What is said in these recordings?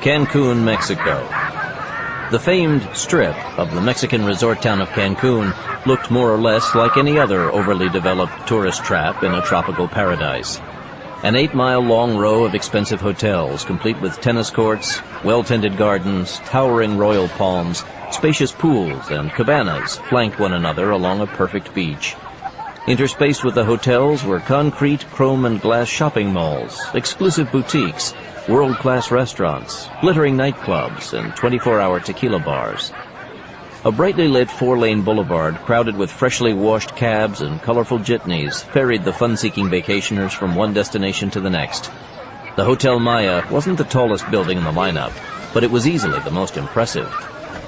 Cancun, Mexico. The famed Strip of the Mexican resort town of Cancun looked more or less like any other overly developed tourist trap in a tropical paradise. An 8-mile-long row of expensive hotels, complete with tennis courts, well-tended gardens, towering royal palms, spacious pools, and cabanas flanked one another along a perfect beach. Interspaced with the hotels were concrete, chrome, and glass shopping malls, exclusive boutiques, world-class restaurants, glittering nightclubs, and 24-hour tequila bars. A brightly lit 4-lane boulevard crowded with freshly washed cabs and colorful jitneys ferried the fun-seeking vacationers from one destination to the next. The Hotel Maya wasn't the tallest building in the lineup, but it was easily the most impressive.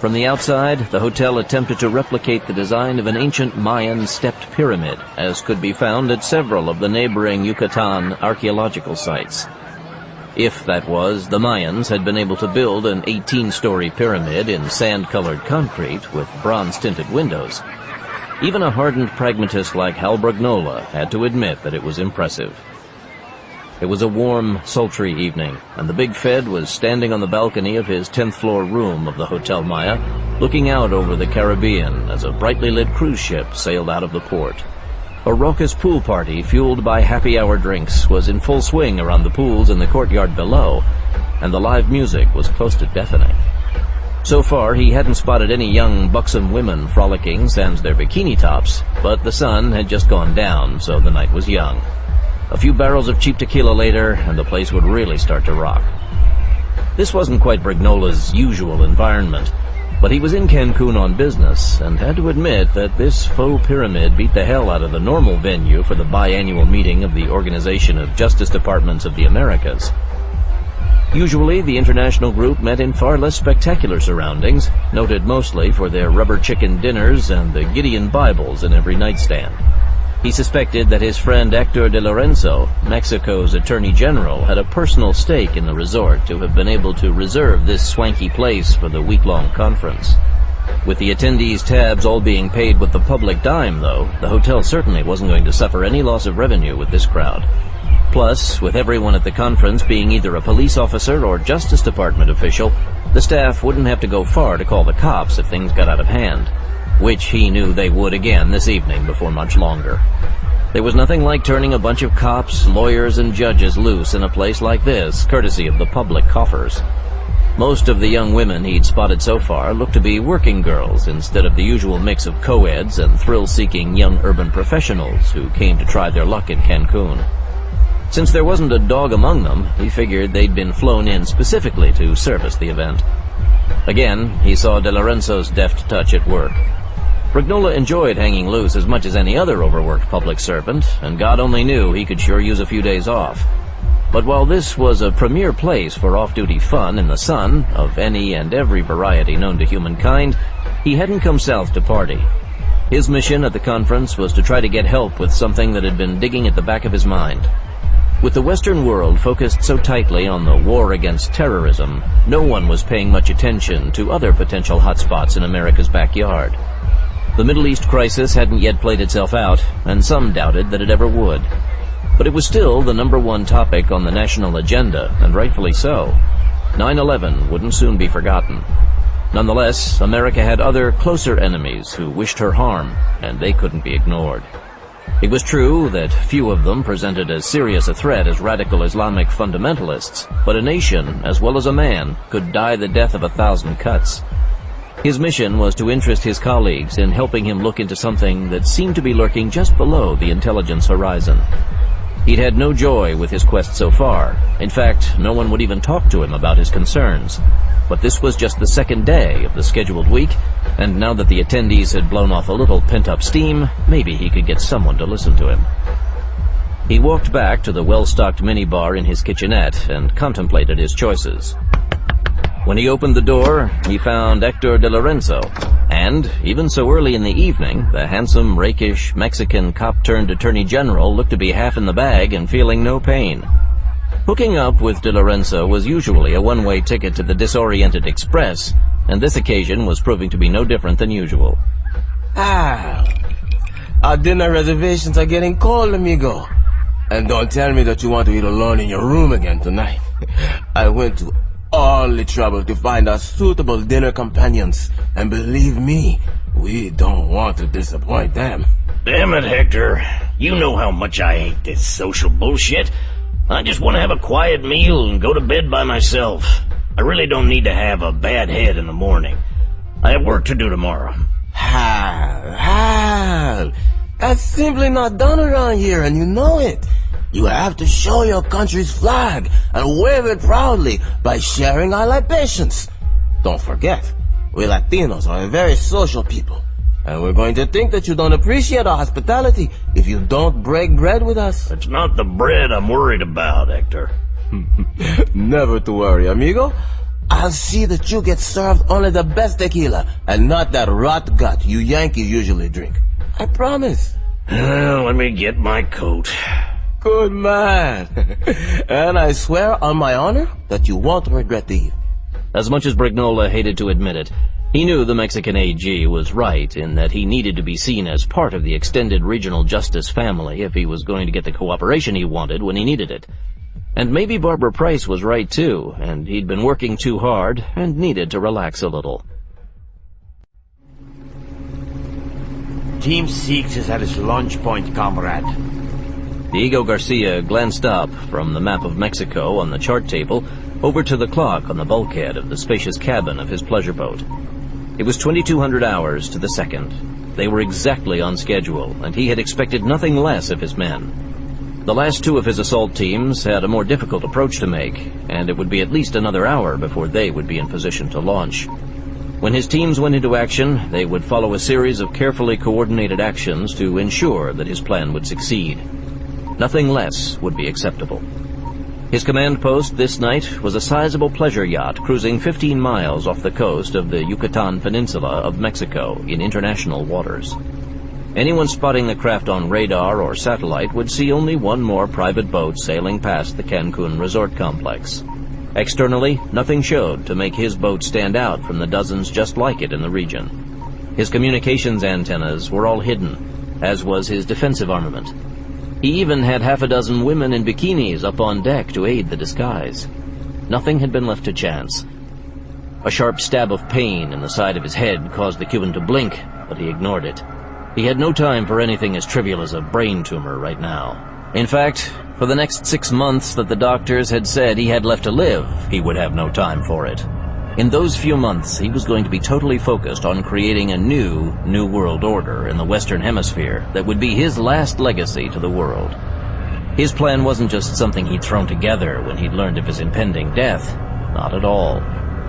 From the outside, the hotel attempted to replicate the design of an ancient Mayan stepped pyramid, as could be found at several of the neighboring Yucatan archaeological sites. If, that was, the Mayans had been able to build an 18-story pyramid in sand-colored concrete with bronze-tinted windows. Even a hardened pragmatist like Hal Brugnola had to admit that it was impressive. It was a warm, sultry evening, and the big Fed was standing on the balcony of his 10th-floor room of the Hotel Maya, looking out over the Caribbean as a brightly lit cruise ship sailed out of the port. A raucous pool party fueled by happy-hour drinks was in full swing around the pools in the courtyard below, and the live music was close to deafening. So far, he hadn't spotted any young, buxom women frolicking sans their bikini tops, but the sun had just gone down, so the night was young. A few barrels of cheap tequila later, and the place would really start to rock. This wasn't quite Brignola's usual environment, but he was in Cancun on business and had to admit that this faux pyramid beat the hell out of the normal venue for the biannual meeting of the Organization of Justice Departments of the Americas. Usually, the international group met in far less spectacular surroundings, noted mostly for their rubber chicken dinners and the Gideon Bibles in every nightstand. He suspected that his friend Hector de Lorenzo, Mexico's Attorney General, had a personal stake in the resort to have been able to reserve this swanky place for the week-long conference. With the attendees' tabs all being paid with the public dime, though, the hotel certainly wasn't going to suffer any loss of revenue with this crowd. Plus, with everyone at the conference being either a police officer or Justice Department official, the staff wouldn't have to go far to call the cops if things got out of hand, which he knew they would again this evening before much longer. There was nothing like turning a bunch of cops, lawyers, and judges loose in a place like this, courtesy of the public coffers. Most of the young women he'd spotted so far looked to be working girls instead of the usual mix of co-eds and thrill-seeking young urban professionals who came to try their luck in Cancun. Since there wasn't a dog among them, he figured they'd been flown in specifically to service the event. Again, he saw De Lorenzo's deft touch at work. Brugnola enjoyed hanging loose as much as any other overworked public servant, and God only knew he could sure use a few days off. But while this was a premier place for off-duty fun in the sun, of any and every variety known to humankind, he hadn't come south to party. His mission at the conference was to try to get help with something that had been digging at the back of his mind. With the Western world focused so tightly on the war against terrorism, no one was paying much attention to other potential hotspots in America's backyard. The Middle East crisis hadn't yet played itself out, and some doubted that it ever would. But it was still the #1 topic on the national agenda, and rightfully so. 9/11 wouldn't soon be forgotten. Nonetheless, America had other, closer enemies who wished her harm, and they couldn't be ignored. It was true that few of them presented as serious a threat as radical Islamic fundamentalists, but a nation, as well as a man, could die the death of 1,000 cuts. His mission was to interest his colleagues in helping him look into something that seemed to be lurking just below the intelligence horizon. He'd had no joy with his quest so far. In fact, no one would even talk to him about his concerns. But this was just the second day of the scheduled week, and now that the attendees had blown off a little pent-up steam, maybe he could get someone to listen to him. He walked back to the well-stocked minibar in his kitchenette and contemplated his choices. When he opened the door, he found Hector de Lorenzo, and, even so early in the evening, the handsome, rakish Mexican cop-turned-attorney general looked to be half in the bag and feeling no pain. Hooking up with de Lorenzo was usually a one-way ticket to the disoriented express, and this occasion was proving to be no different than usual. Our dinner reservations are getting cold, amigo. And don't tell me that you want to eat alone in your room again tonight. I went to all the trouble to find us suitable dinner companions. And believe me, we don't want to disappoint them. Damn it, Hector. You know how much I hate this social bullshit. I just want to have a quiet meal and go to bed by myself. I really don't need to have a bad head in the morning. I have work to do tomorrow. Hal, that's simply not done around here, and you know it. You have to show your country's flag and wave it proudly by sharing our libations. Don't forget, we Latinos are a very social people, and we're going to think that you don't appreciate our hospitality if you don't break bread with us. It's not the bread I'm worried about, Hector. Never to worry, amigo. I'll see that you get served only the best tequila and not that rot gut you Yankees usually drink. I promise. Let me get my coat. Good man. And I swear on my honor that you won't regret the evening. As much as Brignola hated to admit it, he knew the Mexican AG was right in that he needed to be seen as part of the extended regional justice family if he was going to get the cooperation he wanted when he needed it. And maybe Barbara Price was right too, and he'd been working too hard and needed to relax a little. Team 6 is at its launch point, comrade. Diego Garcia glanced up from the map of Mexico on the chart table over to the clock on the bulkhead of the spacious cabin of his pleasure boat. It was 2200 hours to the second. They were exactly on schedule, and he had expected nothing less of his men. The last two of his assault teams had a more difficult approach to make, and it would be at least another hour before they would be in position to launch. When his teams went into action, they would follow a series of carefully coordinated actions to ensure that his plan would succeed. Nothing less would be acceptable. His command post this night was a sizable pleasure yacht cruising 15 miles off the coast of the Yucatan Peninsula of Mexico in international waters. Anyone spotting the craft on radar or satellite would see only one more private boat sailing past the Cancun resort complex. Externally, nothing showed to make his boat stand out from the dozens just like it in the region. His communications antennas were all hidden, as was his defensive armament. He even had half a dozen women in bikinis up on deck to aid the disguise. Nothing had been left to chance. A sharp stab of pain in the side of his head caused the Cuban to blink, but he ignored it. He had no time for anything as trivial as a brain tumor right now. In fact, for the next 6 months that the doctors had said he had left to live, he would have no time for it. In those few months, he was going to be totally focused on creating a new world order in the Western Hemisphere that would be his last legacy to the world. His plan wasn't just something he'd thrown together when he'd learned of his impending death. Not at all.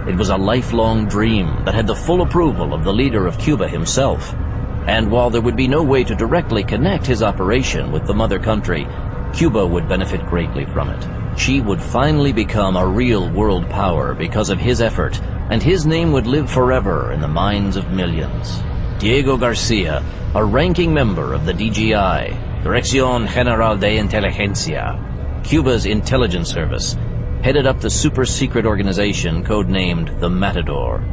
It was a lifelong dream that had the full approval of the leader of Cuba himself. And while there would be no way to directly connect his operation with the mother country, Cuba would benefit greatly from it. She would finally become a real world power because of his effort, and his name would live forever in the minds of millions. Diego Garcia, a ranking member of the DGI, Dirección General de Inteligencia, Cuba's intelligence service, headed up the super-secret organization codenamed the Matador.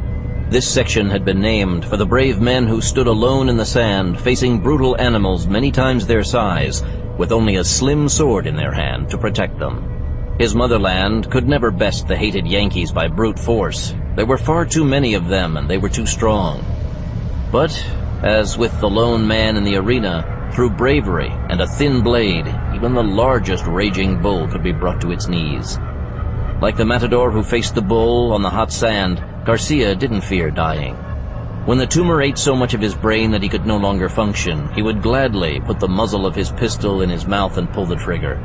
This section had been named for the brave men who stood alone in the sand, facing brutal animals many times their size, with only a slim sword in their hand to protect them. His motherland could never best the hated Yankees by brute force. There were far too many of them, and they were too strong. But, as with the lone man in the arena, through bravery and a thin blade, even the largest raging bull could be brought to its knees. Like the matador who faced the bull on the hot sand, Garcia didn't fear dying. When the tumor ate so much of his brain that he could no longer function, he would gladly put the muzzle of his pistol in his mouth and pull the trigger.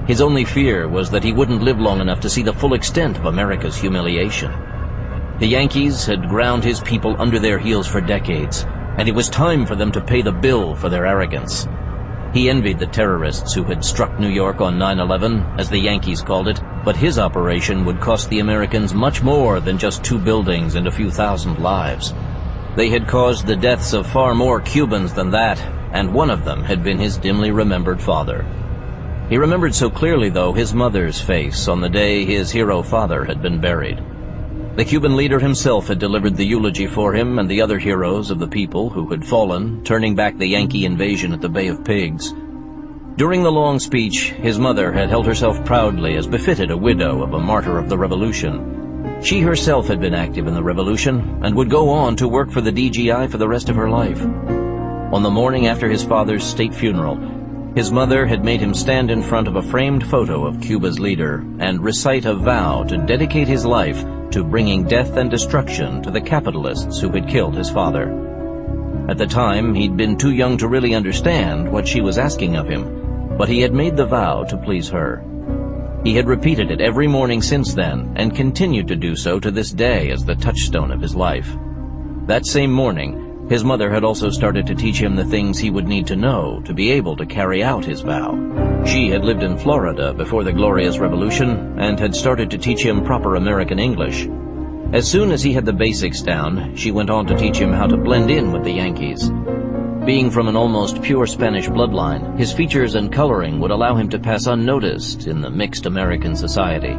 His only fear was that he wouldn't live long enough to see the full extent of America's humiliation. The Yankees had ground his people under their heels for decades, and it was time for them to pay the bill for their arrogance. He envied the terrorists who had struck New York on 9/11, as the Yankees called it, but his operation would cost the Americans much more than just 2 buildings and a few thousand lives. They had caused the deaths of far more Cubans than that, and one of them had been his dimly remembered father. He remembered so clearly, though, his mother's face on the day his hero father had been buried. The Cuban leader himself had delivered the eulogy for him and the other heroes of the people who had fallen, turning back the Yankee invasion at the Bay of Pigs. During the long speech, his mother had held herself proudly as befitted a widow of a martyr of the Revolution. She herself had been active in the revolution and would go on to work for the DGI for the rest of her life. On the morning after his father's state funeral, his mother had made him stand in front of a framed photo of Cuba's leader and recite a vow to dedicate his life to bringing death and destruction to the capitalists who had killed his father. At the time, he'd been too young to really understand what she was asking of him, but he had made the vow to please her. He had repeated it every morning since then and continued to do so to this day as the touchstone of his life. That same morning, his mother had also started to teach him the things he would need to know to be able to carry out his vow. She had lived in Florida before the Glorious Revolution and had started to teach him proper American English. As soon as he had the basics down, she went on to teach him how to blend in with the Yankees. Being from an almost pure Spanish bloodline, his features and coloring would allow him to pass unnoticed in the mixed American society.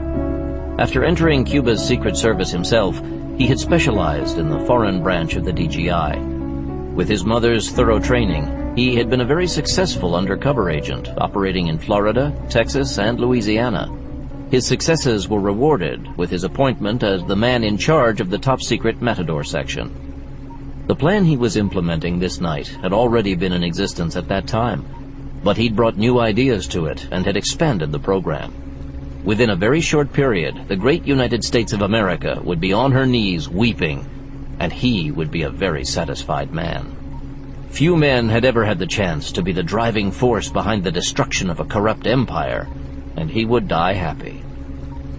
After entering Cuba's Secret Service himself, he had specialized in the foreign branch of the DGI. With his mother's thorough training, he had been a very successful undercover agent operating in Florida, Texas, and Louisiana. His successes were rewarded with his appointment as the man in charge of the top-secret Matador section. The plan he was implementing this night had already been in existence at that time, but he'd brought new ideas to it and had expanded the program. Within a very short period, the great United States of America would be on her knees weeping, and he would be a very satisfied man. Few men had ever had the chance to be the driving force behind the destruction of a corrupt empire, and he would die happy.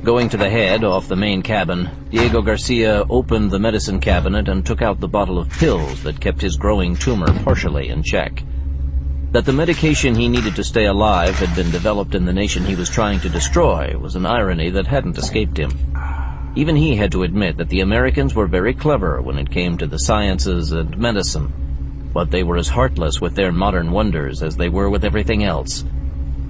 Going to the head off the main cabin, Diego Garcia opened the medicine cabinet and took out the bottle of pills that kept his growing tumor partially in check. That the medication he needed to stay alive had been developed in the nation he was trying to destroy was an irony that hadn't escaped him. Even he had to admit that the Americans were very clever when it came to the sciences and medicine, but they were as heartless with their modern wonders as they were with everything else.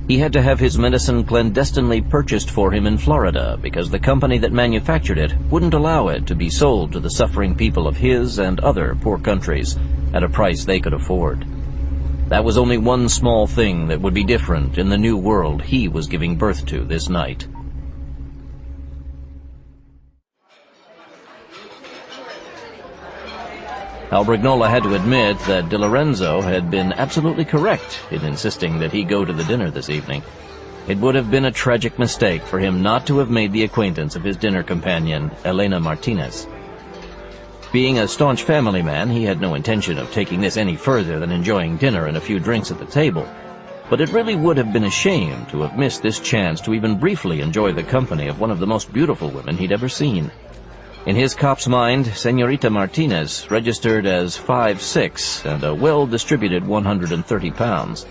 He had to have his medicine clandestinely purchased for him in Florida because the company that manufactured it wouldn't allow it to be sold to the suffering people of his and other poor countries at a price they could afford. That was only one small thing that would be different in the new world he was giving birth to this night. Albrignola had to admit that De Lorenzo had been absolutely correct in insisting that he go to the dinner this evening. It would have been a tragic mistake for him not to have made the acquaintance of his dinner companion, Elena Martinez. Being a staunch family man, he had no intention of taking this any further than enjoying dinner and a few drinks at the table. But it really would have been a shame to have missed this chance to even briefly enjoy the company of one of the most beautiful women he'd ever seen. In his cop's mind, Señorita Martinez registered as 5'6" and a well-distributed 130 pounds.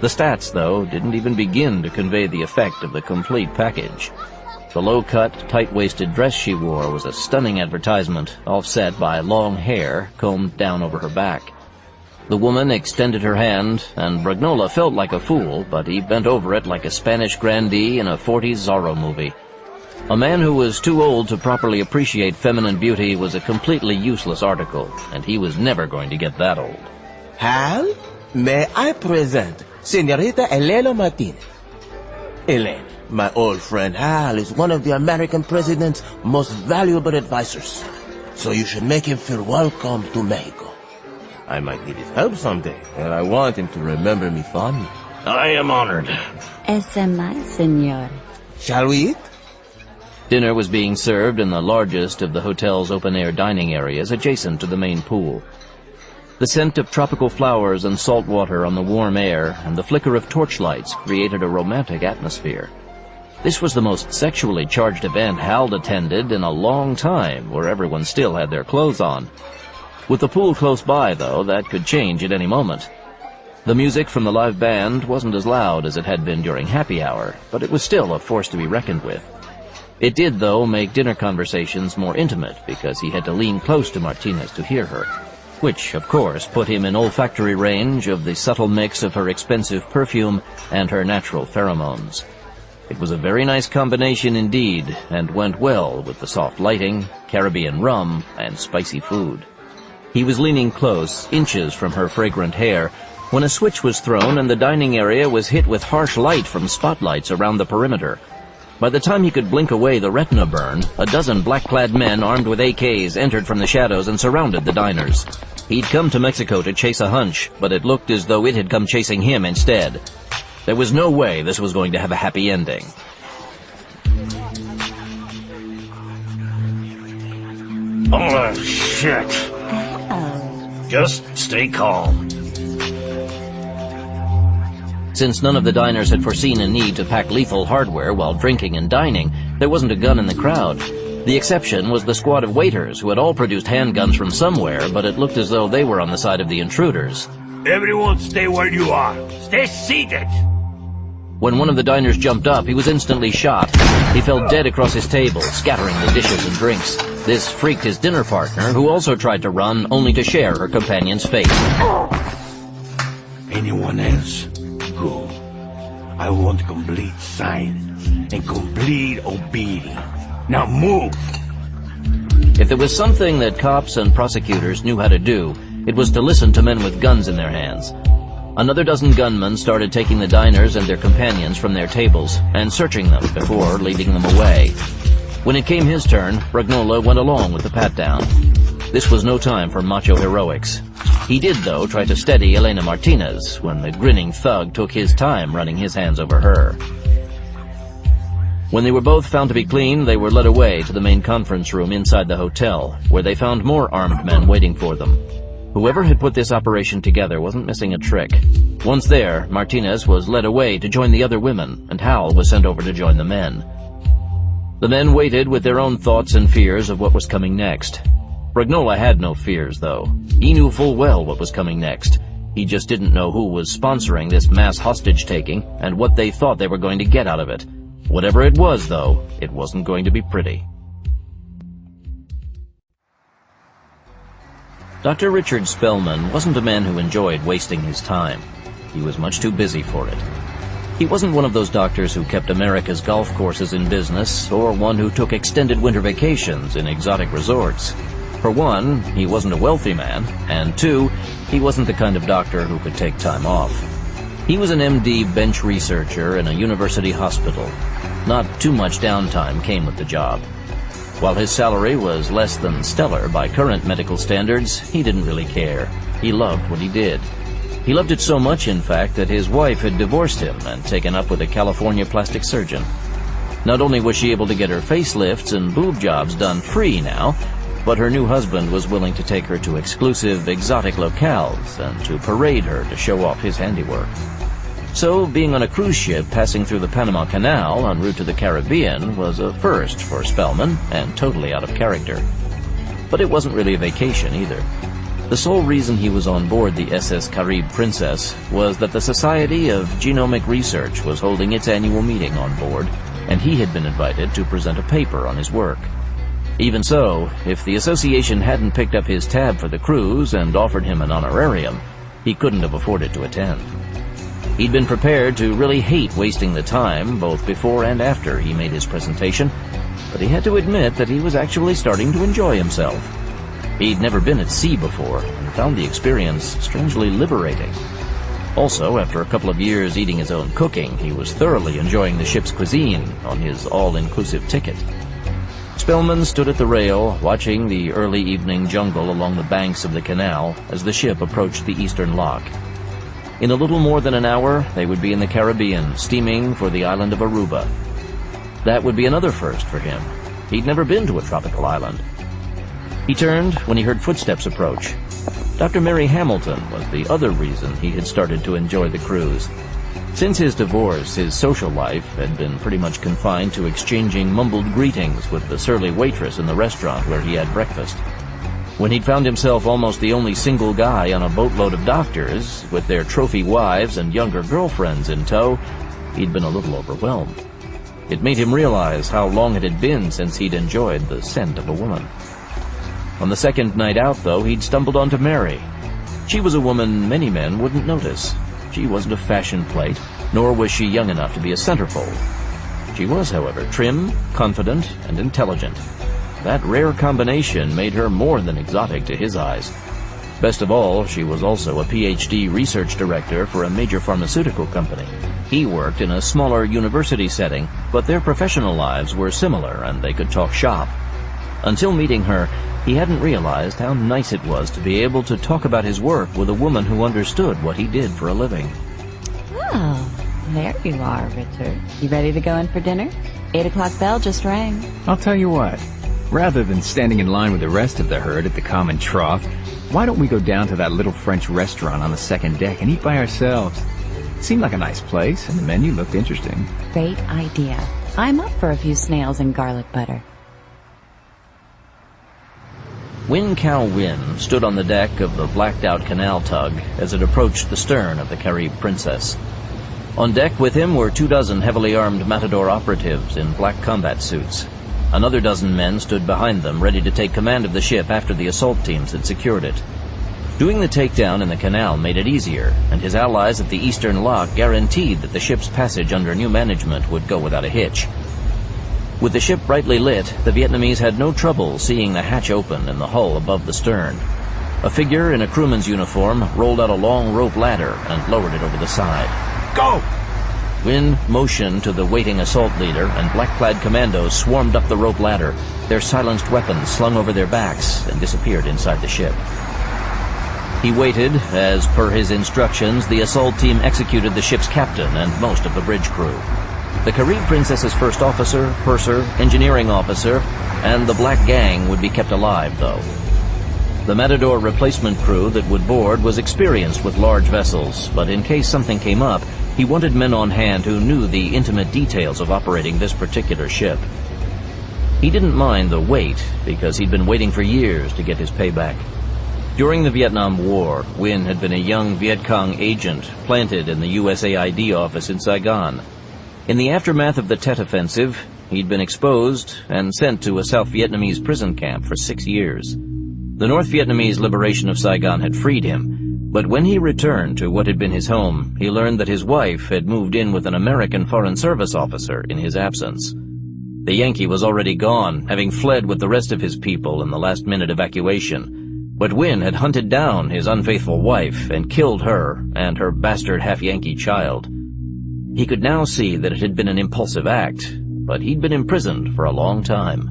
The stats, though, didn't even begin to convey the effect of the complete package. The low-cut, tight-waisted dress she wore was a stunning advertisement, offset by long hair combed down over her back. The woman extended her hand, and Bragnola felt like a fool, but he bent over it like a Spanish grandee in a 40s Zorro movie. A man who was too old to properly appreciate feminine beauty was a completely useless article, and he was never going to get that old. Hal, may I present Señorita Elena Martinez? Elena, my old friend Hal is one of the American president's most valuable advisors, so you should make him feel welcome to Mexico. I might need his help someday, and I want him to remember me fondly. I am honored. SMI, senor. Shall we eat? Dinner was being served in the largest of the hotel's open-air dining areas adjacent to the main pool. The scent of tropical flowers and salt water on the warm air and the flicker of torchlights created a romantic atmosphere. This was the most sexually charged event Hal attended in a long time, where everyone still had their clothes on. With the pool close by, though, that could change at any moment. The music from the live band wasn't as loud as it had been during happy hour, but it was still a force to be reckoned with. It did, though, make dinner conversations more intimate because he had to lean close to Martinez to hear her, which, of course, put him in olfactory range of the subtle mix of her expensive perfume and her natural pheromones. It was a very nice combination indeed, and went well with the soft lighting, Caribbean rum, and spicy food. He was leaning close, inches from her fragrant hair, when a switch was thrown and the dining area was hit with harsh light from spotlights around the perimeter. By the time he could blink away the retina burn, a dozen black-clad men armed with AKs entered from the shadows and surrounded the diners. He'd come to Mexico to chase a hunch, but it looked as though it had come chasing him instead. There was no way this was going to have a happy ending. Oh, shit. Just stay calm. Since none of the diners had foreseen a need to pack lethal hardware while drinking and dining, there wasn't a gun in the crowd. The exception was the squad of waiters who had all produced handguns from somewhere, but it looked as though they were on the side of the intruders. Everyone stay where you are. Stay seated. When one of the diners jumped up, he was instantly shot. He fell dead across his table, scattering the dishes and drinks. This freaked his dinner partner, who also tried to run, only to share her companion's fate. Anyone else? Good. I want complete silence and complete obedience. Now move! If there was something that cops and prosecutors knew how to do, it was to listen to men with guns in their hands. Another dozen gunmen started taking the diners and their companions from their tables and searching them before leading them away. When it came his turn, Bragnola went along with the pat-down. This was no time for macho heroics. He did, though, try to steady Elena Martinez when the grinning thug took his time running his hands over her. When they were both found to be clean, they were led away to the main conference room inside the hotel, where they found more armed men waiting for them. Whoever had put this operation together wasn't missing a trick. Once there, Martinez was led away to join the other women, and Hal was sent over to join the men. The men waited with their own thoughts and fears of what was coming next. Bragnola had no fears, though. He knew full well what was coming next. He just didn't know who was sponsoring this mass hostage-taking and what they thought they were going to get out of it. Whatever it was, though, it wasn't going to be pretty. Dr. Richard Spellman wasn't a man who enjoyed wasting his time. He was much too busy for it. He wasn't one of those doctors who kept America's golf courses in business, or one who took extended winter vacations in exotic resorts. For one, he wasn't a wealthy man, and two, he wasn't the kind of doctor who could take time off. He was an MD bench researcher in a university hospital. Not too much downtime came with the job. While his salary was less than stellar by current medical standards, he didn't really care. He loved what he did. He loved it so much, in fact, that his wife had divorced him and taken up with a California plastic surgeon. Not only was she able to get her facelifts and boob jobs done free now, but her new husband was willing to take her to exclusive, exotic locales and to parade her to show off his handiwork. So, being on a cruise ship passing through the Panama Canal en route to the Caribbean was a first for Spellman and totally out of character. But it wasn't really a vacation either. The sole reason he was on board the SS Carib Princess was that the Society of Genomic Research was holding its annual meeting on board, and he had been invited to present a paper on his work. Even so, if the association hadn't picked up his tab for the cruise and offered him an honorarium, he couldn't have afforded to attend. He'd been prepared to really hate wasting the time, both before and after he made his presentation, but he had to admit that he was actually starting to enjoy himself. He'd never been at sea before, and found the experience strangely liberating. Also, after a couple of years eating his own cooking, he was thoroughly enjoying the ship's cuisine on his all-inclusive ticket. Spellman stood at the rail, watching the early evening jungle along the banks of the canal as the ship approached the eastern lock. In a little more than an hour, they would be in the Caribbean, steaming for the island of Aruba. That would be another first for him. He'd never been to a tropical island. He turned when he heard footsteps approach. Dr. Mary Hamilton was the other reason he had started to enjoy the cruise. Since his divorce, his social life had been pretty much confined to exchanging mumbled greetings with the surly waitress in the restaurant where he had breakfast. When he'd found himself almost the only single guy on a boatload of doctors, with their trophy wives and younger girlfriends in tow, he'd been a little overwhelmed. It made him realize how long it had been since he'd enjoyed the scent of a woman. On the second night out, though, he'd stumbled onto Mary. She was a woman many men wouldn't notice. She wasn't a fashion plate, nor was she young enough to be a centerfold. She was, however, trim, confident, and intelligent. That rare combination made her more than exotic to his eyes. Best of all, she was also a PhD research director for a major pharmaceutical company. He worked in a smaller university setting, but their professional lives were similar and they could talk shop. Until meeting her, he hadn't realized how nice it was to be able to talk about his work with a woman who understood what he did for a living. Oh, there you are, Richard. You ready to go in for dinner? 8 o'clock bell just rang. I'll tell you what. Rather than standing in line with the rest of the herd at the common trough, why don't we go down to that little French restaurant on the second deck and eat by ourselves? It seemed like a nice place, and the menu looked interesting. Great idea. I'm up for a few snails and garlic butter. Win Kao Win stood on the deck of the blacked-out canal tug as it approached the stern of the Carib Princess. On deck with him were 24 heavily armed Matador operatives in black combat suits. Another dozen men stood behind them, ready to take command of the ship after the assault teams had secured it. Doing the takedown in the canal made it easier, and his allies at the Eastern Lock guaranteed that the ship's passage under new management would go without a hitch. With the ship brightly lit, the Vietnamese had no trouble seeing the hatch open in the hull above the stern. A figure in a crewman's uniform rolled out a long rope ladder and lowered it over the side. Go! Win motioned to the waiting assault leader, and black-clad commandos swarmed up the rope ladder, their silenced weapons slung over their backs, and disappeared inside the ship. He waited as, per his instructions, the assault team executed the ship's captain and most of the bridge crew. The Carib Princess's first officer, purser, engineering officer, and the Black Gang would be kept alive, though. The Matador replacement crew that would board was experienced with large vessels, but in case something came up, he wanted men on hand who knew the intimate details of operating this particular ship. He didn't mind the wait, because he'd been waiting for years to get his payback. During the Vietnam War, Win had been a young Viet Cong agent planted in the USAID office in Saigon. In the aftermath of the Tet Offensive, he'd been exposed and sent to a South Vietnamese prison camp for 6 years. The North Vietnamese liberation of Saigon had freed him, but when he returned to what had been his home, he learned that his wife had moved in with an American Foreign Service officer in his absence. The Yankee was already gone, having fled with the rest of his people in the last-minute evacuation. But Win had hunted down his unfaithful wife and killed her and her bastard half-Yankee child. He could now see that it had been an impulsive act, but he'd been imprisoned for a long time.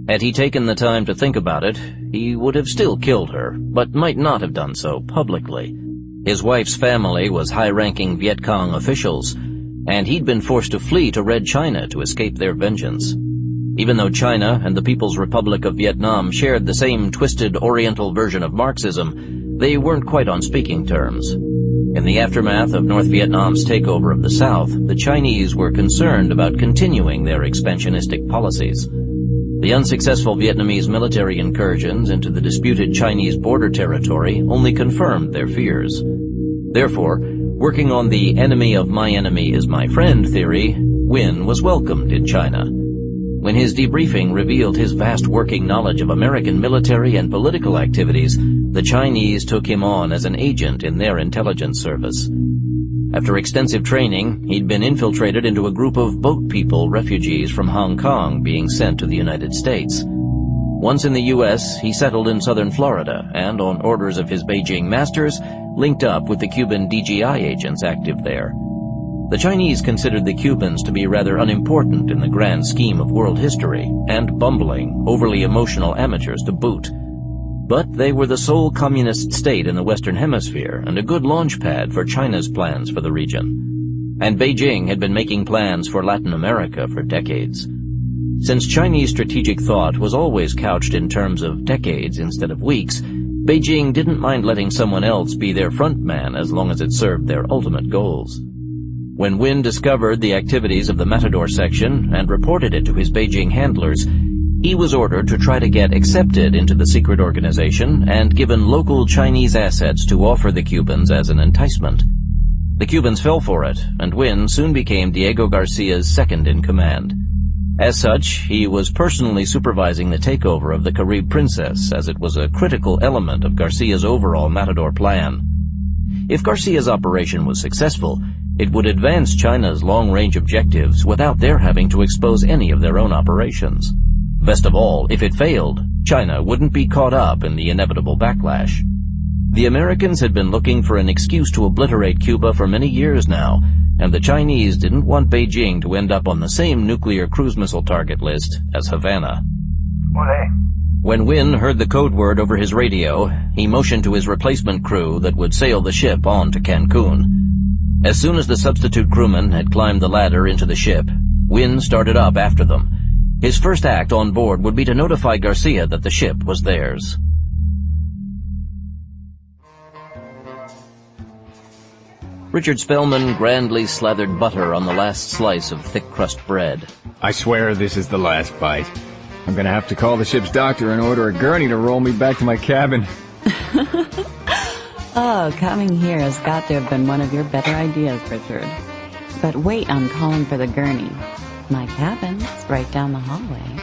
Had he taken the time to think about it, he would have still killed her, but might not have done so publicly. His wife's family was high-ranking Viet Cong officials, and he'd been forced to flee to Red China to escape their vengeance. Even though China and the People's Republic of Vietnam shared the same twisted Oriental version of Marxism, they weren't quite on speaking terms. In the aftermath of North Vietnam's takeover of the South, the Chinese were concerned about continuing their expansionistic policies. The unsuccessful Vietnamese military incursions into the disputed Chinese border territory only confirmed their fears. Therefore, working on the enemy of my enemy is my friend theory, Win was welcomed in China. When his debriefing revealed his vast working knowledge of American military and political activities, the Chinese took him on as an agent in their intelligence service. After extensive training, he'd been infiltrated into a group of boat people refugees from Hong Kong being sent to the United States. Once in the U.S., he settled in southern Florida and, on orders of his Beijing masters, linked up with the Cuban DGI agents active there. The Chinese considered the Cubans to be rather unimportant in the grand scheme of world history, and bumbling, overly emotional amateurs to boot. But they were the sole communist state in the Western Hemisphere and a good launch pad for China's plans for the region. And Beijing had been making plans for Latin America for decades. Since Chinese strategic thought was always couched in terms of decades instead of weeks, Beijing didn't mind letting someone else be their front man as long as it served their ultimate goals. When Win discovered the activities of the Matador section and reported it to his Beijing handlers, he was ordered to try to get accepted into the secret organization and given local Chinese assets to offer the Cubans as an enticement. The Cubans fell for it, and Win soon became Diego Garcia's second-in-command. As such, he was personally supervising the takeover of the Carib Princess, as it was a critical element of Garcia's overall Matador plan. If Garcia's operation was successful, it would advance China's long-range objectives without their having to expose any of their own operations. Best of all, if it failed, China wouldn't be caught up in the inevitable backlash. The Americans had been looking for an excuse to obliterate Cuba for many years now, and the Chinese didn't want Beijing to end up on the same nuclear cruise missile target list as Havana. When Wynne heard the code word over his radio, he motioned to his replacement crew that would sail the ship on to Cancun. As soon as the substitute crewman had climbed the ladder into the ship, Wynne started up after them. His first act on board would be to notify Garcia that the ship was theirs. Richard Spellman grandly slathered butter on the last slice of thick crust bread. I swear this is the last bite. I'm gonna have to call the ship's doctor and order a gurney to roll me back to my cabin. Oh, coming here has got to have been one of your better ideas, Richard. But wait on calling for the gurney. My cabin's right down the hallway.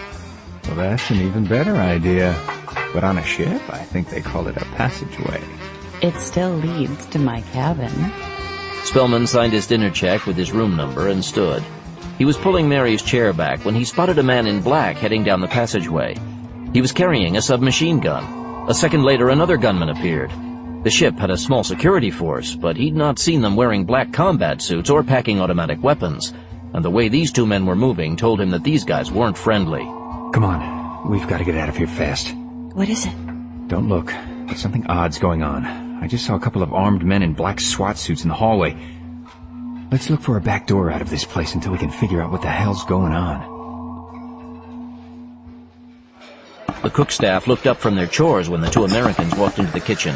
Well, that's an even better idea. But on a ship, I think they call it a passageway. It still leads to my cabin. Spellman signed his dinner check with his room number and stood. He was pulling Mary's chair back when he spotted a man in black heading down the passageway. He was carrying a submachine gun. A second later, another gunman appeared. The ship had a small security force, but he'd not seen them wearing black combat suits or packing automatic weapons. And the way these two men were moving told him that these guys weren't friendly. Come on, we've got to get out of here fast. What is it? Don't look, but something odd's going on. I just saw a couple of armed men in black SWAT suits in the hallway. Let's look for a back door out of this place until we can figure out what the hell's going on. The cook staff looked up from their chores when the two Americans walked into the kitchen.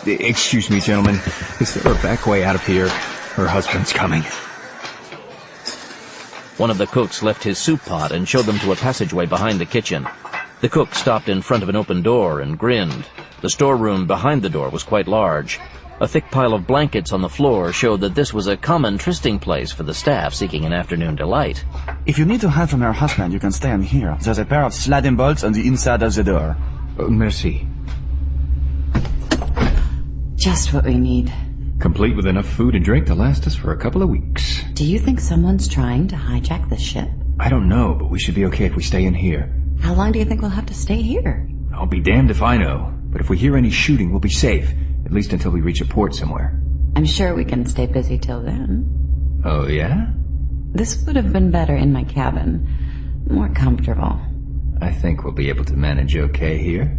Excuse me, gentlemen. Is there a back way out of here? Her husband's coming. One of the cooks left his soup pot and showed them to a passageway behind the kitchen. The cook stopped in front of an open door and grinned. The storeroom behind the door was quite large. A thick pile of blankets on the floor showed that this was a common trysting place for the staff seeking an afternoon delight. If you need to hide from your husband, you can stay in here. There's a pair of sliding bolts on the inside of the door. Merci. Just what we need. Complete with enough food and drink to last us for a couple of weeks. Do you think someone's trying to hijack the ship? I don't know, but we should be okay if we stay in here. How long do you think we'll have to stay here? I'll be damned if I know. But if we hear any shooting, we'll be safe. At least until we reach a port somewhere. I'm sure we can stay busy till then. Oh, yeah? This would have been better in my cabin. More comfortable. I think we'll be able to manage okay here.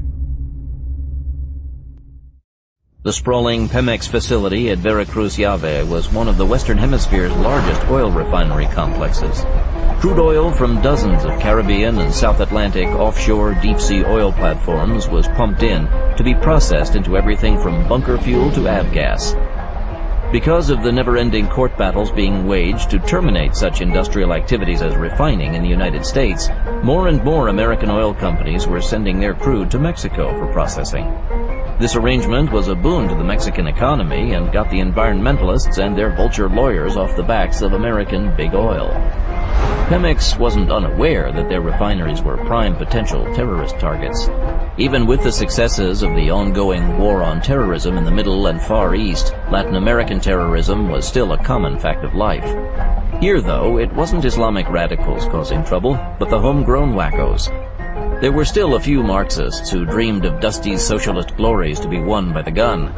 The sprawling Pemex facility at Veracruz Llave was one of the Western Hemisphere's largest oil refinery complexes. Crude oil from dozens of Caribbean and South Atlantic offshore deep-sea oil platforms was pumped in to be processed into everything from bunker fuel to avgas. Because of the never-ending court battles being waged to terminate such industrial activities as refining in the United States, more and more American oil companies were sending their crude to Mexico for processing. This arrangement was a boon to the Mexican economy and got the environmentalists and their vulture lawyers off the backs of American big oil. Pemex wasn't unaware that their refineries were prime potential terrorist targets. Even with the successes of the ongoing war on terrorism in the Middle and Far East, Latin American terrorism was still a common fact of life. Here, though, it wasn't Islamic radicals causing trouble, but the homegrown wackos. There were still a few Marxists who dreamed of dusty socialist glories to be won by the gun.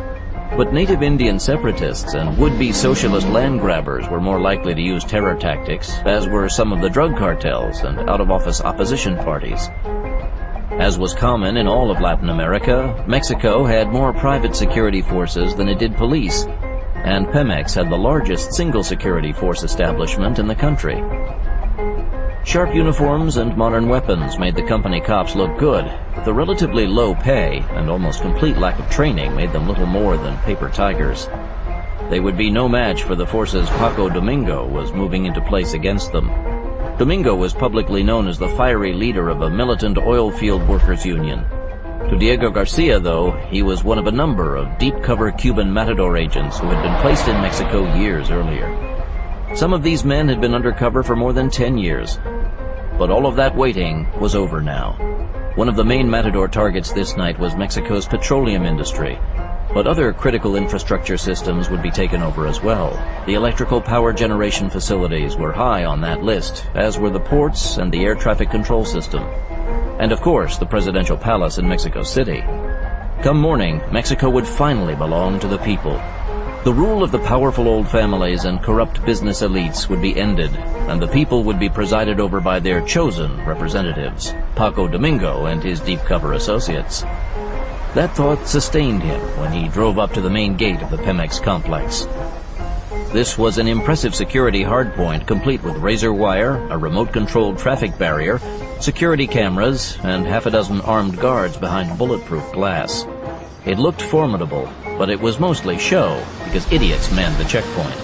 But native Indian separatists and would-be socialist land grabbers were more likely to use terror tactics, as were some of the drug cartels and out-of-office opposition parties. As was common in all of Latin America, Mexico had more private security forces than it did police, and Pemex had the largest single security force establishment in the country. Sharp uniforms and modern weapons made the company cops look good, but the relatively low pay and almost complete lack of training made them little more than paper tigers. They would be no match for the forces Paco Domingo was moving into place against them. Domingo was publicly known as the fiery leader of a militant oil field workers union. To Diego Garcia, though, he was one of a number of deep-cover Cuban matador agents who had been placed in Mexico years earlier. Some of these men had been undercover for more than 10 years. But all of that waiting was over now. One of the main matador targets this night was Mexico's petroleum industry. But other critical infrastructure systems would be taken over as well. The electrical power generation facilities were high on that list, as were the ports and the air traffic control system. And of course, the presidential palace in Mexico City. Come morning, Mexico would finally belong to the people. The rule of the powerful old families and corrupt business elites would be ended, and the people would be presided over by their chosen representatives, Paco Domingo and his deep cover associates. That thought sustained him when he drove up to the main gate of the Pemex complex. This was an impressive security hardpoint, complete with razor wire, a remote-controlled traffic barrier, security cameras, and half a dozen armed guards behind bulletproof glass. It looked formidable, but it was mostly show, because idiots manned the checkpoint.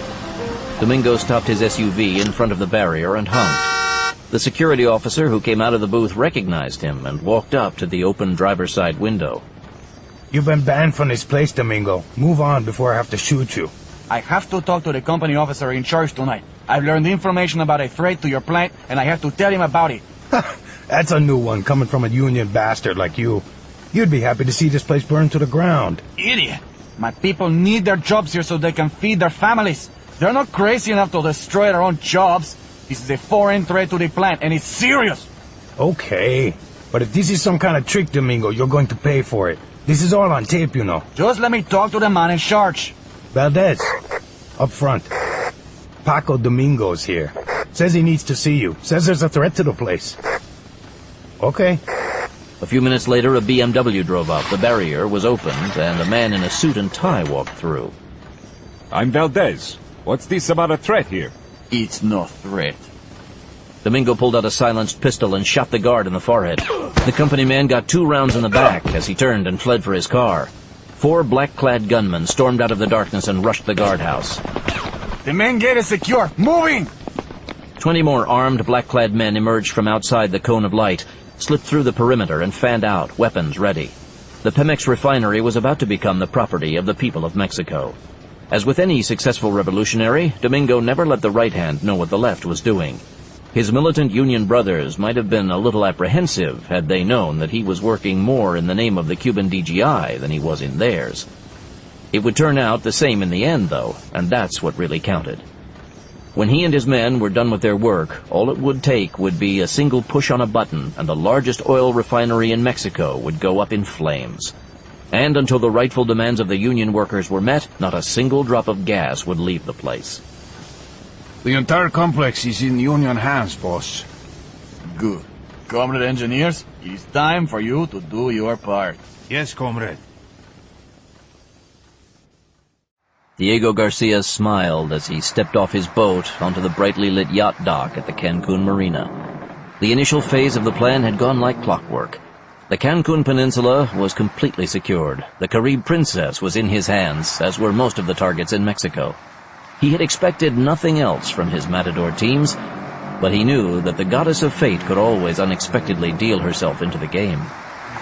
Domingo stopped his SUV in front of the barrier and honked. The security officer who came out of the booth recognized him and walked up to the open driver's side window. You've been banned from this place, Domingo. Move on before I have to shoot you. I have to talk to the company officer in charge tonight. I've learned information about a threat to your plant, and I have to tell him about it. That's a new one coming from a union bastard like you. You'd be happy to see this place burned to the ground. Idiot! My people need their jobs here so they can feed their families. They're not crazy enough to destroy their own jobs. This is a foreign threat to the plant, and it's serious. Okay, but if this is some kind of trick, Domingo, you're going to pay for it. This is all on tape, you know. Just let me talk to the man in charge. Valdez, up front. Paco Domingo's here. Says he needs to see you. Says there's a threat to the place. Okay. A few minutes later, a BMW drove up. The barrier was opened, and a man in a suit and tie walked through. I'm Valdez. What's this about a threat here? It's no threat. Domingo pulled out a silenced pistol and shot the guard in the forehead. The company man got 2 rounds in the back as he turned and fled for his car. 4 black-clad gunmen stormed out of the darkness and rushed the guardhouse. The main gate is secure. Moving! 20 more armed, black-clad men emerged from outside the cone of light, slipped through the perimeter, and fanned out, weapons ready. The Pemex refinery was about to become the property of the people of Mexico. As with any successful revolutionary, Domingo never let the right hand know what the left was doing. His militant Union brothers might have been a little apprehensive had they known that he was working more in the name of the Cuban DGI than he was in theirs. It would turn out the same in the end, though, and that's what really counted. When he and his men were done with their work, all it would take would be a single push on a button, and the largest oil refinery in Mexico would go up in flames. And until the rightful demands of the union workers were met, not a single drop of gas would leave the place. The entire complex is in Union hands, boss. Good. Comrade engineers, it is time for you to do your part. Yes, comrade. Diego Garcia smiled as he stepped off his boat onto the brightly lit yacht dock at the Cancun marina. The initial phase of the plan had gone like clockwork. The Cancun Peninsula was completely secured. The Carib Princess was in his hands, as were most of the targets in Mexico. He had expected nothing else from his Matador teams, but he knew that the goddess of fate could always unexpectedly deal herself into the game.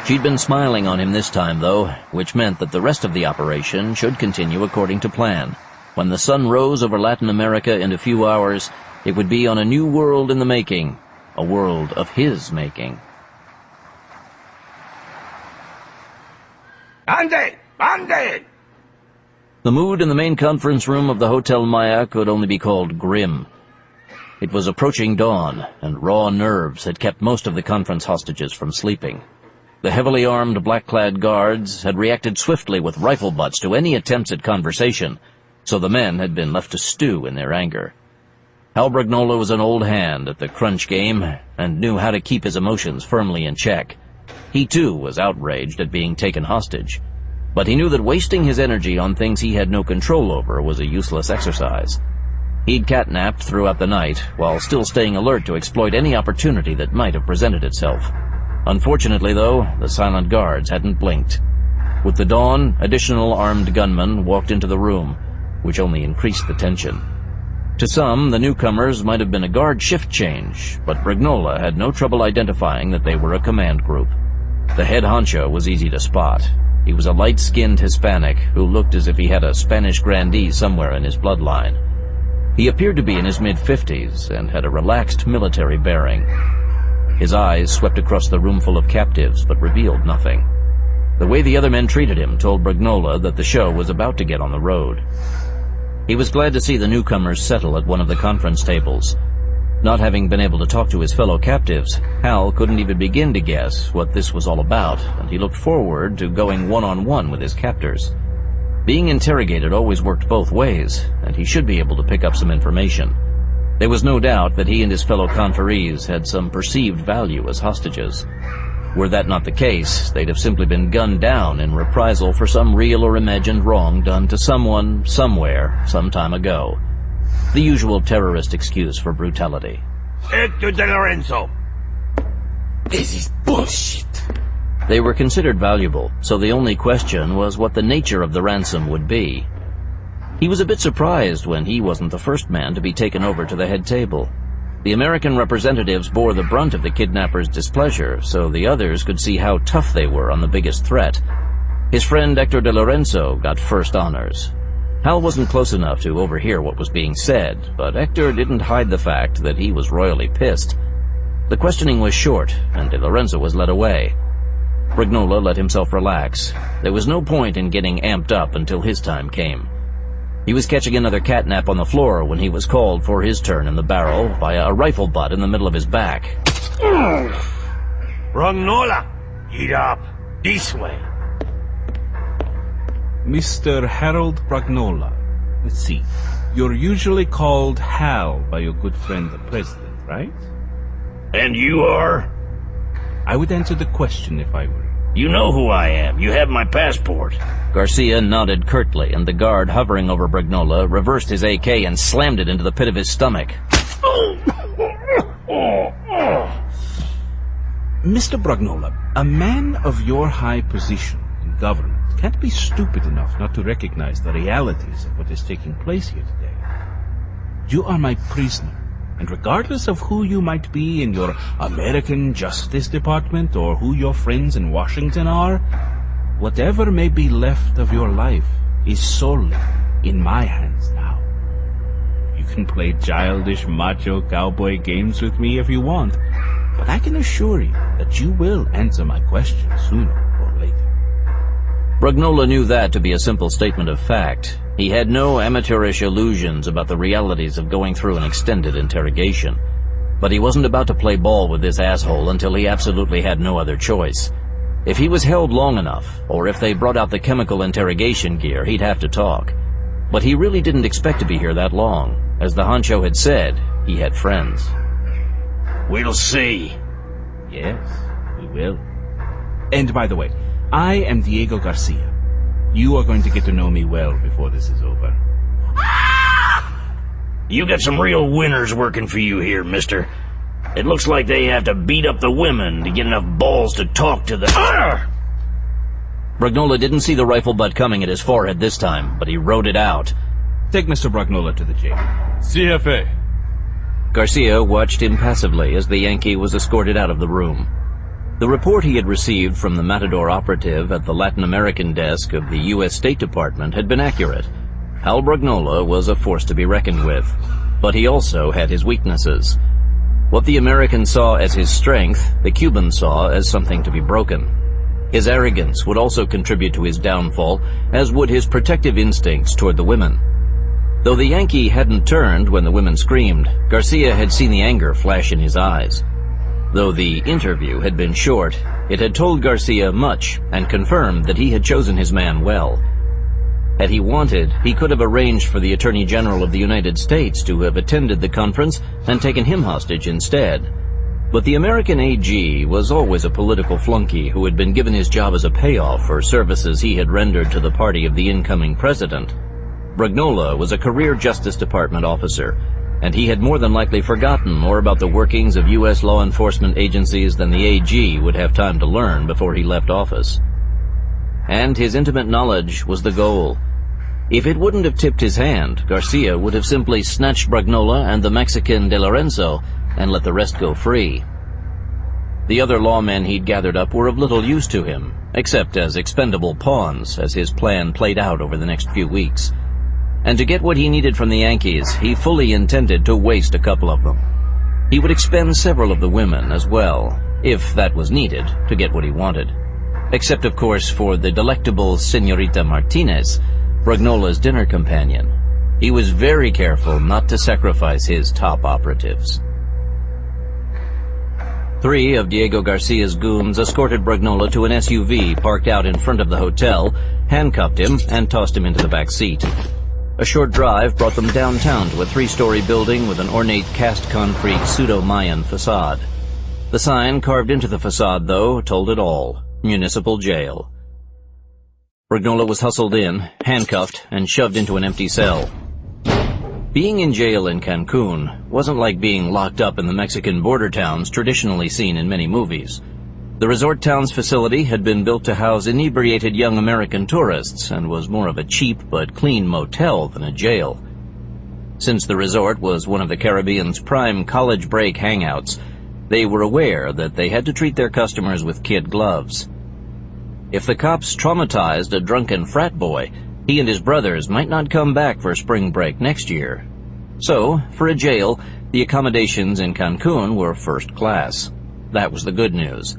She'd been smiling on him this time, though, which meant that the rest of the operation should continue according to plan. When the sun rose over Latin America in a few hours, it would be on a new world in the making, a world of his making. Ande! Ande! The mood in the main conference room of the Hotel Maya could only be called grim. It was approaching dawn, and raw nerves had kept most of the conference hostages from sleeping. The heavily armed black-clad guards had reacted swiftly with rifle butts to any attempts at conversation, so the men had been left to stew in their anger. Hal Bragnola was an old hand at the crunch game and knew how to keep his emotions firmly in check. He, too, was outraged at being taken hostage, but he knew that wasting his energy on things he had no control over was a useless exercise. He'd catnapped throughout the night, while still staying alert to exploit any opportunity that might have presented itself. Unfortunately, though, the silent guards hadn't blinked. With the dawn, additional armed gunmen walked into the room, which only increased the tension. To some, the newcomers might have been a guard shift change, but Bragnola had no trouble identifying that they were a command group. The head honcho was easy to spot. He was a light-skinned Hispanic who looked as if he had a Spanish grandee somewhere in his bloodline. He appeared to be in his mid-50s and had a relaxed military bearing. His eyes swept across the roomful of captives but revealed nothing. The way the other men treated him told Bragnola that the show was about to get on the road. He was glad to see the newcomers settle at one of the conference tables. Not having been able to talk to his fellow captives, Hal couldn't even begin to guess what this was all about, and he looked forward to going one-on-one with his captors. Being interrogated always worked both ways, and he should be able to pick up some information. There was no doubt that he and his fellow conferees had some perceived value as hostages. Were that not the case, they'd have simply been gunned down in reprisal for some real or imagined wrong done to someone, somewhere, some time ago. The usual terrorist excuse for brutality. Hector de Lorenzo! This is bullshit. They were considered valuable, so the only question was what the nature of the ransom would be. He was a bit surprised when he wasn't the first man to be taken over to the head table. The American representatives bore the brunt of the kidnappers' displeasure, so the others could see how tough they were on the biggest threat. His friend Hector de Lorenzo got first honors. Hal wasn't close enough to overhear what was being said, but Hector didn't hide the fact that he was royally pissed. The questioning was short, and de Lorenzo was led away. Brignola let himself relax. There was no point in getting amped up until his time came. He was catching another catnap on the floor when he was called for his turn in the barrel via a rifle butt in the middle of his back. Brignola! Get up! This way! Mr. Harold Brignola. Let's see. You're usually called Hal by your good friend the President, right? And you are? I would answer the question if I were you. You know who I am. You have my passport. Garcia nodded curtly, and the guard hovering over Brignola reversed his AK and slammed it into the pit of his stomach. Mr. Brignola, a man of your high position in government can't be stupid enough not to recognize the realities of what is taking place here today. You are my prisoner, and regardless of who you might be in your American Justice Department or who your friends in Washington are, whatever may be left of your life is solely in my hands now. You can play childish macho cowboy games with me if you want, but I can assure you that you will answer my questions sooner or later. Brignola knew that to be a simple statement of fact. He had no amateurish illusions about the realities of going through an extended interrogation. But he wasn't about to play ball with this asshole until he absolutely had no other choice. If he was held long enough, or if they brought out the chemical interrogation gear, he'd have to talk. But he really didn't expect to be here that long. As the honcho had said, he had friends. We'll see. Yes, we will. And by the way, I am Diego Garcia. You are going to get to know me well before this is over. You got some real winners working for you here, mister. It looks like they have to beat up the women to get enough balls to talk to the... Brignola didn't see the rifle butt coming at his forehead this time, but he rode it out. Take Mr. Brignola to the jail. CFA. Garcia watched impassively as the Yankee was escorted out of the room. The report he had received from the Matador operative at the Latin American desk of the U.S. State Department had been accurate. Hal Brignola was a force to be reckoned with, but he also had his weaknesses. What the American saw as his strength, the Cuban saw as something to be broken. His arrogance would also contribute to his downfall, as would his protective instincts toward the women. Though the Yankee hadn't turned when the women screamed, Garcia had seen the anger flash in his eyes. Though the interview had been short, it had told Garcia much and confirmed that he had chosen his man well. Had he wanted, he could have arranged for the Attorney General of the United States to have attended the conference and taken him hostage instead. But the American AG was always a political flunky who had been given his job as a payoff for services he had rendered to the party of the incoming president. Brignola was a career Justice Department officer, and he had more than likely forgotten more about the workings of U.S. law enforcement agencies than the AG would have time to learn before he left office. And his intimate knowledge was the goal. If it wouldn't have tipped his hand, Garcia would have simply snatched Brignola and the Mexican de Lorenzo and let the rest go free. The other lawmen he'd gathered up were of little use to him, except as expendable pawns as his plan played out over the next few weeks. And to get what he needed from the Yankees, he fully intended to waste a couple of them. He would expend several of the women as well, if that was needed, to get what he wanted. Except, of course, for the delectable Senorita Martinez, Brignola's dinner companion. He was very careful not to sacrifice his top operatives. 3 of Diego Garcia's goons escorted Bragnola to an SUV parked out in front of the hotel, handcuffed him, and tossed him into the back seat. A short drive brought them downtown to a 3-story building with an ornate cast concrete pseudo-Mayan facade. The sign carved into the facade, though, told it all: Municipal Jail. Bragnola was hustled in, handcuffed, and shoved into an empty cell. Being in jail in Cancun wasn't like being locked up in the Mexican border towns traditionally seen in many movies. The resort town's facility had been built to house inebriated young American tourists and was more of a cheap but clean motel than a jail. Since the resort was one of the Caribbean's prime college break hangouts, they were aware that they had to treat their customers with kid gloves. If the cops traumatized a drunken frat boy, he and his brothers might not come back for spring break next year. So, for a jail, the accommodations in Cancun were first class. That was the good news.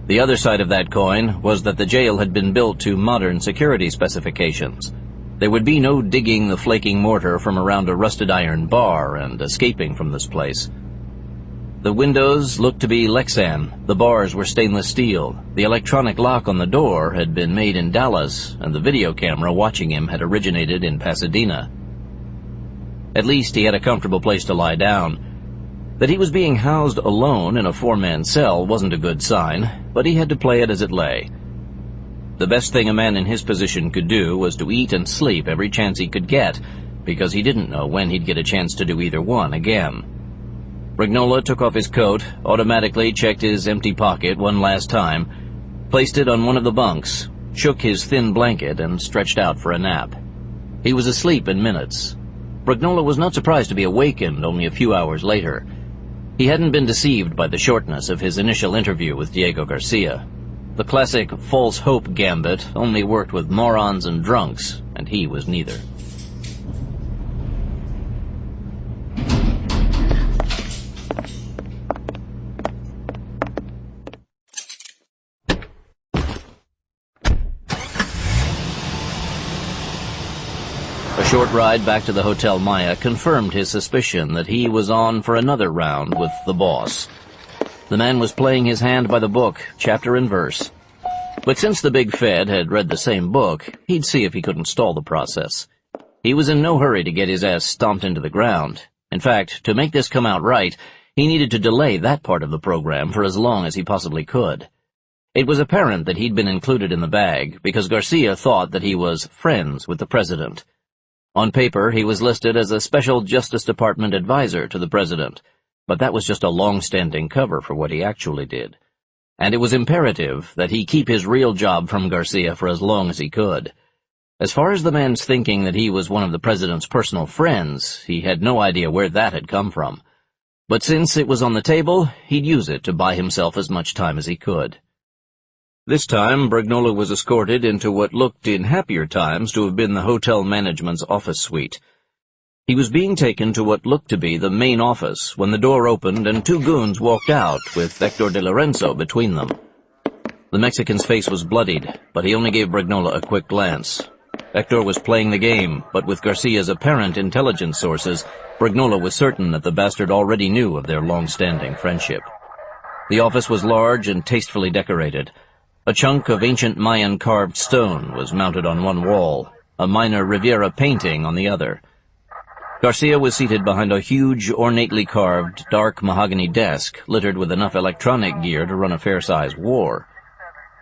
The other side of that coin was that the jail had been built to modern security specifications. There would be no digging the flaking mortar from around a rusted iron bar and escaping from this place. The windows looked to be Lexan, the bars were stainless steel, the electronic lock on the door had been made in Dallas, and the video camera watching him had originated in Pasadena. At least he had a comfortable place to lie down. That he was being housed alone in a 4-man cell wasn't a good sign, but he had to play it as it lay. The best thing a man in his position could do was to eat and sleep every chance he could get, because he didn't know when he'd get a chance to do either one again. Bragnola took off his coat, automatically checked his empty pocket one last time, placed it on one of the bunks, shook his thin blanket, and stretched out for a nap. He was asleep in minutes. Bragnola was not surprised to be awakened only a few hours later. He hadn't been deceived by the shortness of his initial interview with Diego Garcia. The classic false hope gambit only worked with morons and drunks, and he was neither. A short ride back to the Hotel Maya confirmed his suspicion that he was on for another round with the boss. The man was playing his hand by the book, chapter and verse. But since the big Fed had read the same book, he'd see if he couldn't stall the process. He was in no hurry to get his ass stomped into the ground. In fact, to make this come out right, he needed to delay that part of the program for as long as he possibly could. It was apparent that he'd been included in the bag because Garcia thought that he was friends with the president. On paper, he was listed as a Special Justice Department advisor to the president, but that was just a long-standing cover for what he actually did. And it was imperative that he keep his real job from Garcia for as long as he could. As far as the man's thinking that he was one of the president's personal friends, he had no idea where that had come from. But since it was on the table, he'd use it to buy himself as much time as he could. This time, Bragnola was escorted into what looked in happier times to have been the hotel management's office suite. He was being taken to what looked to be the main office when the door opened and 2 goons walked out with Hector de Lorenzo between them. The Mexican's face was bloodied, but he only gave Bragnola a quick glance. Hector was playing the game, but with Garcia's apparent intelligence sources, Bragnola was certain that the bastard already knew of their long-standing friendship. The office was large and tastefully decorated. A chunk of ancient Mayan carved stone was mounted on one wall, a minor Riviera painting on the other. Garcia was seated behind a huge, ornately carved, dark mahogany desk littered with enough electronic gear to run a fair-sized war.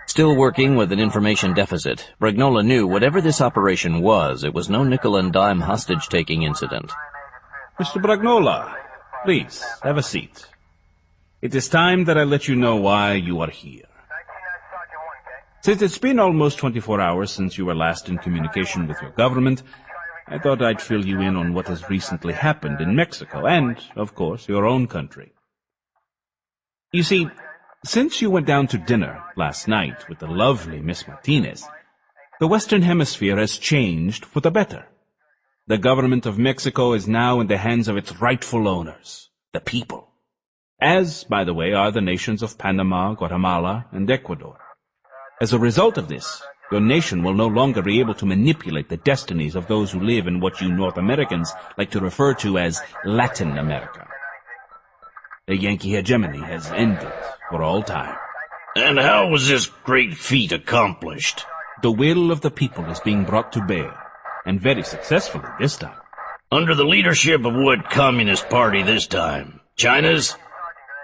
Still working with an information deficit, Bragnola knew whatever this operation was, it was no nickel-and-dime hostage-taking incident. Mr. Bragnola, please, have a seat. It is time that I let you know why you are here. Since it's been almost 24 hours since you were last in communication with your government, I thought I'd fill you in on what has recently happened in Mexico and, of course, your own country. You see, since you went down to dinner last night with the lovely Miss Martinez, the Western Hemisphere has changed for the better. The government of Mexico is now in the hands of its rightful owners, the people. As, by the way, are the nations of Panama, Guatemala, and Ecuador. As a result of this, your nation will no longer be able to manipulate the destinies of those who live in what you North Americans like to refer to as Latin America. The Yankee hegemony has ended for all time. And how was this great feat accomplished? The will of the people is being brought to bear, and very successfully this time. Under the leadership of what Communist Party this time? China's?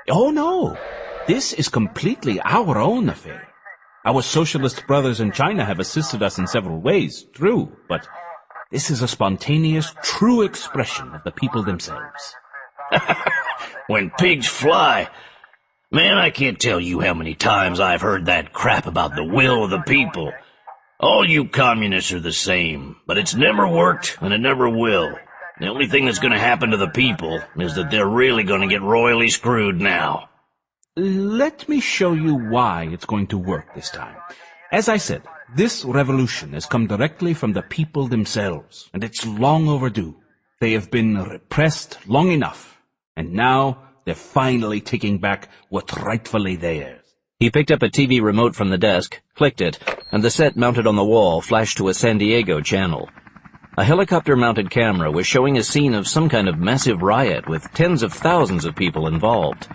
Oh no, this is completely our own affair. Our socialist brothers in China have assisted us in several ways, true, but this is a spontaneous, true expression of the people themselves. When pigs fly. Man, I can't tell you how many times I've heard that crap about the will of the people. All you communists are the same, but it's never worked and it never will. The only thing that's going to happen to the people is that they're really going to get royally screwed now. Let me show you why it's going to work this time. As I said, this revolution has come directly from the people themselves, and it's long overdue. They have been repressed long enough, and now they're finally taking back what's rightfully theirs. He picked up a TV remote from the desk, clicked it, and the set mounted on the wall flashed to a San Diego channel. A helicopter-mounted camera was showing a scene of some kind of massive riot with tens of thousands of people involved.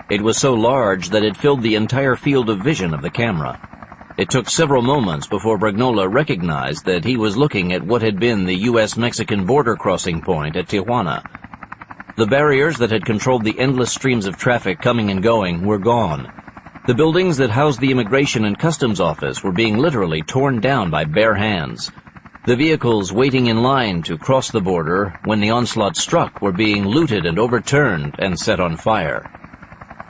It was so large that it filled the entire field of vision of the camera. It took several moments before Bragnola recognized that he was looking at what had been the U.S.-Mexican border crossing point at Tijuana. The barriers that had controlled the endless streams of traffic coming and going were gone. The buildings that housed the Immigration and Customs Office were being literally torn down by bare hands. The vehicles waiting in line to cross the border when the onslaught struck were being looted and overturned and set on fire.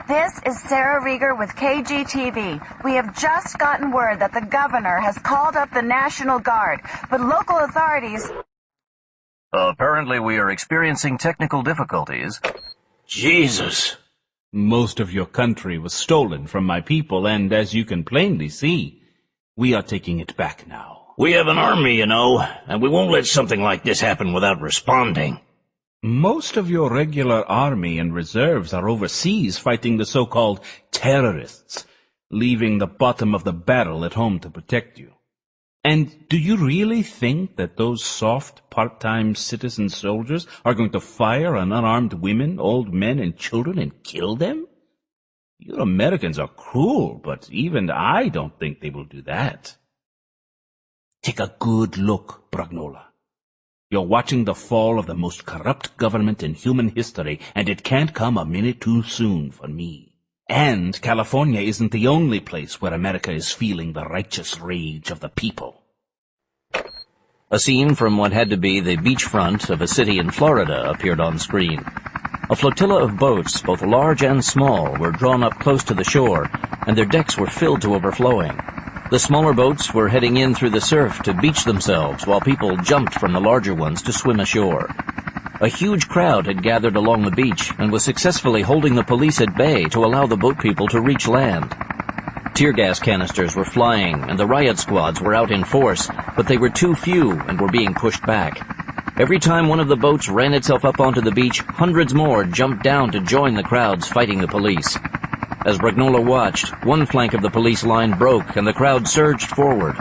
This is Sarah Rieger with KGTV. We have just gotten word that the governor has called up the National Guard, but local authorities... Apparently we are experiencing technical difficulties. Jesus! Most of your country was stolen from my people, and as you can plainly see, we are taking it back now. We have an army, you know, and we won't let something like this happen without responding. Most of your regular army and reserves are overseas fighting the so-called terrorists, leaving the bottom of the barrel at home to protect you. And do you really think that those soft, part-time citizen soldiers are going to fire on unarmed women, old men, and children and kill them? You Americans are cruel, but even I don't think they will do that. Take a good look, Bragnola. You're watching the fall of the most corrupt government in human history, and it can't come a minute too soon for me. And California isn't the only place where America is feeling the righteous rage of the people. A scene from what had to be the beachfront of a city in Florida appeared on screen. A flotilla of boats, both large and small, were drawn up close to the shore, and their decks were filled to overflowing. The smaller boats were heading in through the surf to beach themselves, while people jumped from the larger ones to swim ashore. A huge crowd had gathered along the beach and was successfully holding the police at bay to allow the boat people to reach land. Tear gas canisters were flying, and the riot squads were out in force, but they were too few and were being pushed back. Every time one of the boats ran itself up onto the beach, hundreds more jumped down to join the crowds fighting the police. As Bragnola watched, one flank of the police line broke and the crowd surged forward.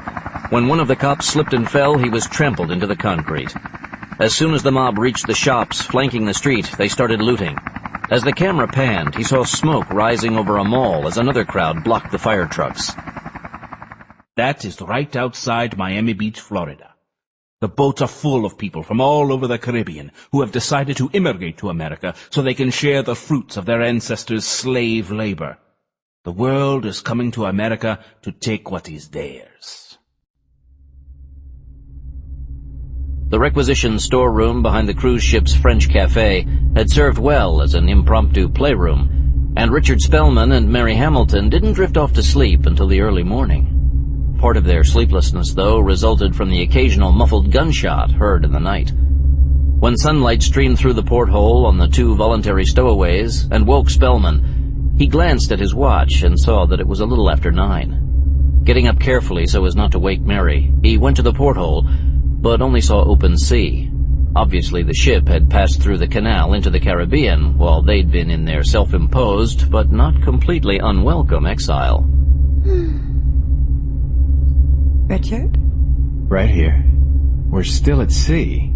When one of the cops slipped and fell, he was trampled into the concrete. As soon as the mob reached the shops flanking the street, they started looting. As the camera panned, he saw smoke rising over a mall as another crowd blocked the fire trucks. That is right outside Miami Beach, Florida. The boats are full of people from all over the Caribbean who have decided to immigrate to America so they can share the fruits of their ancestors' slave labor. The world is coming to America to take what is theirs. The requisition storeroom behind the cruise ship's French cafe had served well as an impromptu playroom, and Richard Spellman and Mary Hamilton didn't drift off to sleep until the early morning. Part of their sleeplessness, though, resulted from the occasional muffled gunshot heard in the night. When sunlight streamed through the porthole on the two voluntary stowaways and woke Spellman, he glanced at his watch and saw that it was a little after 9. Getting up carefully so as not to wake Mary, he went to the porthole, but only saw open sea. Obviously the ship had passed through the canal into the Caribbean, while they'd been in their self-imposed, but not completely unwelcome exile. Richard? Right here. We're still at sea.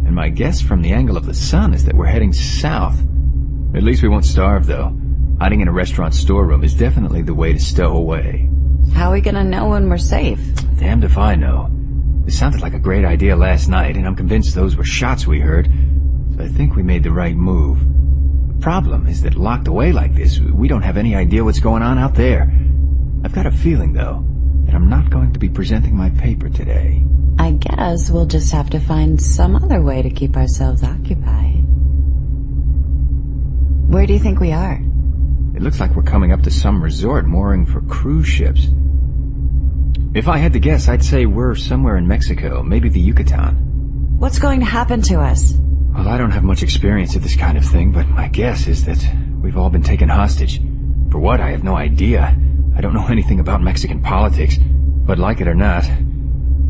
And my guess from the angle of the sun is that we're heading south. At least we won't starve, though. Hiding in a restaurant storeroom is definitely the way to stow away. How are we gonna know when we're safe? Damned if I know. It sounded like a great idea last night, and I'm convinced those were shots we heard, so I think we made the right move. The problem is that locked away like this, we don't have any idea what's going on out there. I've got a feeling, though, that I'm not going to be presenting my paper today. I guess we'll just have to find some other way to keep ourselves occupied. Where do you think we are? It looks like we're coming up to some resort mooring for cruise ships. If I had to guess, I'd say we're somewhere in Mexico, maybe the Yucatan. What's going to happen to us? Well, I don't have much experience at this kind of thing, but my guess is that we've all been taken hostage. For what, I have no idea. I don't know anything about Mexican politics, but like it or not,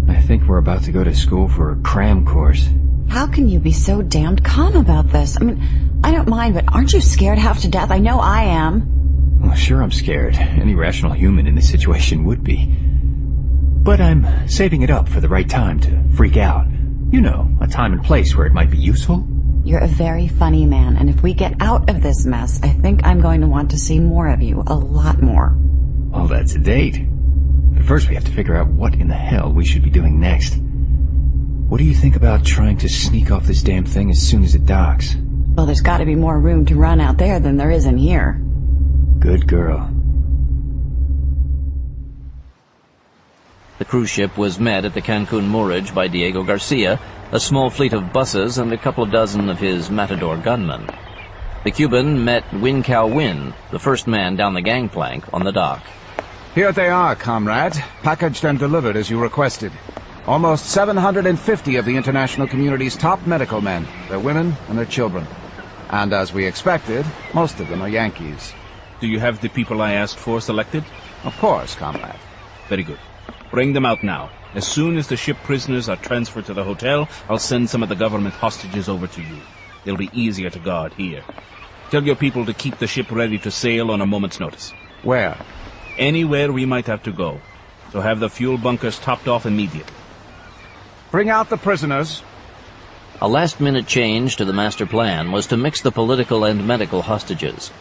I think we're about to go to school for a cram course. How can you be so damned calm about this? I mean, I don't mind, but aren't you scared half to death? I know I am. Well, sure I'm scared. Any rational human in this situation would be. But I'm saving it up for the right time to freak out. You know, a time and place where it might be useful. You're a very funny man, and if we get out of this mess, I think I'm going to want to see more of you. A lot more. Well, that's a date. But first we have to figure out what in the hell we should be doing next. What do you think about trying to sneak off this damn thing as soon as it docks? Well, there's got to be more room to run out there than there is in here. Good girl. The cruise ship was met at the Cancun moorage by Diego Garcia, a small fleet of buses, and a couple of dozen of his Matador gunmen. The Cuban met Win Cao Win, the first man down the gangplank, on the dock. Here they are, comrade. Packaged and delivered as you requested. Almost 750 of the international community's top medical men, their women and their children. And as we expected, most of them are Yankees. Do you have the people I asked for selected? Of course, comrade. Very good. Bring them out now. As soon as the ship prisoners are transferred to the hotel, I'll send some of the government hostages over to you. They'll be easier to guard here. Tell your people to keep the ship ready to sail on a moment's notice. Where? Anywhere we might have to go. So have the fuel bunkers topped off immediately. Bring out the prisoners. A last-minute change to the master plan was to mix the political and medical hostages.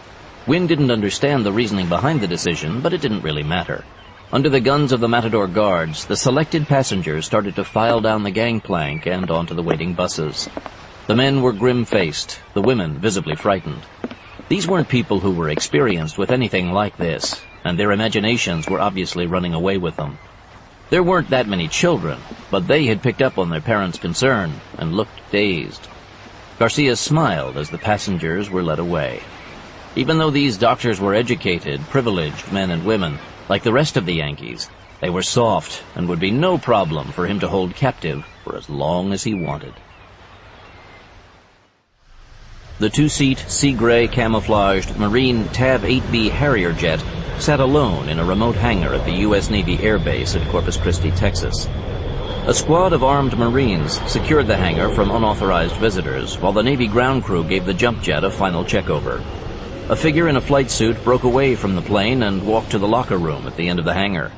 Wynne didn't understand the reasoning behind the decision, but it didn't really matter. Under the guns of the Matador guards, the selected passengers started to file down the gangplank and onto the waiting buses. The men were grim-faced, the women visibly frightened. These weren't people who were experienced with anything like this, and their imaginations were obviously running away with them. There weren't that many children, but they had picked up on their parents' concern and looked dazed. Garcia smiled as the passengers were led away. Even though these doctors were educated, privileged men and women, like the rest of the Yankees, they were soft and would be no problem for him to hold captive for as long as he wanted. The two-seat, sea-gray camouflaged Marine Tab 8B Harrier jet sat alone in a remote hangar at the U.S. Navy Air Base at Corpus Christi, Texas. A squad of armed Marines secured the hangar from unauthorized visitors, while the Navy ground crew gave the jump jet a final checkover. A figure in a flight suit broke away from the plane and walked to the locker room at the end of the hangar.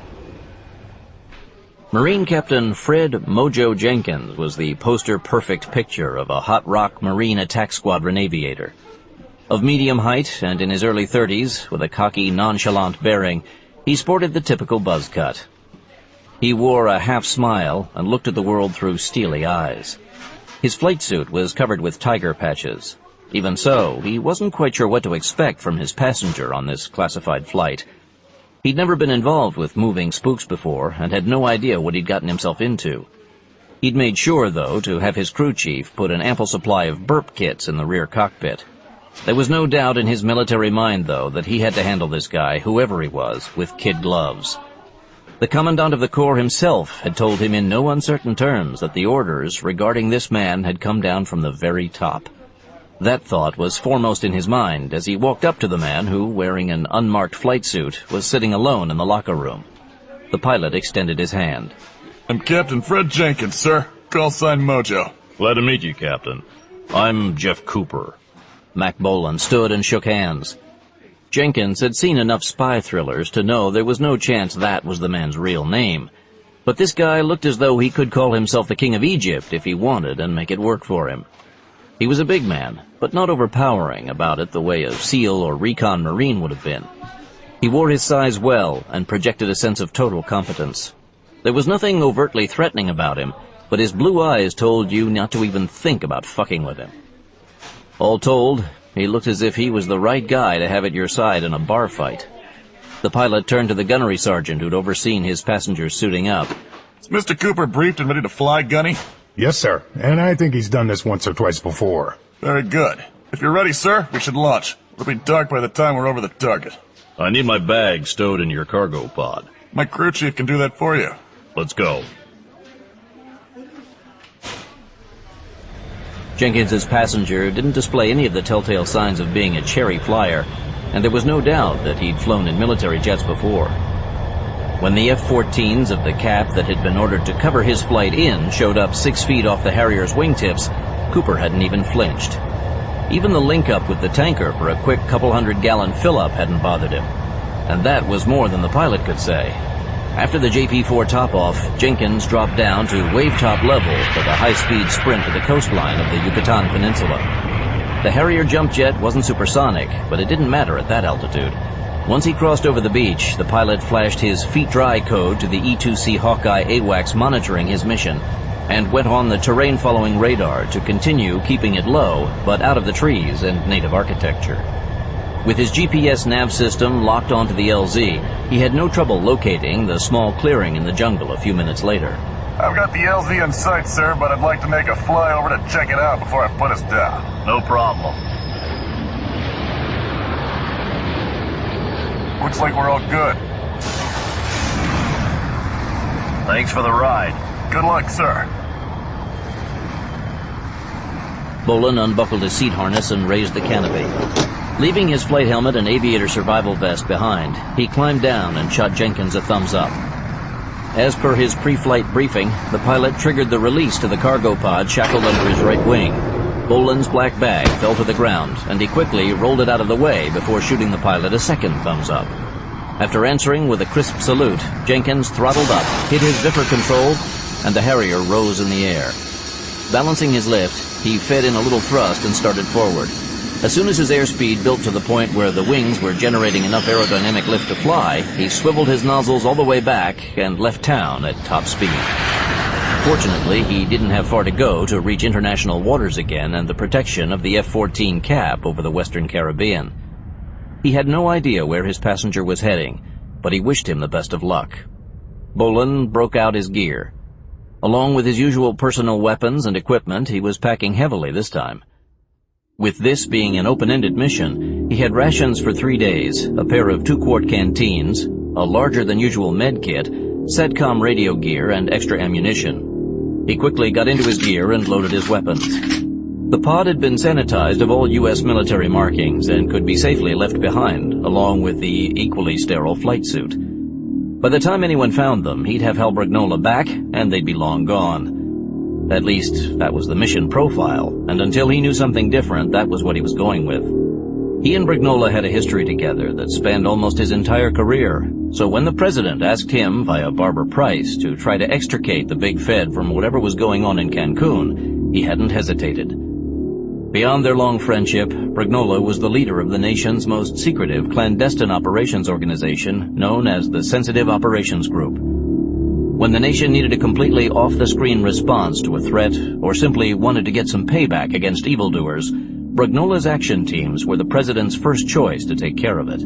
Marine Captain Fred Mojo Jenkins was the poster-perfect picture of a hot rock Marine attack squadron aviator. Of medium height and in his early 30s, with a cocky, nonchalant bearing, he sported the typical buzz cut. He wore a half-smile and looked at the world through steely eyes. His flight suit was covered with tiger patches. Even so, he wasn't quite sure what to expect from his passenger on this classified flight. He'd never been involved with moving spooks before and had no idea what he'd gotten himself into. He'd made sure, though, to have his crew chief put an ample supply of burp kits in the rear cockpit. There was no doubt in his military mind, though, that he had to handle this guy, whoever he was, with kid gloves. The Commandant of the Corps himself had told him in no uncertain terms that the orders regarding this man had come down from the very top. That thought was foremost in his mind as he walked up to the man who, wearing an unmarked flight suit, was sitting alone in the locker room. The pilot extended his hand. I'm Captain Fred Jenkins, sir. Call sign Mojo. Glad to meet you, Captain. I'm Jeff Cooper. Mack Bolan stood and shook hands. Jenkins had seen enough spy thrillers to know there was no chance that was the man's real name. But this guy looked as though he could call himself the King of Egypt if he wanted and make it work for him. He was a big man, but not overpowering about it the way a SEAL or recon Marine would have been. He wore his size well and projected a sense of total competence. There was nothing overtly threatening about him, but his blue eyes told you not to even think about fucking with him. All told, he looked as if he was the right guy to have at your side in a bar fight. The pilot turned to the gunnery sergeant who'd overseen his passengers suiting up. Is Mr. Cooper briefed and ready to fly, Gunny? Yes, sir. And I think he's done this once or twice before. Very good. If you're ready, sir, we should launch. It'll be dark by the time we're over the target. I need my bag stowed in your cargo pod. My crew chief can do that for you. Let's go. Jenkins's passenger didn't display any of the telltale signs of being a cherry flyer, and there was no doubt that he'd flown in military jets before. When the F-14s of the cap that had been ordered to cover his flight in showed up 6 feet off the Harrier's wingtips, Cooper hadn't even flinched. Even the link-up with the tanker for a quick couple hundred-gallon fill-up hadn't bothered him. And that was more than the pilot could say. After the JP-4 top-off, Jenkins dropped down to wave-top level for the high-speed sprint to the coastline of the Yucatan Peninsula. The Harrier jump jet wasn't supersonic, but it didn't matter at that altitude. Once he crossed over the beach, the pilot flashed his feet-dry code to the E-2C Hawkeye AWACS monitoring his mission, and went on the terrain-following radar to continue keeping it low, but out of the trees and native architecture. With his GPS nav system locked onto the LZ, he had no trouble locating the small clearing in the jungle a few minutes later. I've got the LZ in sight, sir, but I'd like to make a flyover to check it out before I put us down. No problem. Looks like we're all good. Thanks for the ride. Good luck, sir. Bolan unbuckled his seat harness and raised the canopy. Leaving his flight helmet and aviator survival vest behind, he climbed down and shot Jenkins a thumbs up. As per his pre-flight briefing, the pilot triggered the release to the cargo pod shackled under his right wing. Bolan's black bag fell to the ground, and he quickly rolled it out of the way before shooting the pilot a second thumbs up. After answering with a crisp salute, Jenkins throttled up, hit his Vipper control, and the Harrier rose in the air. Balancing his lift, he fed in a little thrust and started forward. As soon as his airspeed built to the point where the wings were generating enough aerodynamic lift to fly, he swiveled his nozzles all the way back and left town at top speed. Fortunately, he didn't have far to go to reach international waters again and the protection of the F-14 cap over the Western Caribbean. He had no idea where his passenger was heading, but he wished him the best of luck. Bolan broke out his gear. Along with his usual personal weapons and equipment, he was packing heavily this time. With this being an open-ended mission, he had rations for 3 days, a pair of 2-quart canteens, a larger-than-usual med kit, SATCOM radio gear, and extra ammunition. He quickly got into his gear and loaded his weapons. The pod had been sanitized of all U.S. military markings and could be safely left behind, along with the equally sterile flight suit. By the time anyone found them, he'd have Brignola back, and they'd be long gone. At least, that was the mission profile, and until he knew something different, that was what he was going with. He and Brignola had a history together that spanned almost his entire career, so when the president asked him via Barbara Price to try to extricate the Big Fed from whatever was going on in Cancun, he hadn't hesitated. Beyond their long friendship, Brignola was the leader of the nation's most secretive clandestine operations organization known as the Sensitive Operations Group. When the nation needed a completely off-the-screen response to a threat or simply wanted to get some payback against evildoers, Brignola's action teams were the president's first choice to take care of it.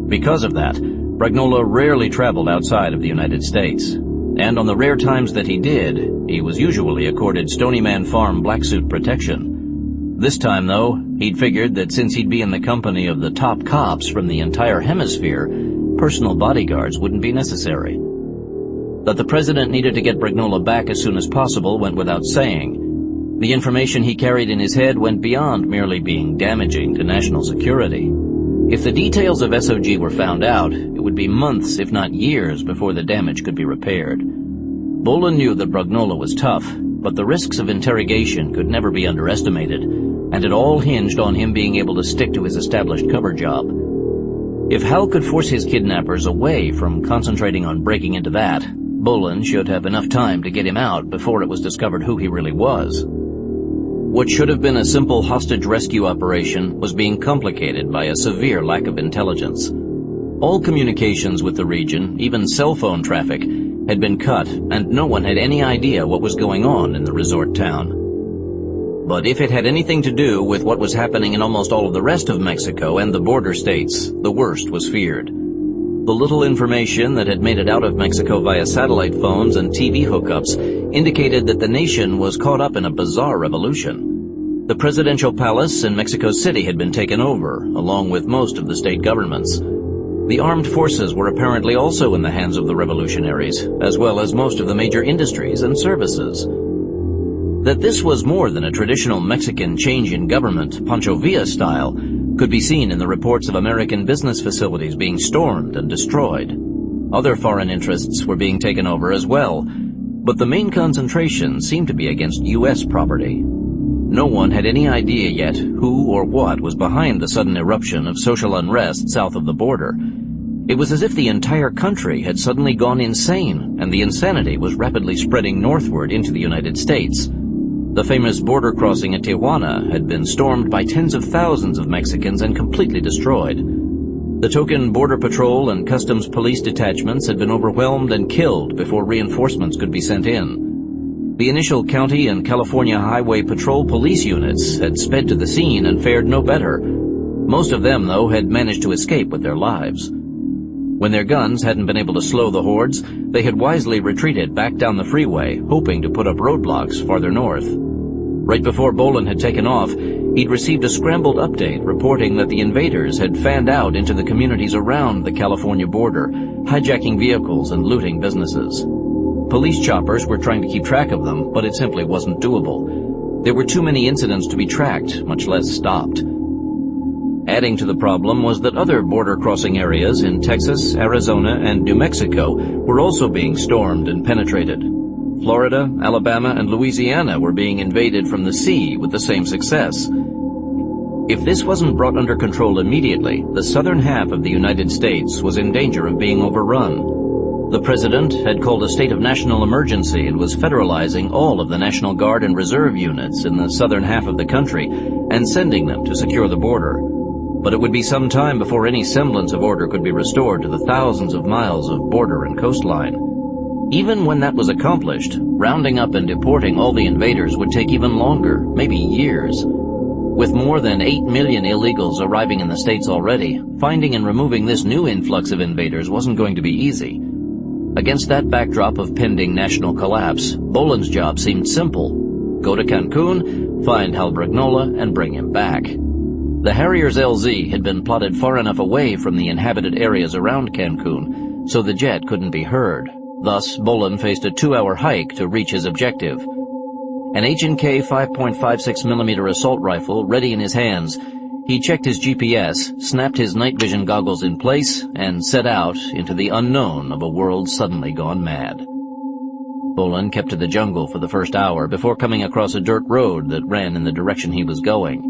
Because of that, Brignola rarely traveled outside of the United States. And on the rare times that he did, he was usually accorded Stonyman Farm black suit protection. This time, though, he'd figured that since he'd be in the company of the top cops from the entire hemisphere, personal bodyguards wouldn't be necessary. That the president needed to get Brignola back as soon as possible went without saying. The information he carried in his head went beyond merely being damaging to national security. If the details of SOG were found out, it would be months, if not years, before the damage could be repaired. Bolan knew that Brignola was tough, but the risks of interrogation could never be underestimated, and it all hinged on him being able to stick to his established cover job. If Hal could force his kidnappers away from concentrating on breaking into that, Bolan should have enough time to get him out before it was discovered who he really was. What should have been a simple hostage rescue operation was being complicated by a severe lack of intelligence. All communications with the region, even cell phone traffic, had been cut, and no one had any idea what was going on in the resort town. But if it had anything to do with what was happening in almost all of the rest of Mexico and the border states, the worst was feared. The little information that had made it out of Mexico via satellite phones and TV hookups indicated that the nation was caught up in a bizarre revolution. The presidential palace in Mexico City had been taken over, along with most of the state governments. The armed forces were apparently also in the hands of the revolutionaries, as well as most of the major industries and services. That this was more than a traditional Mexican change in government, Pancho Villa style, could be seen in the reports of American business facilities being stormed and destroyed. Other foreign interests were being taken over as well, but the main concentration seemed to be against U.S. property. No one had any idea yet who or what was behind the sudden eruption of social unrest south of the border. It was as if the entire country had suddenly gone insane, and the insanity was rapidly spreading northward into the United States. The famous border crossing at Tijuana had been stormed by tens of thousands of Mexicans and completely destroyed. The token Border Patrol and Customs Police detachments had been overwhelmed and killed before reinforcements could be sent in. The initial county and California Highway Patrol police units had sped to the scene and fared no better. Most of them, though, had managed to escape with their lives. When their guns hadn't been able to slow the hordes, they had wisely retreated back down the freeway, hoping to put up roadblocks farther north. Right before Bolan had taken off, he'd received a scrambled update reporting that the invaders had fanned out into the communities around the California border, hijacking vehicles and looting businesses. Police choppers were trying to keep track of them, but it simply wasn't doable. There were too many incidents to be tracked, much less stopped. Adding to the problem was that other border-crossing areas in Texas, Arizona, and New Mexico were also being stormed and penetrated. Florida, Alabama, and Louisiana were being invaded from the sea with the same success. If this wasn't brought under control immediately, the southern half of the United States was in danger of being overrun. The president had called a state of national emergency and was federalizing all of the National Guard and Reserve units in the southern half of the country and sending them to secure the border. But it would be some time before any semblance of order could be restored to the thousands of miles of border and coastline. Even when that was accomplished, rounding up and deporting all the invaders would take even longer, maybe years. With more than 8 million illegals arriving in the states already, finding and removing this new influx of invaders wasn't going to be easy. Against that backdrop of pending national collapse, Bolan's job seemed simple. Go to Cancun, find Hal Bragnola, and bring him back. The Harriers LZ had been plotted far enough away from the inhabited areas around Cancun, so the jet couldn't be heard. Thus, Bolan faced a 2-hour hike to reach his objective. An H&K 5.56mm assault rifle ready in his hands, he checked his GPS, snapped his night vision goggles in place, and set out into the unknown of a world suddenly gone mad. Bolan kept to the jungle for the first hour before coming across a dirt road that ran in the direction he was going.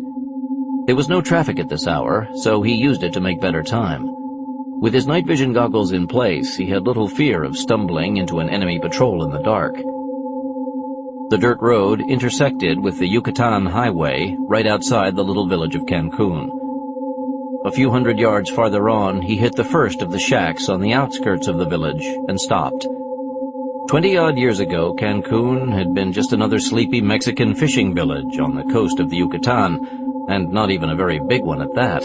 There was no traffic at this hour, so he used it to make better time. With his night vision goggles in place, he had little fear of stumbling into an enemy patrol in the dark. The dirt road intersected with the Yucatan Highway right outside the little village of Cancun. A few hundred yards farther on, he hit the first of the shacks on the outskirts of the village and stopped. 20-odd years ago, Cancun had been just another sleepy Mexican fishing village on the coast of the Yucatan, and not even a very big one at that.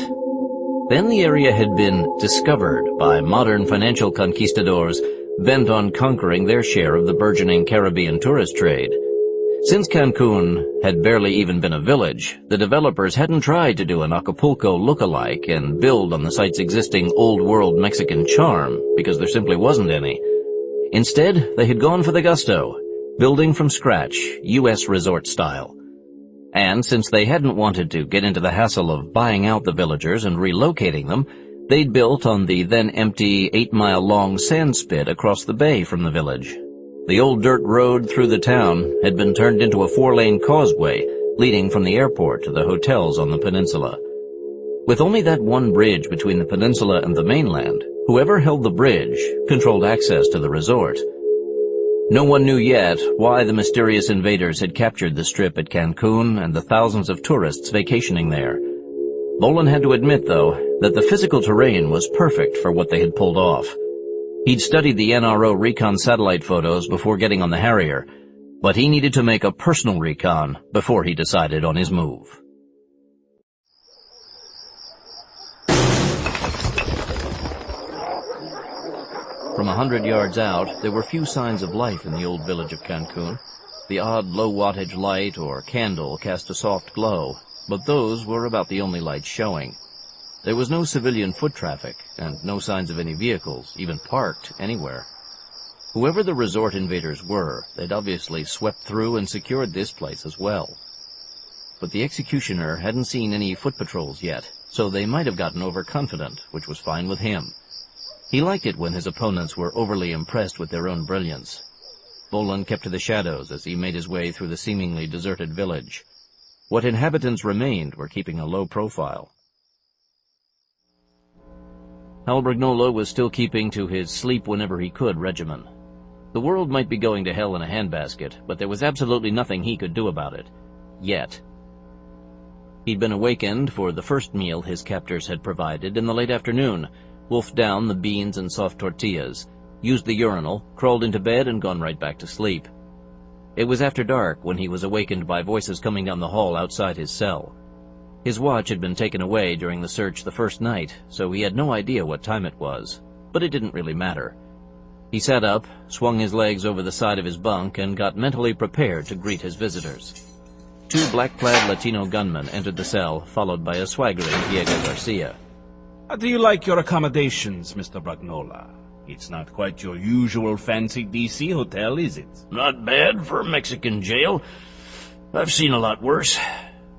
Then the area had been discovered by modern financial conquistadors bent on conquering their share of the burgeoning Caribbean tourist trade. Since Cancun had barely even been a village, the developers hadn't tried to do an Acapulco look-alike and build on the site's existing old-world Mexican charm, because there simply wasn't any. Instead, they had gone for the gusto, building from scratch, U.S. resort style. And since they hadn't wanted to get into the hassle of buying out the villagers and relocating them, they'd built on the then empty 8-mile-long sand spit across the bay from the village. The old dirt road through the town had been turned into a 4-lane causeway leading from the airport to the hotels on the peninsula. With only that one bridge between the peninsula and the mainland, whoever held the bridge controlled access to the resort. No one knew yet why the mysterious invaders had captured the Strip at Cancun and the thousands of tourists vacationing there. Bolan had to admit, though, that the physical terrain was perfect for what they had pulled off. He'd studied the NRO recon satellite photos before getting on the Harrier, but he needed to make a personal recon before he decided on his move. From 100 yards out, there were few signs of life in the old village of Cancun. The odd low-wattage light or candle cast a soft glow, but those were about the only lights showing. There was no civilian foot traffic, and no signs of any vehicles, even parked, anywhere. Whoever the resort invaders were, they'd obviously swept through and secured this place as well. But the executioner hadn't seen any foot patrols yet, so they might have gotten overconfident, which was fine with him. He liked it when his opponents were overly impressed with their own brilliance. Bolan kept to the shadows as he made his way through the seemingly deserted village. What inhabitants remained were keeping a low profile. Hal Brignola was still keeping to his sleep-whenever-he-could regimen. The world might be going to hell in a handbasket, but there was absolutely nothing he could do about it. Yet. He'd been awakened for the first meal his captors had provided in the late afternoon, wolfed down the beans and soft tortillas, used the urinal, crawled into bed, and gone right back to sleep. It was after dark when he was awakened by voices coming down the hall outside his cell. His watch had been taken away during the search the first night, so he had no idea what time it was, but it didn't really matter. He sat up, swung his legs over the side of his bunk, and got mentally prepared to greet his visitors. Two black-clad Latino gunmen entered the cell, followed by a swaggering Diego Garcia. How do you like your accommodations, Mr. Brignola? It's not quite your usual fancy DC hotel, is it? Not bad for a Mexican jail. I've seen a lot worse.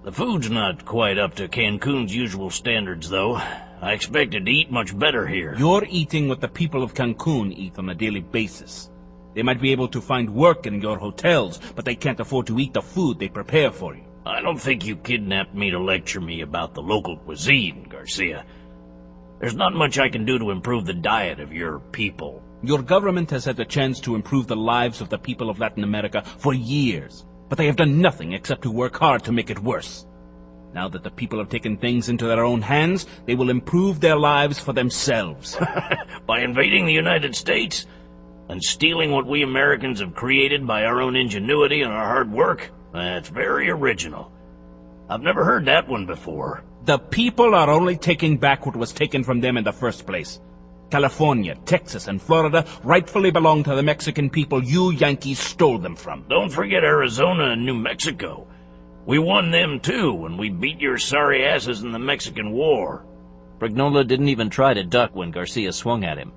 The food's not quite up to Cancun's usual standards, though. I expected to eat much better here. You're eating what the people of Cancun eat on a daily basis. They might be able to find work in your hotels, but they can't afford to eat the food they prepare for you. I don't think you kidnapped me to lecture me about the local cuisine, Garcia. There's not much I can do to improve the diet of your people. Your government has had the chance to improve the lives of the people of Latin America for years, but they have done nothing except to work hard to make it worse. Now that the people have taken things into their own hands, they will improve their lives for themselves. By invading the United States? And stealing what we Americans have created by our own ingenuity and our hard work? That's very original. I've never heard that one before. The people are only taking back what was taken from them in the first place. California, Texas, and Florida rightfully belong to the Mexican people you Yankees stole them from. Don't forget Arizona and New Mexico. We won them too when we beat your sorry asses in the Mexican War. Brignola didn't even try to duck when Garcia swung at him.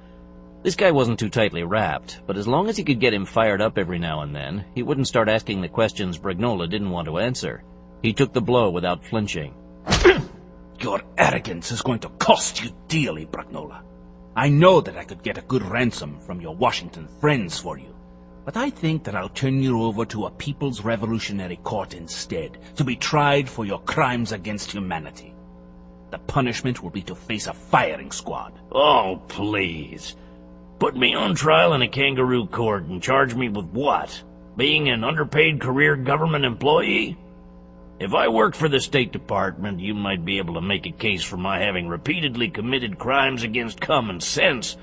This guy wasn't too tightly wrapped, but as long as he could get him fired up every now and then, he wouldn't start asking the questions Brignola didn't want to answer. He took the blow without flinching. Your arrogance is going to cost you dearly, Brignola. I know that I could get a good ransom from your Washington friends for you, but I think that I'll turn you over to a People's Revolutionary Court instead, to be tried for your crimes against humanity. The punishment will be to face a firing squad. Oh, please. Put me on trial in a kangaroo court and charge me with what? Being an underpaid career government employee? If I worked for the State Department, you might be able to make a case for my having repeatedly committed crimes against common sense.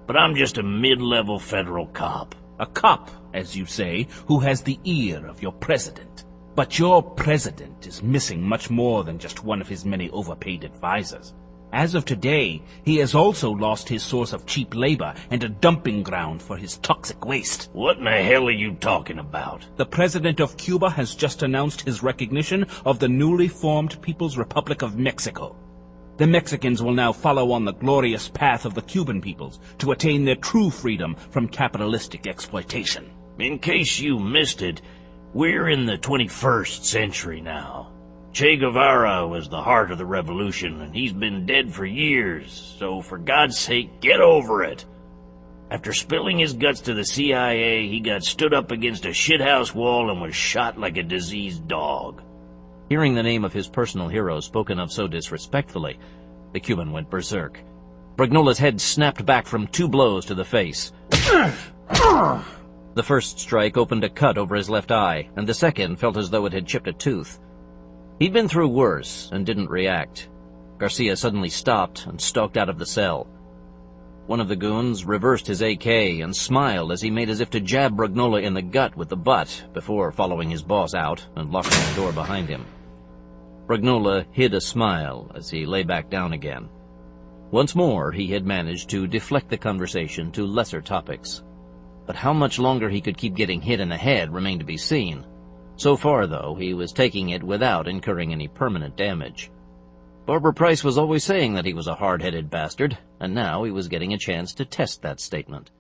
But I'm just a mid-level federal cop. A cop, as you say, who has the ear of your president. But your president is missing much more than just one of his many overpaid advisors. As of today, he has also lost his source of cheap labor and a dumping ground for his toxic waste. What in the hell are you talking about? The president of Cuba has just announced his recognition of the newly formed People's Republic of Mexico. The Mexicans will now follow on the glorious path of the Cuban peoples to attain their true freedom from capitalistic exploitation. In case you missed it, we're in the 21st century now. Che Guevara was the heart of the revolution, and he's been dead for years, so for God's sake, get over it. After spilling his guts to the CIA, he got stood up against a shithouse wall and was shot like a diseased dog. Hearing the name of his personal hero spoken of so disrespectfully, the Cuban went berserk. Brignola's head snapped back from 2 blows to the face. The first strike opened a cut over his left eye, and the second felt as though it had chipped a tooth. He'd been through worse and didn't react. Garcia suddenly stopped and stalked out of the cell. One of the goons reversed his AK and smiled as he made as if to jab Brognola in the gut with the butt before following his boss out and locking the door behind him. Brognola hid a smile as he lay back down again. Once more, he had managed to deflect the conversation to lesser topics. But how much longer he could keep getting hit in the head remained to be seen. So far, though, he was taking it without incurring any permanent damage. Barbara Price was always saying that he was a hard-headed bastard, and now he was getting a chance to test that statement.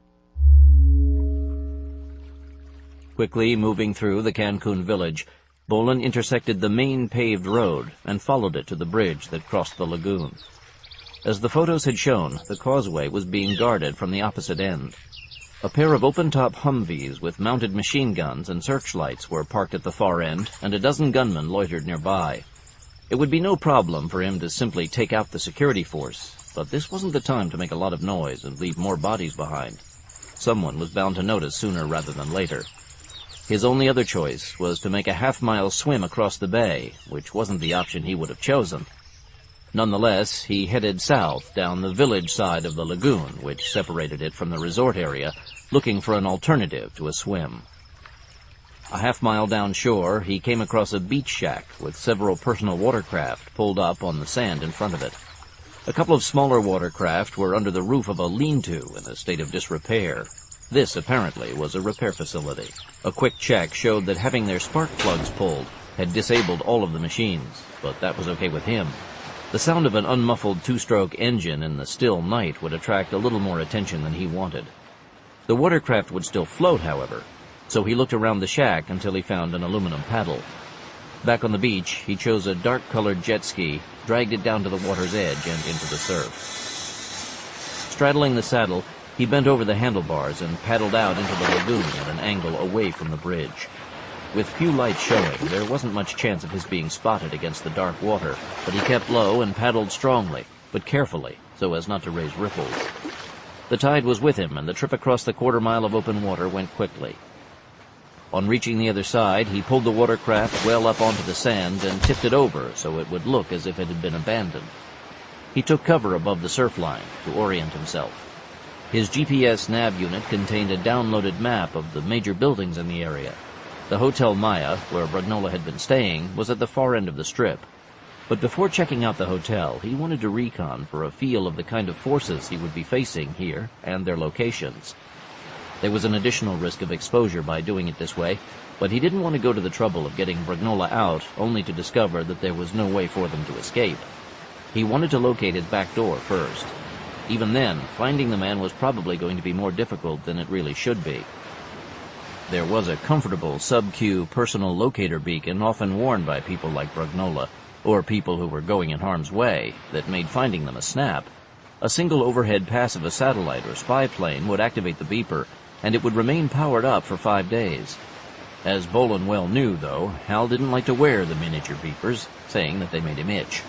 Quickly moving through the Cancun village, Bolan intersected the main paved road and followed it to the bridge that crossed the lagoon. As the photos had shown, the causeway was being guarded from the opposite end. A pair of open-top Humvees with mounted machine guns and searchlights were parked at the far end, and a dozen gunmen loitered nearby. It would be no problem for him to simply take out the security force, but this wasn't the time to make a lot of noise and leave more bodies behind. Someone was bound to notice sooner rather than later. His only other choice was to make a half-mile swim across the bay, which wasn't the option he would have chosen. Nonetheless, he headed south down the village side of the lagoon, which separated it from the resort area, looking for an alternative to a swim. A half-mile downshore, he came across a beach shack with several personal watercraft pulled up on the sand in front of it. A couple of smaller watercraft were under the roof of a lean-to in a state of disrepair. This, apparently, was a repair facility. A quick check showed that having their spark plugs pulled had disabled all of the machines, but that was okay with him. The sound of an unmuffled two-stroke engine in the still night would attract a little more attention than he wanted. The watercraft would still float, however, so he looked around the shack until he found an aluminum paddle. Back on the beach, he chose a dark-colored jet ski, dragged it down to the water's edge and into the surf. Straddling the saddle, he bent over the handlebars and paddled out into the lagoon at an angle away from the bridge. With few lights showing, there wasn't much chance of his being spotted against the dark water, but he kept low and paddled strongly, but carefully, so as not to raise ripples. The tide was with him, and the trip across the quarter-mile of open water went quickly. On reaching the other side, he pulled the watercraft well up onto the sand and tipped it over so it would look as if it had been abandoned. He took cover above the surf line to orient himself. His GPS nav unit contained a downloaded map of the major buildings in the area. The Hotel Maya, where Brognola had been staying, was at the far end of the strip. But before checking out the hotel, he wanted to recon for a feel of the kind of forces he would be facing here and their locations. There was an additional risk of exposure by doing it this way, but he didn't want to go to the trouble of getting Brognola out only to discover that there was no way for them to escape. He wanted to locate his back door first. Even then, finding the man was probably going to be more difficult than it really should be. There was a comfortable sub-Q personal locator beacon often worn by people like Brognola, or people who were going in harm's way, that made finding them a snap. A single overhead pass of a satellite or spy plane would activate the beeper, and it would remain powered up for 5 days. As Bolan well knew, though, Hal didn't like to wear the miniature beepers, saying that they made him itch.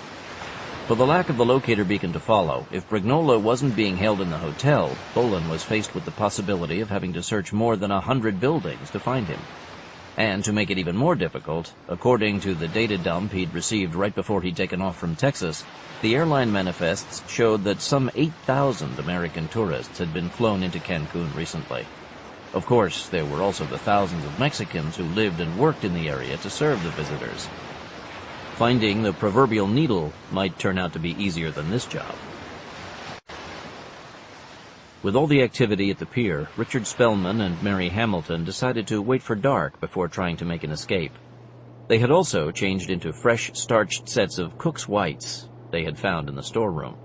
For the lack of the locator beacon to follow, if Brognola wasn't being held in the hotel, Bolan was faced with the possibility of having to search more than 100 buildings to find him. And to make it even more difficult, according to the data dump he'd received right before he'd taken off from Texas, the airline manifests showed that some 8,000 American tourists had been flown into Cancun recently. Of course, there were also the thousands of Mexicans who lived and worked in the area to serve the visitors. Finding the proverbial needle might turn out to be easier than this job. With all the activity at the pier, Richard Spellman and Mary Hamilton decided to wait for dark before trying to make an escape. They had also changed into fresh, starched sets of Cook's Whites they had found in the storeroom.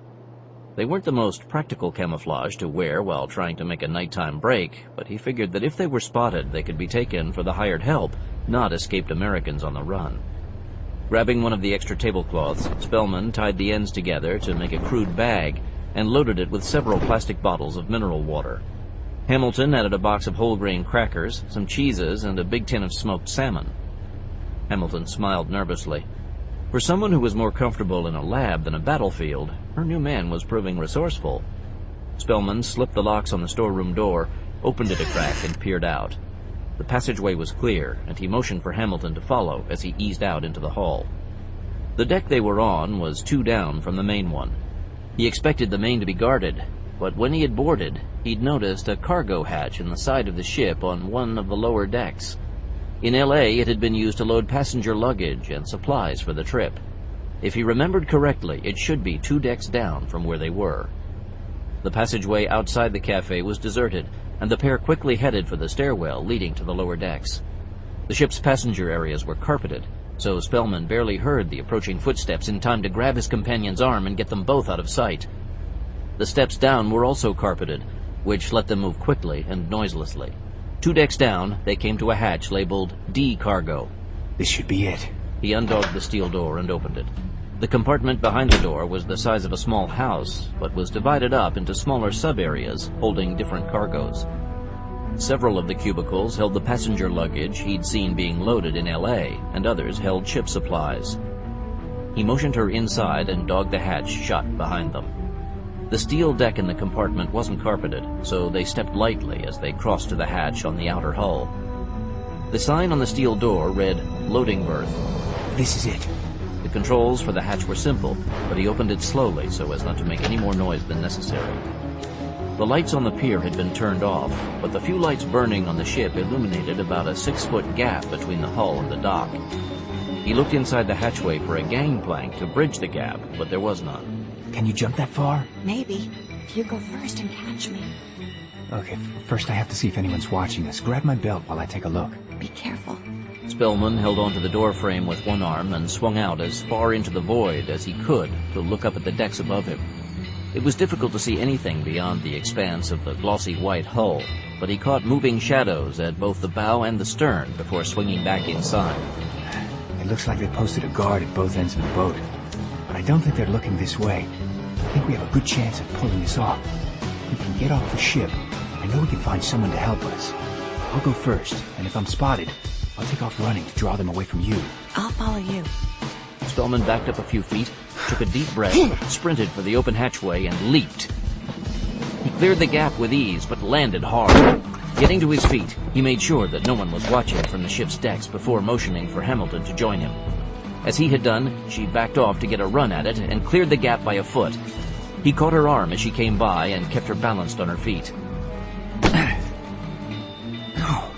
They weren't the most practical camouflage to wear while trying to make a nighttime break, but he figured that if they were spotted, they could be taken for the hired help, not escaped Americans on the run. Grabbing one of the extra tablecloths, Spellman tied the ends together to make a crude bag and loaded it with several plastic bottles of mineral water. Hamilton added a box of whole-grain crackers, some cheeses, and a big tin of smoked salmon. Hamilton smiled nervously. For someone who was more comfortable in a lab than a battlefield, her new man was proving resourceful. Spellman slipped the locks on the storeroom door, opened it a crack, and peered out. The passageway was clear, and he motioned for Hamilton to follow as he eased out into the hall. The deck they were on was 2 down from the main one. He expected the main to be guarded, but when he had boarded, he'd noticed a cargo hatch in the side of the ship on one of the lower decks. In L.A., it had been used to load passenger luggage and supplies for the trip. If he remembered correctly, it should be 2 decks down from where they were. The passageway outside the cafe was deserted, and the pair quickly headed for the stairwell leading to the lower decks. The ship's passenger areas were carpeted, so Spellman barely heard the approaching footsteps in time to grab his companion's arm and get them both out of sight. The steps down were also carpeted, which let them move quickly and noiselessly. 2 decks down, they came to a hatch labeled D Cargo. This should be it. He undogged the steel door and opened it. The compartment behind the door was the size of a small house, but was divided up into smaller sub-areas holding different cargoes. Several of the cubicles held the passenger luggage he'd seen being loaded in L.A., and others held ship supplies. He motioned her inside and dogged the hatch shut behind them. The steel deck in the compartment wasn't carpeted, so they stepped lightly as they crossed to the hatch on the outer hull. The sign on the steel door read, "Loading berth." This is it. The controls for the hatch were simple, but he opened it slowly so as not to make any more noise than necessary. The lights on the pier had been turned off, but the few lights burning on the ship illuminated about a 6-foot gap between the hull and the dock. He looked inside the hatchway for a gangplank to bridge the gap, but there was none. Can you jump that far? Maybe. If you go first and catch me. Okay, first I have to see if anyone's watching us. Grab my belt while I take a look. Be careful. Spellman held onto the door frame with one arm and swung out as far into the void as he could to look up at the decks above him. It was difficult to see anything beyond the expanse of the glossy white hull, but he caught moving shadows at both the bow and the stern before swinging back inside. It looks like they posted a guard at both ends of the boat, but I don't think they're looking this way. I think we have a good chance of pulling this off. If we can get off the ship, I know we can find someone to help us. I'll go first, and if I'm spotted, I'll take off running to draw them away from you. I'll follow you. Spellman backed up a few feet, took a deep breath, sprinted for the open hatchway, and leaped. He cleared the gap with ease, but landed hard. Getting to his feet, he made sure that no one was watching from the ship's decks before motioning for Hamilton to join him. As he had done, she backed off to get a run at it and cleared the gap by a foot. He caught her arm as she came by and kept her balanced on her feet. Oh,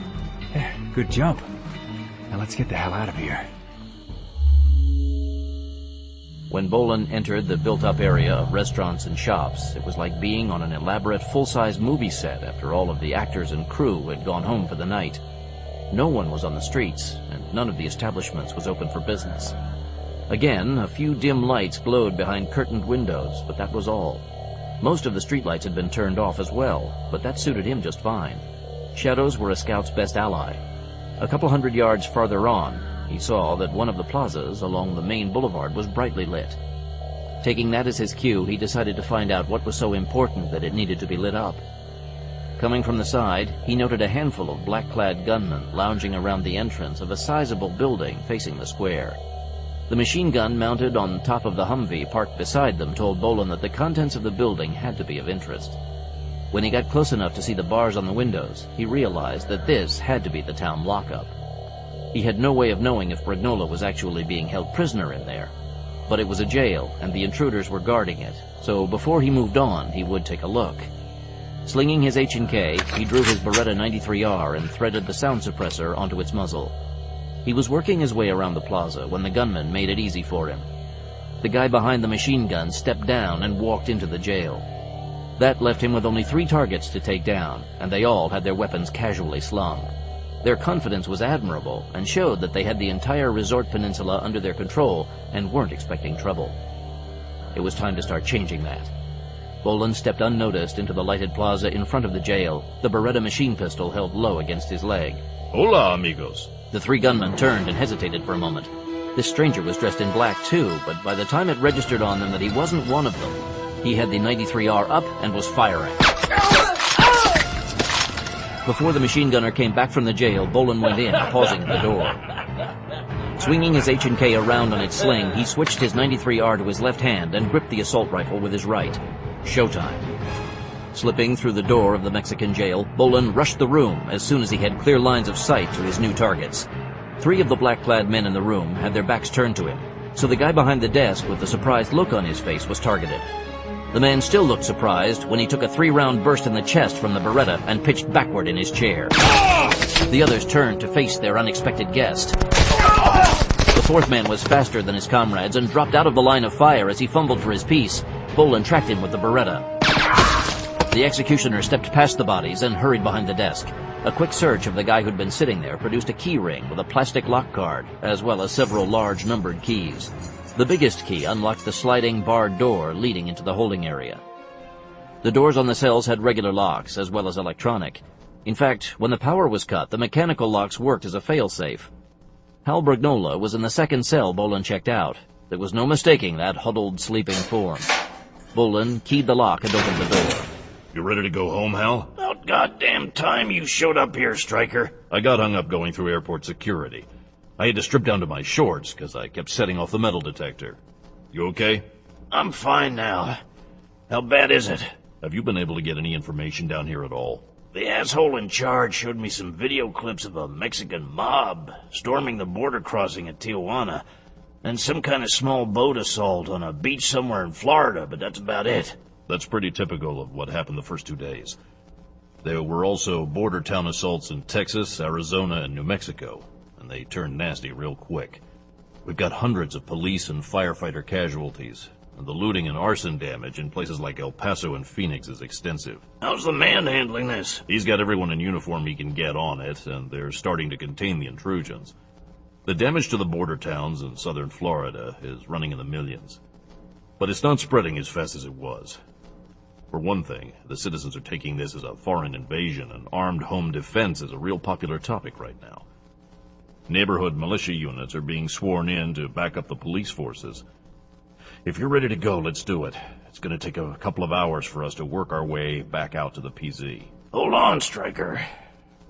good jump. Now let's get the hell out of here. When Bolan entered the built-up area of restaurants and shops, it was like being on an elaborate full-size movie set after all of the actors and crew had gone home for the night. No one was on the streets, and none of the establishments was open for business. Again, a few dim lights glowed behind curtained windows, but that was all. Most of the streetlights had been turned off as well, but that suited him just fine. Shadows were a scout's best ally. A couple hundred yards farther on, he saw that one of the plazas along the main boulevard was brightly lit. Taking that as his cue, he decided to find out what was so important that it needed to be lit up. Coming from the side, he noted a handful of black-clad gunmen lounging around the entrance of a sizable building facing the square. The machine gun mounted on top of the Humvee parked beside them told Bolan that the contents of the building had to be of interest. When he got close enough to see the bars on the windows, he realized that this had to be the town lockup. He had no way of knowing if Brignola was actually being held prisoner in there, but it was a jail and the intruders were guarding it, so before he moved on, he would take a look. Slinging his H&K, he drew his Beretta 93R and threaded the sound suppressor onto its muzzle. He was working his way around the plaza when the gunman made it easy for him. The guy behind the machine gun stepped down and walked into the jail. That left him with only 3 targets to take down, and they all had their weapons casually slung. Their confidence was admirable and showed that they had the entire resort peninsula under their control and weren't expecting trouble. It was time to start changing that. Bolan stepped unnoticed into the lighted plaza in front of the jail, the Beretta machine pistol held low against his leg. Hola, amigos. The 3 gunmen turned and hesitated for a moment. This stranger was dressed in black too, but by the time it registered on them that he wasn't one of them, he had the 93R up and was firing. Before the machine gunner came back from the jail, Bolan went in, pausing at the door. Swinging his H&K around on its sling, he switched his 93R to his left hand and gripped the assault rifle with his right. Showtime. Slipping through the door of the Mexican jail, Bolan rushed the room as soon as he had clear lines of sight to his new targets. 3 of the black-clad men in the room had their backs turned to him, so the guy behind the desk with the surprised look on his face was targeted. The man still looked surprised when he took a 3-round burst in the chest from the Beretta and pitched backward in his chair. The others turned to face their unexpected guest. The 4th man was faster than his comrades and dropped out of the line of fire as he fumbled for his piece. Bolan tracked him with the Beretta. The executioner stepped past the bodies and hurried behind the desk. A quick search of the guy who'd been sitting there produced a key ring with a plastic lock card, as well as several large numbered keys. The biggest key unlocked the sliding barred door leading into the holding area. The doors on the cells had regular locks, as well as electronic. In fact, when the power was cut, the mechanical locks worked as a failsafe. Hal Brignola was in the second cell Bolan checked out. There was no mistaking that huddled, sleeping form. Bolan keyed the lock and opened the door. You ready to go home, Hal? About goddamn time you showed up here, Stryker. I got hung up going through airport security. I had to strip down to my shorts because I kept setting off the metal detector. You okay? I'm fine now. How bad is it? Have you been able to get any information down here at all? The asshole in charge showed me some video clips of a Mexican mob storming the border crossing at Tijuana, and some kind of small boat assault on a beach somewhere in Florida, but that's about it. That's pretty typical of what happened the first 2 days. There were also border town assaults in Texas, Arizona, and New Mexico, and they turned nasty real quick. We've got hundreds of police and firefighter casualties, and the looting and arson damage in places like El Paso and Phoenix is extensive. How's the man handling this? He's got everyone in uniform he can get on it, and they're starting to contain the intrusions. The damage to the border towns in southern Florida is running in the millions. But it's not spreading as fast as it was. For one thing, the citizens are taking this as a foreign invasion, and armed home defense is a real popular topic right now. Neighborhood militia units are being sworn in to back up the police forces. If you're ready to go, let's do it. It's going to take a couple of hours for us to work our way back out to the PZ. Hold on, Stryker.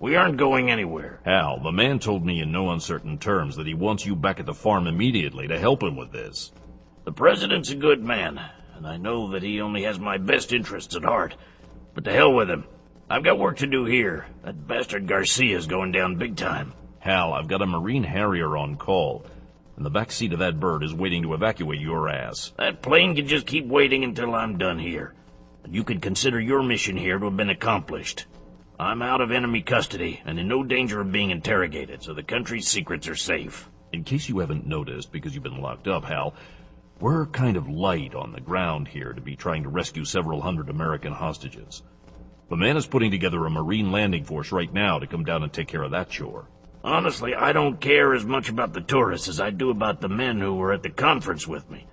We aren't going anywhere. Hal, the man told me in no uncertain terms that he wants you back at the farm immediately to help him with this. The president's a good man, and I know that he only has my best interests at heart. But to hell with him. I've got work to do here. That bastard Garcia's going down big time. Hal, I've got a Marine Harrier on call, and the back seat of that bird is waiting to evacuate your ass. That plane can just keep waiting until I'm done here. And you can consider your mission here to have been accomplished. I'm out of enemy custody, and in no danger of being interrogated, so the country's secrets are safe. In case you haven't noticed, because you've been locked up, Hal, we're kind of light on the ground here to be trying to rescue several hundred American hostages. The man is putting together a Marine landing force right now to come down and take care of that chore. Honestly, I don't care as much about the tourists as I do about the men who were at the conference with me.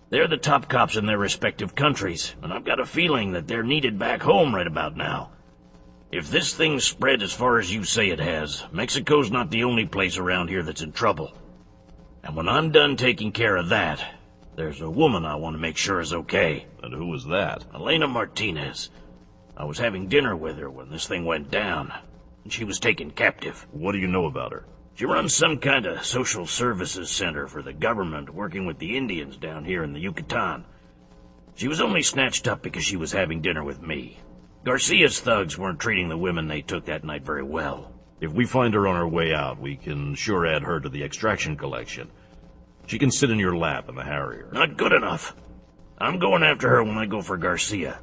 They're the top cops in their respective countries, and I've got a feeling that they're needed back home right about now. If this thing's spread as far as you say it has, Mexico's not the only place around here that's in trouble. And when I'm done taking care of that, there's a woman I want to make sure is okay. And who is that? Elena Martinez. I was having dinner with her when this thing went down, and she was taken captive. What do you know about her? She runs some kind of social services center for the government, working with the Indians down here in the Yucatan. She was only snatched up because she was having dinner with me. Garcia's thugs weren't treating the women they took that night very well. If we find her on our way out, we can sure add her to the extraction collection. She can sit in your lap in the Harrier. Not good enough. I'm going after her when I go for Garcia.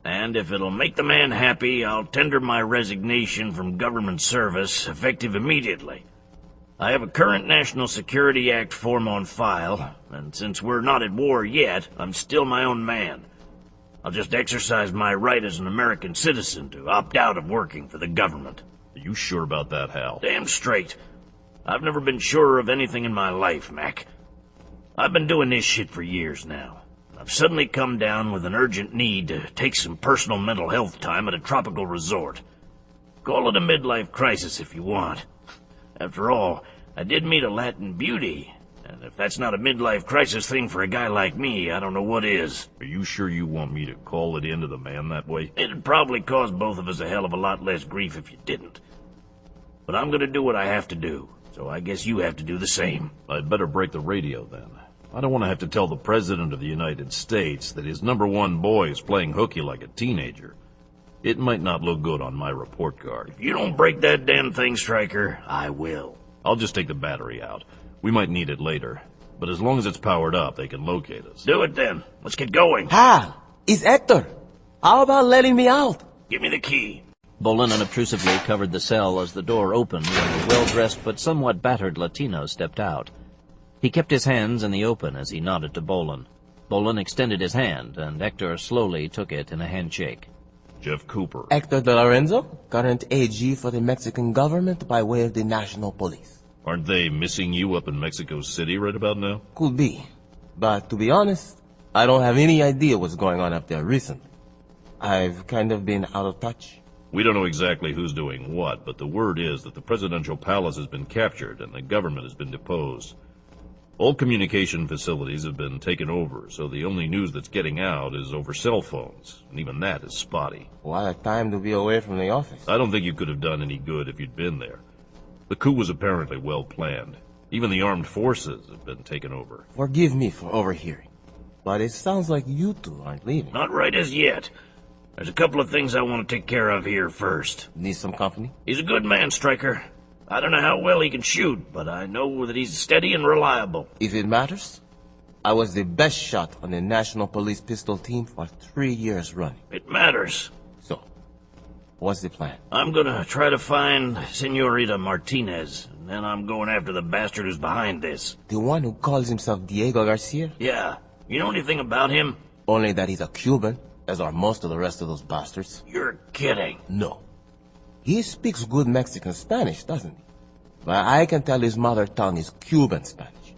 And if it'll make the man happy, I'll tender my resignation from government service, effective immediately. I have a current National Security Act form on file, and since we're not at war yet, I'm still my own man. I'll just exercise my right as an American citizen to opt out of working for the government. Are you sure about that, Hal? Damn straight. I've never been surer of anything in my life, Mack. I've been doing this shit for years now. I've suddenly come down with an urgent need to take some personal mental health time at a tropical resort. Call it a midlife crisis if you want. After all, I did meet a Latin beauty, and if that's not a midlife crisis thing for a guy like me, I don't know what is. Are you sure you want me to call it in to the man that way? It'd probably cause both of us a hell of a lot less grief if you didn't. But I'm gonna do what I have to do, so I guess you have to do the same. I'd better break the radio then. I don't want to have to tell the President of the United States that his #1 boy is playing hooky like a teenager. It might not look good on my report card. If you don't break that damn thing, Stryker, I will. I'll just take the battery out. We might need it later. But as long as it's powered up, they can locate us. Do it then. Let's get going. Hal, it's Hector. How about letting me out? Give me the key. Bolan unobtrusively covered the cell as the door opened and a well-dressed but somewhat battered Latino stepped out. He kept his hands in the open as he nodded to Bolan. Bolan extended his hand, and Hector slowly took it in a handshake. Jeff Cooper. Hector de Lorenzo, current AG for the Mexican government by way of the National Police. Aren't they missing you up in Mexico City right about now? Could be. But to be honest, I don't have any idea what's going on up there recently. I've kind of been out of touch. We don't know exactly who's doing what, but the word is that the presidential palace has been captured and the government has been deposed. All communication facilities have been taken over, so the only news that's getting out is over cell phones, and even that is spotty. What a time to be away from the office. I don't think you could have done any good if you'd been there. The coup was apparently well planned. Even the armed forces have been taken over. Forgive me for overhearing, but it sounds like you two aren't leaving. Not right as yet. There's a couple of things I want to take care of here first. Need some company? He's a good man, Stryker. I don't know how well he can shoot, but I know that he's steady and reliable. If it matters, I was the best shot on the National Police pistol team for 3 years running. It matters. So, what's the plan? I'm gonna try to find Senorita Martinez, and then I'm going after the bastard who's behind this. The one who calls himself Diego Garcia? Yeah. You know anything about him? Only that he's a Cuban, as are most of the rest of those bastards. You're kidding. No. He speaks good Mexican Spanish, doesn't he? But I can tell his mother tongue is Cuban Spanish.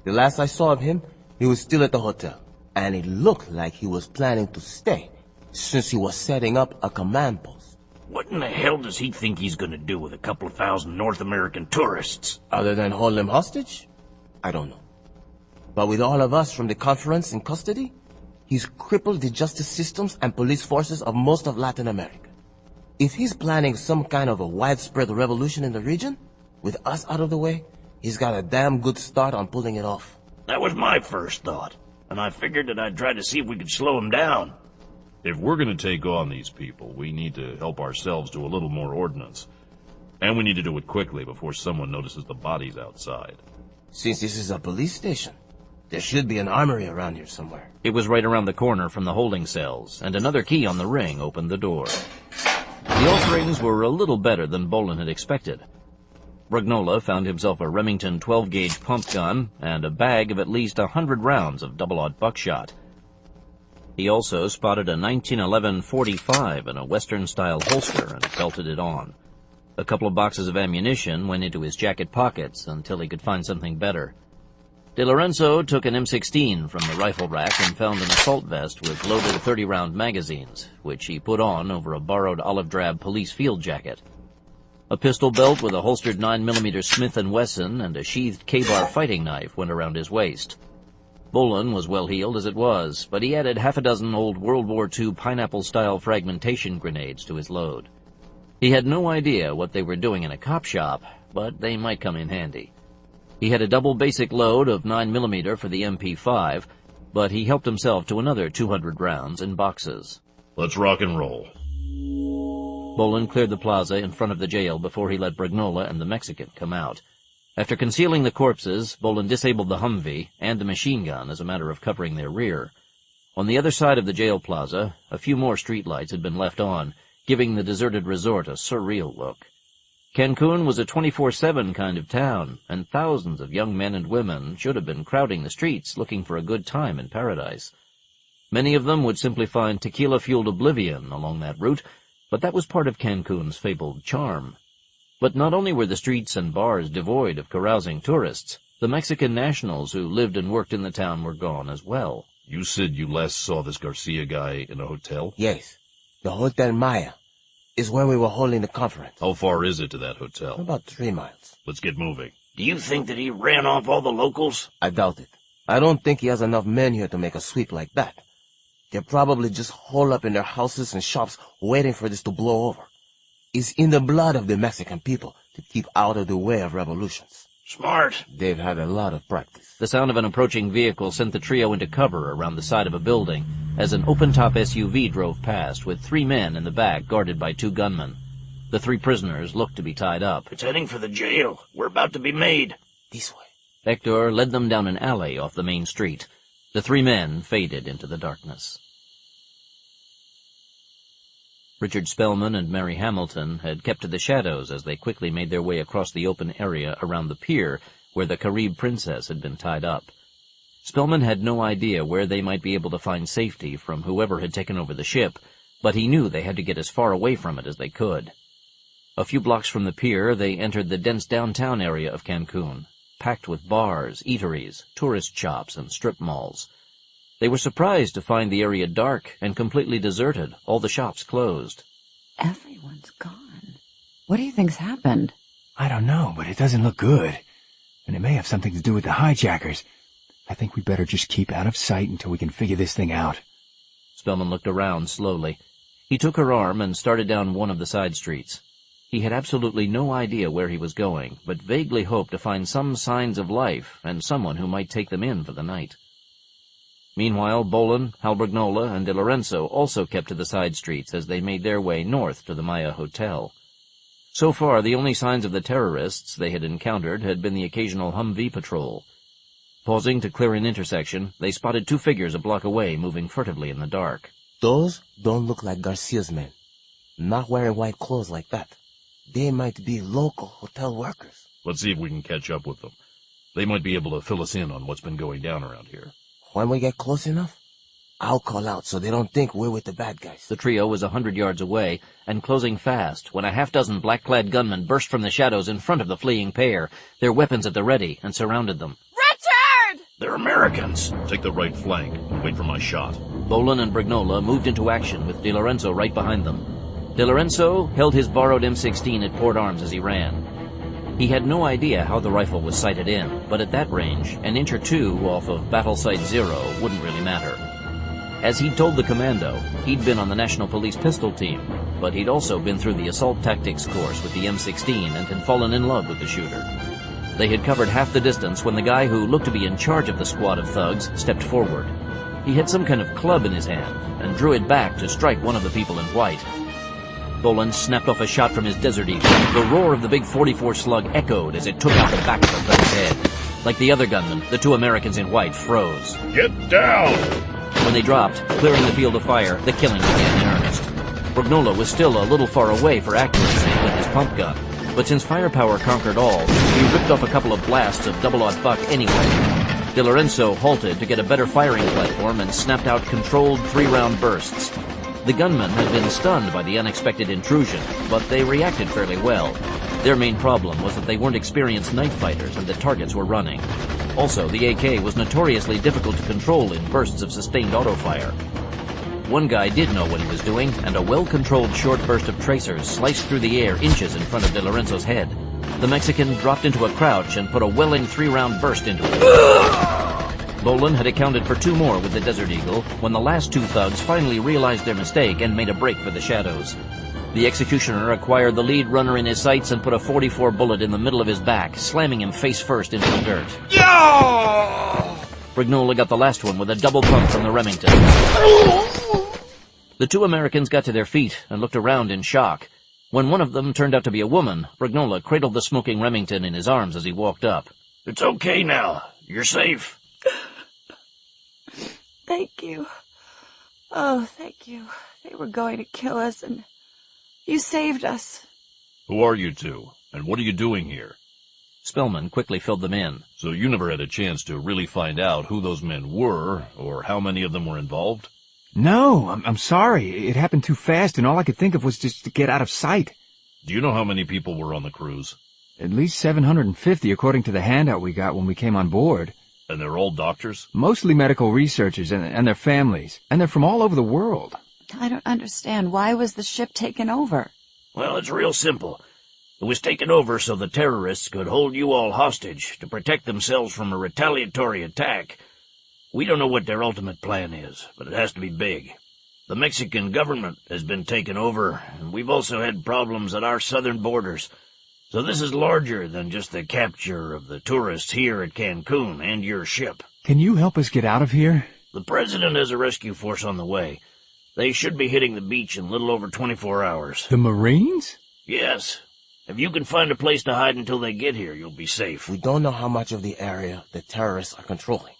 The last I saw of him, he was still at the hotel, and it looked like he was planning to stay, since he was setting up a command post. What in the hell does he think he's gonna do with a couple of thousand North American tourists? Other than hold them hostage? I don't know. But with all of us from the conference in custody, he's crippled the justice systems and police forces of most of Latin America. If he's planning some kind of a widespread revolution in the region, with us out of the way, he's got a damn good start on pulling it off. That was my first thought, and I figured that I'd try to see if we could slow him down. If we're going to take on these people, we need to help ourselves do a little more ordnance. And we need to do it quickly before someone notices the bodies outside. Since this is a police station, there should be an armory around here somewhere. It was right around the corner from the holding cells, and another key on the ring opened the door. The offerings were a little better than Bolan had expected. Brugnola found himself a Remington 12-gauge pump gun and a bag of at least 100 rounds of double-aught buckshot. He also spotted a 1911 .45 in a Western-style holster and belted it on. A couple of boxes of ammunition went into his jacket pockets until he could find something better. De Lorenzo took an M16 from the rifle rack and found an assault vest with loaded 30-round magazines, which he put on over a borrowed olive-drab police field jacket. A pistol belt with a holstered 9mm Smith & Wesson and a sheathed K-bar fighting knife went around his waist. Bolan was well-heeled as it was, but he added half a dozen old World War II pineapple-style fragmentation grenades to his load. He had no idea what they were doing in a cop shop, but they might come in handy. He had a double basic load of 9mm for the MP5, but he helped himself to another 200 rounds in boxes. Let's rock and roll. Bolan cleared the plaza in front of the jail before he let Brugnola and the Mexican come out. After concealing the corpses, Bolan disabled the Humvee and the machine gun as a matter of covering their rear. On the other side of the jail plaza, a few more streetlights had been left on, giving the deserted resort a surreal look. Cancun was a 24/7 kind of town, and thousands of young men and women should have been crowding the streets looking for a good time in paradise. Many of them would simply find tequila-fueled oblivion along that route, but that was part of Cancun's fabled charm. But not only were the streets and bars devoid of carousing tourists, the Mexican nationals who lived and worked in the town were gone as well. You said you last saw this Garcia guy in a hotel? Yes. The Hotel Maya is where we were holding the conference. How far is it to that hotel? About 3 miles. Let's get moving. Do you think that he ran off all the locals? I doubt it. I don't think he has enough men here to make a sweep like that. They're probably just holed up in their houses and shops waiting for this to blow over. It's in the blood of the Mexican people to keep out of the way of revolutions. Smart. They've had a lot of practice. The sound of an approaching vehicle sent the trio into cover around the side of a building as an open-top SUV drove past with 3 men in the back guarded by 2 gunmen. The 3 prisoners looked to be tied up. It's heading for the jail. We're about to be made. This way. Hector led them down an alley off the main street. The 3 men faded into the darkness. Richard Spellman and Mary Hamilton had kept to the shadows as they quickly made their way across the open area around the pier where the Carib princess had been tied up. Spellman had no idea where they might be able to find safety from whoever had taken over the ship, but he knew they had to get as far away from it as they could. A few blocks from the pier, they entered the dense downtown area of Cancun, packed with bars, eateries, tourist shops, and strip malls. They were surprised to find the area dark and completely deserted, all the shops closed. Everyone's gone. What do you think's happened? I don't know, but it doesn't look good. And it may have something to do with the hijackers. I think we better just keep out of sight until we can figure this thing out. Spellman looked around slowly. He took her arm and started down one of the side streets. He had absolutely no idea where he was going, but vaguely hoped to find some signs of life and someone who might take them in for the night. Meanwhile, Bolan, Halbrignola, and De Lorenzo also kept to the side streets as they made their way north to the Maya Hotel. So far, the only signs of the terrorists they had encountered had been the occasional Humvee patrol. Pausing to clear an intersection, they spotted 2 figures a block away moving furtively in the dark. Those don't look like Garcia's men. Not wearing white clothes like that. They might be local hotel workers. Let's see if we can catch up with them. They might be able to fill us in on what's been going down around here. When we get close enough, I'll call out so they don't think we're with the bad guys. The trio was 100 yards away and closing fast when a half-dozen black-clad gunmen burst from the shadows in front of the fleeing pair, their weapons at the ready, and surrounded them. Richard! They're Americans. Take the right flank and wait for my shot. Bolan and Brignola moved into action with De Lorenzo right behind them. De Lorenzo held his borrowed M16 at port arms as he ran. He had no idea how the rifle was sighted in, but at that range, an inch or 2 off of battle site 0 wouldn't really matter. As he'd told the commando, he'd been on the National Police pistol team, but he'd also been through the assault tactics course with the M16 and had fallen in love with the shooter. They had covered half the distance when the guy who looked to be in charge of the squad of thugs stepped forward. He had some kind of club in his hand and drew it back to strike one of the people in white. Bolan snapped off a shot from his Desert Eagle. The roar of the big .44 slug echoed as it took out the back of the thug's head. Like the other gunmen, the 2 Americans in white froze. Get down! When they dropped, clearing the field of fire, the killing began in earnest. Brignola was still a little far away for accuracy with his pump gun, but since firepower conquered all, he ripped off a couple of blasts of double-aught buck anyway. De Lorenzo halted to get a better firing platform and snapped out controlled 3-round bursts. The gunmen had been stunned by the unexpected intrusion, but they reacted fairly well. Their main problem was that they weren't experienced night fighters and the targets were running. Also, the AK was notoriously difficult to control in bursts of sustained auto-fire. One guy did know what he was doing, and a well-controlled short burst of tracers sliced through the air inches in front of De Lorenzo's head. The Mexican dropped into a crouch and put a welling 3-round burst into it. Bolan had accounted for 2 more with the Desert Eagle when the last 2 thugs finally realized their mistake and made a break for the shadows. The executioner acquired the lead runner in his sights and put a .44 bullet in the middle of his back, slamming him face first into the dirt. Brignola got the last one with a double pump from the Remington. The 2 Americans got to their feet and looked around in shock. When one of them turned out to be a woman, Brignola cradled the smoking Remington in his arms as he walked up. It's okay now. You're safe. Thank you. Oh, thank you. They were going to kill us, and you saved us. Who are you 2? And what are you doing here? Spellman quickly filled them in. So you never had a chance to really find out who those men were, or how many of them were involved? No, I'm sorry. It happened too fast, and all I could think of was just to get out of sight. Do you know how many people were on the cruise? At least 750, according to the handout we got when we came on board. And they're all doctors? Mostly medical researchers and their families. And they're from all over the world. I don't understand. Why was the ship taken over? Well, it's real simple. It was taken over so the terrorists could hold you all hostage to protect themselves from a retaliatory attack. We don't know what their ultimate plan is, but it has to be big. The Mexican government has been taken over, and we've also had problems at our southern borders. So this is larger than just the capture of the tourists here at Cancun and your ship. Can you help us get out of here? The President has a rescue force on the way. They should be hitting the beach in a little over 24 hours. The Marines? Yes. If you can find a place to hide until they get here, you'll be safe. We don't know how much of the area the terrorists are controlling.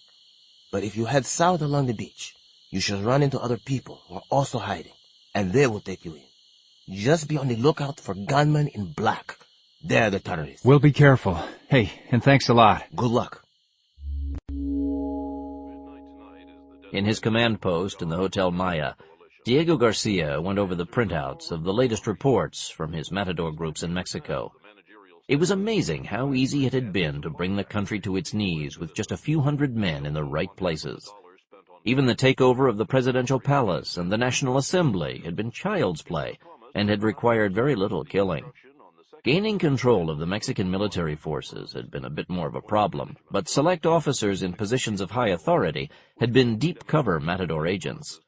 But if you head south along the beach, you should run into other people who are also hiding, and they will take you in. Just be on the lookout for gunmen in black. They're the terrorists. We'll be careful. Hey, and thanks a lot. Good luck. In his command post in the Hotel Maya, Diego Garcia went over the printouts of the latest reports from his Matador groups in Mexico. It was amazing how easy it had been to bring the country to its knees with just a few hundred men in the right places. Even the takeover of the presidential palace and the National Assembly had been child's play and had required very little killing. Gaining control of the Mexican military forces had been a bit more of a problem, but select officers in positions of high authority had been deep-cover Matador agents.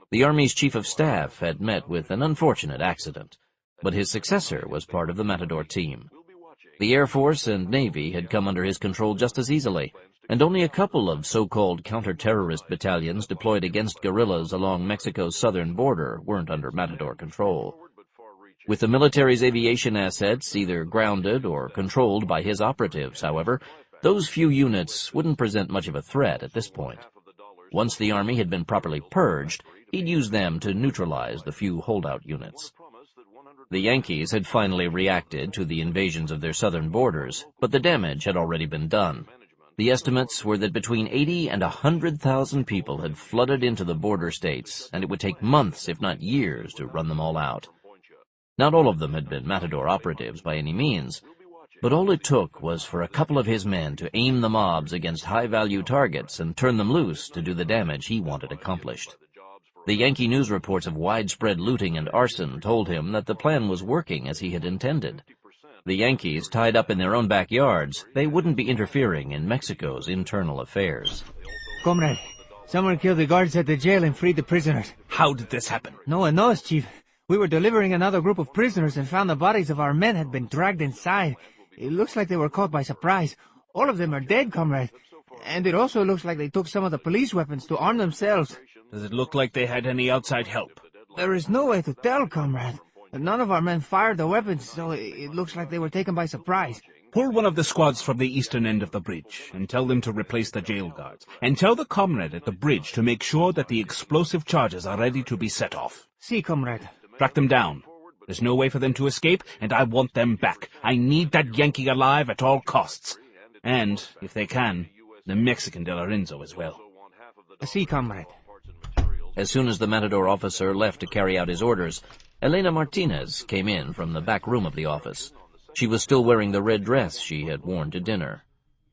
The Army's chief of staff had met with an unfortunate accident, but his successor was part of the Matador team. The Air Force and Navy had come under his control just as easily, and only a couple of so-called counter-terrorist battalions deployed against guerrillas along Mexico's southern border weren't under Matador control. With the military's aviation assets either grounded or controlled by his operatives, however, those few units wouldn't present much of a threat at this point. Once the Army had been properly purged, he'd use them to neutralize the few holdout units. The Yankees had finally reacted to the invasions of their southern borders, but the damage had already been done. The estimates were that between 80 and 100,000 people had flooded into the border states, and it would take months, if not years, to run them all out. Not all of them had been Matador operatives by any means, but all it took was for a couple of his men to aim the mobs against high-value targets and turn them loose to do the damage he wanted accomplished. The Yankee news reports of widespread looting and arson told him that the plan was working as he had intended. The Yankees, tied up in their own backyards, they wouldn't be interfering in Mexico's internal affairs. Comrade, someone killed the guards at the jail and freed the prisoners. How did this happen? No one knows, Chief. We were delivering another group of prisoners and found the bodies of our men had been dragged inside. It looks like they were caught by surprise. All of them are dead, comrade. And it also looks like they took some of the police weapons to arm themselves. Does it look like they had any outside help? There is no way to tell, comrade. None of our men fired the weapons, so it looks like they were taken by surprise. Pull one of the squads from the eastern end of the bridge and tell them to replace the jail guards. And tell the comrade at the bridge to make sure that the explosive charges are ready to be set off. Si, comrade. Track them down. There's no way for them to escape, and I want them back. I need that Yankee alive at all costs. And, if they can, the Mexican De Lorenzo as well. Si, comrade. As soon as the Matador officer left to carry out his orders, Elena Martinez came in from the back room of the office. She was still wearing the red dress she had worn to dinner.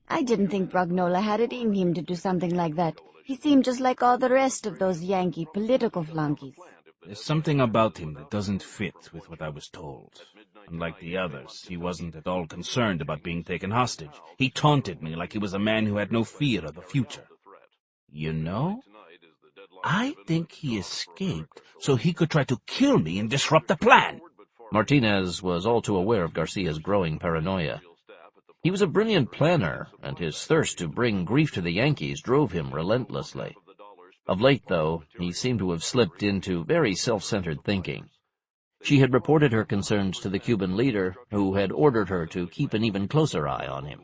I didn't think Brognola had it in him to do something like that. He seemed just like all the rest of those Yankee political flunkies. There's something about him that doesn't fit with what I was told. Unlike the others, he wasn't at all concerned about being taken hostage. He taunted me like he was a man who had no fear of the future. You know, I think he escaped so he could try to kill me and disrupt the plan. Martinez was all too aware of Garcia's growing paranoia. He was a brilliant planner, and his thirst to bring grief to the Yankees drove him relentlessly. Of late, though, he seemed to have slipped into very self-centered thinking. She had reported her concerns to the Cuban leader, who had ordered her to keep an even closer eye on him.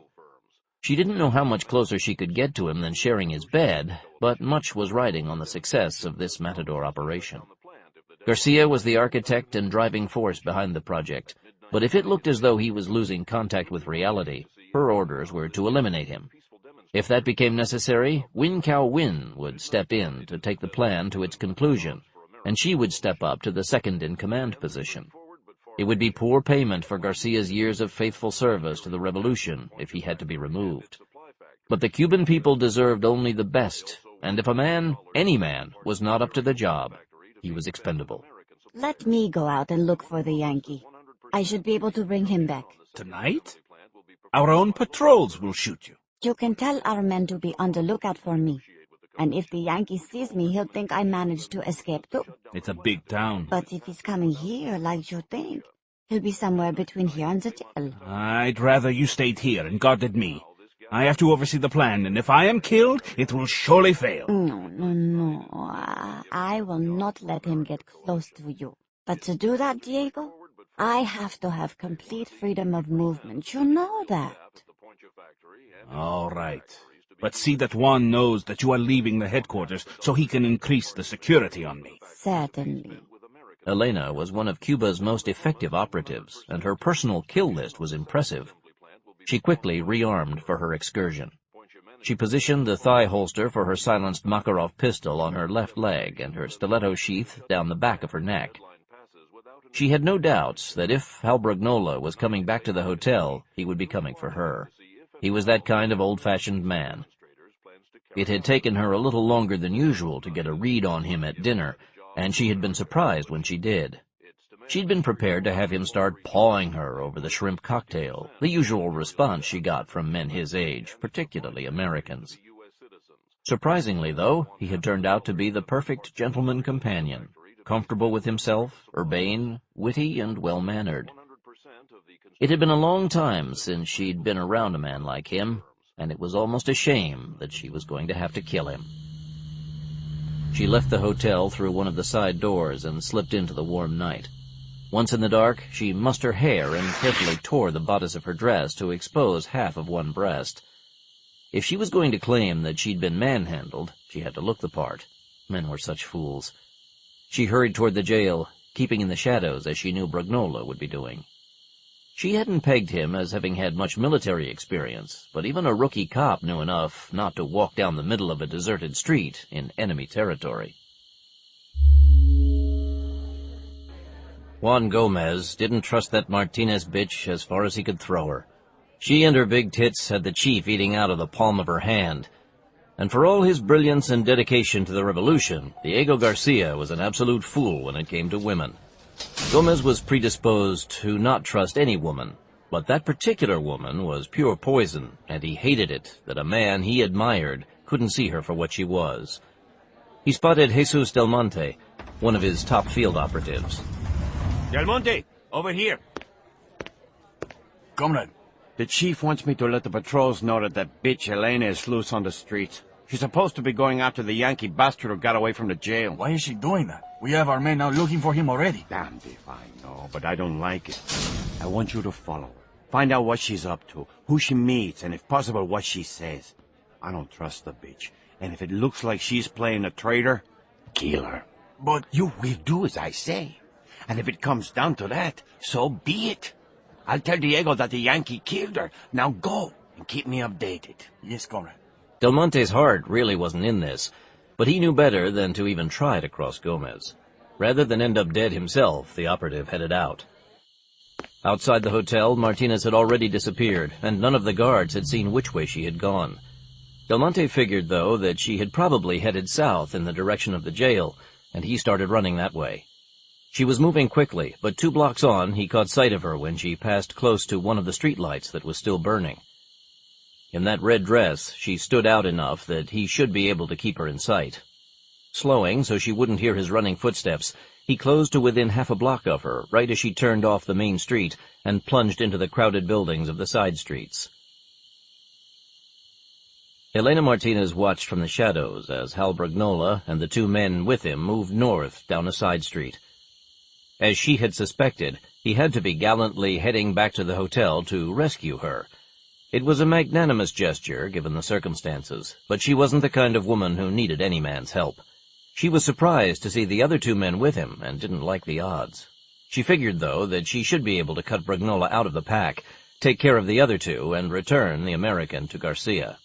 She didn't know how much closer she could get to him than sharing his bed, but much was riding on the success of this Matador operation. Garcia was the architect and driving force behind the project, but if it looked as though he was losing contact with reality, her orders were to eliminate him. If that became necessary, Win Kao Win would step in to take the plan to its conclusion, and she would step up to the second-in-command position. It would be poor payment for Garcia's years of faithful service to the revolution if he had to be removed. But the Cuban people deserved only the best, and if a man, any man, was not up to the job, he was expendable. Let me go out and look for the Yankee. I should be able to bring him back. Tonight? Our own patrols will shoot you. You can tell our men to be on the lookout for me. And if the Yankee sees me, he'll think I managed to escape too. It's a big town. But if he's coming here like you think, He'll be somewhere between here and the jail. I'd rather you stayed here and guarded me. I have to oversee the plan, and if I am killed, it will surely fail. No. I will not let him get close to you. But to do that, Diego, I have to have complete freedom of movement. You know that. All right. But see that Juan knows that you are leaving the headquarters so he can increase the security on me. Certainly. Elena was one of Cuba's most effective operatives, and her personal kill list was impressive. She quickly rearmed for her excursion. She positioned the thigh holster for her silenced Makarov pistol on her left leg and her stiletto sheath down the back of her neck. She had no doubts that if Hal Brugnola was coming back to the hotel, he would be coming for her. He was that kind of old-fashioned man. It had taken her a little longer than usual to get a read on him at dinner, and she had been surprised when she did. She'd been prepared to have him start pawing her over the shrimp cocktail, the usual response she got from men his age, particularly Americans. Surprisingly, though, he had turned out to be the perfect gentleman companion, comfortable with himself, urbane, witty, and well-mannered. It had been a long time since she'd been around a man like him, and it was almost a shame that she was going to have to kill him. She left the hotel through one of the side doors and slipped into the warm night. Once in the dark, she mussed her hair and carefully tore the bodice of her dress to expose half of one breast. If she was going to claim that she'd been manhandled, she had to look the part. Men were such fools. She hurried toward the jail, keeping in the shadows as she knew Brugnola would be doing. She hadn't pegged him as having had much military experience, but even a rookie cop knew enough not to walk down the middle of a deserted street in enemy territory. Juan Gomez didn't trust that Martinez bitch as far as he could throw her. She and her big tits had the chief eating out of the palm of her hand. And for all his brilliance and dedication to the revolution, Diego Garcia was an absolute fool when it came to women. Gomez was predisposed to not trust any woman, but that particular woman was pure poison, and he hated it that a man he admired couldn't see her for what she was. He spotted Jesus Del Monte, one of his top field operatives. Del Monte, over here. Comrade. The chief wants me to let the patrols know that that bitch Elena is loose on the streets. She's supposed to be going after the Yankee bastard who got away from the jail. Why is she doing that? We have our men now looking for him already. Damned if I know, but I don't like it. I want you to follow. Find out what she's up to, who she meets, and if possible, what she says. I don't trust the bitch, and if it looks like she's playing a traitor, kill her. But you will do as I say. And if it comes down to that, so be it. I'll tell Diego that the Yankee killed her. Now go, and keep me updated. Yes, comrade. Del Monte's heart really wasn't in this, but he knew better than to even try to cross Gomez. Rather than end up dead himself, the operative headed out. Outside the hotel, Martinez had already disappeared, and none of the guards had seen which way she had gone. Del Monte figured, though, that she had probably headed south in the direction of the jail, and he started running that way. She was moving quickly, but 2 blocks on, he caught sight of her when she passed close to one of the streetlights that was still burning. In that red dress, she stood out enough that he should be able to keep her in sight. Slowing so she wouldn't hear his running footsteps, he closed to within half a block of her, right as she turned off the main street and plunged into the crowded buildings of the side streets. Elena Martinez watched from the shadows as Hal Brugnola and the 2 men with him moved north down a side street. As she had suspected, he had to be gallantly heading back to the hotel to rescue her. It was a magnanimous gesture, given the circumstances, but she wasn't the kind of woman who needed any man's help. She was surprised to see the other 2 men with him and didn't like the odds. She figured, though, that she should be able to cut Brugnola out of the pack, take care of the other 2, and return the American to Garcia.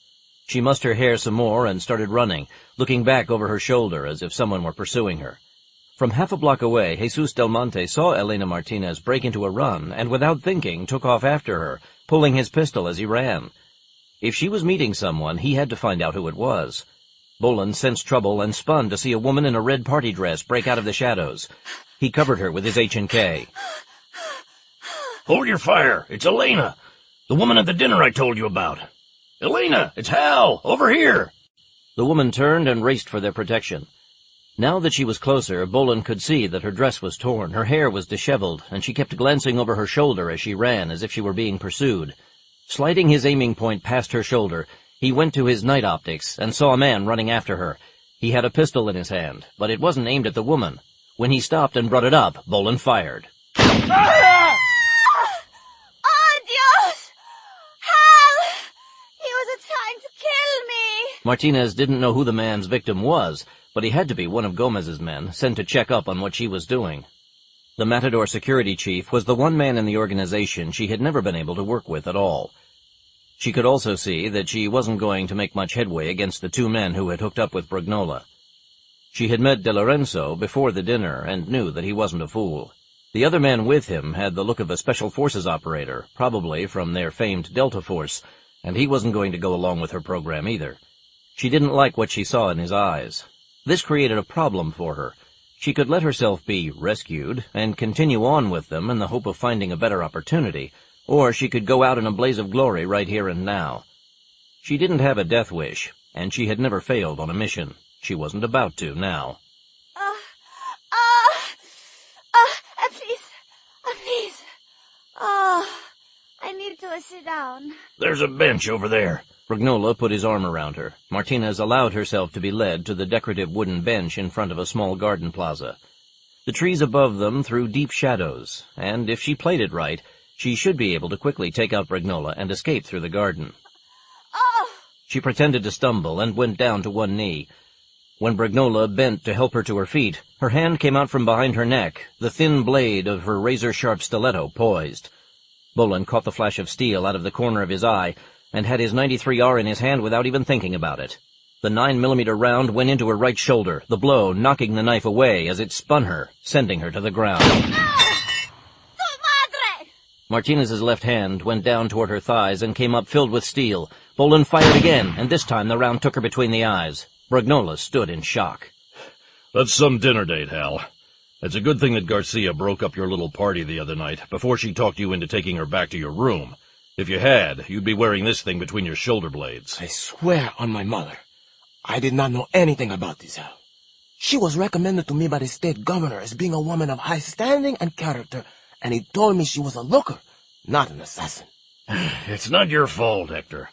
She mussed her hair some more and started running, looking back over her shoulder as if someone were pursuing her. From half a block away, Jesus Del Monte saw Elena Martinez break into a run and, without thinking, took off after her, pulling his pistol as he ran. If she was meeting someone, he had to find out who it was. Bolan sensed trouble and spun to see a woman in a red party dress break out of the shadows. He covered her with his H&K. Hold your fire! It's Elena! The woman at the dinner I told you about! Elena! It's Hal! Over here! The woman turned and raced for their protection. Now that she was closer, Bolan could see that her dress was torn, her hair was disheveled, and she kept glancing over her shoulder as she ran, as if she were being pursued. Sliding his aiming point past her shoulder, he went to his night optics and saw a man running after her. He had a pistol in his hand, but it wasn't aimed at the woman. When he stopped and brought it up, Bolan fired. Ah! Oh, Dios! Hal! He was trying to kill me! Martinez didn't know who the man's victim was, but he had to be one of Gomez's men, sent to check up on what she was doing. The Matador security chief was the one man in the organization she had never been able to work with at all. She could also see that she wasn't going to make much headway against the two men who had hooked up with Brignola. She had met De Lorenzo before the dinner and knew that he wasn't a fool. The other man with him had the look of a special forces operator, probably from their famed Delta Force, and he wasn't going to go along with her program either. She didn't like what she saw in his eyes. This created a problem for her. She could let herself be rescued and continue on with them in the hope of finding a better opportunity, or she could go out in a blaze of glory right here and now. She didn't have a death wish, and she had never failed on a mission. She wasn't about to now. Please. I need to sit down. There's a bench over there. Brignola put his arm around her. Martinez allowed herself to be led to the decorative wooden bench in front of a small garden plaza. The trees above them threw deep shadows, and if she played it right, she should be able to quickly take out Brignola and escape through the garden. She pretended to stumble and went down to one knee. When Brignola bent to help her to her feet, her hand came out from behind her neck, the thin blade of her razor-sharp stiletto poised. Bolan caught the flash of steel out of the corner of his eye and had his 93R in his hand without even thinking about it. The 9mm round went into her right shoulder, the blow knocking the knife away as it spun her, sending her to the ground. Martinez's left hand went down toward her thighs and came up filled with steel. Bolan fired again, and this time the round took her between the eyes. Brignola stood in shock. That's some dinner date, Hal. It's a good thing that Garcia broke up your little party the other night before she talked you into taking her back to your room. If you had, you'd be wearing this thing between your shoulder blades. I swear on my mother, I did not know anything about this, Hal. She was recommended to me by the state governor as being a woman of high standing and character, and he told me she was a looker, not an assassin. It's not your fault, Hector.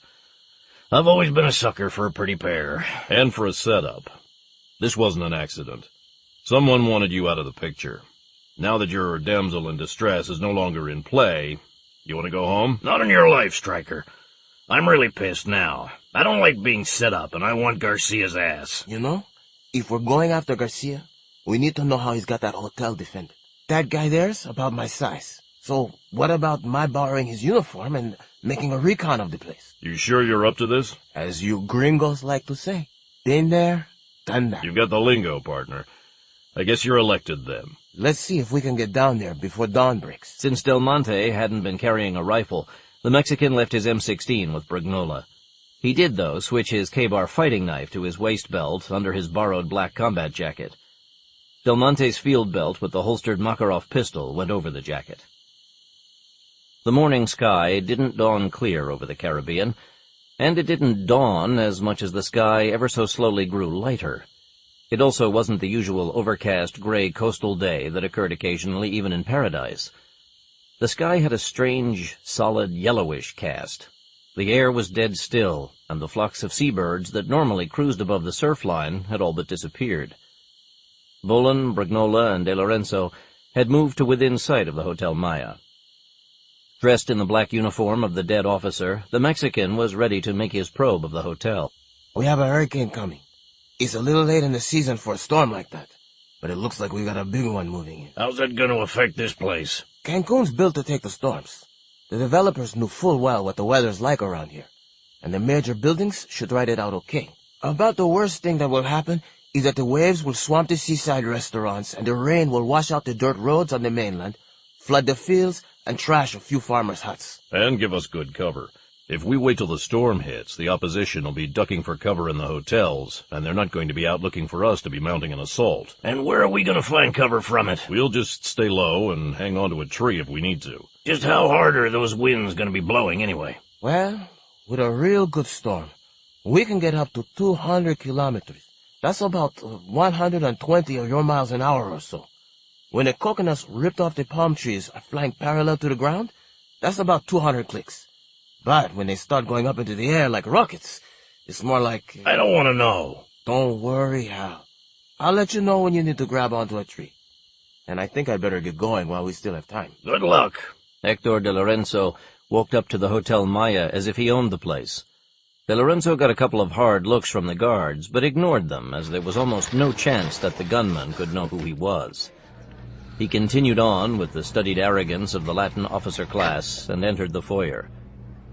I've always been a sucker for a pretty pair. And for a setup. This wasn't an accident. Someone wanted you out of the picture. Now that your damsel in distress is no longer in play, you want to go home? Not in your life, Stryker. I'm really pissed now. I don't like being set up, and I want Garcia's ass. You know, if we're going after Garcia, we need to know how he's got that hotel defended. That guy there's about my size. So what about my borrowing his uniform and making a recon of the place? You sure you're up to this? As you gringos like to say. Been there, done that. You've got the lingo, partner. I guess you're elected then. Let's see if we can get down there before dawn breaks. Since Del Monte hadn't been carrying a rifle, the Mexican left his M16 with Brignola. He did, though, switch his K-bar fighting knife to his waist belt under his borrowed black combat jacket. Del Monte's field belt with the holstered Makarov pistol went over the jacket. The morning sky didn't dawn clear over the Caribbean, and it didn't dawn as much as the sky ever so slowly grew lighter. It also wasn't the usual overcast, gray coastal day that occurred occasionally even in paradise. The sky had a strange, solid, yellowish cast. The air was dead still, and the flocks of seabirds that normally cruised above the surf line had all but disappeared. Bolan, Brignola, and De Lorenzo had moved to within sight of the Hotel Maya. Dressed in the black uniform of the dead officer, the Mexican was ready to make his probe of the hotel. We have a hurricane coming. It's a little late in the season for a storm like that, but it looks like we got a big one moving in. How's that going to affect this place? Cancun's built to take the storms. The developers knew full well what the weather's like around here, and the major buildings should ride it out okay. About the worst thing that will happen is that the waves will swamp the seaside restaurants and the rain will wash out the dirt roads on the mainland, flood the fields, and trash a few farmers' huts. And give us good cover. If we wait till the storm hits, the opposition will be ducking for cover in the hotels, and they're not going to be out looking for us to be mounting an assault. And where are we going to find cover from it? We'll just stay low and hang on to a tree if we need to. Just how hard are those winds going to be blowing anyway? Well, with a real good storm, we can get up to 200 kilometers. That's about 120 of your miles an hour or so. When the coconuts ripped off the palm trees are flying parallel to the ground, that's about 200 clicks. But when they start going up into the air like rockets, it's more like... I don't want to know. Don't worry, Hal. I'll let you know when you need to grab onto a tree. And I think I'd better get going while we still have time. Good luck. Hector de Lorenzo walked up to the Hotel Maya as if he owned the place. De Lorenzo got a couple of hard looks from the guards, but ignored them, as there was almost no chance that the gunman could know who he was. He continued on with the studied arrogance of the Latin officer class and entered the foyer.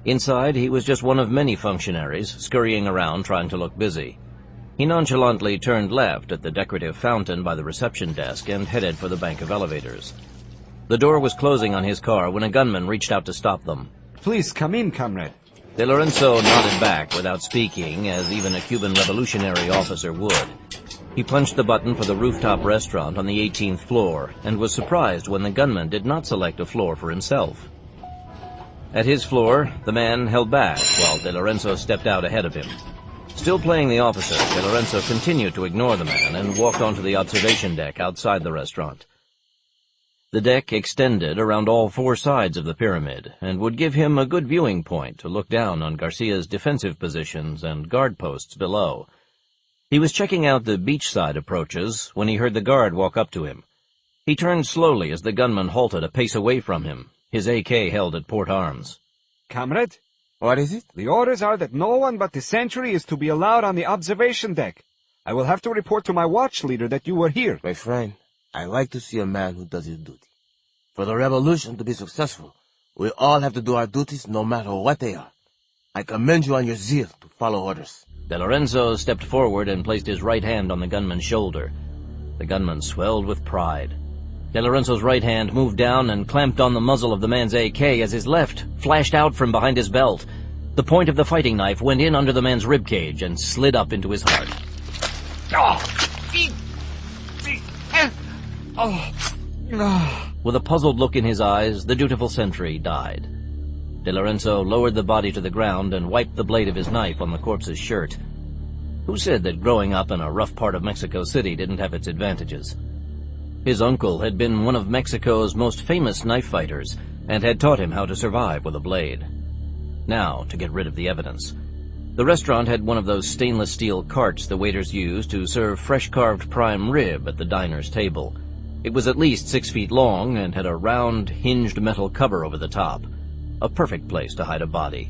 Inside, he was just one of many functionaries, scurrying around trying to look busy. He nonchalantly turned left at the decorative fountain by the reception desk and headed for the bank of elevators. The door was closing on his car when a gunman reached out to stop them. Please come in, comrade. De Lorenzo nodded back without speaking, as even a Cuban revolutionary officer would. He punched the button for the rooftop restaurant on the 18th floor and was surprised when the gunman did not select a floor for himself. At his floor, the man held back while De Lorenzo stepped out ahead of him. Still playing the officer, De Lorenzo continued to ignore the man and walked onto the observation deck outside the restaurant. The deck extended around all four sides of the pyramid and would give him a good viewing point to look down on Garcia's defensive positions and guard posts below. He was checking out the beachside approaches when he heard the guard walk up to him. He turned slowly as the gunman halted a pace away from him, his AK held at port arms. Comrade? What is it? The orders are that no one but the sentry is to be allowed on the observation deck. I will have to report to my watch leader that you were here. My friend, I like to see a man who does his duty. For the revolution to be successful, we all have to do our duties no matter what they are. I commend you on your zeal to follow orders. De Lorenzo stepped forward and placed his right hand on the gunman's shoulder. The gunman swelled with pride. De Lorenzo's right hand moved down and clamped on the muzzle of the man's AK as his left flashed out from behind his belt. The point of the fighting knife went in under the man's ribcage and slid up into his heart. With a puzzled look in his eyes, the dutiful sentry died. De Lorenzo lowered the body to the ground and wiped the blade of his knife on the corpse's shirt. Who said that growing up in a rough part of Mexico City didn't have its advantages? His uncle had been one of Mexico's most famous knife fighters and had taught him how to survive with a blade. Now, to get rid of the evidence. The restaurant had one of those stainless steel carts the waiters use to serve fresh-carved prime rib at the diner's table. It was at least 6 feet long and had a round, hinged metal cover over the top. A perfect place to hide a body.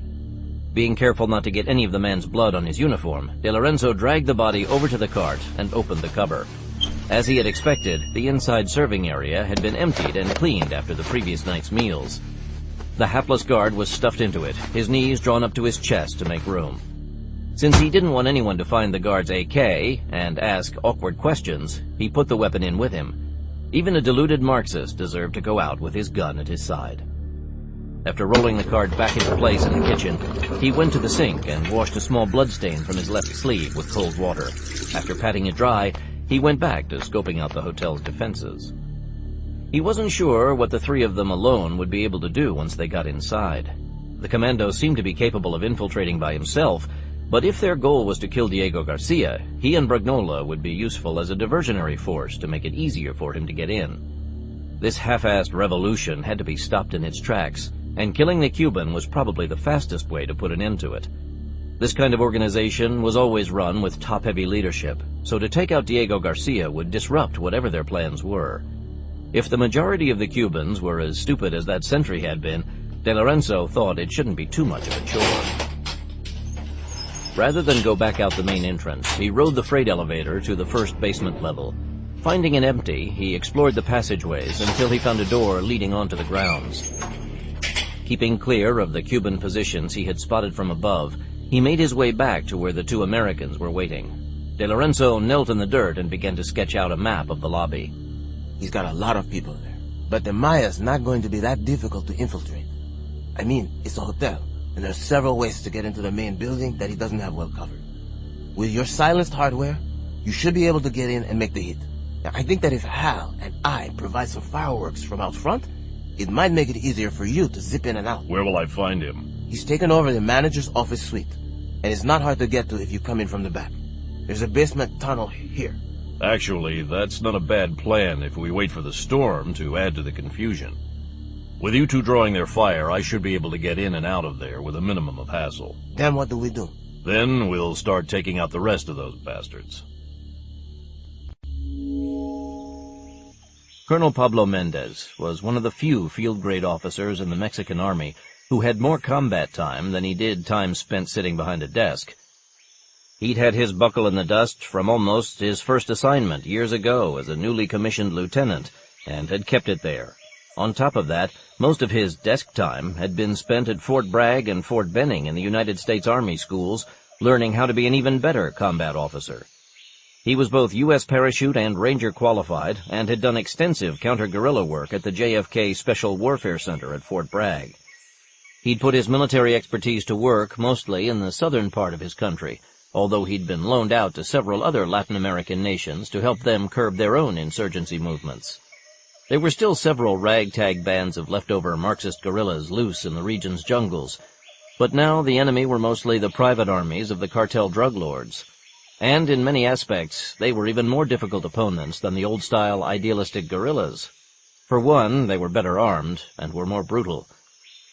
Being careful not to get any of the man's blood on his uniform, De Lorenzo dragged the body over to the cart and opened the cover. As he had expected, the inside serving area had been emptied and cleaned after the previous night's meals. The hapless guard was stuffed into it, his knees drawn up to his chest to make room. Since he didn't want anyone to find the guard's AK and ask awkward questions, he put the weapon in with him. Even a deluded Marxist deserved to go out with his gun at his side. After rolling the cart back into place in the kitchen, he went to the sink and washed a small bloodstain from his left sleeve with cold water. After patting it dry, he went back to scoping out the hotel's defenses. He wasn't sure what the three of them alone would be able to do once they got inside. The commando seemed to be capable of infiltrating by himself, but if their goal was to kill Diego Garcia, he and Bragnola would be useful as a diversionary force to make it easier for him to get in. This half-assed revolution had to be stopped in its tracks, and killing the Cuban was probably the fastest way to put an end to it. This kind of organization was always run with top-heavy leadership, so to take out Diego Garcia would disrupt whatever their plans were. If the majority of the Cubans were as stupid as that sentry had been, De Lorenzo thought it shouldn't be too much of a chore. Rather than go back out the main entrance, he rode the freight elevator to the first basement level. Finding it empty, he explored the passageways until he found a door leading onto the grounds. Keeping clear of the Cuban positions he had spotted from above, he made his way back to where the two Americans were waiting. De Lorenzo knelt in the dirt and began to sketch out a map of the lobby. He's got a lot of people there, but the Maya's not going to be that difficult to infiltrate. I mean, it's a hotel, and there's several ways to get into the main building that he doesn't have well covered. With your silenced hardware, you should be able to get in and make the hit. Now, I think that if Hal and I provide some fireworks from out front, it might make it easier for you to zip in and out. Where will I find him? He's taken over the manager's office suite, and it's not hard to get to if you come in from the back. There's a basement tunnel here. Actually, that's not a bad plan if we wait for the storm to add to the confusion. With you two drawing their fire, I should be able to get in and out of there with a minimum of hassle. Then what do we do? Then we'll start taking out the rest of those bastards. Colonel Pablo Mendez was one of the few field-grade officers in the Mexican Army who had more combat time than he did time spent sitting behind a desk. He'd had his buckle in the dust from almost his first assignment years ago as a newly commissioned lieutenant, and had kept it there. On top of that, most of his desk time had been spent at Fort Bragg and Fort Benning in the United States Army schools, learning how to be an even better combat officer. He was both U.S. parachute and Ranger qualified, and had done extensive counter-guerrilla work at the JFK Special Warfare Center at Fort Bragg. He'd put his military expertise to work mostly in the southern part of his country, although he'd been loaned out to several other Latin American nations to help them curb their own insurgency movements. There were still several ragtag bands of leftover Marxist guerrillas loose in the region's jungles, but now the enemy were mostly the private armies of the cartel drug lords. And in many aspects, they were even more difficult opponents than the old-style idealistic guerrillas. For one, they were better armed and were more brutal.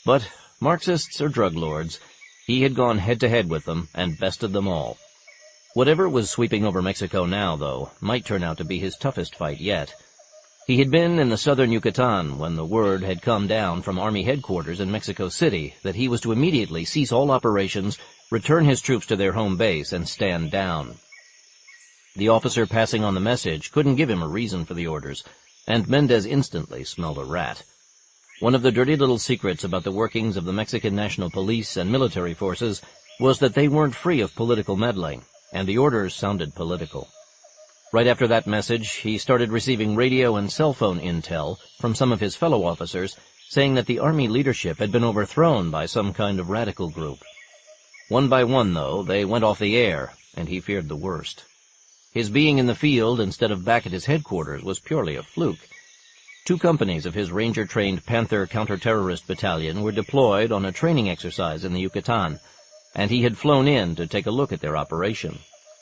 But Marxists or drug lords, he had gone head-to-head with them and bested them all. Whatever was sweeping over Mexico now, though, might turn out to be his toughest fight yet. He had been in the southern Yucatan when the word had come down from Army headquarters in Mexico City that he was to immediately cease all operations, return his troops to their home base, and stand down. The officer passing on the message couldn't give him a reason for the orders, and Mendez instantly smelled a rat. One of the dirty little secrets about the workings of the Mexican National Police and military forces was that they weren't free of political meddling, and the orders sounded political. Right after that message, he started receiving radio and cell phone intel from some of his fellow officers, saying that the Army leadership had been overthrown by some kind of radical group. One by one, though, they went off the air, and he feared the worst. His being in the field instead of back at his headquarters was purely a fluke. 2 companies of his Ranger-trained Panther counter-terrorist battalion were deployed on a training exercise in the Yucatan, and he had flown in to take a look at their operation.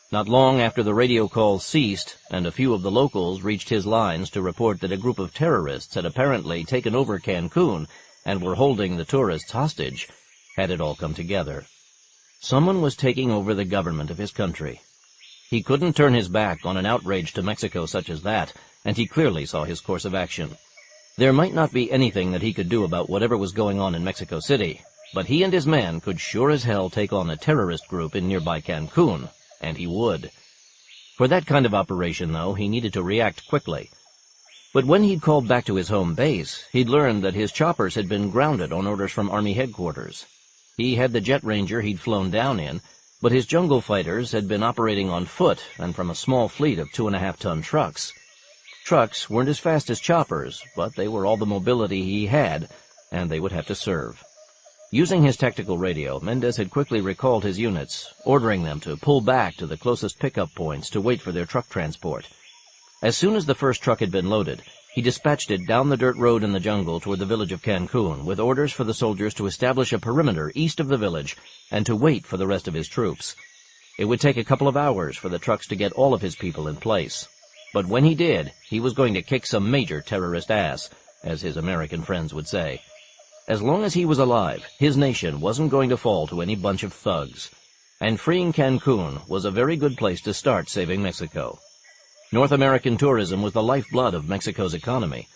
Not long after the radio calls ceased, and a few of the locals reached his lines to report that a group of terrorists had apparently taken over Cancun and were holding the tourists hostage, had it all come together. Someone was taking over the government of his country. He couldn't turn his back on an outrage to Mexico such as that, and he clearly saw his course of action. There might not be anything that he could do about whatever was going on in Mexico City, but he and his men could sure as hell take on a terrorist group in nearby Cancun. And he would. For that kind of operation, though, he needed to react quickly. But when he'd called back to his home base, he'd learned that his choppers had been grounded on orders from Army headquarters. He had the Jet Ranger he'd flown down in, but his jungle fighters had been operating on foot and from a small fleet of 2.5-ton trucks. Trucks weren't as fast as choppers, but they were all the mobility he had, and they would have to serve. Using his tactical radio, Mendez had quickly recalled his units, ordering them to pull back to the closest pickup points to wait for their truck transport. As soon as the first truck had been loaded, he dispatched it down the dirt road in the jungle toward the village of Cancun, with orders for the soldiers to establish a perimeter east of the village and to wait for the rest of his troops. It would take a couple of hours for the trucks to get all of his people in place. But when he did, he was going to kick some major terrorist ass, as his American friends would say. As long as he was alive, his nation wasn't going to fall to any bunch of thugs. And freeing Cancun was a very good place to start saving Mexico. North American tourism was the lifeblood of Mexico's economy.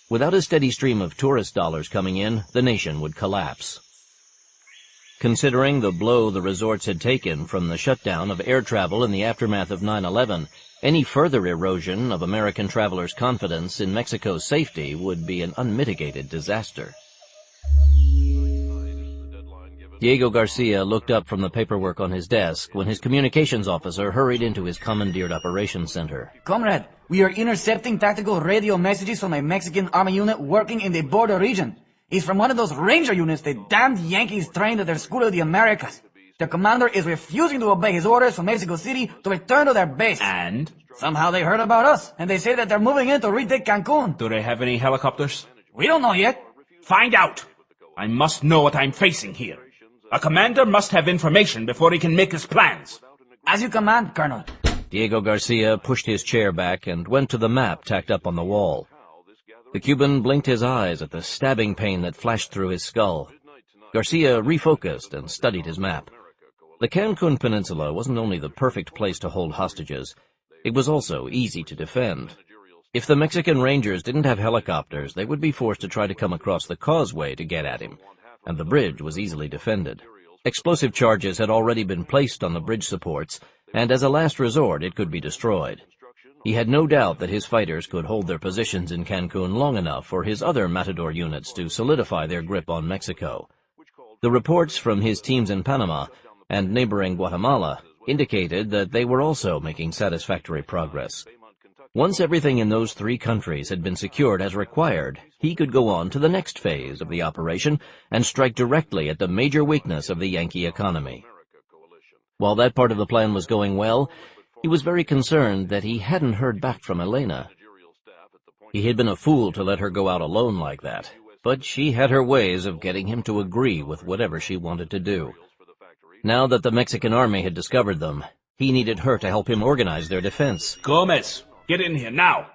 Without a steady stream of tourist dollars coming in, the nation would collapse. Considering the blow the resorts had taken from the shutdown of air travel in the aftermath of 9/11, any further erosion of American travelers' confidence in Mexico's safety would be an unmitigated disaster. Diego Garcia looked up from the paperwork on his desk when his communications officer hurried into his commandeered operations center. Comrade, we are intercepting tactical radio messages from a Mexican Army unit working in the border region. It's from one of those Ranger units the damned Yankees trained at their School of the Americas. Their commander is refusing to obey his orders from Mexico City to return to their base. And? Somehow they heard about us, and they say that they're moving in to retake Cancun. Do they have any helicopters? We don't know yet. Find out. I must know what I'm facing here. A commander must have information before he can make his plans. As you command, Colonel. Diego Garcia pushed his chair back and went to the map tacked up on the wall. The Cuban blinked his eyes at the stabbing pain that flashed through his skull. Garcia refocused and studied his map. The Cancun Peninsula wasn't only the perfect place to hold hostages, it was also easy to defend. If the Mexican Rangers didn't have helicopters, they would be forced to try to come across the causeway to get at him, and the bridge was easily defended. Explosive charges had already been placed on the bridge supports, and as a last resort it could be destroyed. He had no doubt that his fighters could hold their positions in Cancun long enough for his other Matador units to solidify their grip on Mexico. The reports from his teams in Panama and neighboring Guatemala indicated that they were also making satisfactory progress. Once everything in those three countries had been secured as required, he could go on to the next phase of the operation and strike directly at the major weakness of the Yankee economy. While that part of the plan was going well, he was very concerned that he hadn't heard back from Elena. He had been a fool to let her go out alone like that, but she had her ways of getting him to agree with whatever she wanted to do. Now that the Mexican army had discovered them, he needed her to help him organize their defense. Gomez, get in here now.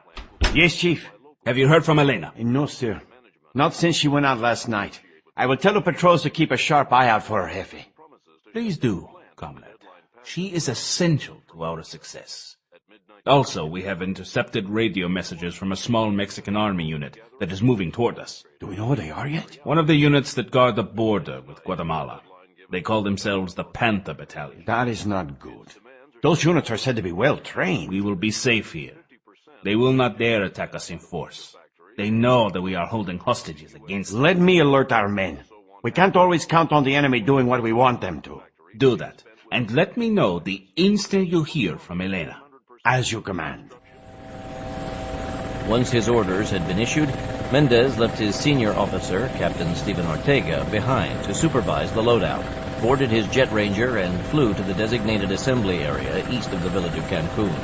Yes, Chief. Have you heard from Elena? No, sir. Not since she went out last night. I will tell the patrols to keep a sharp eye out for her, Jefe. Please do, comrade. She is essential to our success. Also, we have intercepted radio messages from a small Mexican army unit that is moving toward us. Do we know who they are yet? One of the units that guard the border with Guatemala. They call themselves the Panther Battalion. That is not good. Those units are said to be well trained. We will be safe here. They will not dare attack us in force. They know that we are holding hostages against them. Let me alert our men. We can't always count on the enemy doing what we want them to. Do that. And let me know the instant you hear from Elena. As you command. Once his orders had been issued, Mendez left his senior officer, Captain Stephen Ortega, behind to supervise the loadout, boarded his jet ranger, and flew to the designated assembly area east of the village of Cancun.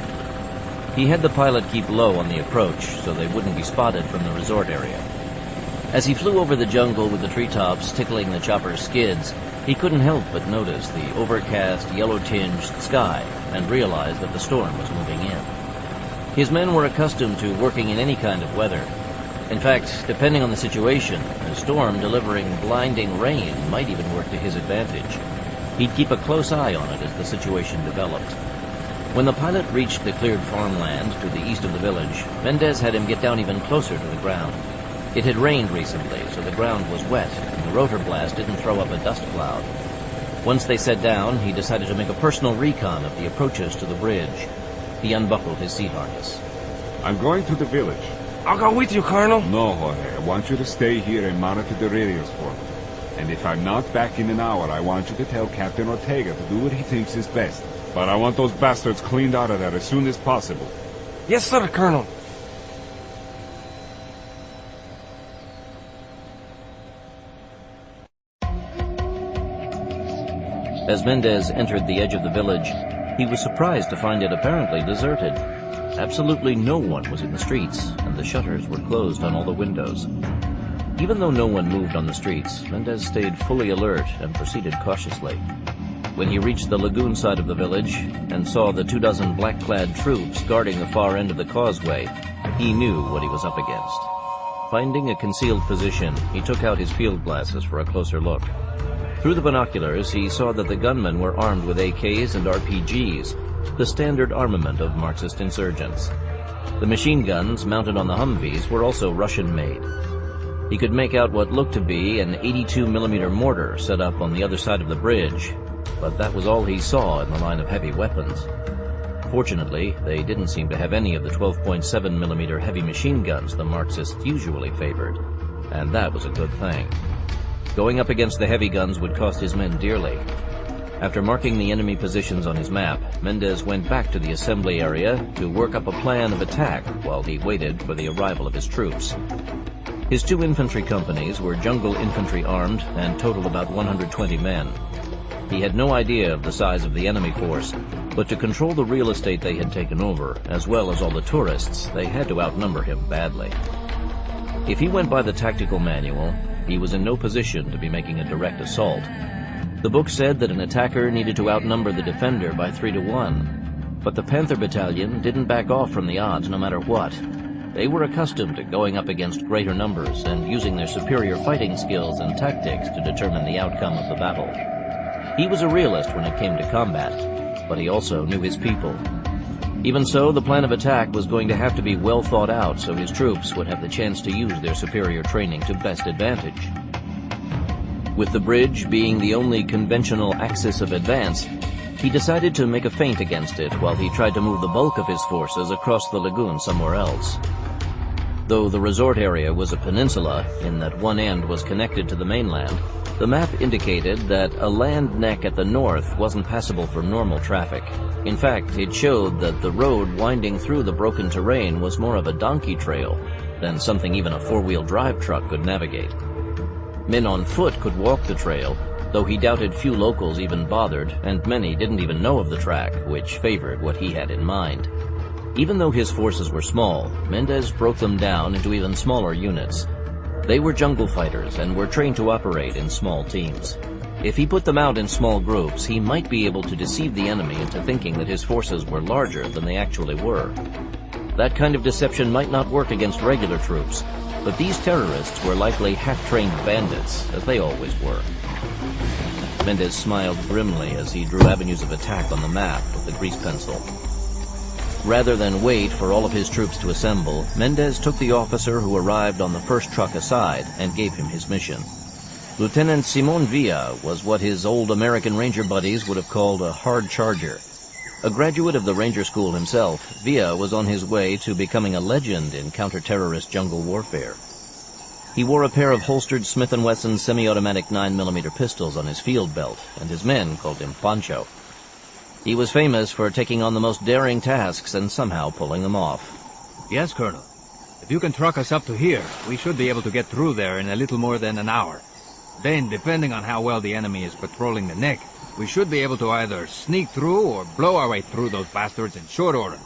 He had the pilot keep low on the approach so they wouldn't be spotted from the resort area. As he flew over the jungle with the treetops tickling the chopper's skids, he couldn't help but notice the overcast, yellow-tinged sky and realize that the storm was moving in. His men were accustomed to working in any kind of weather. In fact, depending on the situation, a storm delivering blinding rain might even work to his advantage. He'd keep a close eye on it as the situation developed. When the pilot reached the cleared farmland to the east of the village, Mendez had him get down even closer to the ground. It had rained recently, so the ground was wet, and the rotor blast didn't throw up a dust cloud. Once they sat down, he decided to make a personal recon of the approaches to the bridge. He unbuckled his seat harness. I'm going to the village. I'll go with you, Colonel. No, Jorge. I want you to stay here and monitor the radios for me. And if I'm not back in an hour, I want you to tell Captain Ortega to do what he thinks is best. But I want those bastards cleaned out of there as soon as possible. Yes, sir, Colonel. As Mendez entered the edge of the village, he was surprised to find it apparently deserted. Absolutely no one was in the streets, and the shutters were closed on all the windows. Even though no one moved on the streets, Mendez stayed fully alert and proceeded cautiously. When he reached the lagoon side of the village and saw the 24 black-clad troops guarding the far end of the causeway, he knew what he was up against. Finding a concealed position, he took out his field glasses for a closer look. Through the binoculars, he saw that the gunmen were armed with AKs and RPGs, the standard armament of Marxist insurgents. The machine guns mounted on the Humvees were also Russian-made. He could make out what looked to be an 82mm mortar set up on the other side of the bridge, but that was all he saw in the line of heavy weapons. Fortunately, they didn't seem to have any of the 12.7mm heavy machine guns the Marxists usually favored, and that was a good thing. Going up against the heavy guns would cost his men dearly. After marking the enemy positions on his map, Mendez went back to the assembly area to work up a plan of attack while he waited for the arrival of his troops. His 2 infantry companies were jungle infantry armed and totaled about 120 men. He had no idea of the size of the enemy force, but to control the real estate they had taken over, as well as all the tourists, they had to outnumber him badly. If he went by the tactical manual, he was in no position to be making a direct assault. The book said that an attacker needed to outnumber the defender by 3 to 1. But the Panther Battalion didn't back off from the odds no matter what. They were accustomed to going up against greater numbers and using their superior fighting skills and tactics to determine the outcome of the battle. He was a realist when it came to combat, but he also knew his people. Even so, the plan of attack was going to have to be well thought out so his troops would have the chance to use their superior training to best advantage. With the bridge being the only conventional axis of advance, he decided to make a feint against it while he tried to move the bulk of his forces across the lagoon somewhere else. Though the resort area was a peninsula, in that one end was connected to the mainland, the map indicated that a land neck at the north wasn't passable for normal traffic. In fact, it showed that the road winding through the broken terrain was more of a donkey trail than something even a four-wheel drive truck could navigate. Men on foot could walk the trail, though he doubted few locals even bothered, and many didn't even know of the track, which favored what he had in mind. Even though his forces were small, Mendez broke them down into even smaller units. They were jungle fighters and were trained to operate in small teams. If he put them out in small groups, he might be able to deceive the enemy into thinking that his forces were larger than they actually were. That kind of deception might not work against regular troops, but these terrorists were likely half-trained bandits, as they always were. Mendez smiled grimly as he drew avenues of attack on the map with the grease pencil. Rather than wait for all of his troops to assemble, Mendez took the officer who arrived on the first truck aside and gave him his mission. Lieutenant Simon Villa was what his old American Ranger buddies would have called a hard charger. A graduate of the Ranger School himself, Villa was on his way to becoming a legend in counter-terrorist jungle warfare. He wore a pair of holstered Smith & Wesson semi-automatic 9mm pistols on his field belt, and his men called him Pancho. He was famous for taking on the most daring tasks and somehow pulling them off. Yes, Colonel. If you can truck us up to here, we should be able to get through there in a little more than an hour. Then, depending on how well the enemy is patrolling the neck, we should be able to either sneak through or blow our way through those bastards in short order.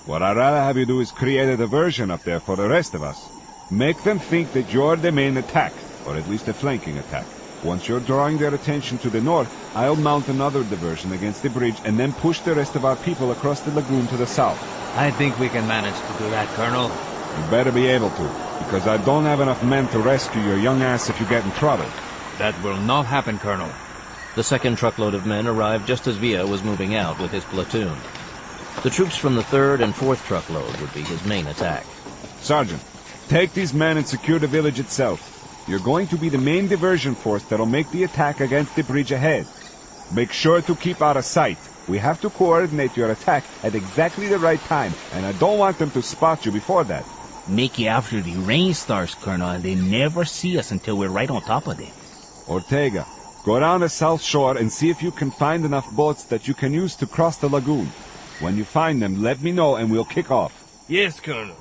What I'd rather have you do is create a diversion up there for the rest of us. Make them think that you're the main attack, or at least a flanking attack. Once you're drawing their attention to the north, I'll mount another diversion against the bridge and then push the rest of our people across the lagoon to the south. I think we can manage to do that, Colonel. You better be able to, because I don't have enough men to rescue your young ass if you get in trouble. That will not happen, Colonel. The second truckload of men arrived just as Villa was moving out with his platoon. The troops from the third and fourth truckload would be his main attack. Sergeant, take these men and secure the village itself. You're going to be the main diversion force that'll make the attack against the bridge ahead. Make sure to keep out of sight. We have to coordinate your attack at exactly the right time, and I don't want them to spot you before that. Make it after the rain starts, Colonel, and they never see us until we're right on top of them. Ortega, go down the south shore and see if you can find enough boats that you can use to cross the lagoon. When you find them, let me know and we'll kick off. Yes, Colonel.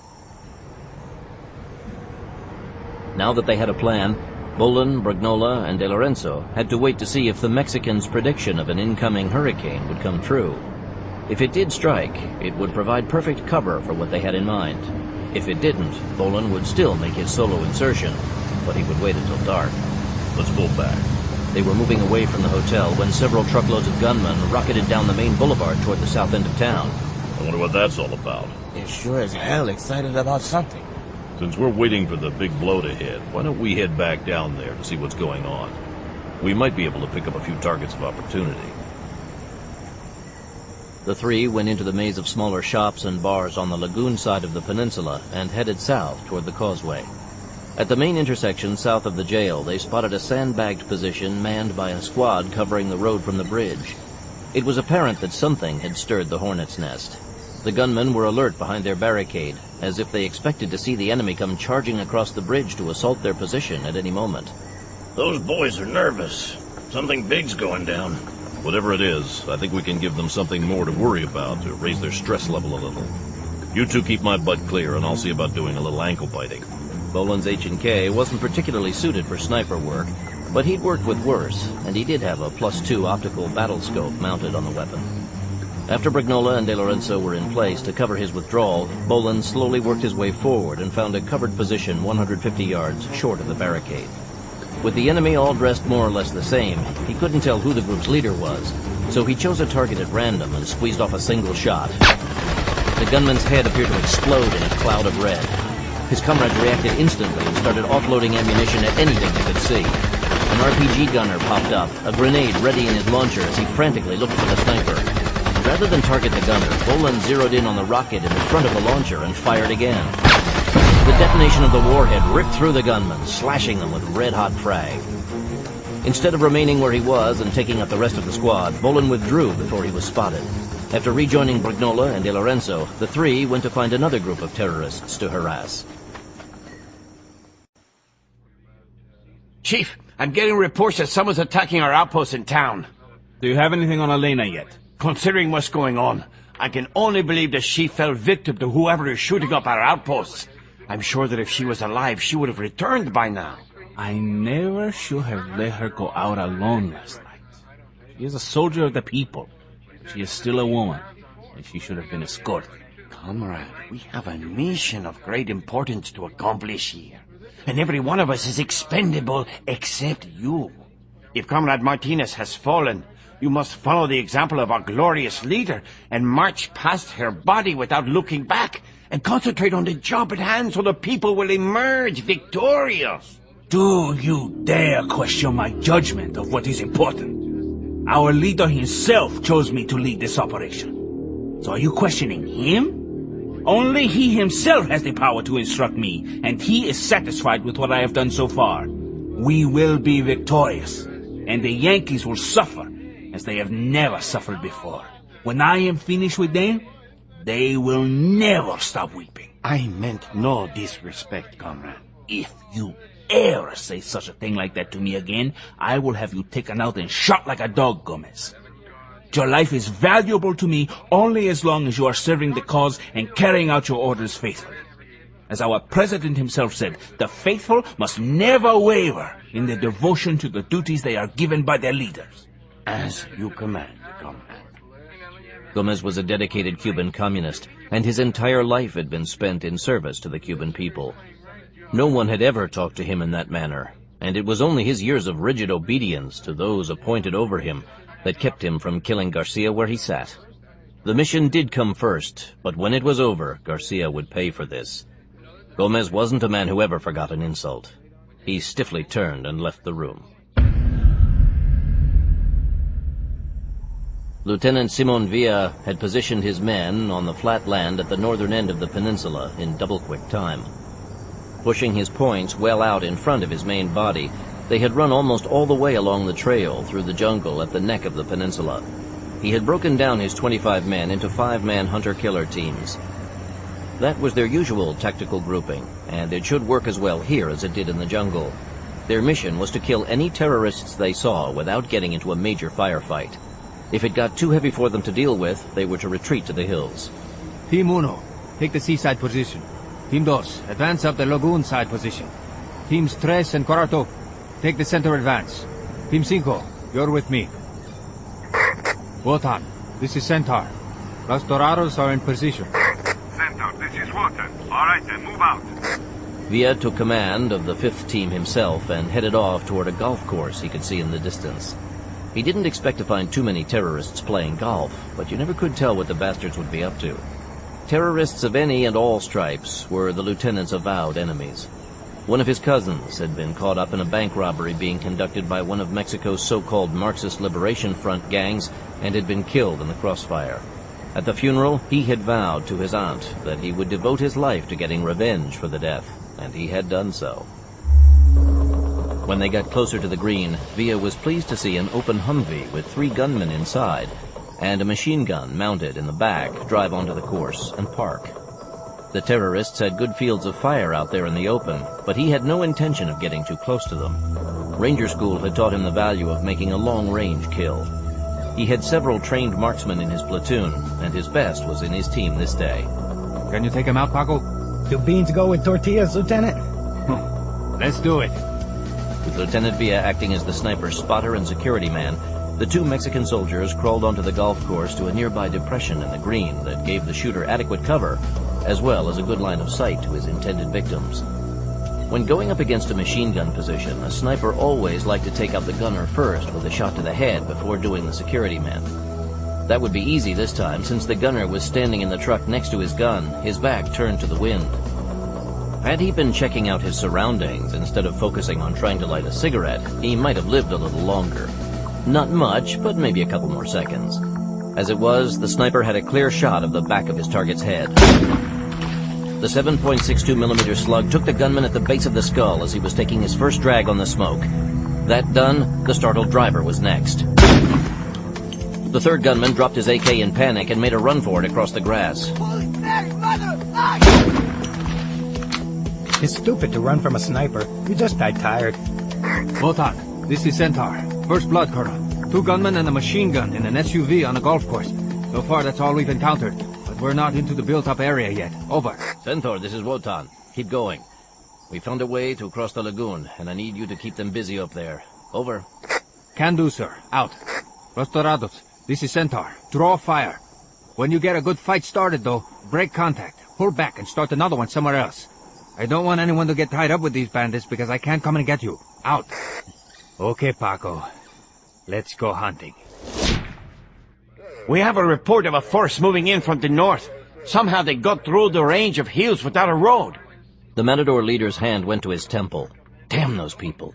Now that they had a plan, Bolan, Bragnola, and De Lorenzo had to wait to see if the Mexicans' prediction of an incoming hurricane would come true. If it did strike, it would provide perfect cover for what they had in mind. If it didn't, Bolan would still make his solo insertion, but he would wait until dark. Let's pull back. They were moving away from the hotel when several truckloads of gunmen rocketed down the main boulevard toward the south end of town. I wonder what that's all about. They're sure as hell excited about something. Since we're waiting for the big blow to hit, why don't we head back down there to see what's going on? We might be able to pick up a few targets of opportunity. The three went into the maze of smaller shops and bars on the lagoon side of the peninsula and headed south toward the causeway. At the main intersection south of the jail, they spotted a sandbagged position manned by a squad covering the road from the bridge. It was apparent that something had stirred the hornet's nest. The gunmen were alert behind their barricade, as if they expected to see the enemy come charging across the bridge to assault their position at any moment. Those boys are nervous. Something big's going down. Whatever it is, I think we can give them something more to worry about to raise their stress level a little. You two keep my butt clear, and I'll see about doing a little ankle biting. Bolan's H&K wasn't particularly suited for sniper work, but he'd worked with worse, and he did have a +2 optical battle scope mounted on the weapon. After Bragnola and De Lorenzo were in place to cover his withdrawal, Bolan slowly worked his way forward and found a covered position 150 yards short of the barricade. With the enemy all dressed more or less the same, he couldn't tell who the group's leader was, so he chose a target at random and squeezed off a single shot. The gunman's head appeared to explode in a cloud of red. His comrades reacted instantly and started offloading ammunition at anything they could see. An RPG gunner popped up, a grenade ready in his launcher as he frantically looked for the sniper. Rather than target the gunner, Bolan zeroed in on the rocket in the front of the launcher and fired again. The detonation of the warhead ripped through the gunman, slashing them with red-hot frag. Instead of remaining where he was and taking up the rest of the squad, Bolan withdrew before he was spotted. After rejoining Brignola and De Lorenzo, the three went to find another group of terrorists to harass. Chief, I'm getting reports that someone's attacking our outpost in town. Do you have anything on Elena yet? Considering what's going on, I can only believe that she fell victim to whoever is shooting up our outposts. I'm sure that if she was alive, she would have returned by now. I never should have let her go out alone last night. She is a soldier of the people. She is still a woman, and she should have been escorted. Comrade, we have a mission of great importance to accomplish here. And every one of us is expendable except you. If Comrade Martinez has fallen, you must follow the example of our glorious leader and march past her body without looking back and concentrate on the job at hand so the people will emerge victorious. Do you dare question my judgment of what is important? Our leader himself chose me to lead this operation. So are you questioning him? Only he himself has the power to instruct me, and he is satisfied with what I have done so far. We will be victorious, and the Yankees will suffer as they have never suffered before. When I am finished with them, they will never stop weeping. I meant no disrespect, comrade. If you ever say such a thing like that to me again, I will have you taken out and shot like a dog, Gomez. Your life is valuable to me only as long as you are serving the cause and carrying out your orders faithfully. As our president himself said, the faithful must never waver in their devotion to the duties they are given by their leaders. As you command, comrade. Gomez was a dedicated Cuban communist, and his entire life had been spent in service to the Cuban people. No one had ever talked to him in that manner, and it was only his years of rigid obedience to those appointed over him that kept him from killing Garcia where he sat. The mission did come first, but when it was over, Garcia would pay for this. Gomez wasn't a man who ever forgot an insult. He stiffly turned and left the room. Lieutenant Simon Villa had positioned his men on the flat land at the northern end of the peninsula in double-quick time. Pushing his points well out in front of his main body, they had run almost all the way along the trail through the jungle at the neck of the peninsula. He had broken down his 25 men into 5-man hunter-killer teams. That was their usual tactical grouping, and it should work as well here as it did in the jungle. Their mission was to kill any terrorists they saw without getting into a major firefight. If it got too heavy for them to deal with, they were to retreat to the hills. Team Uno, take the seaside position. Team Dos, advance up the lagoon side position. Teams Tres and Cuarto, take the center advance. Team Cinco, you're with me. Wotan, this is Centaur. Los Dorados are in position. Centaur, this is Wotan. All right then, move out. Villa took command of the 5th team himself and headed off toward a golf course he could see in the distance. He didn't expect to find too many terrorists playing golf, but you never could tell what the bastards would be up to. Terrorists of any and all stripes were the lieutenant's avowed enemies. One of his cousins had been caught up in a bank robbery being conducted by one of Mexico's so-called Marxist Liberation Front gangs and had been killed in the crossfire. At the funeral, he had vowed to his aunt that he would devote his life to getting revenge for the death, and he had done so. When they got closer to the green, Villa was pleased to see an open Humvee with 3 gunmen inside and a machine gun mounted in the back drive onto the course and park. The terrorists had good fields of fire out there in the open, but he had no intention of getting too close to them. Ranger school had taught him the value of making a long-range kill. He had several trained marksmen in his platoon, and his best was in his team this day. Can you take him out, Paco? Do beans go with tortillas, Lieutenant? Let's do it. With Lieutenant Villa acting as the sniper spotter and security man, the 2 Mexican soldiers crawled onto the golf course to a nearby depression in the green that gave the shooter adequate cover, as well as a good line of sight to his intended victims. When going up against a machine gun position, a sniper always liked to take out the gunner first with a shot to the head before doing the security man. That would be easy this time, since the gunner was standing in the truck next to his gun, his back turned to the wind. Had he been checking out his surroundings instead of focusing on trying to light a cigarette, he might have lived a little longer. Not much, but maybe a couple more seconds. As it was, the sniper had a clear shot of the back of his target's head. The 7.62mm slug took the gunman at the base of the skull as he was taking his first drag on the smoke. That done, the startled driver was next. The third gunman dropped his AK in panic and made a run for it across the grass. It's stupid to run from a sniper. You just died tired. Botan, this is Centaur. First blood, Colonel. 2 gunmen and a machine gun in an SUV on a golf course. So far, that's all we've encountered. But we're not into the built-up area yet. Over. Centaur, this is Wotan. Keep going. We found a way to cross the lagoon, and I need you to keep them busy up there. Over. Can do, sir. Out. Restaurados, this is Centaur. Draw fire. When you get a good fight started, though, break contact. Pull back and start another one somewhere else. I don't want anyone to get tied up with these bandits because I can't come and get you. Out. Okay, Paco. Let's go hunting. We have a report of a force moving in from the north. Somehow they got through the range of hills without a road. The Matador leader's hand went to his temple. Damn those people.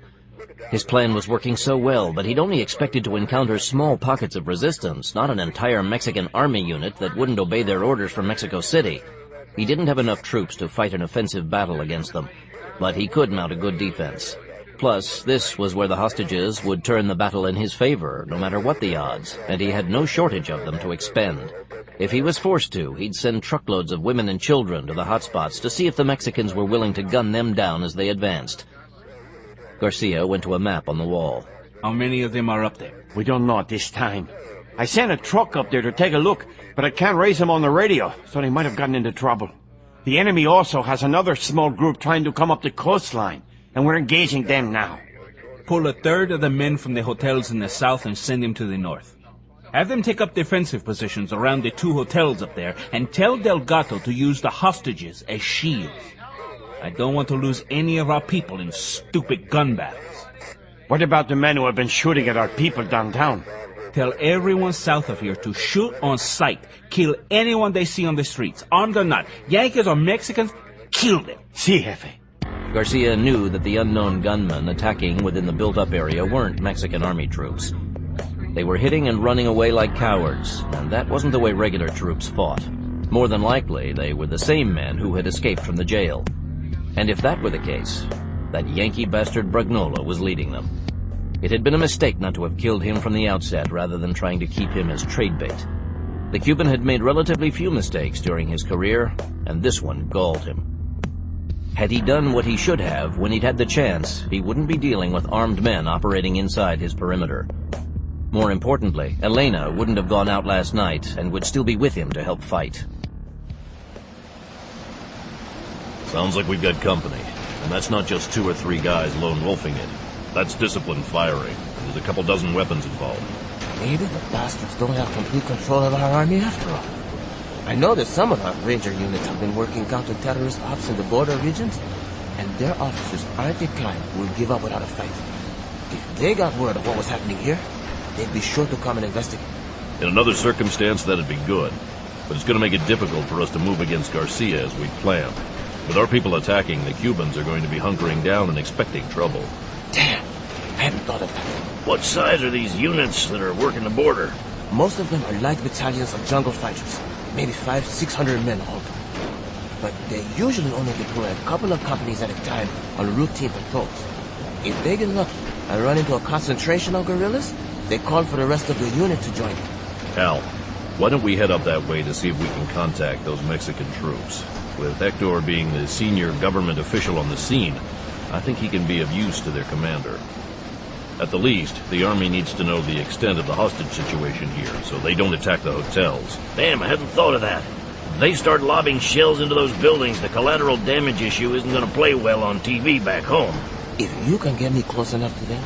His plan was working so well, but he'd only expected to encounter small pockets of resistance, not an entire Mexican army unit that wouldn't obey their orders from Mexico City. He didn't have enough troops to fight an offensive battle against them, but he could mount a good defense. Plus, this was where the hostages would turn the battle in his favor, no matter what the odds, and he had no shortage of them to expend. If he was forced to, he'd send truckloads of women and children to the hotspots to see if the Mexicans were willing to gun them down as they advanced. Garcia went to a map on the wall. How many of them are up there? We don't know at this time. I sent a truck up there to take a look, but I can't raise them on the radio, so they might have gotten into trouble. The enemy also has another small group trying to come up the coastline, and we're engaging them now. Pull a third of the men from the hotels in the south and send them to the north. Have them take up defensive positions around the 2 hotels up there, and tell Delgado to use the hostages as shields. I don't want to lose any of our people in stupid gun battles. What about the men who have been shooting at our people downtown? Tell everyone south of here to shoot on sight. Kill anyone they see on the streets, armed or not. Yankees or Mexicans, kill them. Si, Jefe. Garcia knew that the unknown gunmen attacking within the built-up area weren't Mexican army troops. They were hitting and running away like cowards, and that wasn't the way regular troops fought. More than likely, they were the same men who had escaped from the jail. And if that were the case, that Yankee bastard Bragnola was leading them. It had been a mistake not to have killed him from the outset rather than trying to keep him as trade bait. The Cuban had made relatively few mistakes during his career, and this one galled him. Had he done what he should have when he'd had the chance, he wouldn't be dealing with armed men operating inside his perimeter. More importantly, Elena wouldn't have gone out last night and would still be with him to help fight. Sounds like we've got company. And that's not just 2 or 3 guys lone wolfing it. That's disciplined firing. There's a couple dozen weapons involved. Maybe the bastards don't have complete control of our army after all. I know that some of our ranger units have been working counter-terrorist ops in the border regions, and their officers aren't the kind who will give up without a fight. If they got word of what was happening here, they'd be sure to come and investigate. In another circumstance, that'd be good. But it's going to make it difficult for us to move against Garcia as we'd planned. With our people attacking, the Cubans are going to be hunkering down and expecting trouble. Damn, I hadn't thought of that. What size are these units that are working the border? Most of them are light battalions of jungle fighters, maybe 500-600 men all. But they usually only deploy a couple of companies at a time on routine patrols. If they get lucky and run into a concentration of guerrillas, they call for the rest of the unit to join them. Al, why don't we head up that way to see if we can contact those Mexican troops? With Hector being the senior government official on the scene, I think he can be of use to their commander. At the least, the army needs to know the extent of the hostage situation here, so they don't attack the hotels. Damn, I hadn't thought of that. If they start lobbing shells into those buildings, the collateral damage issue isn't going to play well on TV back home. If you can get me close enough to them,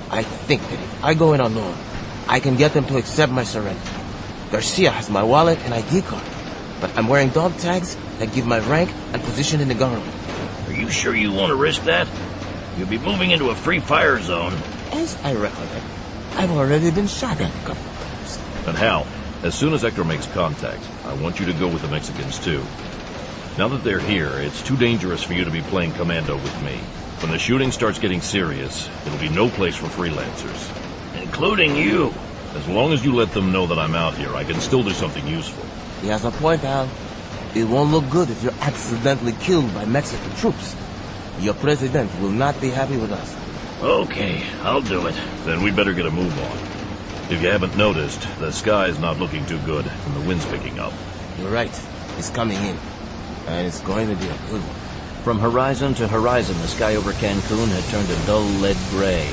I think that if I go in unknown, I can get them to accept my surrender. Garcia has my wallet and ID card, but I'm wearing dog tags that give my rank and position in the government. Are you sure you want to risk that? You'll be moving into a free fire zone. As I recollect, I've already been shot at a couple of times. And Hal, as soon as Hector makes contact, I want you to go with the Mexicans too. Now that they're here, it's too dangerous for you to be playing commando with me. When the shooting starts getting serious, it'll be no place for freelancers. Including you. As long as you let them know that I'm out here, I can still do something useful. He has a point, Hal. It won't look good if you're accidentally killed by Mexican troops. Your president will not be happy with us. Okay, I'll do it. Then we'd better get a move on. If you haven't noticed, the sky's not looking too good, and the wind's picking up. You're right. It's coming in. And it's going to be a good one. From horizon to horizon, the sky over Cancun had turned a dull lead gray.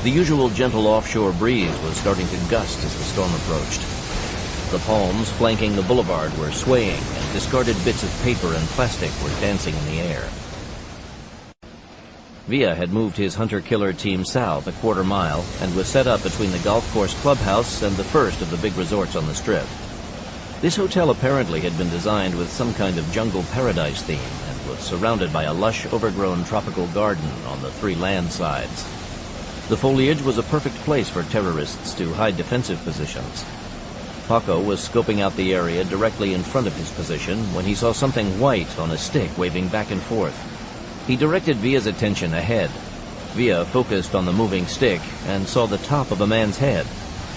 The usual gentle offshore breeze was starting to gust as the storm approached. The palms flanking the boulevard were swaying, and discarded bits of paper and plastic were dancing in the air. Villa had moved his hunter-killer team south a quarter mile and was set up between the golf course clubhouse and the first of the big resorts on the Strip. This hotel apparently had been designed with some kind of jungle paradise theme and was surrounded by a lush, overgrown tropical garden on the three land sides. The foliage was a perfect place for terrorists to hide defensive positions. Paco was scoping out the area directly in front of his position when he saw something white on a stick waving back and forth. He directed Villa's attention ahead. Villa focused on the moving stick and saw the top of a man's head.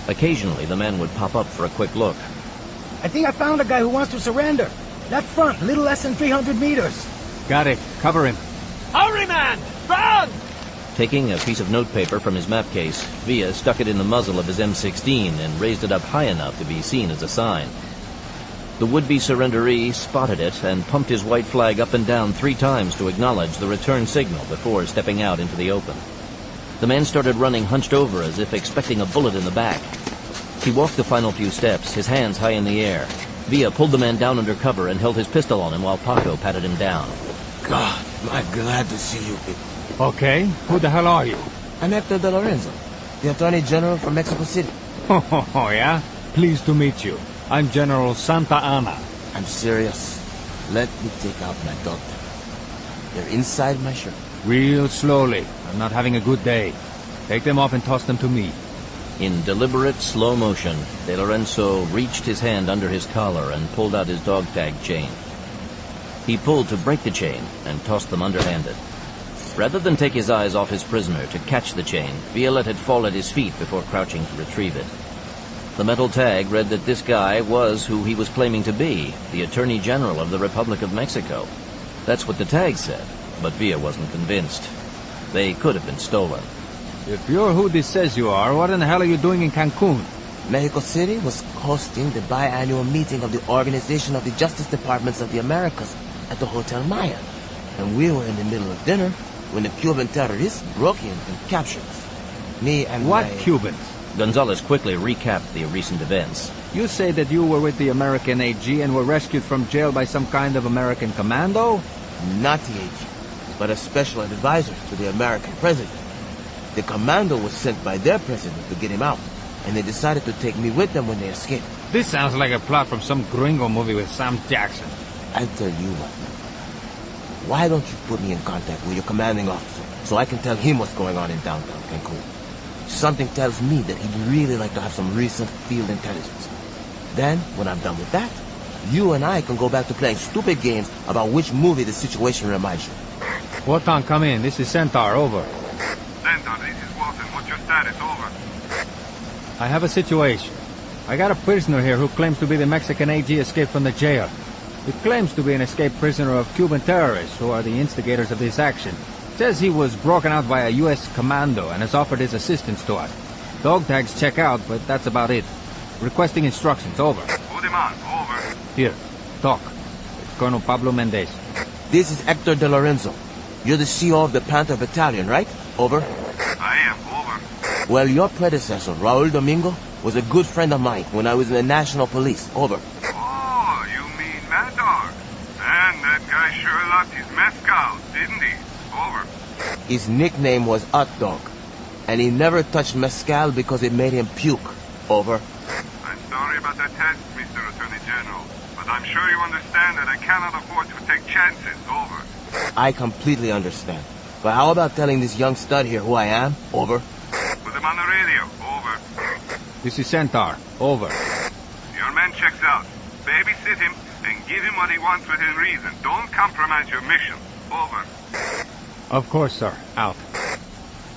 Occasionally, the man would pop up for a quick look. I think I found a guy who wants to surrender. That front, a little less than 300 meters. Got it. Cover him. Hurry, man! Run! Taking a piece of notepaper from his map case, Villa stuck it in the muzzle of his M16 and raised it up high enough to be seen as a sign. The would-be surrenderee spotted it and pumped his white flag up and down 3 times to acknowledge the return signal before stepping out into the open. The man started running hunched over as if expecting a bullet in the back. He walked the final few steps, his hands high in the air. Villa pulled the man down under cover and held his pistol on him while Paco patted him down. God, I'm glad to see you. Okay, who the hell are you? I'm Hector de Lorenzo, the Attorney General from Mexico City. Oh, yeah? Pleased to meet you. I'm General Santa Anna. I'm serious. Let me take out my dog tags. They're inside my shirt. Real slowly. I'm not having a good day. Take them off and toss them to me. In deliberate slow motion, De Lorenzo reached his hand under his collar and pulled out his dog tag chain. He pulled to break the chain and tossed them underhanded. Rather than take his eyes off his prisoner to catch the chain, Villa let it fall at his feet before crouching to retrieve it. The metal tag read that this guy was who he was claiming to be, the Attorney General of the Republic of Mexico. That's what the tag said, but Villa wasn't convinced. They could have been stolen. If you're who this says you are, what in the hell are you doing in Cancun? Mexico City was hosting the biannual meeting of the Organization of the Justice Departments of the Americas at the Hotel Maya. And we were in the middle of dinner when the Cuban terrorists broke in and captured us. Me and What Cubans? Gonzalez quickly recapped the recent events. You say that you were with the American AG and were rescued from jail by some kind of American commando? Not the AG, but a special advisor to the American president. The commando was sent by their president to get him out, and they decided to take me with them when they escaped. This sounds like a plot from some gringo movie with Sam Jackson. I'll tell you what. Why don't you put me in contact with your commanding officer so I can tell him what's going on in downtown Cancun? Something tells me that he'd really like to have some recent field intelligence. Then, when I'm done with that, you and I can go back to playing stupid games about which movie the situation reminds you. Wotan, come in. This is Centaur. Over. Centaur, this is Wotan. What's your status? Over. I have a situation. I got a prisoner here who claims to be the Mexican AG escaped from the jail. He claims to be an escaped prisoner of Cuban terrorists who are the instigators of this action. Says he was broken out by a U.S. commando and has offered his assistance to us. Dog tags check out, but that's about it. Requesting instructions. Over. Who demands? Over. Here. Talk. It's Colonel Pablo Mendez. This is Hector de Lorenzo. You're the CO of the Panther Battalion, right? Over. I am. Over. Well, your predecessor, Raul Domingo, was a good friend of mine when I was in the National Police. Over. Oh, you mean Mad Dog. And that guy sure loved his mezcal, didn't he? Over. His nickname was Hot Dog, and he never touched mezcal because it made him puke. Over. I'm sorry about that test, Mr. Attorney General, but I'm sure you understand that I cannot afford to take chances. Over. I completely understand. But how about telling this young stud here who I am? Over. Put him on the radio. Over. This is Centaur. Over. Your man checks out. Babysit him and give him what he wants within reason. Don't compromise your mission. Over. Of course, sir. Out.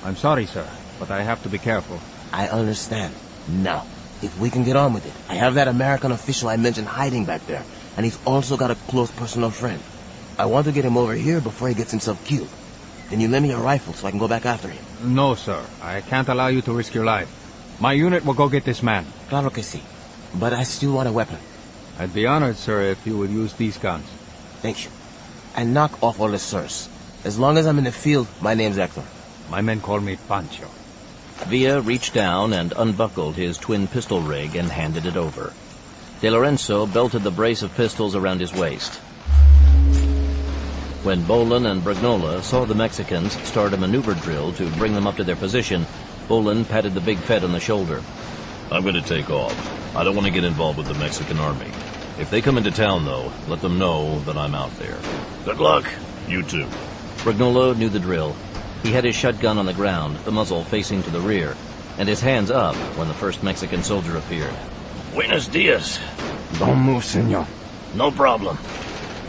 I'm sorry, sir, but I have to be careful. I understand. Now, if we can get on with it, I have that American official I mentioned hiding back there, and he's also got a close personal friend. I want to get him over here before he gets himself killed. Can you lend me your rifle so I can go back after him? No, sir. I can't allow you to risk your life. My unit will go get this man. Claro que sí. But I still want a weapon. I'd be honored, sir, if you would use these guns. Thank you. And knock off all the sirs. As long as I'm in the field, my name's Hector. My men call me Pancho. Villa reached down and unbuckled his twin pistol rig and handed it over. De Lorenzo belted the brace of pistols around his waist. When Bolan and Brignola saw the Mexicans start a maneuver drill to bring them up to their position, Bolan patted the big Fed on the shoulder. I'm going to take off. I don't want to get involved with the Mexican army. If they come into town, though, let them know that I'm out there. Good luck. You too. Brignola knew the drill. He had his shotgun on the ground, the muzzle facing to the rear, and his hands up when the first Mexican soldier appeared. Buenos dias. Don't move, senor. No problem.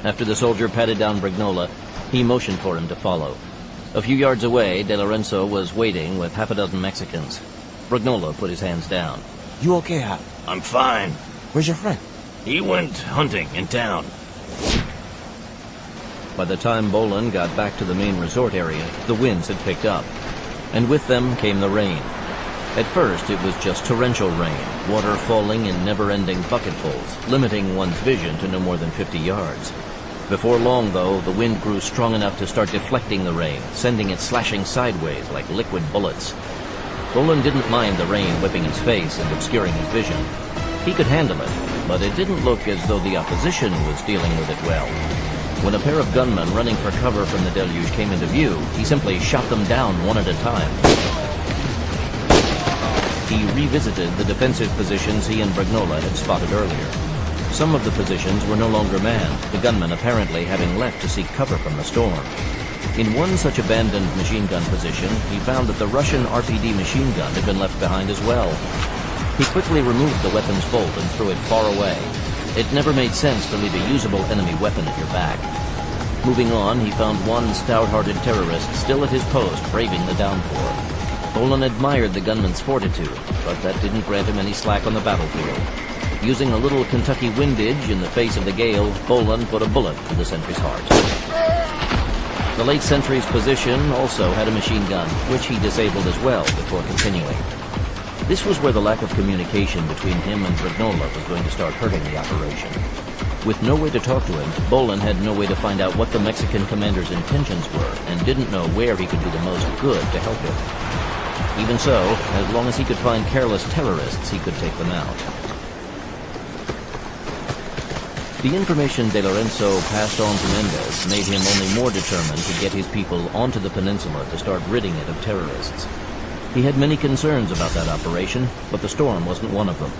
After the soldier patted down Brignola, he motioned for him to follow. A few yards away, De Lorenzo was waiting with half a dozen Mexicans. Brignola put his hands down. You okay, Hap? I'm fine. Where's your friend? He went hunting in town. By the time Bolan got back to the main resort area, the winds had picked up, and with them came the rain. At first, it was just torrential rain, water falling in never-ending bucketfuls, limiting one's vision to no more than 50 yards. Before long, though, the wind grew strong enough to start deflecting the rain, sending it slashing sideways like liquid bullets. Bolan didn't mind the rain whipping his face and obscuring his vision. He could handle it, but it didn't look as though the opposition was dealing with it well. When a pair of gunmen running for cover from the deluge came into view, he simply shot them down one at a time. He revisited the defensive positions he and Brignola had spotted earlier. Some of the positions were no longer manned, the gunmen apparently having left to seek cover from the storm. In one such abandoned machine gun position, he found that the Russian RPD machine gun had been left behind as well. He quickly removed the weapon's bolt and threw it far away. It never made sense to leave a usable enemy weapon at your back. Moving on, he found one stout-hearted terrorist still at his post, braving the downpour. Bolan admired the gunman's fortitude, but that didn't grant him any slack on the battlefield. Using a little Kentucky windage in the face of the gale, Bolan put a bullet through the sentry's heart. The late sentry's position also had a machine gun, which he disabled as well before continuing. This was where the lack of communication between him and Brignola was going to start hurting the operation. With no way to talk to him, Bolan had no way to find out what the Mexican commander's intentions were, and didn't know where he could do the most good to help him. Even so, as long as he could find careless terrorists, he could take them out. The information De Lorenzo passed on to Mendez made him only more determined to get his people onto the peninsula to start ridding it of terrorists. He had many concerns about that operation, but the storm wasn't one of them.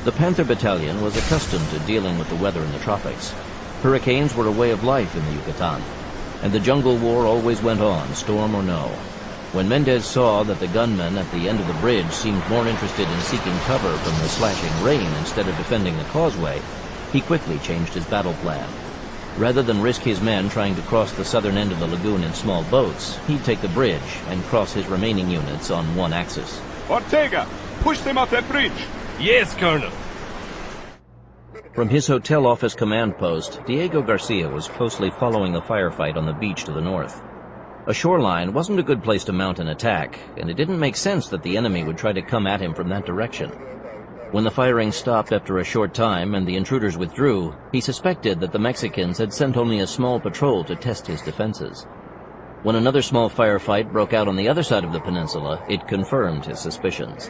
The Panther Battalion was accustomed to dealing with the weather in the tropics. Hurricanes were a way of life in the Yucatan, and the jungle war always went on, storm or no. When Mendez saw that the gunmen at the end of the bridge seemed more interested in seeking cover from the slashing rain instead of defending the causeway, he quickly changed his battle plan. Rather than risk his men trying to cross the southern end of the lagoon in small boats, he'd take the bridge and cross his remaining units on one axis. Ortega, push them off that bridge! Yes, Colonel. From his hotel office command post, Diego Garcia was closely following the firefight on the beach to the north. A shoreline wasn't a good place to mount an attack, and it didn't make sense that the enemy would try to come at him from that direction. When the firing stopped after a short time and the intruders withdrew, he suspected that the Mexicans had sent only a small patrol to test his defenses. When another small firefight broke out on the other side of the peninsula, it confirmed his suspicions.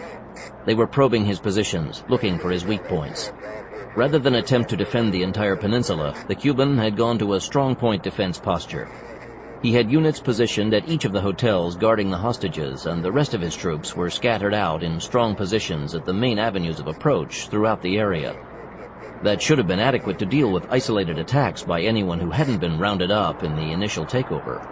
They were probing his positions, looking for his weak points. Rather than attempt to defend the entire peninsula, the Cuban had gone to a strong point defense posture. He had units positioned at each of the hotels guarding the hostages, and the rest of his troops were scattered out in strong positions at the main avenues of approach throughout the area. that should have been adequate to deal with isolated attacks by anyone who hadn't been rounded up in the initial takeover.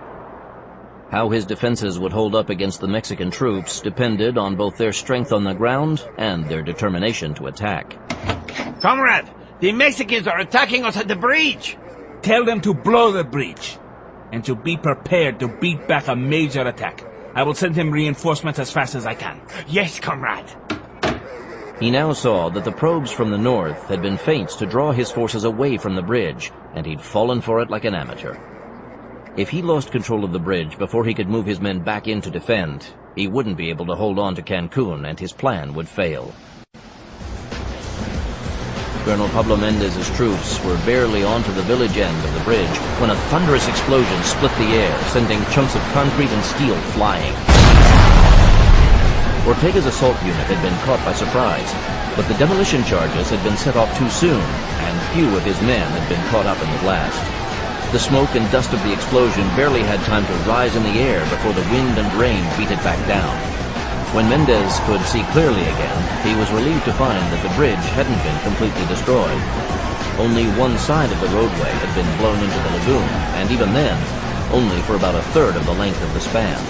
How his defenses would hold up against the Mexican troops depended on both their strength on the ground and their determination to attack. Comrade, the Mexicans are attacking us at the breach. Tell them to blow the breach, and to be prepared to beat back a major attack. I will send him reinforcements as fast as I can. Yes, comrade. He now saw that the probes from the north had been feints to draw his forces away from the bridge, and he'd fallen for it like an amateur. If he lost control of the bridge before he could move his men back in to defend, he wouldn't be able to hold on to Cancun, and his plan would fail. Colonel Pablo Mendez's troops were barely onto the village end of the bridge when a thunderous explosion split the air, sending chunks of concrete and steel flying. Ortega's assault unit had been caught by surprise, but the demolition charges had been set off too soon, and few of his men had been caught up in the blast. The smoke and dust of the explosion barely had time to rise in the air before the wind and rain beat it back down. When Mendez could see clearly again, he was relieved to find that the bridge hadn't been completely destroyed. Only one side of the roadway had been blown into the lagoon, and even then, only for about a third of the length of the span.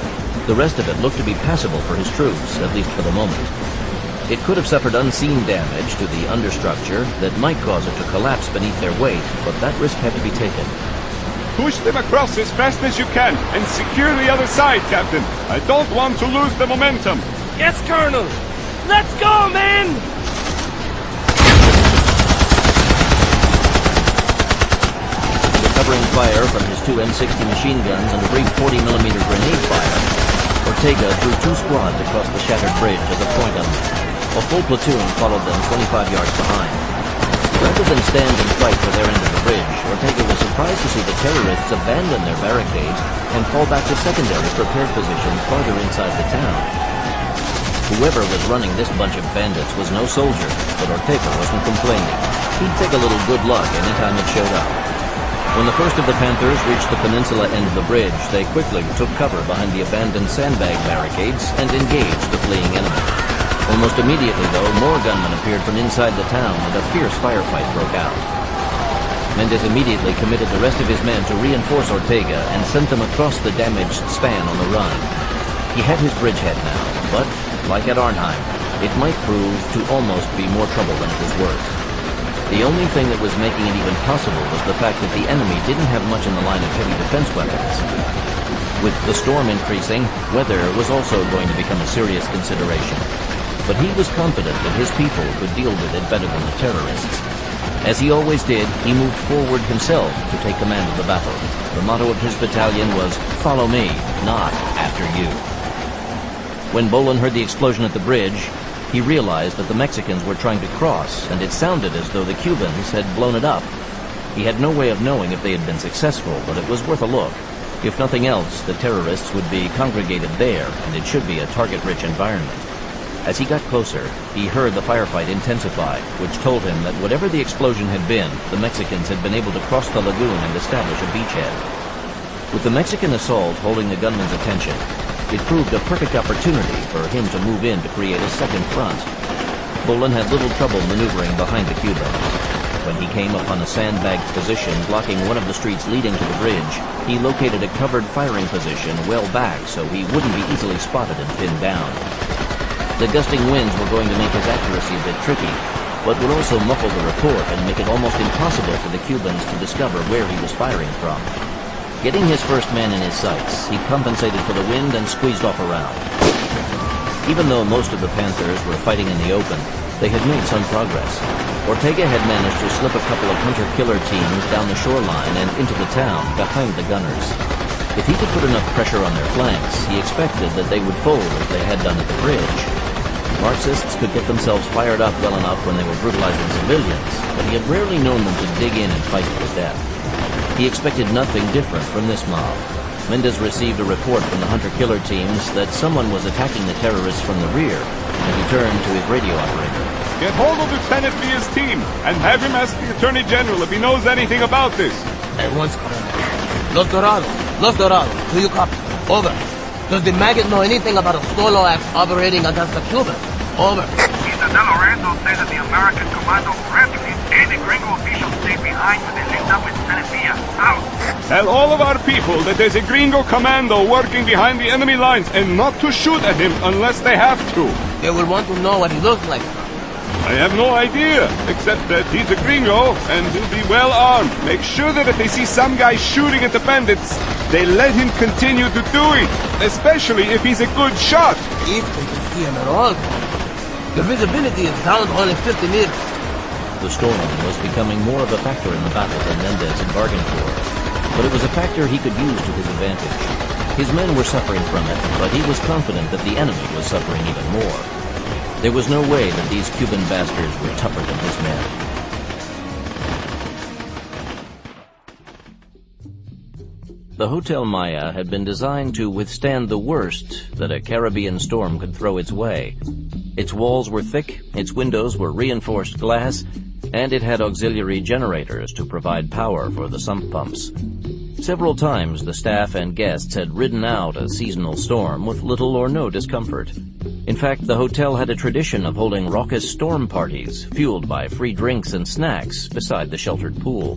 The rest of it looked to be passable for his troops, at least for the moment. It could have suffered unseen damage to the understructure that might cause it to collapse beneath their weight, but that risk had to be taken. Push them across as fast as you can and secure the other side, Captain. I don't want to lose the momentum. Yes, Colonel. Let's go, men! Recovering fire from his two M60 machine guns and a brief 40mm grenade fire, Ortega threw two squads across the shattered bridge as a point on them. A full platoon followed them 25 yards behind. Rather than stand and fight for their end of the bridge, Ortega was surprised to see the terrorists abandon their barricades and fall back to secondary prepared positions farther inside the town. Whoever was running this bunch of bandits was no soldier, but Ortega wasn't complaining. He'd take a little good luck anytime it showed up. When the first of the Panthers reached the peninsula end of the bridge, they quickly took cover behind the abandoned sandbag barricades and engaged the fleeing enemy. Almost immediately, though, more gunmen appeared from inside the town and a fierce firefight broke out. Mendez immediately committed the rest of his men to reinforce Ortega and sent them across the damaged span on the run. He had his bridgehead now, but, like at Arnhem, it might prove to almost be more trouble than it was worth. The only thing that was making it even possible was the fact that the enemy didn't have much in the line of heavy defense weapons. With the storm increasing, weather was also going to become a serious consideration. But he was confident that his people could deal with it better than the terrorists. As he always did, he moved forward himself to take command of the battle. The motto of his battalion was, "Follow me, not after you." When Bolan heard the explosion at the bridge, he realized that the Mexicans were trying to cross, and it sounded as though the Cubans had blown it up. He had no way of knowing if they had been successful, but it was worth a look. If nothing else, the terrorists would be congregated there, and it should be a target-rich environment. As he got closer, he heard the firefight intensify, which told him that whatever the explosion had been, the Mexicans had been able to cross the lagoon and establish a beachhead. With the Mexican assault holding the gunmen's attention, it proved a perfect opportunity for him to move in to create a second front. Bolan had little trouble maneuvering behind the Cubans. When he came upon a sandbagged position blocking one of the streets leading to the bridge, he located a covered firing position well back so he wouldn't be easily spotted and pinned down. The gusting winds were going to make his accuracy a bit tricky, but would also muffle the report and make it almost impossible for the Cubans to discover where he was firing from. Getting his first man in his sights, he compensated for the wind and squeezed off around. Even though most of the Panthers were fighting in the open, they had made some progress. Ortega had managed to slip a couple of hunter-killer teams down the shoreline and into the town behind the gunners. If he could put enough pressure on their flanks, he expected that they would fold as they had done at the bridge. Marxists could get themselves fired up well enough when they were brutalizing civilians, but he had rarely known them to dig in and fight to the death. He expected nothing different from this mob. Mendez received a report from the hunter-killer teams that someone was attacking the terrorists from the rear, and he turned to his radio operator. Get hold of Lieutenant Villa's team and have him ask the Attorney General if he knows anything about this. At once, Colonel. Los Dorados, do you copy? Over. Does the maggot know anything about a solo act operating against the Cubans? Over. Mr. De Lorenzo said that the American commando rescued 80 Tell all of our people that there's a gringo commando working behind the enemy lines and not to shoot at him unless they have to. They will want to know what he looks like. I have no idea, except that he's a gringo and he'll be well armed. Make sure that if they see some guy shooting at the bandits, they let him continue to do it, especially if he's a good shot. If they can see him at all. The visibility is down to only 50 meters. The storm was becoming more of a factor in the battle than Mendez had bargained for. But it was a factor he could use to his advantage. His men were suffering from it, but he was confident that the enemy was suffering even more. There was no way that these Cuban bastards were tougher than his men. The Hotel Maya had been designed to withstand the worst that a Caribbean storm could throw its way. Its walls were thick, its windows were reinforced glass, and it had auxiliary generators to provide power for the sump pumps. Several times the staff and guests had ridden out a seasonal storm with little or no discomfort. In fact, the hotel had a tradition of holding raucous storm parties, fueled by free drinks and snacks beside the sheltered pool.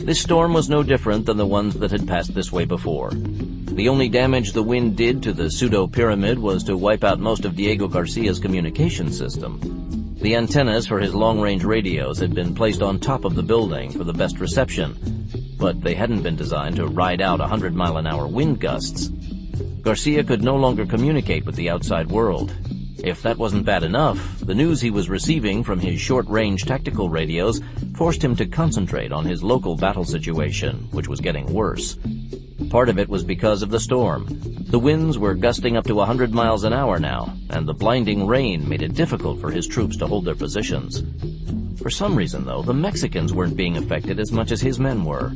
This storm was no different than the ones that had passed this way before. The only damage the wind did to the pseudo-pyramid was to wipe out most of Diego Garcia's communication system. The antennas for his long-range radios had been placed on top of the building for the best reception, but they hadn't been designed to ride out 100-mile-an-hour wind gusts. Garcia could no longer communicate with the outside world. If that wasn't bad enough, the news he was receiving from his short-range tactical radios forced him to concentrate on his local battle situation, which was getting worse. Part of it was because of the storm. The winds were gusting up to 100 miles an hour now, and the blinding rain made it difficult for his troops to hold their positions. For some reason, though, the Mexicans weren't being affected as much as his men were.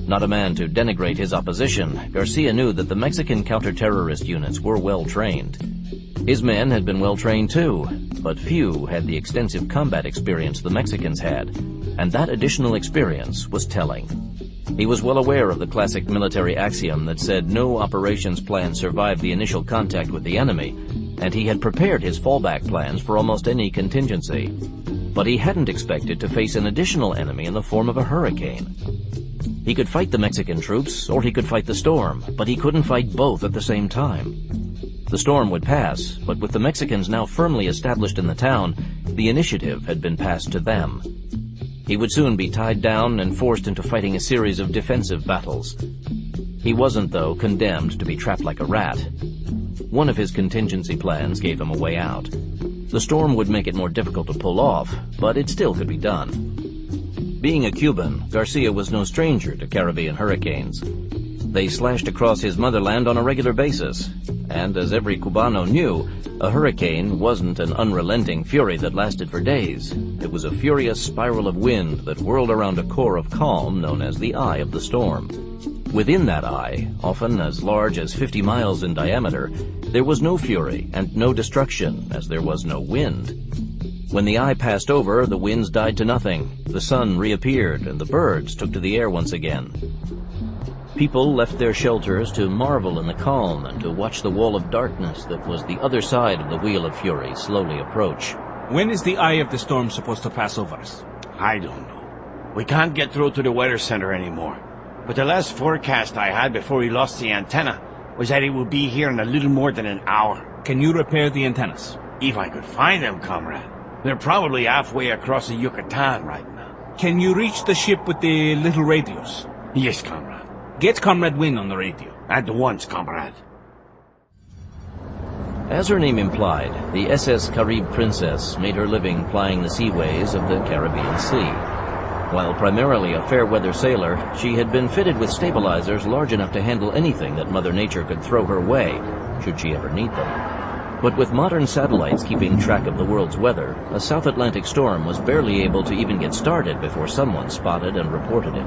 Not a man to denigrate his opposition, Garcia knew that the Mexican counter-terrorist units were well-trained. His men had been well-trained too, but few had the extensive combat experience the Mexicans had, and that additional experience was telling. He was well aware of the classic military axiom that said no operations plan survived the initial contact with the enemy, and he had prepared his fallback plans for almost any contingency. But he hadn't expected to face an additional enemy in the form of a hurricane. He could fight the Mexican troops, or he could fight the storm, but he couldn't fight both at the same time. The storm would pass, but with the Mexicans now firmly established in the town, the initiative had been passed to them. He would soon be tied down and forced into fighting a series of defensive battles. He wasn't, though, condemned to be trapped like a rat. One of his contingency plans gave him a way out. The storm would make it more difficult to pull off, but it still could be done. Being a Cuban, Garcia was no stranger to Caribbean hurricanes. They slashed across his motherland on a regular basis, and as every Cubano knew, a hurricane wasn't an unrelenting fury that lasted for days. It was a furious spiral of wind that whirled around a core of calm known as the eye of the storm. Within that eye, often as large as 50 miles in diameter, there was no fury and no destruction, as there was no wind. When the eye passed over, the winds died to nothing, the sun reappeared, and the birds took to the air once again. People left their shelters to marvel in the calm and to watch the wall of darkness that was the other side of the Wheel of Fury slowly approach. When is the eye of the storm supposed to pass over us? I don't know. We can't get through to the weather center anymore. But the last forecast I had before he lost the antenna was that it would be here in a little more than an hour. Can you repair the antennas? If I could find them, comrade. They're probably halfway across the Yucatan right now. Can you reach the ship with the little radios? Yes, comrade. Get Comrade Wynn on the radio. At once, comrade. As her name implied, the SS Carib Princess made her living plying the seaways of the Caribbean Sea. While primarily a fair-weather sailor, she had been fitted with stabilizers large enough to handle anything that Mother Nature could throw her way, should she ever need them. But with modern satellites keeping track of the world's weather, a South Atlantic storm was barely able to even get started before someone spotted and reported it.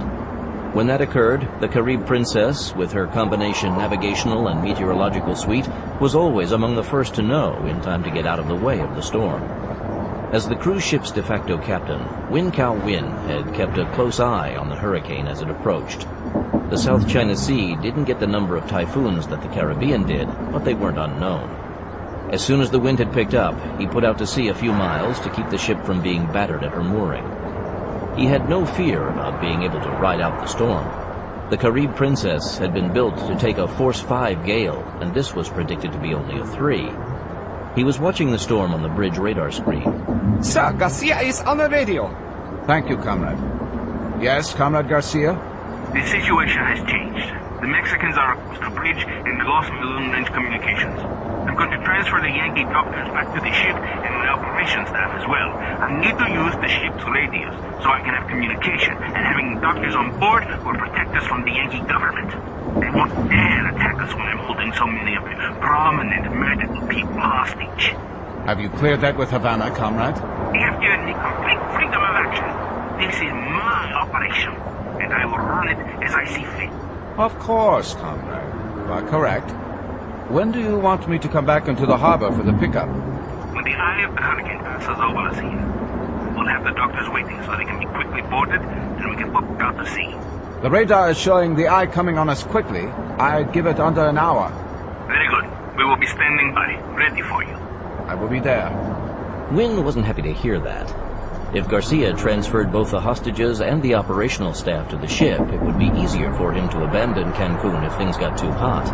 When that occurred, the Carib Princess, with her combination navigational and meteorological suite, was always among the first to know in time to get out of the way of the storm. As the cruise ship's de facto captain, Win Kao Win had kept a close eye on the hurricane as it approached. The South China Sea didn't get the number of typhoons that the Caribbean did, but they weren't unknown. As soon as the wind had picked up, he put out to sea a few miles to keep the ship from being battered at her mooring. He had no fear about being able to ride out the storm. The Carib Princess had been built to take a Force 5 gale, and this was predicted to be only a 3. He was watching the storm on the bridge radar screen. Sir, Garcia is on the radio. Thank you, Comrade. Yes, Comrade Garcia? The situation has changed. The Mexicans are across the bridge and lost my long-range communications. I'm going to transfer the Yankee doctors back to the ship and my operations staff as well. I need to use the ship's radios so I can have communication, and having doctors on board will protect us from the Yankee government. They won't dare attack us when I'm holding so many of the prominent medical people hostage. Have you cleared that with Havana, Comrade? They have given me complete freedom of action. This is my operation, and I will run it as I see fit. Of course, Comrade. You are correct. When do you want me to come back into the harbor for the pickup? When the eye of the hurricane passes over the scene, we'll have the doctors waiting so they can be quickly boarded, and we can book out to sea. The radar is showing the eye coming on us quickly. I'd give it under an hour. Very good. We will be standing by, ready for you. I will be there. Wynne wasn't happy to hear that. If Garcia transferred both the hostages and the operational staff to the ship, it would be easier for him to abandon Cancun if things got too hot.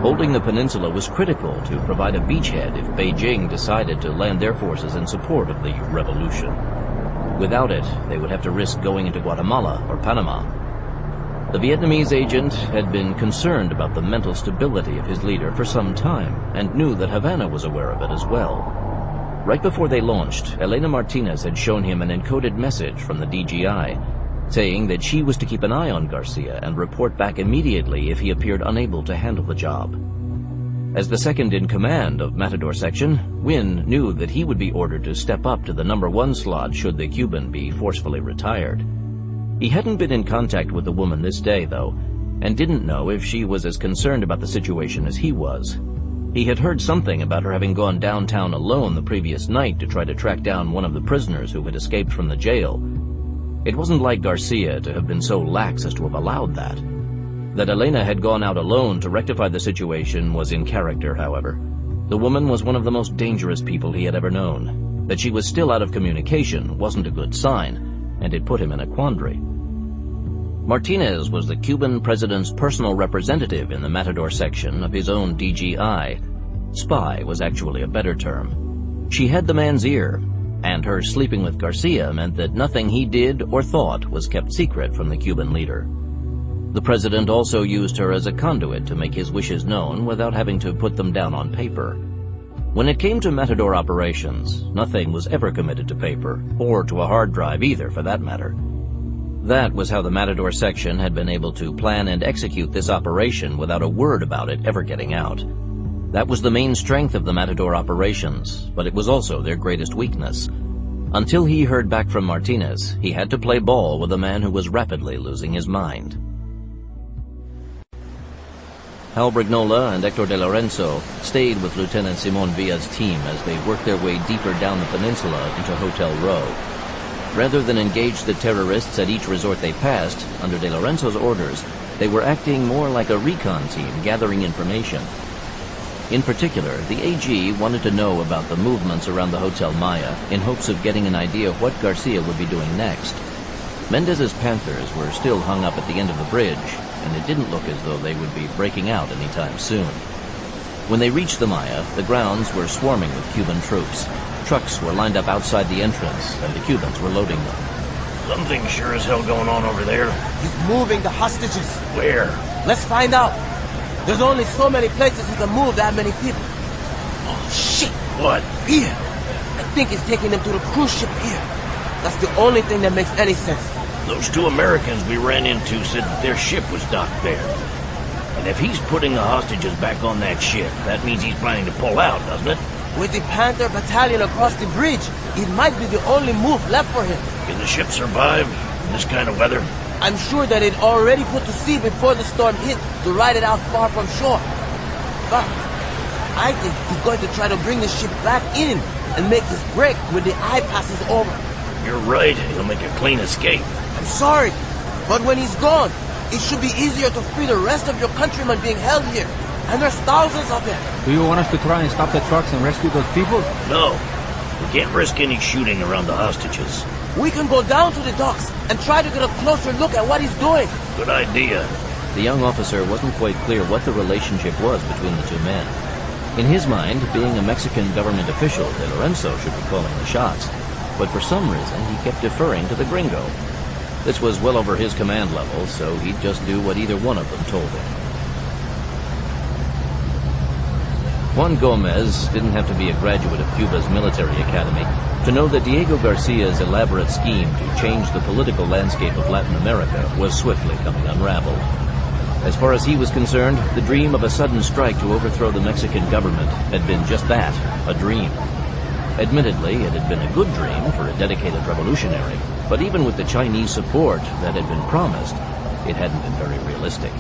Holding the peninsula was critical to provide a beachhead if Beijing decided to land their forces in support of the revolution. Without it, they would have to risk going into Guatemala or Panama. The Vietnamese agent had been concerned about the mental stability of his leader for some time, and knew that Havana was aware of it as well. Right before they launched, Elena Martinez had shown him an encoded message from the DGI, saying that she was to keep an eye on Garcia and report back immediately if he appeared unable to handle the job. As the second-in-command of Matador Section, Wynne knew that he would be ordered to step up to the number 1 slot should the Cuban be forcefully retired. He hadn't been in contact with the woman this day, though, and didn't know if she was as concerned about the situation as he was. He had heard something about her having gone downtown alone the previous night to try to track down one of the prisoners who had escaped from the jail. It wasn't like Garcia to have been so lax as to have allowed that. That Elena had gone out alone to rectify the situation was in character, however. The woman was one of the most dangerous people he had ever known. That she was still out of communication wasn't a good sign, and it put him in a quandary. Martinez was the Cuban president's personal representative in the Matador Section of his own DGI. Spy was actually a better term. She had the man's ear, and her sleeping with Garcia meant that nothing he did or thought was kept secret from the Cuban leader. The president also used her as a conduit to make his wishes known without having to put them down on paper. When it came to Matador operations, nothing was ever committed to paper, or to a hard drive either, for that matter. That was how the Matador Section had been able to plan and execute this operation without a word about it ever getting out. That was the main strength of the Matador operations, but it was also their greatest weakness. Until he heard back from Martinez, he had to play ball with a man who was rapidly losing his mind. Hal Brignola and Hector de Lorenzo stayed with Lieutenant Simon Villa's team as they worked their way deeper down the peninsula into Hotel Row. Rather than engage the terrorists at each resort they passed, under De Lorenzo's orders, they were acting more like a recon team gathering information. In particular, the AG wanted to know about the movements around the Hotel Maya in hopes of getting an idea of what Garcia would be doing next. Mendez's Panthers were still hung up at the end of the bridge, and it didn't look as though they would be breaking out anytime soon. When they reached the Maya, the grounds were swarming with Cuban troops. Trucks were lined up outside the entrance, and the Cubans were loading them. Something sure as hell going on over there. He's moving the hostages. Where? Let's find out. There's only so many places he can move that many people. Oh, shit. What? Here. I think he's taking them to the cruise ship here. That's the only thing that makes any sense. Those 2 Americans we ran into said that their ship was docked there. And if he's putting the hostages back on that ship, that means he's planning to pull out, doesn't it? With the Panther Battalion across the bridge, it might be the only move left for him. Can the ship survive in this kind of weather? I'm sure that it already put to sea before the storm hit to ride it out far from shore. But I think he's going to try to bring the ship back in and make his break when the eye passes over. You're right. He'll make a clean escape. I'm sorry, but when he's gone, it should be easier to free the rest of your countrymen being held here. And there's thousands of them. Do you want us to try and stop the trucks and rescue those people? No. We can't risk any shooting around the hostages. We can go down to the docks and try to get a closer look at what he's doing. Good idea. The young officer wasn't quite clear what the relationship was between the two men. In his mind, being a Mexican government official, De Lorenzo should be calling the shots. But for some reason, he kept deferring to the gringo. This was well over his command level, so he'd just do what either one of them told him. Juan Gomez didn't have to be a graduate of Cuba's military academy to know that Diego Garcia's elaborate scheme to change the political landscape of Latin America was swiftly coming unraveled. As far as he was concerned, the dream of a sudden strike to overthrow the Mexican government had been just that, a dream. Admittedly, it had been a good dream for a dedicated revolutionary, but even with the Chinese support that had been promised, it hadn't been very realistic.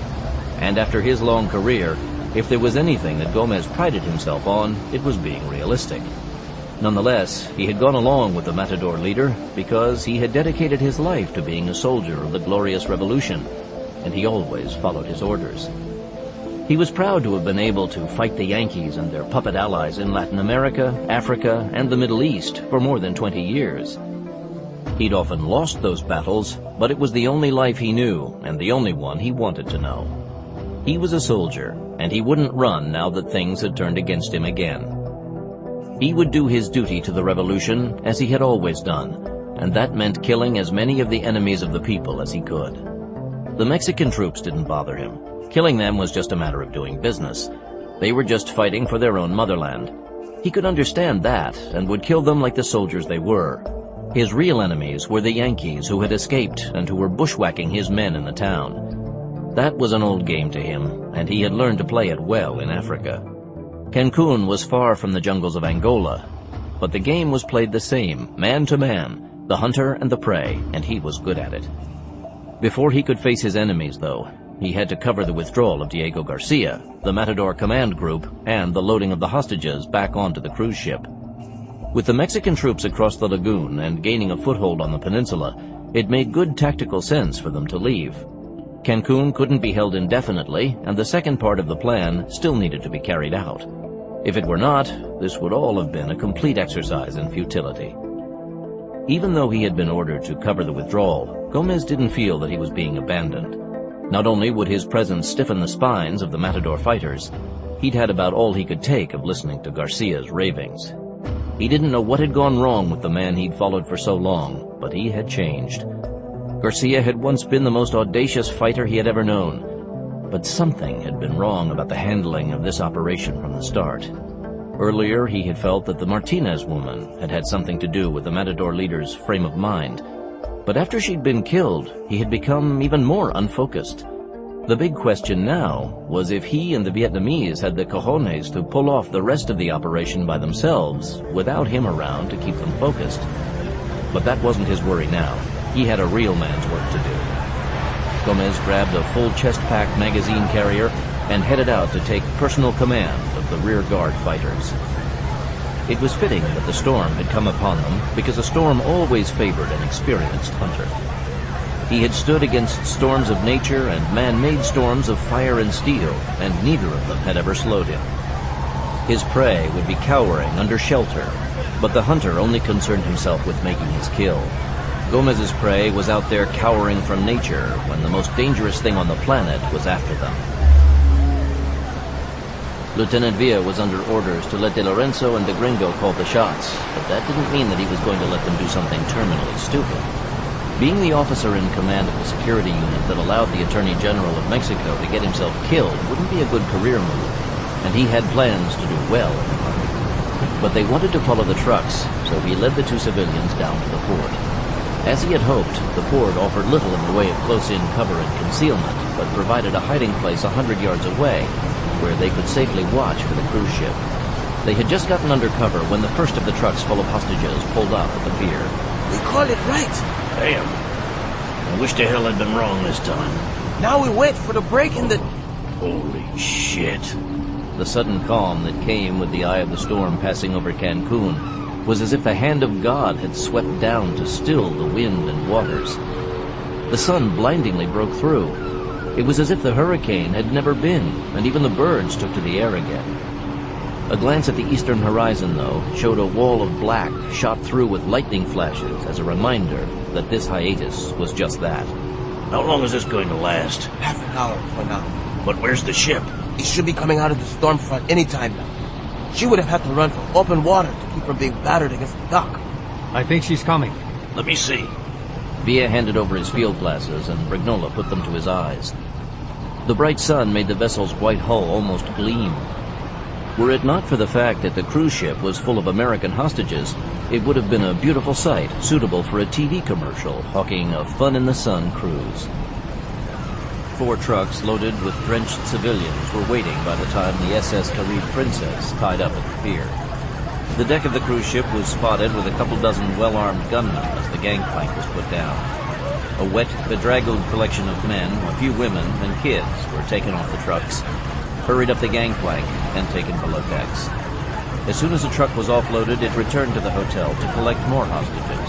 And after his long career, if there was anything that Gomez prided himself on, it was being realistic. Nonetheless, he had gone along with the Matador leader because he had dedicated his life to being a soldier of the glorious revolution, and he always followed his orders. He was proud to have been able to fight the Yankees and their puppet allies in Latin America, Africa, and the Middle East for more than 20 years. He'd often lost those battles, but it was the only life he knew, and the only one he wanted to know. He was a soldier, and he wouldn't run now that things had turned against him again. He would do his duty to the revolution as he had always done, and that meant killing as many of the enemies of the people as he could. The Mexican troops didn't bother him. Killing them was just a matter of doing business. They were just fighting for their own motherland. He could understand that and would kill them like the soldiers they were. His real enemies were the Yankees who had escaped and who were bushwhacking his men in the town. That was an old game to him, and he had learned to play it well in Africa. Cancun was far from the jungles of Angola, but the game was played the same, man to man, the hunter and the prey, and he was good at it. Before he could face his enemies, though, he had to cover the withdrawal of Diego Garcia, the Matador command group, and the loading of the hostages back onto the cruise ship. With the Mexican troops across the lagoon and gaining a foothold on the peninsula, it made good tactical sense for them to leave. Cancun couldn't be held indefinitely, and the second part of the plan still needed to be carried out. If it were not, this would all have been a complete exercise in futility. Even though he had been ordered to cover the withdrawal, Gomez didn't feel that he was being abandoned. Not only would his presence stiffen the spines of the Matador fighters, he'd had about all he could take of listening to Garcia's ravings. He didn't know what had gone wrong with the man he'd followed for so long, but he had changed. Garcia had once been the most audacious fighter he had ever known, but something had been wrong about the handling of this operation from the start. Earlier, he had felt that the Martinez woman had had something to do with the Matador leader's frame of mind. But after she'd been killed, he had become even more unfocused. The big question now was if he and the Vietnamese had the cojones to pull off the rest of the operation by themselves without him around to keep them focused. But that wasn't his worry now. He had a real man's work to do. Gomez grabbed a full chest-packed magazine carrier and headed out to take personal command of the rear guard fighters. It was fitting that the storm had come upon them because a storm always favored an experienced hunter. He had stood against storms of nature and man-made storms of fire and steel, and neither of them had ever slowed him. His prey would be cowering under shelter, but the hunter only concerned himself with making his kill. Gomez's prey was out there cowering from nature when the most dangerous thing on the planet was after them. Lieutenant Villa was under orders to let De Lorenzo and the Gringo call the shots, but that didn't mean that he was going to let them do something terminally stupid. Being the officer in command of the security unit that allowed the Attorney General of Mexico to get himself killed wouldn't be a good career move, and he had plans to do well in the Army. But they wanted to follow the trucks, so he led the two civilians down to the port. As he had hoped, the port offered little in the way of close-in cover and concealment, but provided a hiding place 100 yards away, where they could safely watch for the cruise ship. They had just gotten under cover when the first of the trucks full of hostages pulled up at the pier. We called it right. Damn. I wish to hell I'd been wrong this time. Now we wait for the break in the... Holy shit. The sudden calm that came with the eye of the storm passing over Cancun was as if the hand of God had swept down to still the wind and waters. The sun blindingly broke through. It was as if the hurricane had never been, and even the birds took to the air again. A glance at the eastern horizon, though, showed a wall of black shot through with lightning flashes as a reminder that this hiatus was just that. How long is this going to last? Half an hour for now. But where's the ship? It should be coming out of the storm front any time now. She would have had to run for open water to keep from being battered against the dock. I think she's coming. Let me see. Villa handed over his field glasses, and Brignola put them to his eyes. The bright sun made the vessel's white hull almost gleam. Were it not for the fact that the cruise ship was full of American hostages, it would have been a beautiful sight, suitable for a TV commercial, hawking a fun-in-the-sun cruise. 4 trucks loaded with drenched civilians were waiting by the time the SS Carib Princess tied up at the pier. The deck of the cruise ship was spotted with a couple dozen well-armed gunmen as the gangplank was put down. A wet, bedraggled collection of men, a few women, and kids were taken off the trucks, hurried up the gangplank, and taken below decks. As soon as the truck was offloaded, it returned to the hotel to collect more hostages.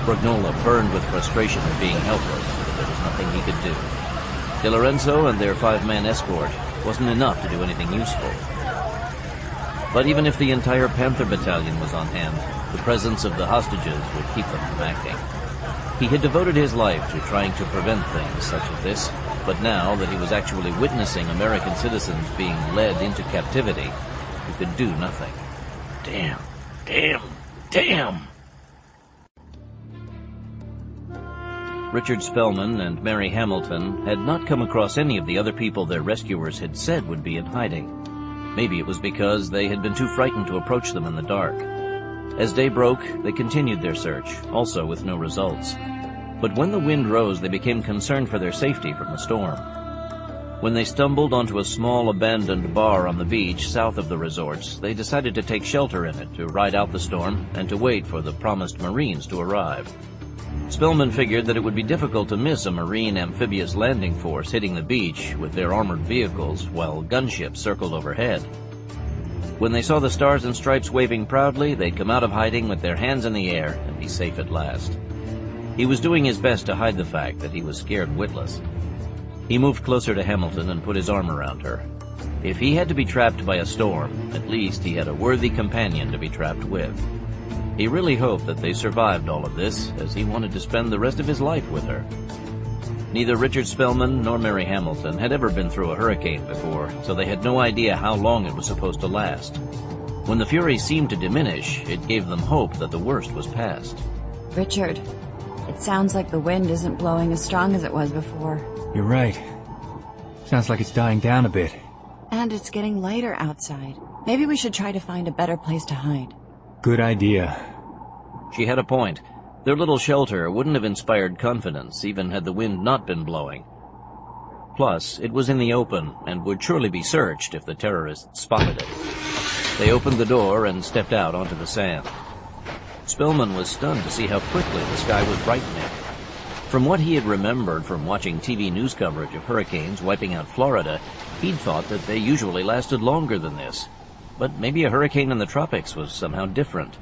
Brignola burned with frustration at being helpless, but there was nothing he could do. De Lorenzo and their 5-man escort wasn't enough to do anything useful. But even if the entire Panther Battalion was on hand, the presence of the hostages would keep them from acting. He had devoted his life to trying to prevent things such as this, but now that he was actually witnessing American citizens being led into captivity, he could do nothing. Damn. Damn. Damn. Richard Spellman and Mary Hamilton had not come across any of the other people their rescuers had said would be in hiding. Maybe it was because they had been too frightened to approach them in the dark. As day broke, they continued their search, also with no results. But when the wind rose, they became concerned for their safety from the storm. When they stumbled onto a small abandoned bar on the beach south of the resorts, they decided to take shelter in it to ride out the storm and to wait for the promised Marines to arrive. Spellman figured that it would be difficult to miss a Marine amphibious landing force hitting the beach with their armored vehicles while gunships circled overhead. When they saw the stars and stripes waving proudly, they'd come out of hiding with their hands in the air and be safe at last. He was doing his best to hide the fact that he was scared witless. He moved closer to Hamilton and put his arm around her. If he had to be trapped by a storm, at least he had a worthy companion to be trapped with. He really hoped that they survived all of this, as he wanted to spend the rest of his life with her. Neither Richard Spellman nor Mary Hamilton had ever been through a hurricane before, so they had no idea how long it was supposed to last. When the fury seemed to diminish, it gave them hope that the worst was past. Richard, it sounds like the wind isn't blowing as strong as it was before. You're right. Sounds like it's dying down a bit. And it's getting lighter outside. Maybe we should try to find a better place to hide. Good idea. She had a point. Their little shelter wouldn't have inspired confidence, even had the wind not been blowing. Plus, it was in the open, and would surely be searched if the terrorists spotted it. They opened the door and stepped out onto the sand. Spellman was stunned to see how quickly the sky was brightening. From what he had remembered from watching TV news coverage of hurricanes wiping out Florida, he'd thought that they usually lasted longer than this. But maybe a hurricane in the tropics was somehow different.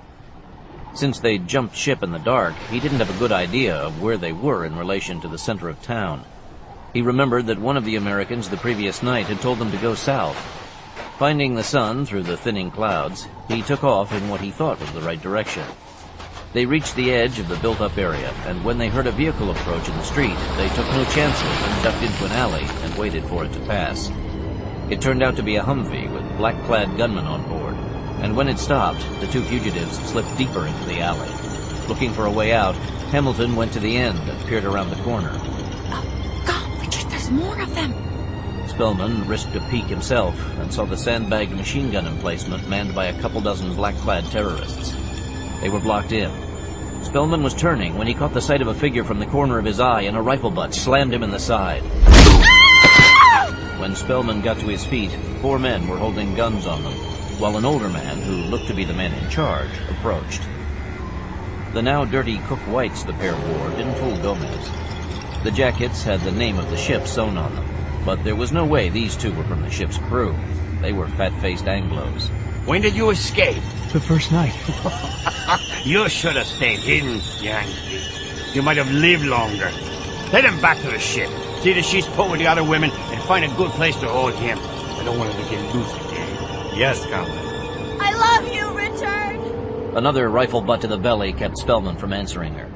Since they'd jumped ship in the dark, he didn't have a good idea of where they were in relation to the center of town. He remembered that one of the Americans the previous night had told them to go south. Finding the sun through the thinning clouds, he took off in what he thought was the right direction. They reached the edge of the built-up area, and when they heard a vehicle approach in the street, they took no chances and ducked into an alley and waited for it to pass. It turned out to be a Humvee with black-clad gunmen on board, and when it stopped, the 2 fugitives slipped deeper into the alley. Looking for a way out, Hamilton went to the end and peered around the corner. Oh, God, Richard, there's more of them! Spellman risked a peek himself and saw the sandbagged machine gun emplacement manned by a couple dozen black-clad terrorists. They were blocked in. Spellman was turning when he caught the sight of a figure from the corner of his eye, and a rifle butt slammed him in the side. When Spellman got to his feet, 4 men were holding guns on them, while an older man, who looked to be the man in charge, approached. The now dirty Cook Whites the pair wore didn't fool Gomez. The jackets had the name of the ship sewn on them, but there was no way these 2 were from the ship's crew. They were fat-faced Anglos. When did you escape? The first night. You should have stayed hidden, Yankee. You might have lived longer. Head him back to the ship. See that she's put with the other women and find a good place to hold him. I don't want him to get loose again. Yes, comrade. I love you, Richard! Another rifle butt to the belly kept Spellman from answering her.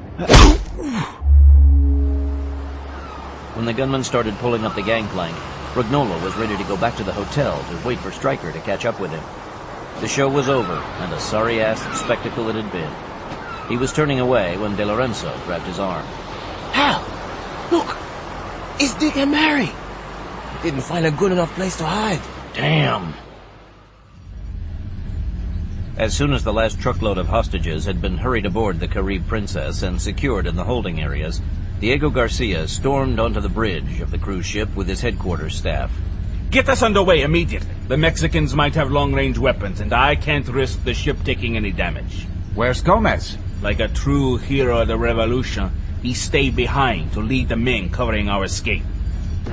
When the gunman started pulling up the gangplank, Ragnola was ready to go back to the hotel to wait for Stryker to catch up with him. The show was over, and a sorry-ass spectacle it had been. He was turning away when De Lorenzo grabbed his arm. Hal! Look! It's Dick and Mary! Didn't find a good enough place to hide. Damn. As soon as the last truckload of hostages had been hurried aboard the Carib Princess and secured in the holding areas, Diego Garcia stormed onto the bridge of the cruise ship with his headquarters staff. Get us underway immediately. The Mexicans might have long-range weapons, and I can't risk the ship taking any damage. Where's Gomez? Like a true hero of the revolution, he stayed behind to lead the men covering our escape.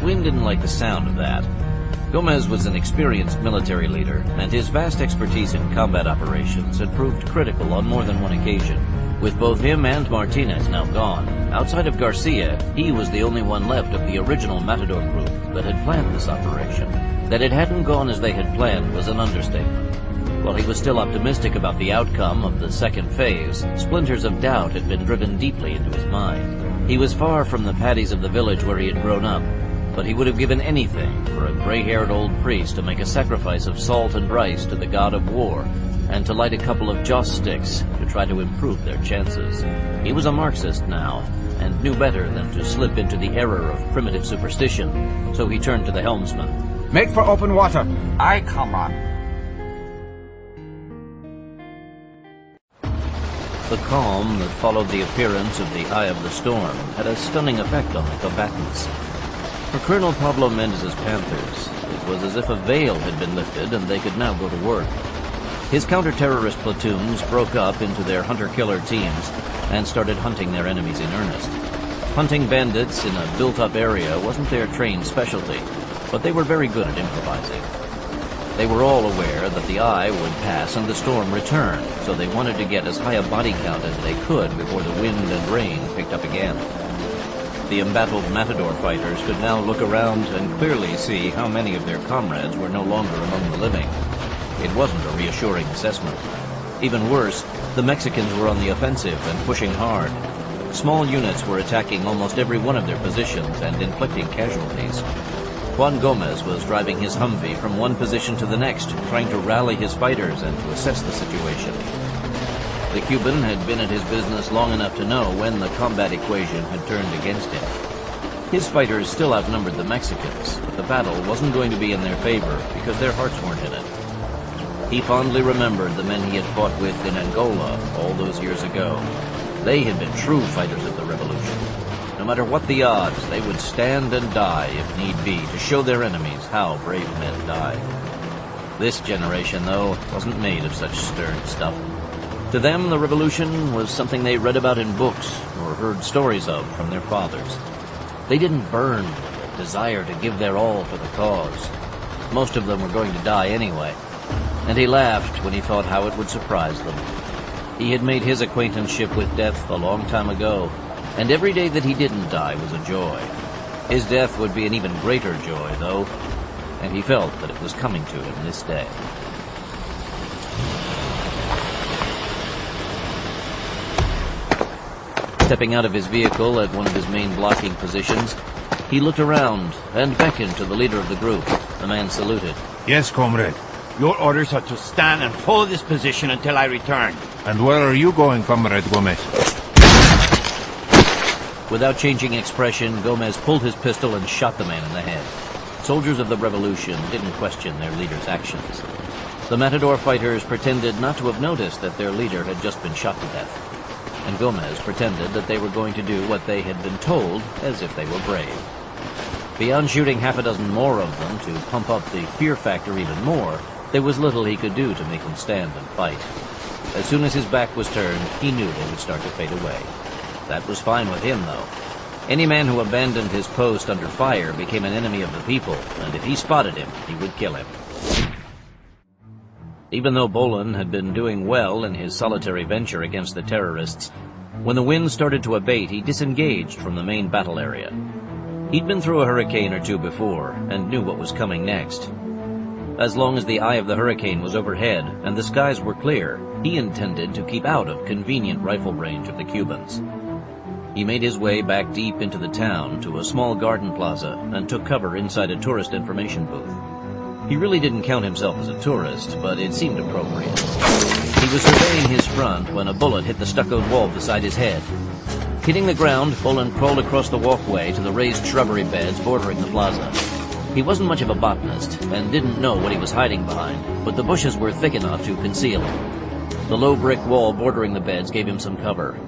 Wynn didn't like the sound of that. Gomez was an experienced military leader, and his vast expertise in combat operations had proved critical on more than one occasion. With both him and Martinez now gone, outside of Garcia, he was the only one left of the original Matador group that had planned this operation. That it hadn't gone as they had planned was an understatement. While he was still optimistic about the outcome of the second phase, splinters of doubt had been driven deeply into his mind. He was far from the paddies of the village where he had grown up, but he would have given anything for a gray-haired old priest to make a sacrifice of salt and rice to the god of war, and to light a couple of joss sticks to try to improve their chances. He was a Marxist now, and knew better than to slip into the error of primitive superstition, so he turned to the helmsman. Make for open water. Aye, comrade. The calm that followed the appearance of the Eye of the Storm had a stunning effect on the combatants. For Colonel Pablo Mendez's Panthers, it was as if a veil had been lifted and they could now go to work. His counter-terrorist platoons broke up into their hunter-killer teams and started hunting their enemies in earnest. Hunting bandits in a built-up area wasn't their trained specialty, but they were very good at improvising. They were all aware that the Eye would pass and the storm return, so they wanted to get as high a body count as they could before the wind and rain picked up again. The embattled Matador fighters could now look around and clearly see how many of their comrades were no longer among the living. It wasn't a reassuring assessment. Even worse, the Mexicans were on the offensive and pushing hard. Small units were attacking almost every one of their positions and inflicting casualties. Juan Gomez was driving his Humvee from one position to the next, trying to rally his fighters and to assess the situation. The Cuban had been at his business long enough to know when the combat equation had turned against him. His fighters still outnumbered the Mexicans, but the battle wasn't going to be in their favor because their hearts weren't in it. He fondly remembered the men he had fought with in Angola all those years ago. They had been true fighters of the revolution. No matter what the odds, they would stand and die if need be to show their enemies how brave men die. This generation, though, wasn't made of such stern stuff. To them, the revolution was something they read about in books or heard stories of from their fathers. They didn't burn with a desire to give their all for the cause. Most of them were going to die anyway, and he laughed when he thought how it would surprise them. He had made his acquaintanceship with death a long time ago, and every day that he didn't die was a joy. His death would be an even greater joy, though, and he felt that it was coming to him this day. Stepping out of his vehicle at one of his main blocking positions, he looked around and beckoned to the leader of the group. The man saluted. Yes, comrade. Your orders are to stand and hold this position until I return. And where are you going, Comrade Gomez? Without changing expression, Gomez pulled his pistol and shot the man in the head. Soldiers of the revolution didn't question their leader's actions. The Matador fighters pretended not to have noticed that their leader had just been shot to death. And Gomez pretended that they were going to do what they had been told, as if they were brave. Beyond shooting half a dozen more of them to pump up the fear factor even more, there was little he could do to make them stand and fight. As soon as his back was turned, he knew they would start to fade away. That was fine with him, though. Any man who abandoned his post under fire became an enemy of the people, and if he spotted him, he would kill him. Even though Bolan had been doing well in his solitary venture against the terrorists, when the wind started to abate, he disengaged from the main battle area. He'd been through a hurricane or two before, and knew what was coming next. As long as the eye of the hurricane was overhead and the skies were clear, he intended to keep out of convenient rifle range of the Cubans. He made his way back deep into the town to a small garden plaza and took cover inside a tourist information booth. He really didn't count himself as a tourist, but it seemed appropriate. He was surveying his front when a bullet hit the stuccoed wall beside his head. Hitting the ground, Bolan crawled across the walkway to the raised shrubbery beds bordering the plaza. He wasn't much of a botanist and didn't know what he was hiding behind, but the bushes were thick enough to conceal him. The low brick wall bordering the beds gave him some cover.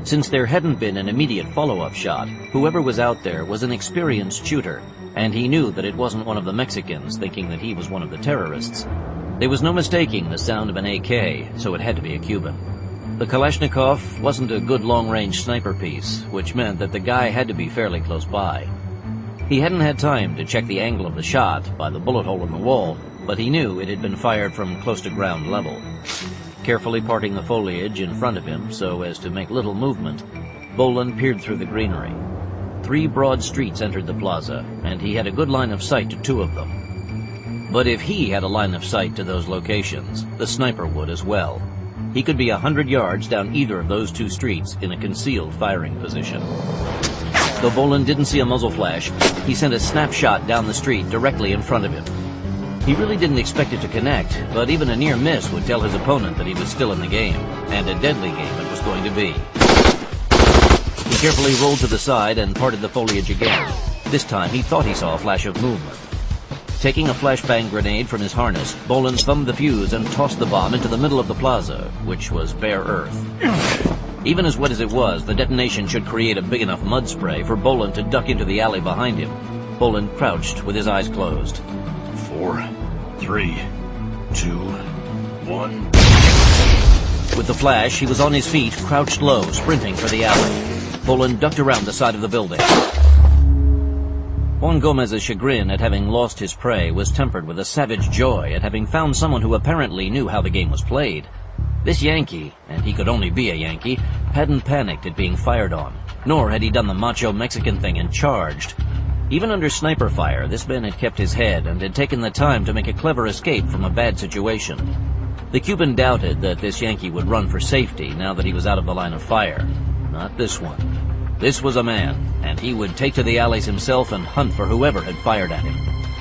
Since there hadn't been an immediate follow-up shot, whoever was out there was an experienced shooter, and he knew that it wasn't one of the Mexicans thinking that he was one of the terrorists. There was no mistaking the sound of an AK, so it had to be a Cuban. The Kalashnikov wasn't a good long-range sniper piece, which meant that the guy had to be fairly close by. He hadn't had time to check the angle of the shot by the bullet hole in the wall, but he knew it had been fired from close to ground level. Carefully parting the foliage in front of him so as to make little movement, Bolan peered through the greenery. 3 broad streets entered the plaza, and he had a good line of sight to 2 of them. But if he had a line of sight to those locations, the sniper would as well. He could be 100 yards down either of those 2 streets in a concealed firing position. Though Bolan didn't see a muzzle flash, he sent a snapshot down the street directly in front of him. He really didn't expect it to connect, but even a near miss would tell his opponent that he was still in the game, and a deadly game it was going to be. He carefully rolled to the side and parted the foliage again. This time he thought he saw a flash of movement. Taking a flashbang grenade from his harness, Bolan thumbed the fuse and tossed the bomb into the middle of the plaza, which was bare earth. Even as wet as it was, the detonation should create a big enough mud spray for Bolan to duck into the alley behind him. Bolan crouched with his eyes closed. 4, 3, 2, 1. With the flash, he was on his feet, crouched low, sprinting for the alley. Bolan ducked around the side of the building. Juan Gomez's chagrin at having lost his prey was tempered with a savage joy at having found someone who apparently knew how the game was played. This Yankee, and he could only be a Yankee, hadn't panicked at being fired on, nor had he done the macho Mexican thing and charged. Even under sniper fire, this man had kept his head and had taken the time to make a clever escape from a bad situation. The Cuban doubted that this Yankee would run for safety now that he was out of the line of fire. Not this one. This was a man, and he would take to the alleys himself and hunt for whoever had fired at him,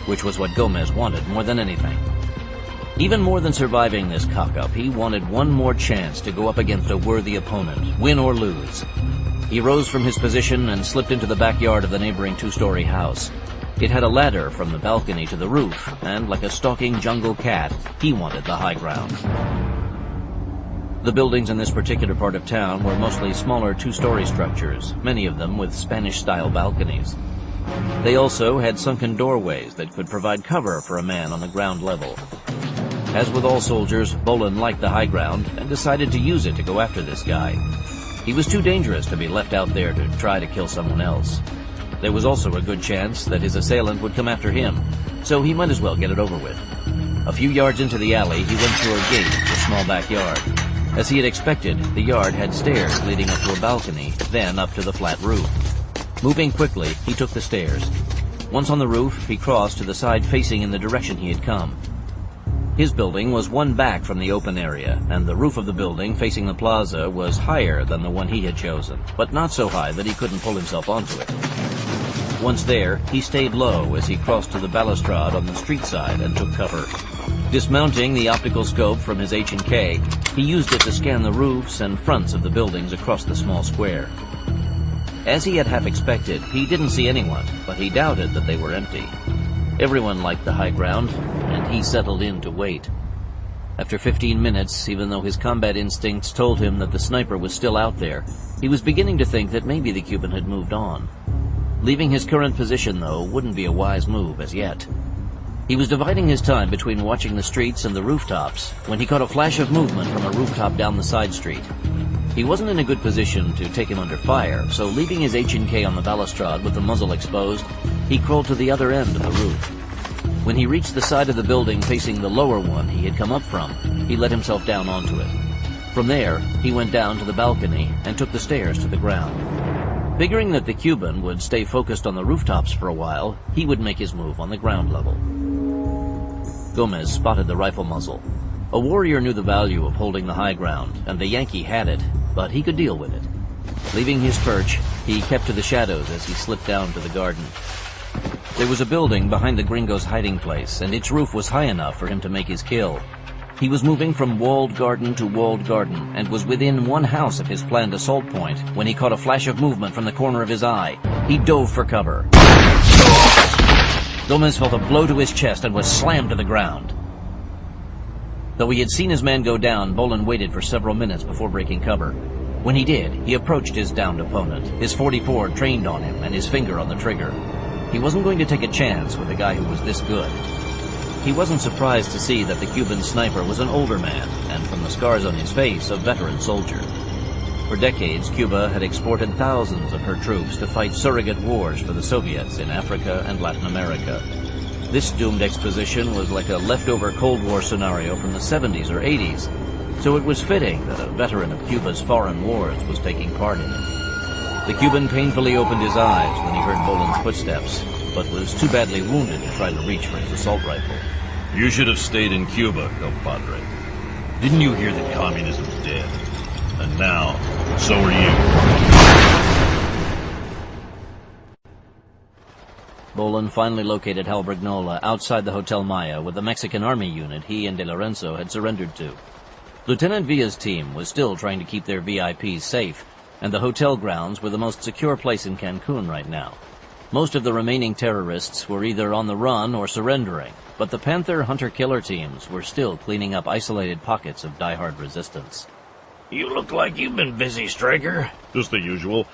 which was what Gomez wanted more than anything. Even more than surviving this cock-up, he wanted one more chance to go up against a worthy opponent, win or lose. He rose from his position and slipped into the backyard of the neighboring 2-story house. It had a ladder from the balcony to the roof, and like a stalking jungle cat, he wanted the high ground. The buildings in this particular part of town were mostly smaller 2-story structures, many of them with Spanish-style balconies. They also had sunken doorways that could provide cover for a man on the ground level. As with all soldiers, Bolan liked the high ground and decided to use it to go after this guy. He was too dangerous to be left out there to try to kill someone else. There was also a good chance that his assailant would come after him, so he might as well get it over with. A few yards into the alley, he went through a gate to a small backyard. As he had expected, the yard had stairs leading up to a balcony, then up to the flat roof. Moving quickly, he took the stairs. Once on the roof, he crossed to the side facing in the direction he had come. His building was one back from the open area, and the roof of the building facing the plaza was higher than the one he had chosen, but not so high that he couldn't pull himself onto it. Once there, he stayed low as he crossed to the balustrade on the street side and took cover. Dismounting the optical scope from his H&K, he used it to scan the roofs and fronts of the buildings across the small square. As he had half expected, he didn't see anyone, but he doubted that they were empty. Everyone liked the high ground, and he settled in to wait. After 15 minutes, even though his combat instincts told him that the sniper was still out there, he was beginning to think that maybe the Cuban had moved on. Leaving his current position, though, wouldn't be a wise move as yet. He was dividing his time between watching the streets and the rooftops when he caught a flash of movement from a rooftop down the side street. He wasn't in a good position to take him under fire, so leaving his H&K on the balustrade with the muzzle exposed, he crawled to the other end of the roof. When he reached the side of the building facing the lower one he had come up from, he let himself down onto it. From there, he went down to the balcony and took the stairs to the ground. Figuring that the Cuban would stay focused on the rooftops for a while, he would make his move on the ground level. Gomez spotted the rifle muzzle. A warrior knew the value of holding the high ground, and the Yankee had it, but he could deal with it. Leaving his perch, he kept to the shadows as he slipped down to the garden. There was a building behind the gringo's hiding place, and its roof was high enough for him to make his kill. He was moving from walled garden to walled garden, and was within one house of his planned assault point when he caught a flash of movement from the corner of his eye. He dove for cover. Gomez felt a blow to his chest and was slammed to the ground. Though he had seen his man go down, Bolan waited for several minutes before breaking cover. When he did, he approached his downed opponent, his .44 trained on him and his finger on the trigger. He wasn't going to take a chance with a guy who was this good. He wasn't surprised to see that the Cuban sniper was an older man, and from the scars on his face, a veteran soldier. For decades, Cuba had exported thousands of her troops to fight surrogate wars for the Soviets in Africa and Latin America. This doomed exposition was like a leftover Cold War scenario from the 70s or 80s, so it was fitting that a veteran of Cuba's foreign wars was taking part in it. The Cuban painfully opened his eyes when he heard Bolan's footsteps, but was too badly wounded to try to reach for his assault rifle. You should have stayed in Cuba, compadre. Didn't you hear that communism's dead? And now, so are you. Bolan finally located Hal Brignola outside the Hotel Maya with the Mexican Army unit he and De Lorenzo had surrendered to. Lieutenant Villa's team was still trying to keep their VIPs safe, and the hotel grounds were the most secure place in Cancun right now. Most of the remaining terrorists were either on the run or surrendering, but the Panther hunter-killer teams were still cleaning up isolated pockets of diehard resistance. You look like you've been busy, Stryker. Just the usual.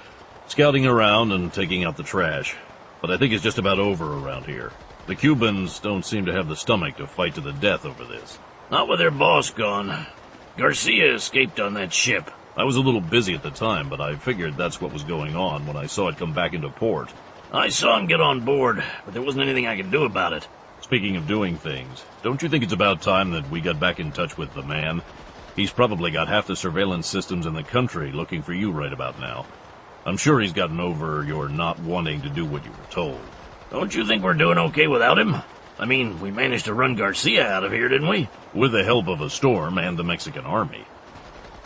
Scouting around and taking out the trash. But I think it's just about over around here. The Cubans don't seem to have the stomach to fight to the death over this. Not with their boss gone. Garcia escaped on that ship. I was a little busy at the time, but I figured that's what was going on when I saw it come back into port. I saw him get on board, but there wasn't anything I could do about it. Speaking of doing things, don't you think it's about time that we got back in touch with the man? He's probably got half the surveillance systems in the country looking for you right about now. I'm sure he's gotten over your not wanting to do what you were told. Don't you think we're doing okay without him? I mean, we managed to run Garcia out of here, didn't we? With the help of a storm and the Mexican army.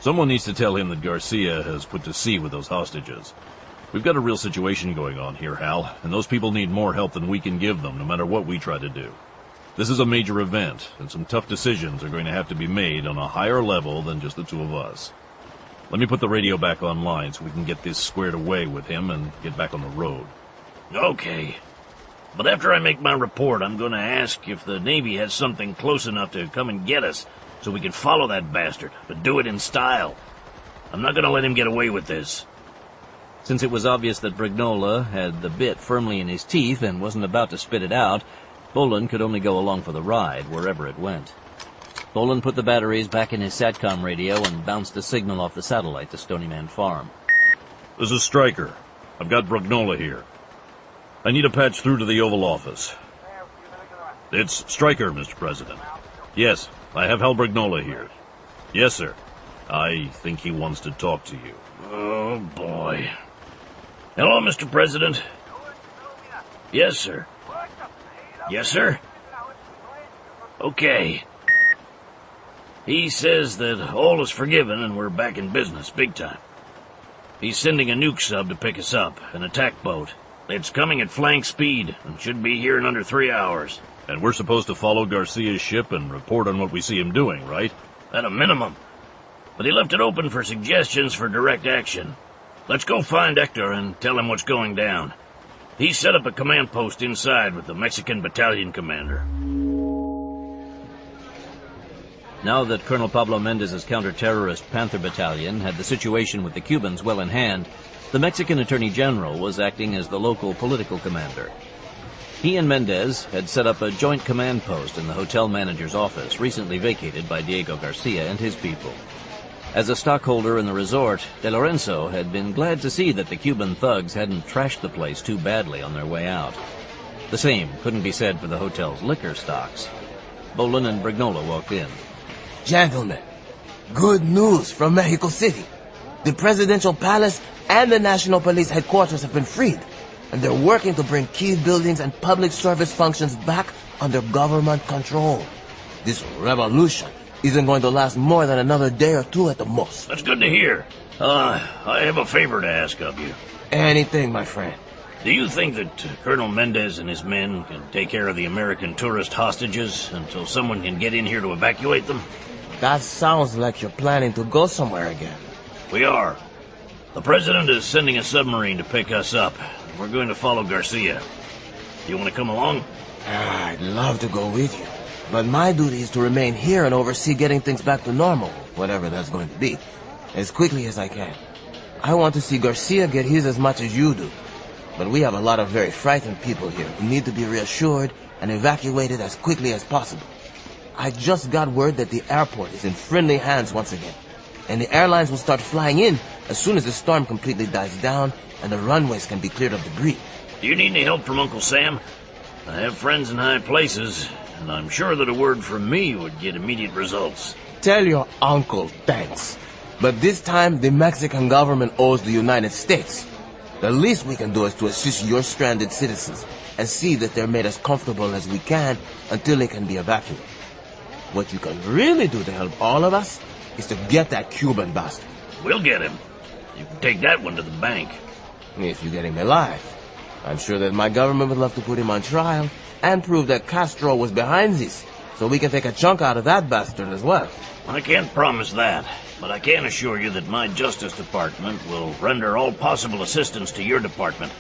Someone needs to tell him that Garcia has put to sea with those hostages. We've got a real situation going on here, Hal, and those people need more help than we can give them, no matter what we try to do. This is a major event, and some tough decisions are going to have to be made on a higher level than just the two of us. Let me put the radio back online so we can get this squared away with him and get back on the road. Okay. But after I make my report, I'm going to ask if the Navy has something close enough to come and get us so we can follow that bastard, but do it in style. I'm not going to let him get away with this. Since it was obvious that Brignola had the bit firmly in his teeth and wasn't about to spit it out, Bolan could only go along for the ride, wherever it went. Bolan put the batteries back in his SATCOM radio and bounced a signal off the satellite to Stonyman Farm. This is Stryker. I've got Brignola here. I need a patch through to the Oval Office. It's Stryker, Mr. President. Yes, I have Hal Brignola here. Yes, sir. I think he wants to talk to you. Oh, boy. Hello, Mr. President. Yes, sir. Yes, sir? Okay. He says that all is forgiven and we're back in business, big time. He's sending a nuke sub to pick us up, an attack boat. It's coming at flank speed and should be here in under 3 hours. And we're supposed to follow Garcia's ship and report on what we see him doing, right? At a minimum. But he left it open for suggestions for direct action. Let's go find Hector and tell him what's going down. He set up a command post inside with the Mexican battalion commander. Now that Colonel Pablo Mendez's counter-terrorist Panther Battalion had the situation with the Cubans well in hand, the Mexican Attorney General was acting as the local political commander. He and Mendez had set up a joint command post in the hotel manager's office, recently vacated by Diego Garcia and his people. As a stockholder in the resort, De Lorenzo had been glad to see that the Cuban thugs hadn't trashed the place too badly on their way out. The same couldn't be said for the hotel's liquor stocks. Bolan and Brignola walked in. Gentlemen, good news from Mexico City. The presidential palace and the National Police headquarters have been freed, and they're working to bring key buildings and public service functions back under government control. This revolution isn't going to last more than another day or two at the most. That's good to hear. I have a favor to ask of you. Anything, my friend. Do you think that Colonel Mendez and his men can take care of the American tourist hostages until someone can get in here to evacuate them? That sounds like you're planning to go somewhere again. We are. The President is sending a submarine to pick us up. We're going to follow Garcia. Do you want to come along? I'd love to go with you. But my duty is to remain here and oversee getting things back to normal, whatever that's going to be, as quickly as I can. I want to see Garcia get his as much as you do. But we have a lot of very frightened people here who need to be reassured and evacuated as quickly as possible. I just got word that the airport is in friendly hands once again, and the airlines will start flying in as soon as the storm completely dies down and the runways can be cleared of debris. Do you need any help from Uncle Sam? I have friends in high places, and I'm sure that a word from me would get immediate results. Tell your uncle thanks. But this time, the Mexican government owes the United States. The least we can do is to assist your stranded citizens and see that they're made as comfortable as we can until they can be evacuated. What you can really do to help all of us is to get that Cuban bastard. We'll get him. You can take that one to the bank. If you get him alive. I'm sure that my government would love to put him on trial and prove that Castro was behind this, so we can take a chunk out of that bastard as well. I can't promise that, but I can assure you that my Justice Department will render all possible assistance to your department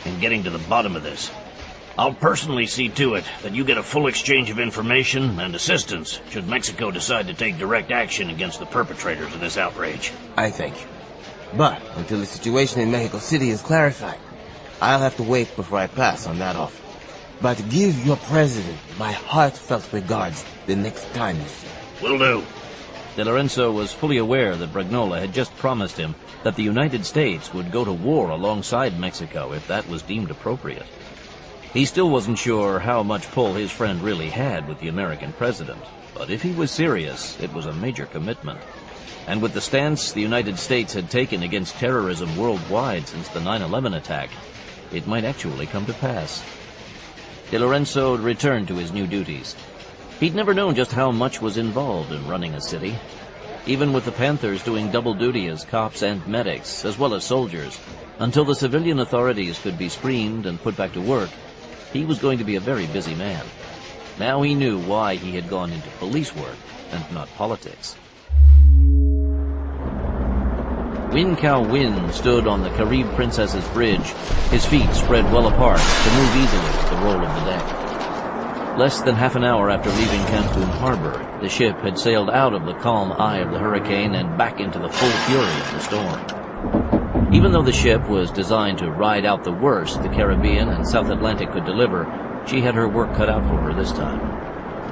in getting to the bottom of this. I'll personally see to it that you get a full exchange of information and assistance should Mexico decide to take direct action against the perpetrators of this outrage. I thank you. But until the situation in Mexico City is clarified, I'll have to wait before I pass on that offer. But give your president my heartfelt regards the next time you see him. Will do. De Lorenzo was fully aware that Bragnola had just promised him that the United States would go to war alongside Mexico if that was deemed appropriate. He still wasn't sure how much pull his friend really had with the American president, but if he was serious, it was a major commitment. And with the stance the United States had taken against terrorism worldwide since the 9/11 attack, it might actually come to pass. De Lorenzo returned to his new duties. He'd never known just how much was involved in running a city. Even with the Panthers doing double duty as cops and medics, as well as soldiers, until the civilian authorities could be screened and put back to work, he was going to be a very busy man. Now he knew why he had gone into police work and not politics. Win Kao Win stood on the Carib Princess's bridge, his feet spread well apart to move easily to the roll of the deck. Less than half an hour after leaving Cancun Harbor, the ship had sailed out of the calm eye of the hurricane and back into the full fury of the storm. Even though the ship was designed to ride out the worst the Caribbean and South Atlantic could deliver, she had her work cut out for her this time.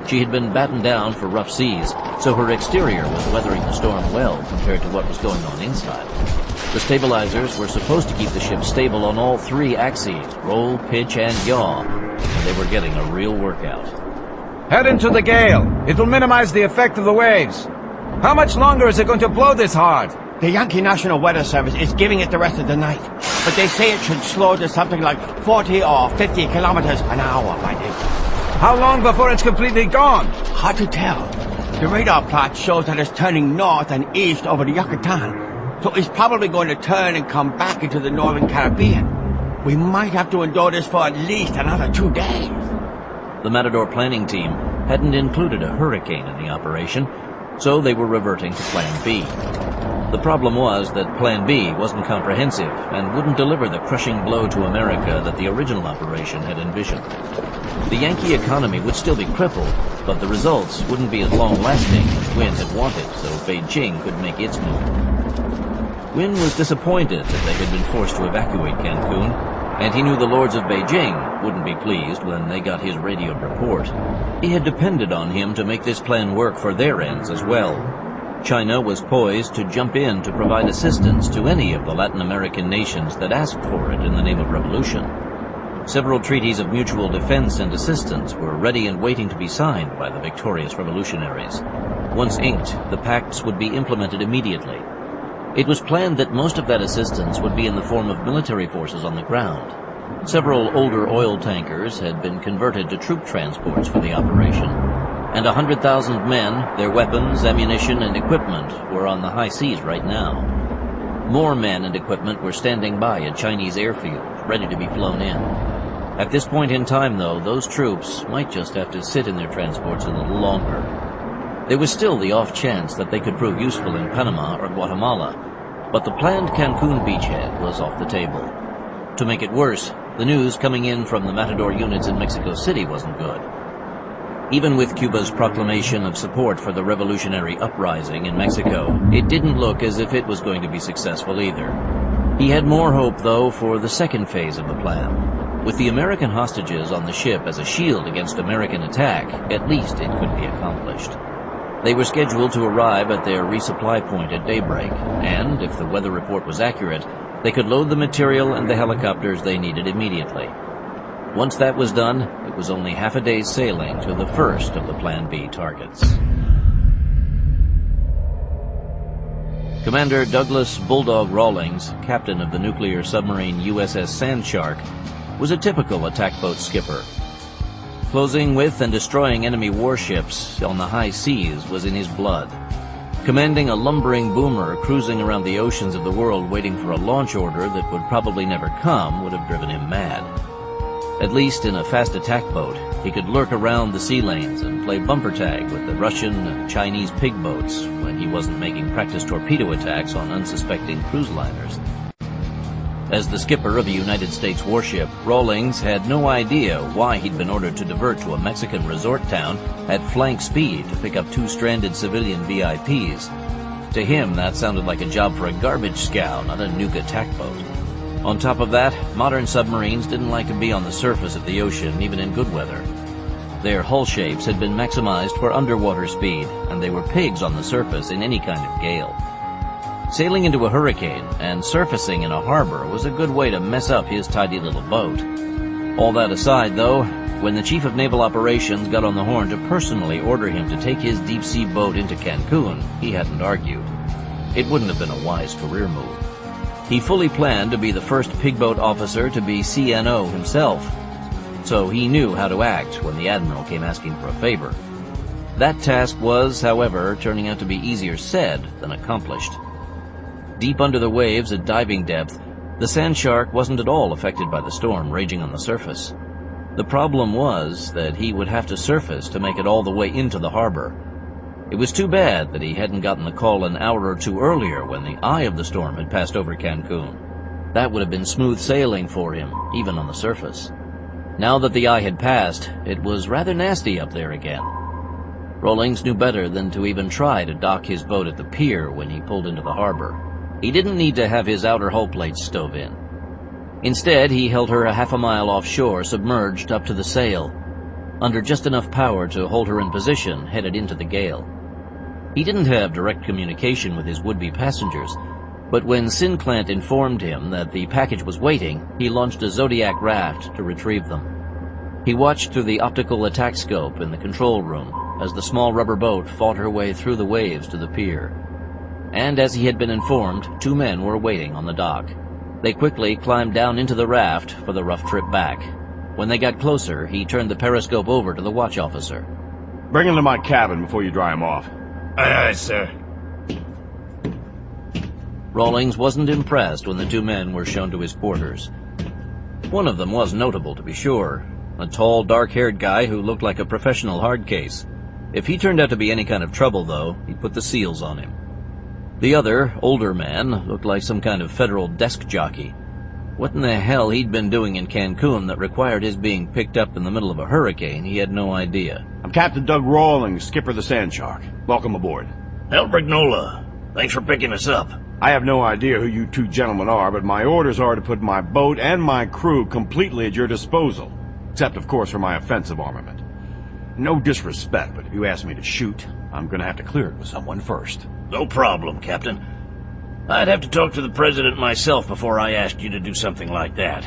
She had been battened down for rough seas, so her exterior was weathering the storm well compared to what was going on inside. The stabilizers were supposed to keep the ship stable on all three axes, roll, pitch, and yaw, and they were getting a real workout. Head into the gale. It will minimize the effect of the waves. How much longer is it going to blow this hard? The Yankee National Weather Service is giving it the rest of the night, but they say it should slow to something like 40 or 50 kilometers an hour by then. How long before it's completely gone? Hard to tell. The radar plot shows that it's turning north and east over the Yucatan, so it's probably going to turn and come back into the northern Caribbean. We might have to endure this for at least another 2 days. The Matador planning team hadn't included a hurricane in the operation, so they were reverting to Plan B. The problem was that Plan B wasn't comprehensive and wouldn't deliver the crushing blow to America that the original operation had envisioned. The Yankee economy would still be crippled, but the results wouldn't be as long-lasting as Win had wanted, so Beijing could make its move. Win was disappointed that they had been forced to evacuate Cancun, and he knew the lords of Beijing wouldn't be pleased when they got his radioed report. He had depended on him to make this plan work for their ends as well. China was poised to jump in to provide assistance to any of the Latin American nations that asked for it in the name of revolution. Several treaties of mutual defense and assistance were ready and waiting to be signed by the victorious revolutionaries. Once inked, the pacts would be implemented immediately. It was planned that most of that assistance would be in the form of military forces on the ground. Several older oil tankers had been converted to troop transports for the operation, and 100,000 men, their weapons, ammunition, and equipment were on the high seas right now. More men and equipment were standing by at Chinese airfields, ready to be flown in. At this point in time, though, those troops might just have to sit in their transports a little longer. There was still the off chance that they could prove useful in Panama or Guatemala, but the planned Cancun beachhead was off the table. To make it worse, the news coming in from the Matador units in Mexico City wasn't good. Even with Cuba's proclamation of support for the revolutionary uprising in Mexico, it didn't look as if it was going to be successful either. He had more hope, though, for the second phase of the plan. With the American hostages on the ship as a shield against American attack, at least it could be accomplished. They were scheduled to arrive at their resupply point at daybreak, and, if the weather report was accurate, they could load the material and the helicopters they needed immediately. Once that was done, it was only half a day's sailing to the first of the Plan B targets. Commander Douglas Bulldog Rawlings, captain of the nuclear submarine USS Sandshark, was a typical attack boat skipper. Closing with and destroying enemy warships on the high seas was in his blood. Commanding a lumbering boomer cruising around the oceans of the world waiting for a launch order that would probably never come would have driven him mad. At least in a fast attack boat, he could lurk around the sea lanes and play bumper tag with the Russian and Chinese pig boats when he wasn't making practice torpedo attacks on unsuspecting cruise liners. As the skipper of a United States warship, Rawlings had no idea why he'd been ordered to divert to a Mexican resort town at flank speed to pick up 2 stranded civilian VIPs. To him, that sounded like a job for a garbage scow, not a nuke attack boat. On top of that, modern submarines didn't like to be on the surface of the ocean, even in good weather. Their hull shapes had been maximized for underwater speed, and they were pigs on the surface in any kind of gale. Sailing into a hurricane and surfacing in a harbor was a good way to mess up his tidy little boat. All that aside, though, when the Chief of Naval Operations got on the horn to personally order him to take his deep-sea boat into Cancun, he hadn't argued. It wouldn't have been a wise career move. He fully planned to be the first pigboat officer to be CNO himself, so he knew how to act when the Admiral came asking for a favor. That task was, however, turning out to be easier said than accomplished. Deep under the waves at diving depth, the Sandshark wasn't at all affected by the storm raging on the surface. The problem was that he would have to surface to make it all the way into the harbor. It was too bad that he hadn't gotten the call an hour or two earlier when the eye of the storm had passed over Cancun. That would have been smooth sailing for him, even on the surface. Now that the eye had passed, it was rather nasty up there again. Rawlings knew better than to even try to dock his boat at the pier when he pulled into the harbor. He didn't need to have his outer hull plates stove in. Instead, he held her a half a mile offshore, submerged up to the sail, under just enough power to hold her in position, headed into the gale. He didn't have direct communication with his would-be passengers, but when Sinclair informed him that the package was waiting, he launched a Zodiac raft to retrieve them. He watched through the optical attack scope in the control room as the small rubber boat fought her way through the waves to the pier. And as he had been informed, 2 men were waiting on the dock. They quickly climbed down into the raft for the rough trip back. When they got closer, he turned the periscope over to the watch officer. Bring him to my cabin before you dry him off. Aye, aye, sir. Rawlings wasn't impressed when the 2 men were shown to his quarters. One of them was notable, to be sure. A tall, dark-haired guy who looked like a professional hard case. If he turned out to be any kind of trouble, though, he'd put the seals on him. The other, older man, looked like some kind of federal desk jockey. What in the hell he'd been doing in Cancun that required his being picked up in the middle of a hurricane, he had no idea. I'm Captain Doug Rawlings, skipper of the Sandshark. Welcome aboard. El Brignola, thanks for picking us up. I have no idea who you 2 gentlemen are, but my orders are to put my boat and my crew completely at your disposal. Except, of course, for my offensive armament. No disrespect, but if you ask me to shoot, I'm gonna have to clear it with someone first. No problem, Captain. I'd have to talk to the President myself before I asked you to do something like that.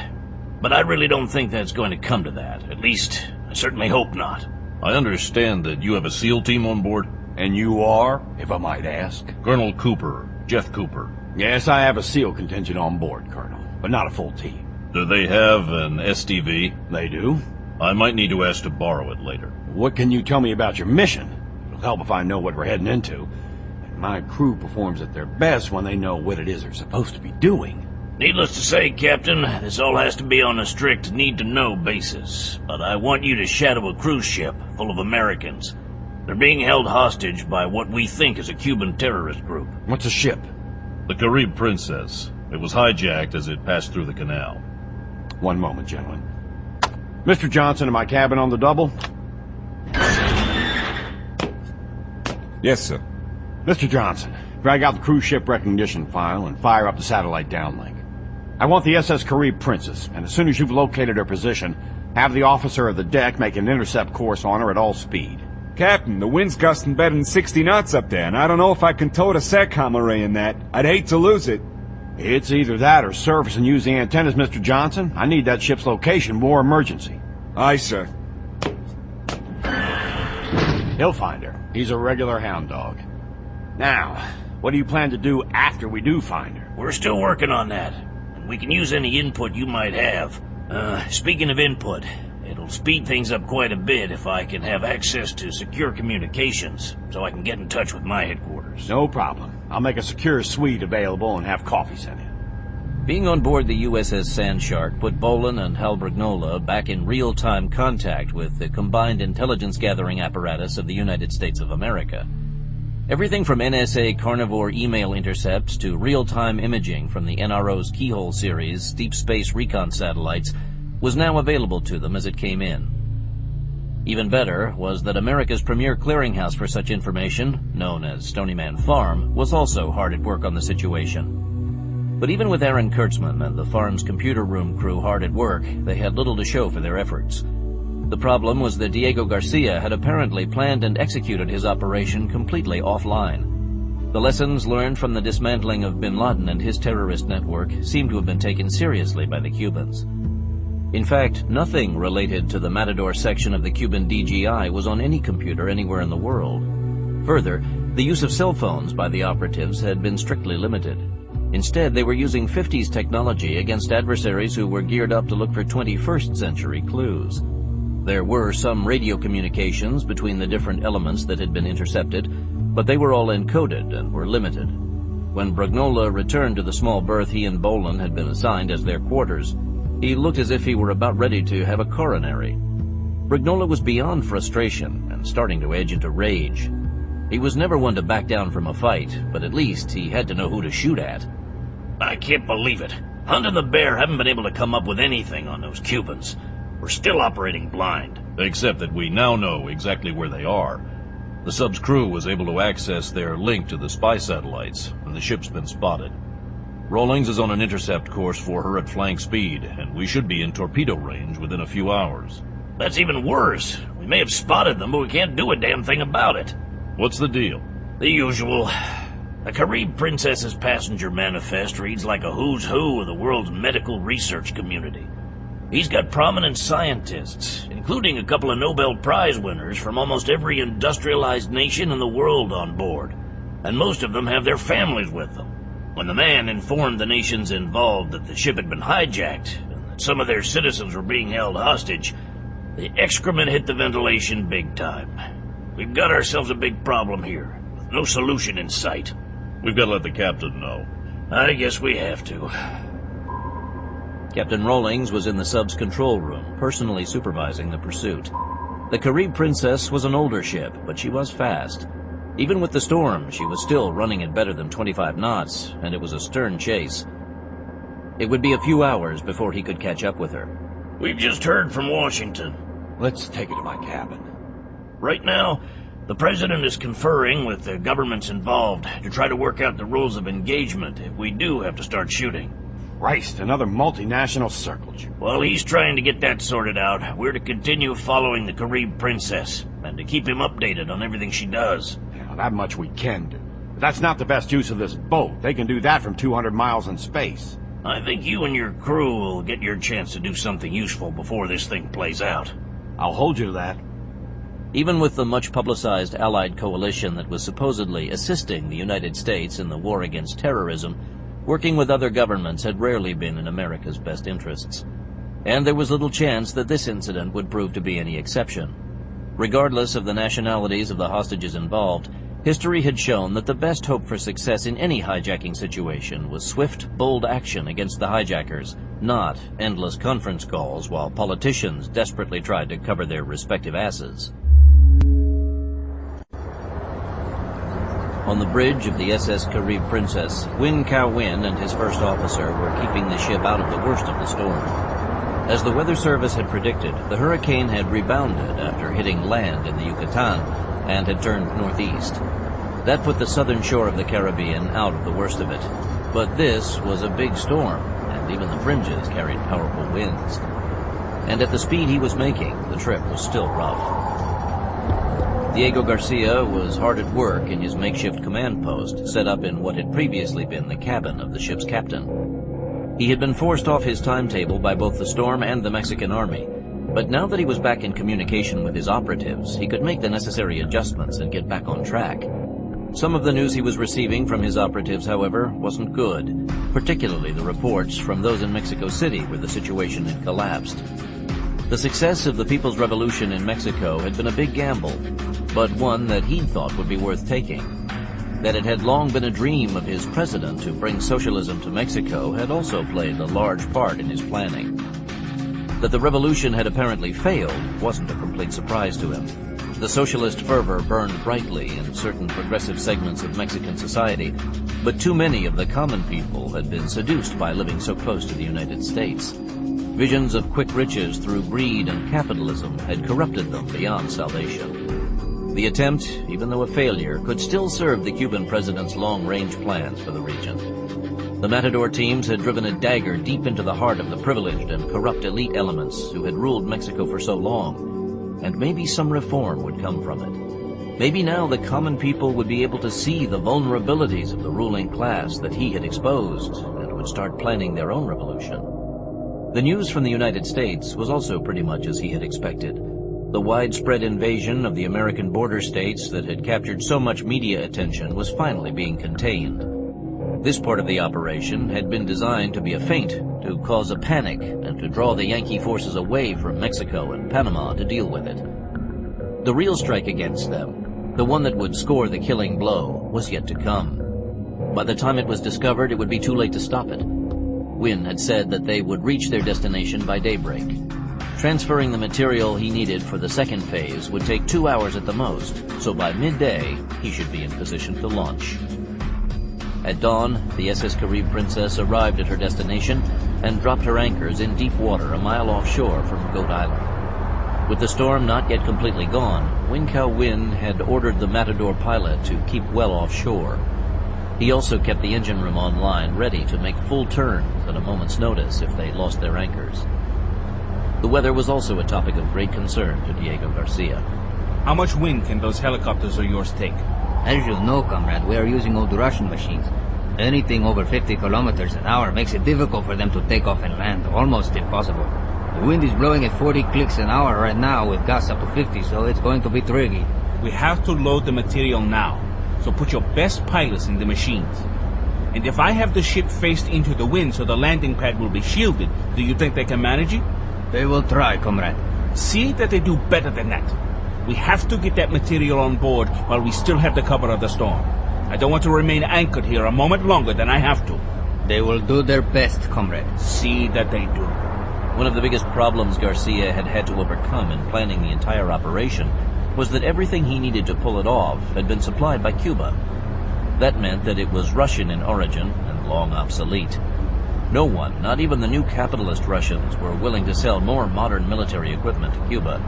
But I really don't think that's going to come to that. At least, I certainly hope not. I understand that you have a SEAL team on board? And you are, if I might ask? Colonel Cooper, Jeff Cooper. Yes, I have a SEAL contingent on board, Colonel, but not a full team. Do they have an SDV? They do. I might need to ask to borrow it later. What can you tell me about your mission? It'll help if I know what we're heading into. And my crew performs at their best when they know what it is they're supposed to be doing. Needless to say, Captain, this all has to be on a strict need-to-know basis. But I want you to shadow a cruise ship full of Americans. They're being held hostage by what we think is a Cuban terrorist group. What's a ship? The Carib Princess. It was hijacked as it passed through the canal. One moment, gentlemen. Mr. Johnson, in my cabin on the double? Yes, sir. Mr. Johnson, drag out the cruise ship recognition file and fire up the satellite downlink. I want the SS Carib Princess, and as soon as you've located her position, have the officer of the deck make an intercept course on her at all speed. Captain, the wind's gusting better than 60 knots up there, and I don't know if I can tow the SATCOM array in that. I'd hate to lose it. It's either that or surface and use the antennas, Mr. Johnson. I need that ship's location more emergency. Aye, sir. He'll find her. He's a regular hound dog. Now, what do you plan to do after we do find her? We're still working on that, and we can use any input you might have. Speaking of input, it'll speed things up quite a bit if I can have access to secure communications, so I can get in touch with my headquarters. No problem. I'll make a secure suite available and have coffee sent in. Being on board the USS Sandshark put Bolan and Hal Brignola back in real-time contact with the combined intelligence-gathering apparatus of the United States of America. Everything from NSA carnivore email intercepts to real-time imaging from the NRO's Keyhole series deep space recon satellites was now available to them as it came in. Even better was that America's premier clearinghouse for such information, known as Stonyman Farm, was also hard at work on the situation. But even with Aaron Kurtzman and the farm's computer room crew hard at work, they had little to show for their efforts. The problem was that Diego Garcia had apparently planned and executed his operation completely offline. The lessons learned from the dismantling of bin Laden and his terrorist network seemed to have been taken seriously by the Cubans. In fact, nothing related to the Matador section of the Cuban DGI was on any computer anywhere in the world. Further, the use of cell phones by the operatives had been strictly limited. Instead, they were using 50s technology against adversaries who were geared up to look for 21st century clues. There were some radio communications between the different elements that had been intercepted, but they were all encoded and were limited. When Brignola returned to the small berth he and Bolan had been assigned as their quarters, he looked as if he were about ready to have a coronary. Brignola was beyond frustration and starting to edge into rage. He was never one to back down from a fight, but at least he had to know who to shoot at. I can't believe it. Hunt and the Bear haven't been able to come up with anything on those Cubans. We're still operating blind. Except that we now know exactly where they are. The sub's crew was able to access their link to the spy satellites, and the ship's been spotted. Rawlings is on an intercept course for her at flank speed, and we should be in torpedo range within a few hours. That's even worse. We may have spotted them, but we can't do a damn thing about it. What's the deal? The usual. The Carib Princess's passenger manifest reads like a who's who of the world's medical research community. He's got prominent scientists, including a couple of Nobel Prize winners from almost every industrialized nation in the world on board, and most of them have their families with them. When the man informed the nations involved that the ship had been hijacked and that some of their citizens were being held hostage, the excrement hit the ventilation big time. We've got ourselves a big problem here, with no solution in sight. We've got to let the captain know. I guess we have to. Captain Rawlings was in the sub's control room, personally supervising the pursuit. The Carib Princess was an older ship, but she was fast. Even with the storm, she was still running at better than 25 knots, and it was a stern chase. It would be a few hours before he could catch up with her. We've just heard from Washington. Let's take it to my cabin. Right now, the President is conferring with the governments involved to try to work out the rules of engagement if we do have to start shooting. Christ, another multinational circle jerk. While he's trying to get that sorted out, we're to continue following the Carib Princess, and to keep him updated on everything she does. Yeah, that much we can do. But that's not the best use of this boat. They can do that from 200 miles in space. I think you and your crew will get your chance to do something useful before this thing plays out. I'll hold you to that. Even with the much-publicized Allied coalition that was supposedly assisting the United States in the war against terrorism, working with other governments had rarely been in America's best interests. and there was little chance that this incident would prove to be any exception. Regardless of the nationalities of the hostages involved, history had shown that the best hope for success in any hijacking situation was swift, bold action against the hijackers, not endless conference calls while politicians desperately tried to cover their respective asses. On the bridge of the SS Carib Princess, Win Kao Win and his first officer were keeping the ship out of the worst of the storm. As the weather service had predicted, the hurricane had rebounded after hitting land in the Yucatan and had turned northeast. That put the southern shore of the Caribbean out of the worst of it. But this was a big storm, and even the fringes carried powerful winds. And at the speed he was making, the trip was still rough. Diego Garcia was hard at work in his makeshift command post, set up in what had previously been the cabin of the ship's captain. He had been forced off his timetable by both the storm and the Mexican army, but now that he was back in communication with his operatives, he could make the necessary adjustments and get back on track. Some of the news he was receiving from his operatives, however, wasn't good, particularly the reports from those in Mexico City where the situation had collapsed. The success of the People's Revolution in Mexico had been a big gamble, but one that he'd thought would be worth taking. That it had long been a dream of his president to bring socialism to Mexico had also played a large part in his planning. That the revolution had apparently failed wasn't a complete surprise to him. The socialist fervor burned brightly in certain progressive segments of Mexican society, but too many of the common people had been seduced by living so close to the United States. Visions of quick riches through greed and capitalism had corrupted them beyond salvation. The attempt, even though a failure, could still serve the Cuban president's long-range plans for the region. The Matador teams had driven a dagger deep into the heart of the privileged and corrupt elite elements who had ruled Mexico for so long, and maybe some reform would come from it. Maybe now the common people would be able to see the vulnerabilities of the ruling class that he had exposed and would start planning their own revolution. The news from the United States was also pretty much as he had expected. The widespread invasion of the American border states that had captured so much media attention was finally being contained. This part of the operation had been designed to be a feint, to cause a panic, and to draw the Yankee forces away from Mexico and Panama to deal with it. The real strike against them, the one that would score the killing blow, was yet to come. By the time it was discovered, it would be too late to stop it. Win had said that they would reach their destination by daybreak. Transferring the material he needed for the second phase would take 2 hours at the most, so by midday, he should be in position to launch. At dawn, the SS Carib Princess arrived at her destination and dropped her anchors in deep water a mile offshore from Goat Island. With the storm not yet completely gone, Win Kao Win had ordered the Matador pilot to keep well offshore. He also kept the engine room online, ready to make full turns at a moment's notice if they lost their anchors. The weather was also a topic of great concern to Diego Garcia. How much wind can those helicopters of yours take? As you know, comrade, we are using old Russian machines. Anything over 50 kilometers an hour makes it difficult for them to take off and land, almost impossible. The wind is blowing at 40 clicks an hour right now with gusts up to 50, so it's going to be tricky. We have to load the material now, so put your best pilots in the machines. And if I have the ship faced into the wind so the landing pad will be shielded, do you think they can manage it? They will try, comrade. See that they do better than that. We have to get that material on board while we still have the cover of the storm. I don't want to remain anchored here a moment longer than I have to. They will do their best, comrade. See that they do. One of the biggest problems Garcia had had to overcome in planning the entire operation was that everything he needed to pull it off had been supplied by Cuba. That meant that it was Russian in origin and long obsolete. No one, not even the new capitalist Russians, were willing to sell more modern military equipment to Cuba.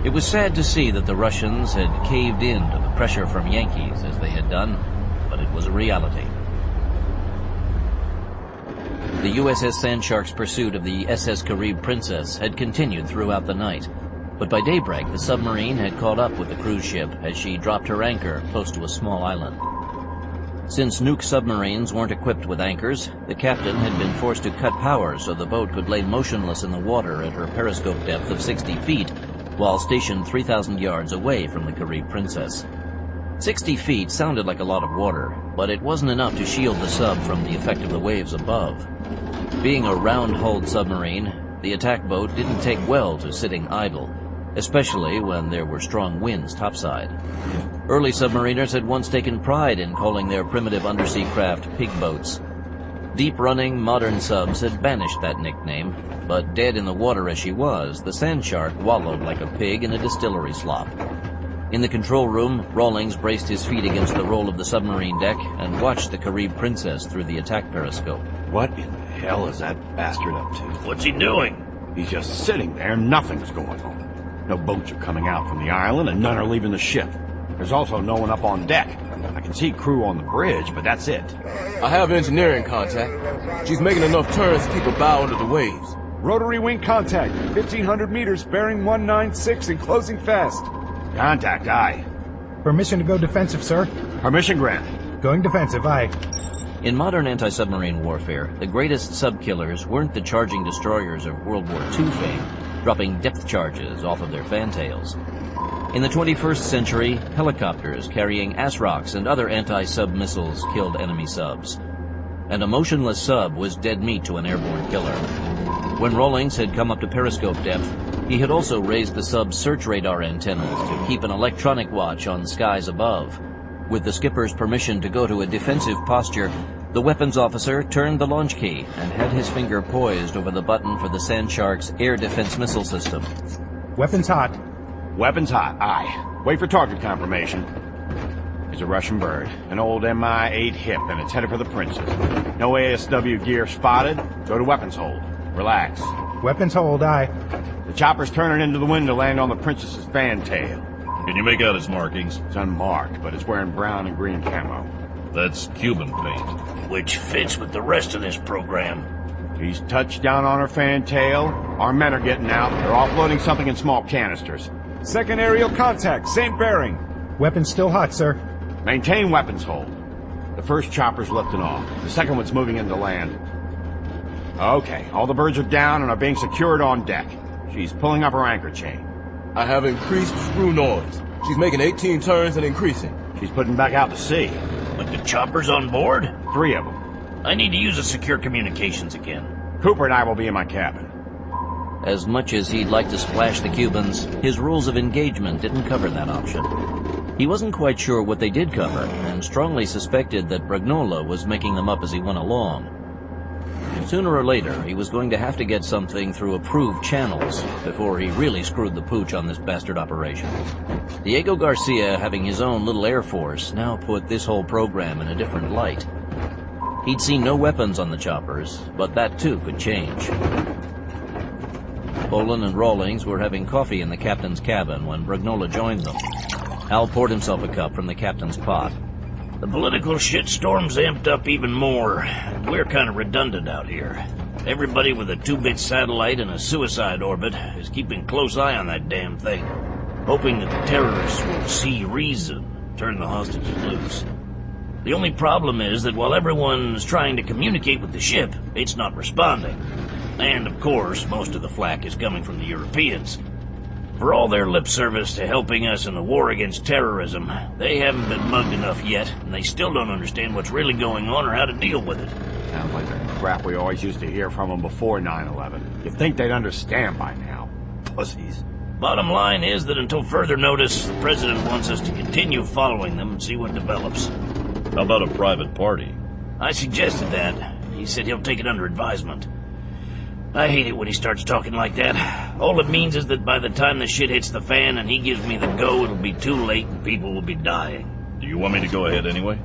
It was sad to see that the Russians had caved in to the pressure from Yankees as they had done, but it was a reality. The USS Sandshark's pursuit of the SS Carib Princess had continued throughout the night, but by daybreak the submarine had caught up with the cruise ship as she dropped her anchor close to a small island. Since nuke submarines weren't equipped with anchors, the captain had been forced to cut power so the boat could lay motionless in the water at her periscope depth of 60 feet, while stationed 3,000 yards away from the Carib Princess. 60 feet sounded like a lot of water, but it wasn't enough to shield the sub from the effect of the waves above. Being a round-hulled submarine, the attack boat didn't take well to sitting idle, especially when there were strong winds topside. Early submariners had once taken pride in calling their primitive undersea craft pig boats. Deep-running modern subs had banished that nickname, but dead in the water as she was, the Sand Shark wallowed like a pig in a distillery slop. In the control room, Rawlings braced his feet against the roll of the submarine deck and watched the Carib Princess through the attack periscope. What in the hell is that bastard up to? What's he doing? He's just sitting there, nothing's going on. No boats are coming out from the island, and none are leaving the ship. There's also no one up on deck. I can see crew on the bridge, but that's it. I have engineering contact. She's making enough turns to keep her bow under the waves. Rotary wing contact, 1,500 meters, bearing 196 and closing fast. Contact, aye. Permission to go defensive, sir. Permission granted. Going defensive, aye. In modern anti-submarine warfare, the greatest sub-killers weren't the charging destroyers of World War II fame, dropping depth charges off of their fantails. In the 21st century, helicopters carrying ASROCs and other anti-sub missiles killed enemy subs. And a motionless sub was dead meat to an airborne killer. When Rawlings had come up to periscope depth, he had also raised the sub's search radar antennas to keep an electronic watch on skies above. With the skipper's permission to go to a defensive posture, the weapons officer turned the launch key and had his finger poised over the button for the Sand Shark's air defense missile system. Weapons hot. Weapons hot, aye. Wait for target confirmation. It's a Russian bird, an old Mi-8 hip, and it's headed for the Princess. No ASW gear spotted. Go to weapons hold. Relax. Weapons hold, aye. The chopper's turning into the wind to land on the Princess's fantail. Can you make out its markings? It's unmarked, but it's wearing brown and green camo. That's Cuban paint. Which fits with the rest of this program. He's touched down on her fantail. Our men are getting out. They're offloading something in small canisters. Second aerial contact, same bearing. Weapons still hot, sir. Maintain weapons hold. The first chopper's lifting off. The second one's moving into land. Okay, all the birds are down and are being secured on deck. She's pulling up her anchor chain. I have increased screw noise. She's making 18 turns and increasing. She's putting back out to sea. With the choppers on board? 3 of them. I need to use the secure communications again. Cooper and I will be in my cabin. As much as he'd like to splash the Cubans, his rules of engagement didn't cover that option. He wasn't quite sure what they did cover, and strongly suspected that Bragnola was making them up as he went along. Sooner or later, he was going to have to get something through approved channels before he really screwed the pooch on this bastard operation. Diego Garcia, having his own little air force, now put this whole program in a different light. He'd seen no weapons on the choppers, but that too could change. Bolan and Rawlings were having coffee in the captain's cabin when Bragnola joined them. Hal poured himself a cup from the captain's pot. The political shitstorm's amped up even more. We're kind of redundant out here. Everybody with a 2-bit satellite and a suicide orbit is keeping close eye on that damn thing, hoping that the terrorists will see reason, turn the hostages loose. The only problem is that while everyone's trying to communicate with the ship, it's not responding. And, of course, most of the flack is coming from the Europeans. For all their lip service to helping us in the war against terrorism, they haven't been mugged enough yet, and they still don't understand what's really going on or how to deal with it. Sounds like the crap we always used to hear from them before 9/11. You'd think they'd understand by now. Pussies. Bottom line is that until further notice, the President wants us to continue following them and see what develops. How about a private party? I suggested that. He said he'll take it under advisement. I hate it when he starts talking like that. All it means is that by the time the shit hits the fan and he gives me the go, it'll be too late and people will be dying. Do you want me to go ahead anyway?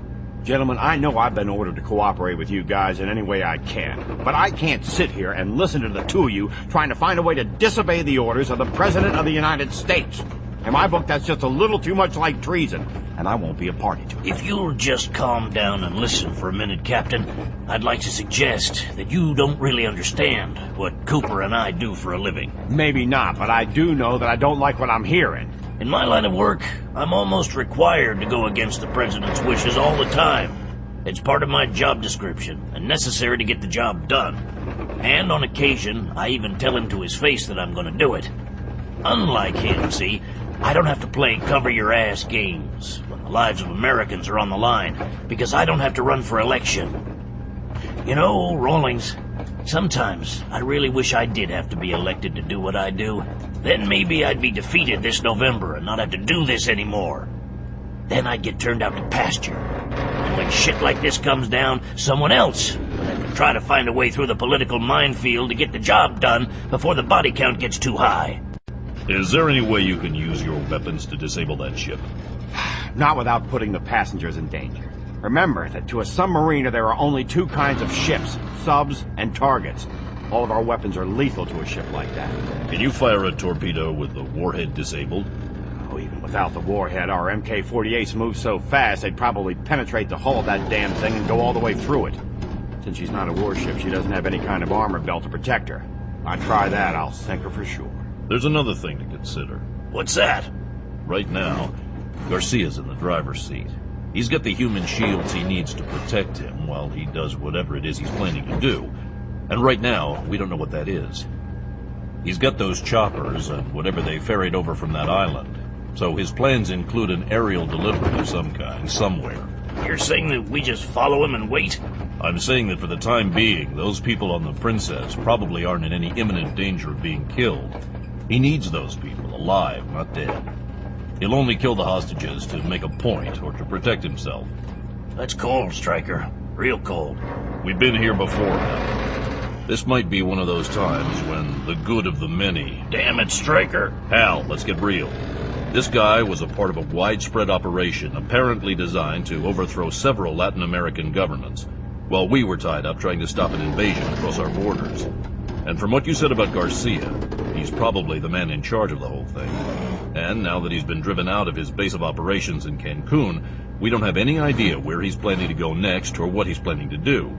Gentlemen, I know I've been ordered to cooperate with you guys in any way I can, but I can't sit here and listen to the two of you trying to find a way to disobey the orders of the President of the United States. In my book, that's just a little too much like treason, and I won't be a party to it. If you'll just calm down and listen for a minute, Captain, I'd like to suggest that you don't really understand what Cooper and I do for a living. Maybe not, but I do know that I don't like what I'm hearing. In my line of work, I'm almost required to go against the President's wishes all the time. It's part of my job description, and necessary to get the job done. And on occasion, I even tell him to his face that I'm going to do it. Unlike him, see, I don't have to play cover-your-ass games when the lives of Americans are on the line, because I don't have to run for election. You know, Rawlings, Sometimes I really wish I did have to be elected to do what I do. Then maybe I'd be defeated this November and not have to do this anymore. Then I'd get turned out to pasture. And when shit like this comes down, someone else would have to try to find a way through the political minefield to get the job done before the body count gets too high. Is there any way you can use your weapons to disable that ship? Not without putting the passengers in danger. Remember that to a submariner there are only two kinds of ships, subs and targets. All of our weapons are lethal to a ship like that. Can you fire a torpedo with the warhead disabled? Oh, even without the warhead, our MK-48s move so fast they'd probably penetrate the hull of that damn thing and go all the way through it. Since she's not a warship, she doesn't have any kind of armor belt to protect her. If I try that, I'll sink her for sure. There's another thing to consider. What's that? Right now, Garcia's in the driver's seat. He's got the human shields he needs to protect him while he does whatever it is he's planning to do. And right now, we don't know what that is. He's got those choppers and whatever they ferried over from that island. So his plans include an aerial delivery of some kind, somewhere. You're saying that we just follow him and wait? I'm saying that for the time being, those people on the Princess probably aren't in any imminent danger of being killed. He needs those people alive, not dead. He'll only kill the hostages to make a point or to protect himself. That's cold, Stryker. Real cold. We've been here before now. This might be one of those times when the good of the many... Damn it, Stryker. Hal, let's get real. This guy was a part of a widespread operation apparently designed to overthrow several Latin American governments, while we were tied up trying to stop an invasion across our borders. And from what you said about Garcia, he's probably the man in charge of the whole thing. And now that he's been driven out of his base of operations in Cancun, we don't have any idea where he's planning to go next or what he's planning to do.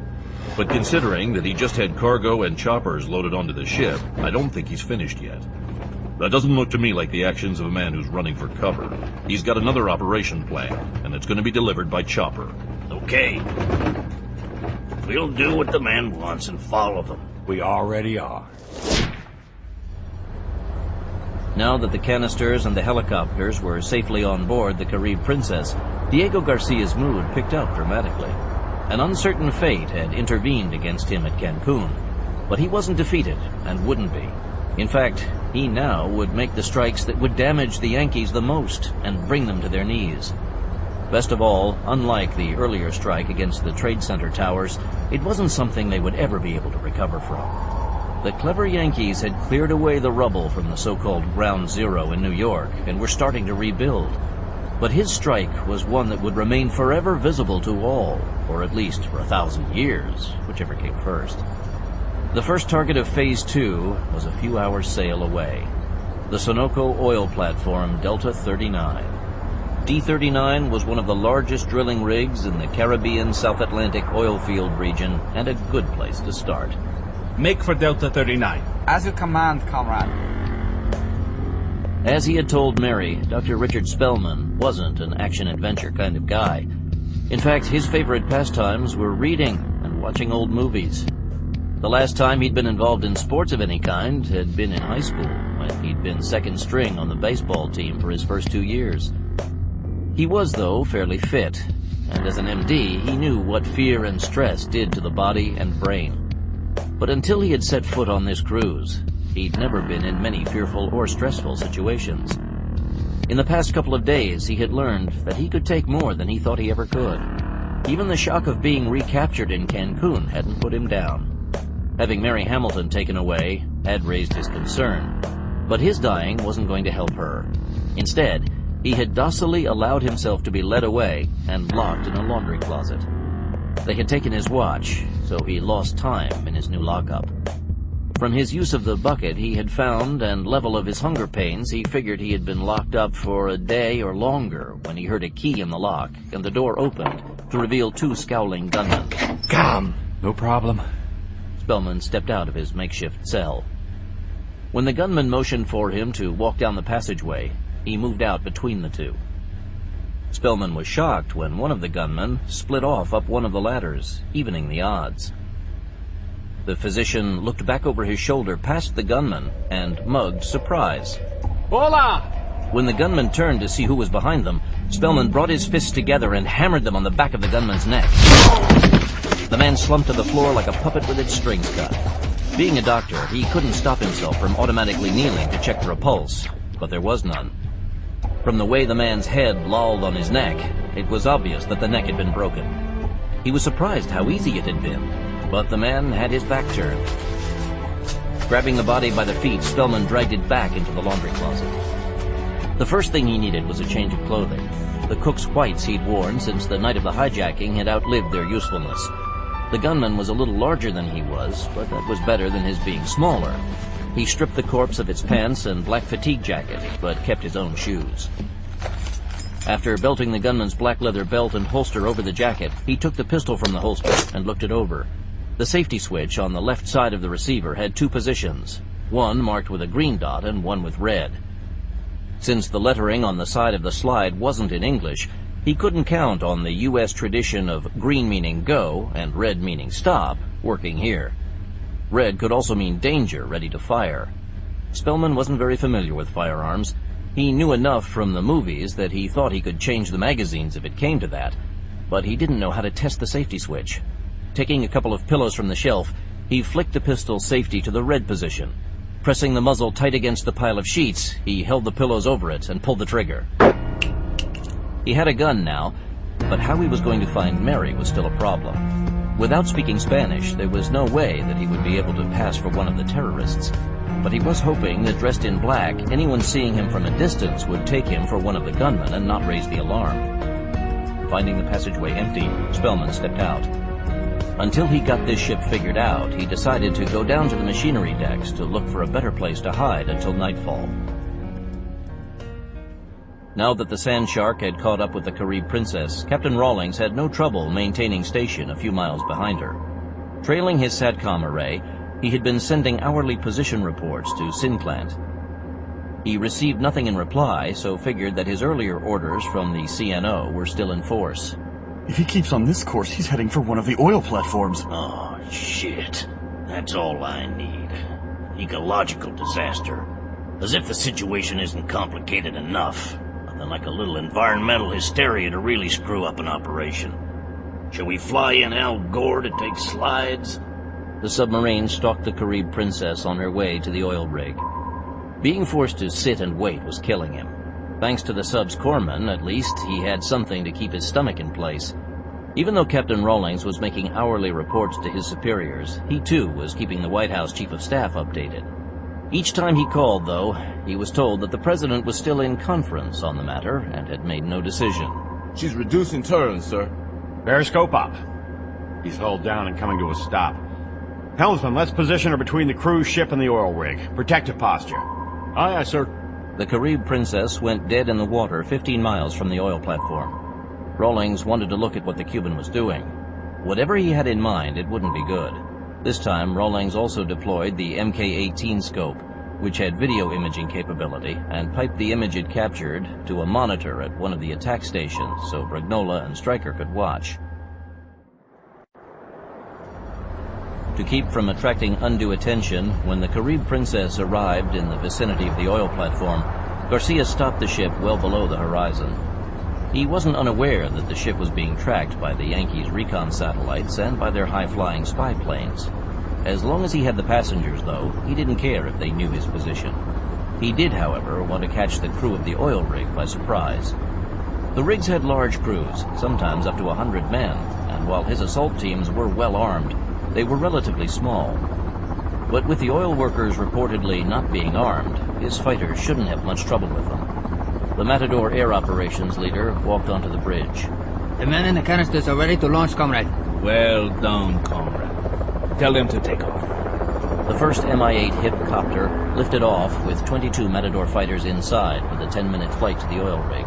But considering that he just had cargo and choppers loaded onto the ship, I don't think he's finished yet. That doesn't look to me like the actions of a man who's running for cover. He's got another operation planned, and it's going to be delivered by chopper. Okay. We'll do what the man wants and follow them. We already are. Now that the canisters and the helicopters were safely on board the Carib Princess, Diego Garcia's mood picked up dramatically. An uncertain fate had intervened against him at Cancun, but he wasn't defeated and wouldn't be. In fact, he now would make the strikes that would damage the Yankees the most and bring them to their knees. Best of all, unlike the earlier strike against the Trade Center towers, it wasn't something they would ever be able to recover from. The clever Yankees had cleared away the rubble from the so-called Ground Zero in New York and were starting to rebuild. But his strike was one that would remain forever visible to all, or at least for 1,000 years, whichever came first. The first target of Phase 2 was a few hours' sail away. The Sunoco oil platform Delta 39. D-39 was one of the largest drilling rigs in the Caribbean South Atlantic oil field region and a good place to start. Make for Delta 39. As you command, comrade. As he had told Mary, Dr. Richard Spellman wasn't an action-adventure kind of guy. In fact, his favorite pastimes were reading and watching old movies. The last time he'd been involved in sports of any kind had been in high school, when he'd been second string on the baseball team for his first 2 years. He was, though, fairly fit, and as an MD, he knew what fear and stress did to the body and brain. But until he had set foot on this cruise, he'd never been in many fearful or stressful situations. In the past couple of days, he had learned that he could take more than he thought he ever could. Even the shock of being recaptured in Cancun hadn't put him down. Having Mary Hamilton taken away had raised his concern, but his dying wasn't going to help her. Instead, he had docilely allowed himself to be led away and locked in a laundry closet. They had taken his watch, so he lost time in his new lockup. From his use of the bucket he had found and level of his hunger pains, he figured he had been locked up for a day or longer when he heard a key in the lock and the door opened to reveal 2 scowling gunmen. Come, no problem. Spellman stepped out of his makeshift cell. When the gunman motioned for him to walk down the passageway, he moved out between the 2. Spellman was shocked when one of the gunmen split off up one of the ladders, evening the odds. The physician looked back over his shoulder past the gunman and mugged surprise. Bolan! When the gunman turned to see who was behind them, Spellman brought his fists together and hammered them on the back of the gunman's neck. The man slumped to the floor like a puppet with its strings cut. Being a doctor, he couldn't stop himself from automatically kneeling to check for a pulse, but there was none. From the way the man's head lolled on his neck, it was obvious that the neck had been broken. He was surprised how easy it had been, but the man had his back turned. Grabbing the body by the feet, Spellman dragged it back into the laundry closet. The first thing he needed was a change of clothing. The cook's whites he'd worn since the night of the hijacking had outlived their usefulness. The gunman was a little larger than he was, but that was better than his being smaller. He stripped the corpse of its pants and black fatigue jacket, but kept his own shoes. After belting the gunman's black leather belt and holster over the jacket, he took the pistol from the holster and looked it over. The safety switch on the left side of the receiver had two positions, one marked with a green dot and one with red. Since the lettering on the side of the slide wasn't in English, he couldn't count on the U.S. tradition of green meaning go and red meaning stop working here. Red could also mean danger, ready to fire. Spellman wasn't very familiar with firearms. He knew enough from the movies that he thought he could change the magazines if it came to that, but he didn't know how to test the safety switch. Taking a couple of pillows from the shelf, he flicked the pistol safety to the red position. Pressing the muzzle tight against the pile of sheets, he held the pillows over it and pulled the trigger. He had a gun now, but how he was going to find Mary was still a problem. Without speaking Spanish, there was no way that he would be able to pass for one of the terrorists. But he was hoping that dressed in black, anyone seeing him from a distance would take him for one of the gunmen and not raise the alarm. Finding the passageway empty, Spellman stepped out. Until he got this ship figured out, he decided to go down to the machinery decks to look for a better place to hide until nightfall. Now that the Sand Shark had caught up with the Carib Princess, Captain Rawlings had no trouble maintaining station a few miles behind her. Trailing his SATCOM array, he had been sending hourly position reports to Synclant. He received nothing in reply, so figured that his earlier orders from the CNO were still in force. If he keeps on this course, he's heading for one of the oil platforms. Oh, shit. That's all I need. Ecological disaster. As if the situation isn't complicated enough. Nothing like a little environmental hysteria to really screw up an operation. Shall we fly in Al Gore to take slides? The submarine stalked the Carib Princess on her way to the oil rig. Being forced to sit and wait was killing him. Thanks to the sub's corpsman, at least, he had something to keep his stomach in place. Even though Captain Rawlings was making hourly reports to his superiors, he too was keeping the White House Chief of Staff updated. Each time he called, though, he was told that the president was still in conference on the matter and had made no decision. She's reducing turns, sir. Periscope up. He's hulled down and coming to a stop. Helmsman, let's position her between the cruise ship and the oil rig. Protective posture. Aye, aye, sir. The Carib Princess went dead in the water 15 miles from the oil platform. Rawlings wanted to look at what the Cuban was doing. Whatever he had in mind, it wouldn't be good. This time, Rawlings also deployed the Mk-18 scope, which had video imaging capability, and piped the image it captured to a monitor at one of the attack stations so Bragnola and Stryker could watch. To keep from attracting undue attention, when the Carib Princess arrived in the vicinity of the oil platform, Garcia stopped the ship well below the horizon. He wasn't unaware that the ship was being tracked by the Yankees' recon satellites and by their high-flying spy planes. As long as he had the passengers, though, he didn't care if they knew his position. He did, however, want to catch the crew of the oil rig by surprise. The rigs had large crews, sometimes up to 100 men, and while his assault teams were well armed, they were relatively small. But with the oil workers reportedly not being armed, his fighters shouldn't have much trouble with them. The Matador air operations leader walked onto the bridge. The men in the canisters are ready to launch, comrade. Well done, comrade. Tell them to take off. The first Mi-8 HIP copter lifted off with 22 Matador fighters inside with a 10-minute flight to the oil rig.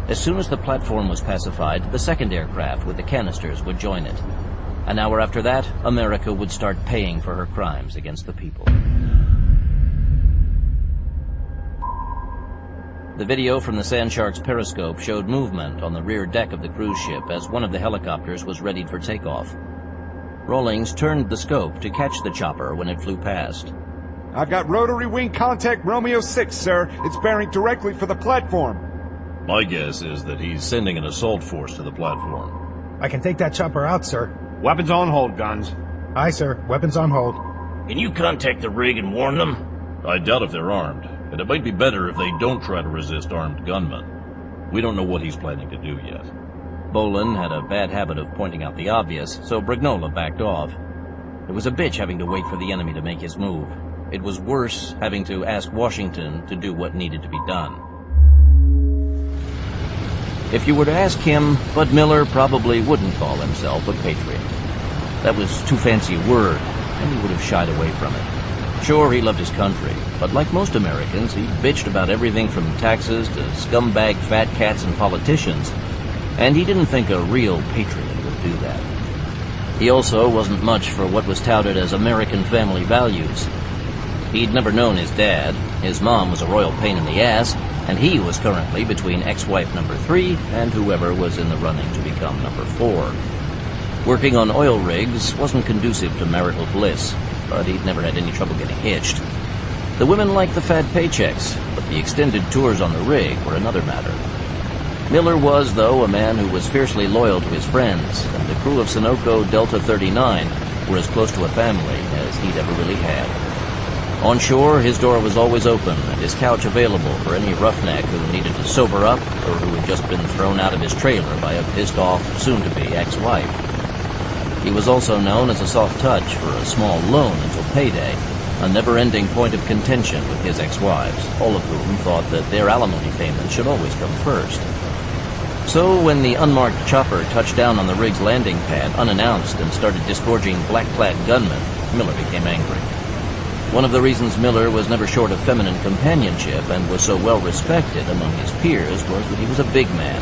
As soon as the platform was pacified, the second aircraft with the canisters would join it. An hour after that, America would start paying for her crimes against the people. The video from the Sand Shark's periscope showed movement on the rear deck of the cruise ship as one of the helicopters was readied for takeoff. Rawlings turned the scope to catch the chopper when it flew past. I've got rotary wing contact Romeo 6, sir. It's bearing directly for the platform. My guess is that he's sending an assault force to the platform. I can take that chopper out, sir. Weapons on hold, guns. Aye, sir. Weapons on hold. Can you contact the rig and warn them? I doubt if they're armed, and it might be better if they don't try to resist armed gunmen. We don't know what he's planning to do yet. Bolan had a bad habit of pointing out the obvious, so Brignola backed off. It was a bitch having to wait for the enemy to make his move. It was worse having to ask Washington to do what needed to be done. If you were to ask him, Bud Miller probably wouldn't call himself a patriot. That was too fancy a word, and he would have shied away from it. Sure, he loved his country, but like most Americans, he bitched about everything from taxes to scumbag fat cats and politicians, and he didn't think a real patriot would do that. He also wasn't much for what was touted as American family values. He'd never known his dad, his mom was a royal pain in the ass, and he was currently between ex-wife number 3 and whoever was in the running to become number 4. Working on oil rigs wasn't conducive to marital bliss, but he'd never had any trouble getting hitched. The women liked the fat paychecks, but the extended tours on the rig were another matter. Miller was, though, a man who was fiercely loyal to his friends, and the crew of Sunoco Delta 39 were as close to a family as he'd ever really had. On shore, his door was always open and his couch available for any roughneck who needed to sober up or who had just been thrown out of his trailer by a pissed-off, soon-to-be ex-wife. He was also known as a soft touch for a small loan until payday, a never-ending point of contention with his ex-wives, all of whom thought that their alimony payment should always come first. So when the unmarked chopper touched down on the rig's landing pad unannounced and started disgorging black-clad gunmen, Miller became angry. One of the reasons Miller was never short of feminine companionship and was so well respected among his peers was that he was a big man.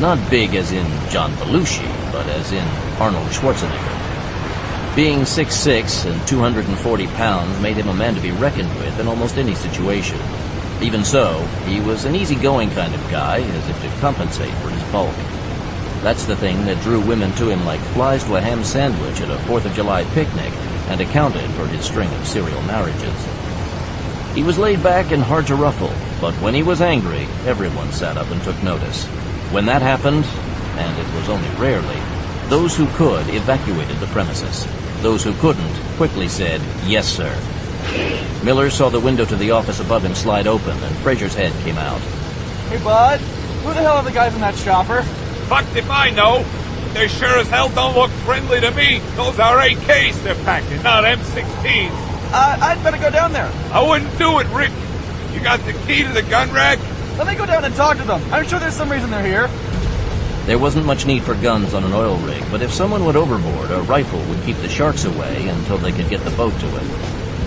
Not big as in John Belushi, but as in Arnold Schwarzenegger. Being 6'6" and 240 pounds made him a man to be reckoned with in almost any situation. Even so, he was an easygoing kind of guy, as if to compensate for his bulk. That's the thing that drew women to him like flies to a ham sandwich at a 4th of July picnic, and accounted for his string of serial marriages. He was laid back and hard to ruffle, but when he was angry, everyone sat up and took notice. When that happened, and it was only rarely, those who could evacuated the premises. Those who couldn't quickly said, "Yes, sir." Miller saw the window to the office above him slide open, and Fraser's head came out. Hey, Bud, who the hell are the guys in that chopper? Fucked if I know. They sure as hell don't look friendly to me. Those are AKs they're packing, not M16s. I'd better go down there. I wouldn't do it, Rick. You got the key to the gun rack? Let me go down and talk to them. I'm sure there's some reason they're here. There wasn't much need for guns on an oil rig, but if someone went overboard, a rifle would keep the sharks away until they could get the boat to it.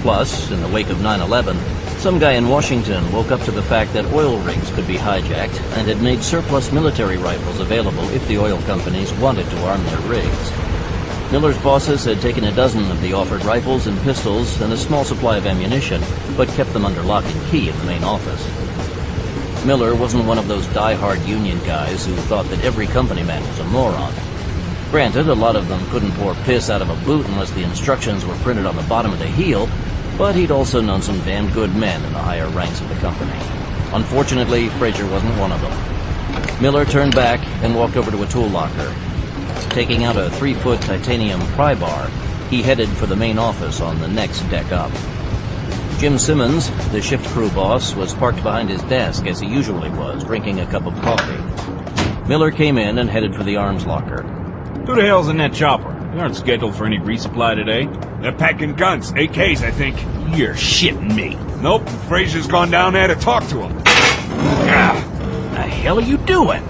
Plus, in the wake of 9/11, some guy in Washington woke up to the fact that oil rigs could be hijacked and had made surplus military rifles available if the oil companies wanted to arm their rigs. Miller's bosses had taken a dozen of the offered rifles and pistols and a small supply of ammunition, but kept them under lock and key in the main office. Miller wasn't one of those die-hard union guys who thought that every company man was a moron. Granted, a lot of them couldn't pour piss out of a boot unless the instructions were printed on the bottom of the heel, but he'd also known some damn good men in the higher ranks of the company. Unfortunately, Fraser wasn't one of them. Miller turned back and walked over to a tool locker. Taking out a 3-foot titanium pry bar, he headed for the main office on the next deck up. Jim Simmons, the shift crew boss, was parked behind his desk as he usually was, drinking a cup of coffee. Miller came in and headed for the arms locker. Who the hell's in that chopper? You aren't scheduled for any resupply today. They're packing guns, AKs, I think. You're shitting me. Nope, Fraser's gone down there to talk to him. The hell are you doing?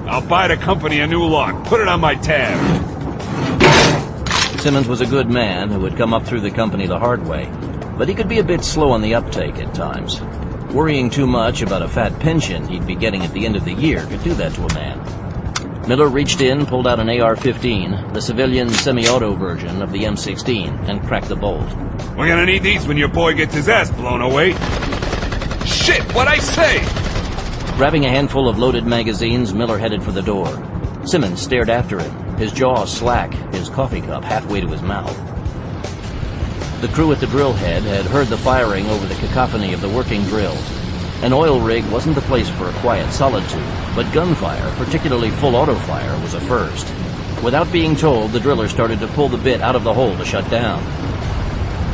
I'll buy the company a new lock. Put it on my tab. Simmons was a good man who had come up through the company the hard way, but he could be a bit slow on the uptake at times. Worrying too much about a fat pension he'd be getting at the end of the year could do that to a man. Miller reached in, pulled out an AR-15, the civilian semi-auto version of the M16, and cracked the bolt. We're gonna need these when your boy gets his ass blown away. Shit, what'd I say? Grabbing a handful of loaded magazines, Miller headed for the door. Simmons stared after him, his jaw slack, his coffee cup halfway to his mouth. The crew at the drill head had heard the firing over the cacophony of the working drills. An oil rig wasn't the place for a quiet solitude, but gunfire, particularly full auto fire, was a first. Without being told, the driller started to pull the bit out of the hole to shut down.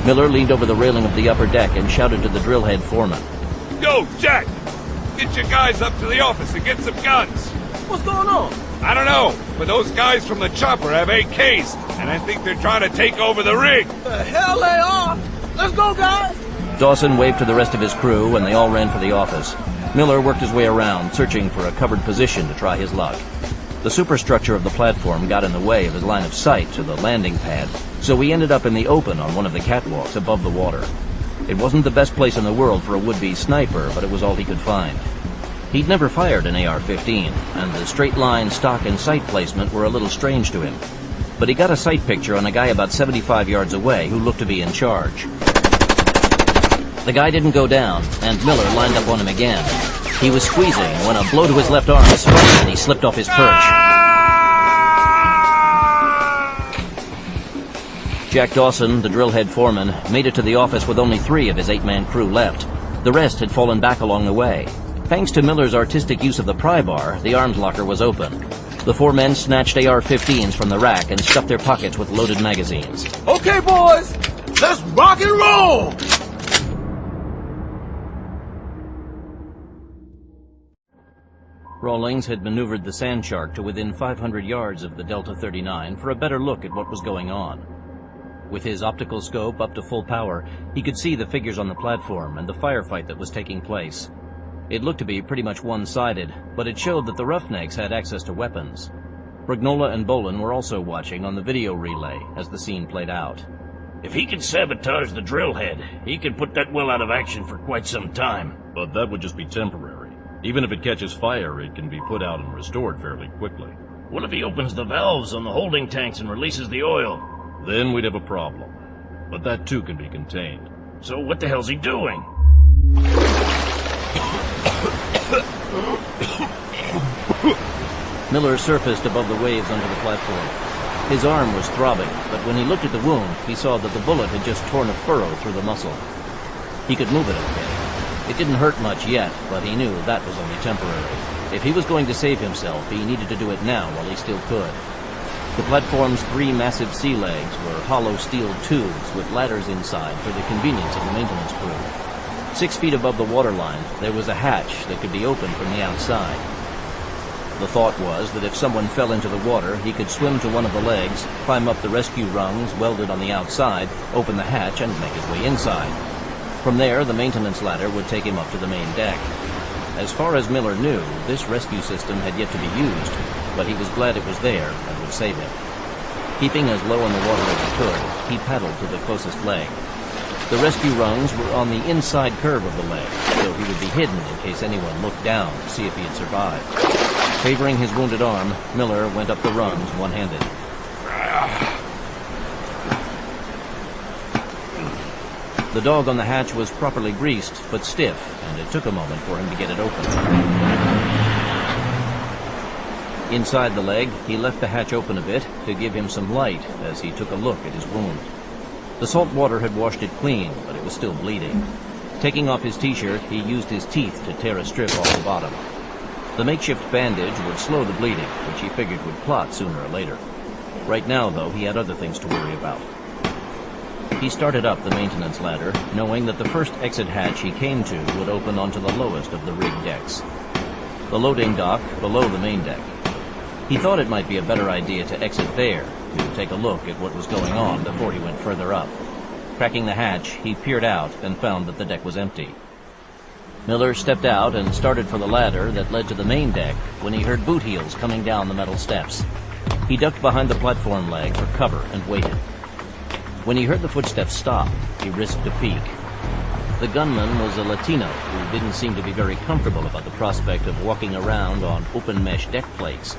Miller leaned over the railing of the upper deck and shouted to the drill head foreman. Yo, Jack! Get your guys up to the office and get some guns. What's going on? I don't know, but those guys from the chopper have AKs, and I think they're trying to take over the rig. The hell they are! Let's go, guys! Dawson waved to the rest of his crew, and they all ran for the office. Miller worked his way around, searching for a covered position to try his luck. The superstructure of the platform got in the way of his line of sight to the landing pad, so he ended up in the open on one of the catwalks above the water. It wasn't the best place in the world for a would-be sniper, but it was all he could find. He'd never fired an AR-15, and the straight-line stock and sight placement were a little strange to him. But he got a sight picture on a guy about 75 yards away who looked to be in charge. The guy didn't go down, and Miller lined up on him again. He was squeezing when a blow to his left arm sprung and he slipped off his perch. Jack Dawson, the drill head foreman, made it to the office with only 3 of his 8-man crew left. The rest had fallen back along the way. Thanks to Miller's artistic use of the pry bar, the arms locker was open. The 4 men snatched AR-15s from the rack and stuffed their pockets with loaded magazines. Okay, boys, let's rock and roll! Rawlings had maneuvered the Sand Shark to within 500 yards of the Delta 39 for a better look at what was going on. With his optical scope up to full power, he could see the figures on the platform and the firefight that was taking place. It looked to be pretty much one-sided, but it showed that the Roughnecks had access to weapons. Brignola and Bolan were also watching on the video relay as the scene played out. If he can sabotage the drill head, he can put that well out of action for quite some time. But that would just be temporary. Even if it catches fire, it can be put out and restored fairly quickly. What if he opens the valves on the holding tanks and releases the oil? Then we'd have a problem. But that too can be contained. So what the hell's he doing? Miller surfaced above the waves onto the platform. His arm was throbbing, but when he looked at the wound, he saw that the bullet had just torn a furrow through the muscle. He could move it okay. It didn't hurt much yet, but he knew that was only temporary. If he was going to save himself, he needed to do it now while he still could. The platform's 3 massive sea legs were hollow steel tubes with ladders inside for the convenience of the maintenance crew. 6 feet above the waterline, there was a hatch that could be opened from the outside. The thought was that if someone fell into the water, he could swim to one of the legs, climb up the rescue rungs welded on the outside, open the hatch, and make his way inside. From there, the maintenance ladder would take him up to the main deck. As far as Miller knew, this rescue system had yet to be used, but he was glad it was there and would save him. Keeping as low in the water as he could, he paddled to the closest leg. The rescue rungs were on the inside curve of the leg, so he would be hidden in case anyone looked down to see if he had survived. Favoring his wounded arm, Miller went up the rungs one-handed. The dog on the hatch was properly greased, but stiff, and it took a moment for him to get it open. Inside the leg, he left the hatch open a bit to give him some light as he took a look at his wound. The salt water had washed it clean, but it was still bleeding. Taking off his t-shirt, he used his teeth to tear a strip off the bottom. The makeshift bandage would slow the bleeding, which he figured would clot sooner or later. Right now, though, he had other things to worry about. He started up the maintenance ladder, knowing that the first exit hatch he came to would open onto the lowest of the rig decks. The loading dock below the main deck. He thought it might be a better idea to exit there, to take a look at what was going on before he went further up. Cracking the hatch, he peered out and found that the deck was empty. Miller stepped out and started for the ladder that led to the main deck when he heard boot heels coming down the metal steps. He ducked behind the platform leg for cover and waited. When he heard the footsteps stop, he risked a peek. The gunman was a Latino who didn't seem to be very comfortable about the prospect of walking around on open mesh deck plates.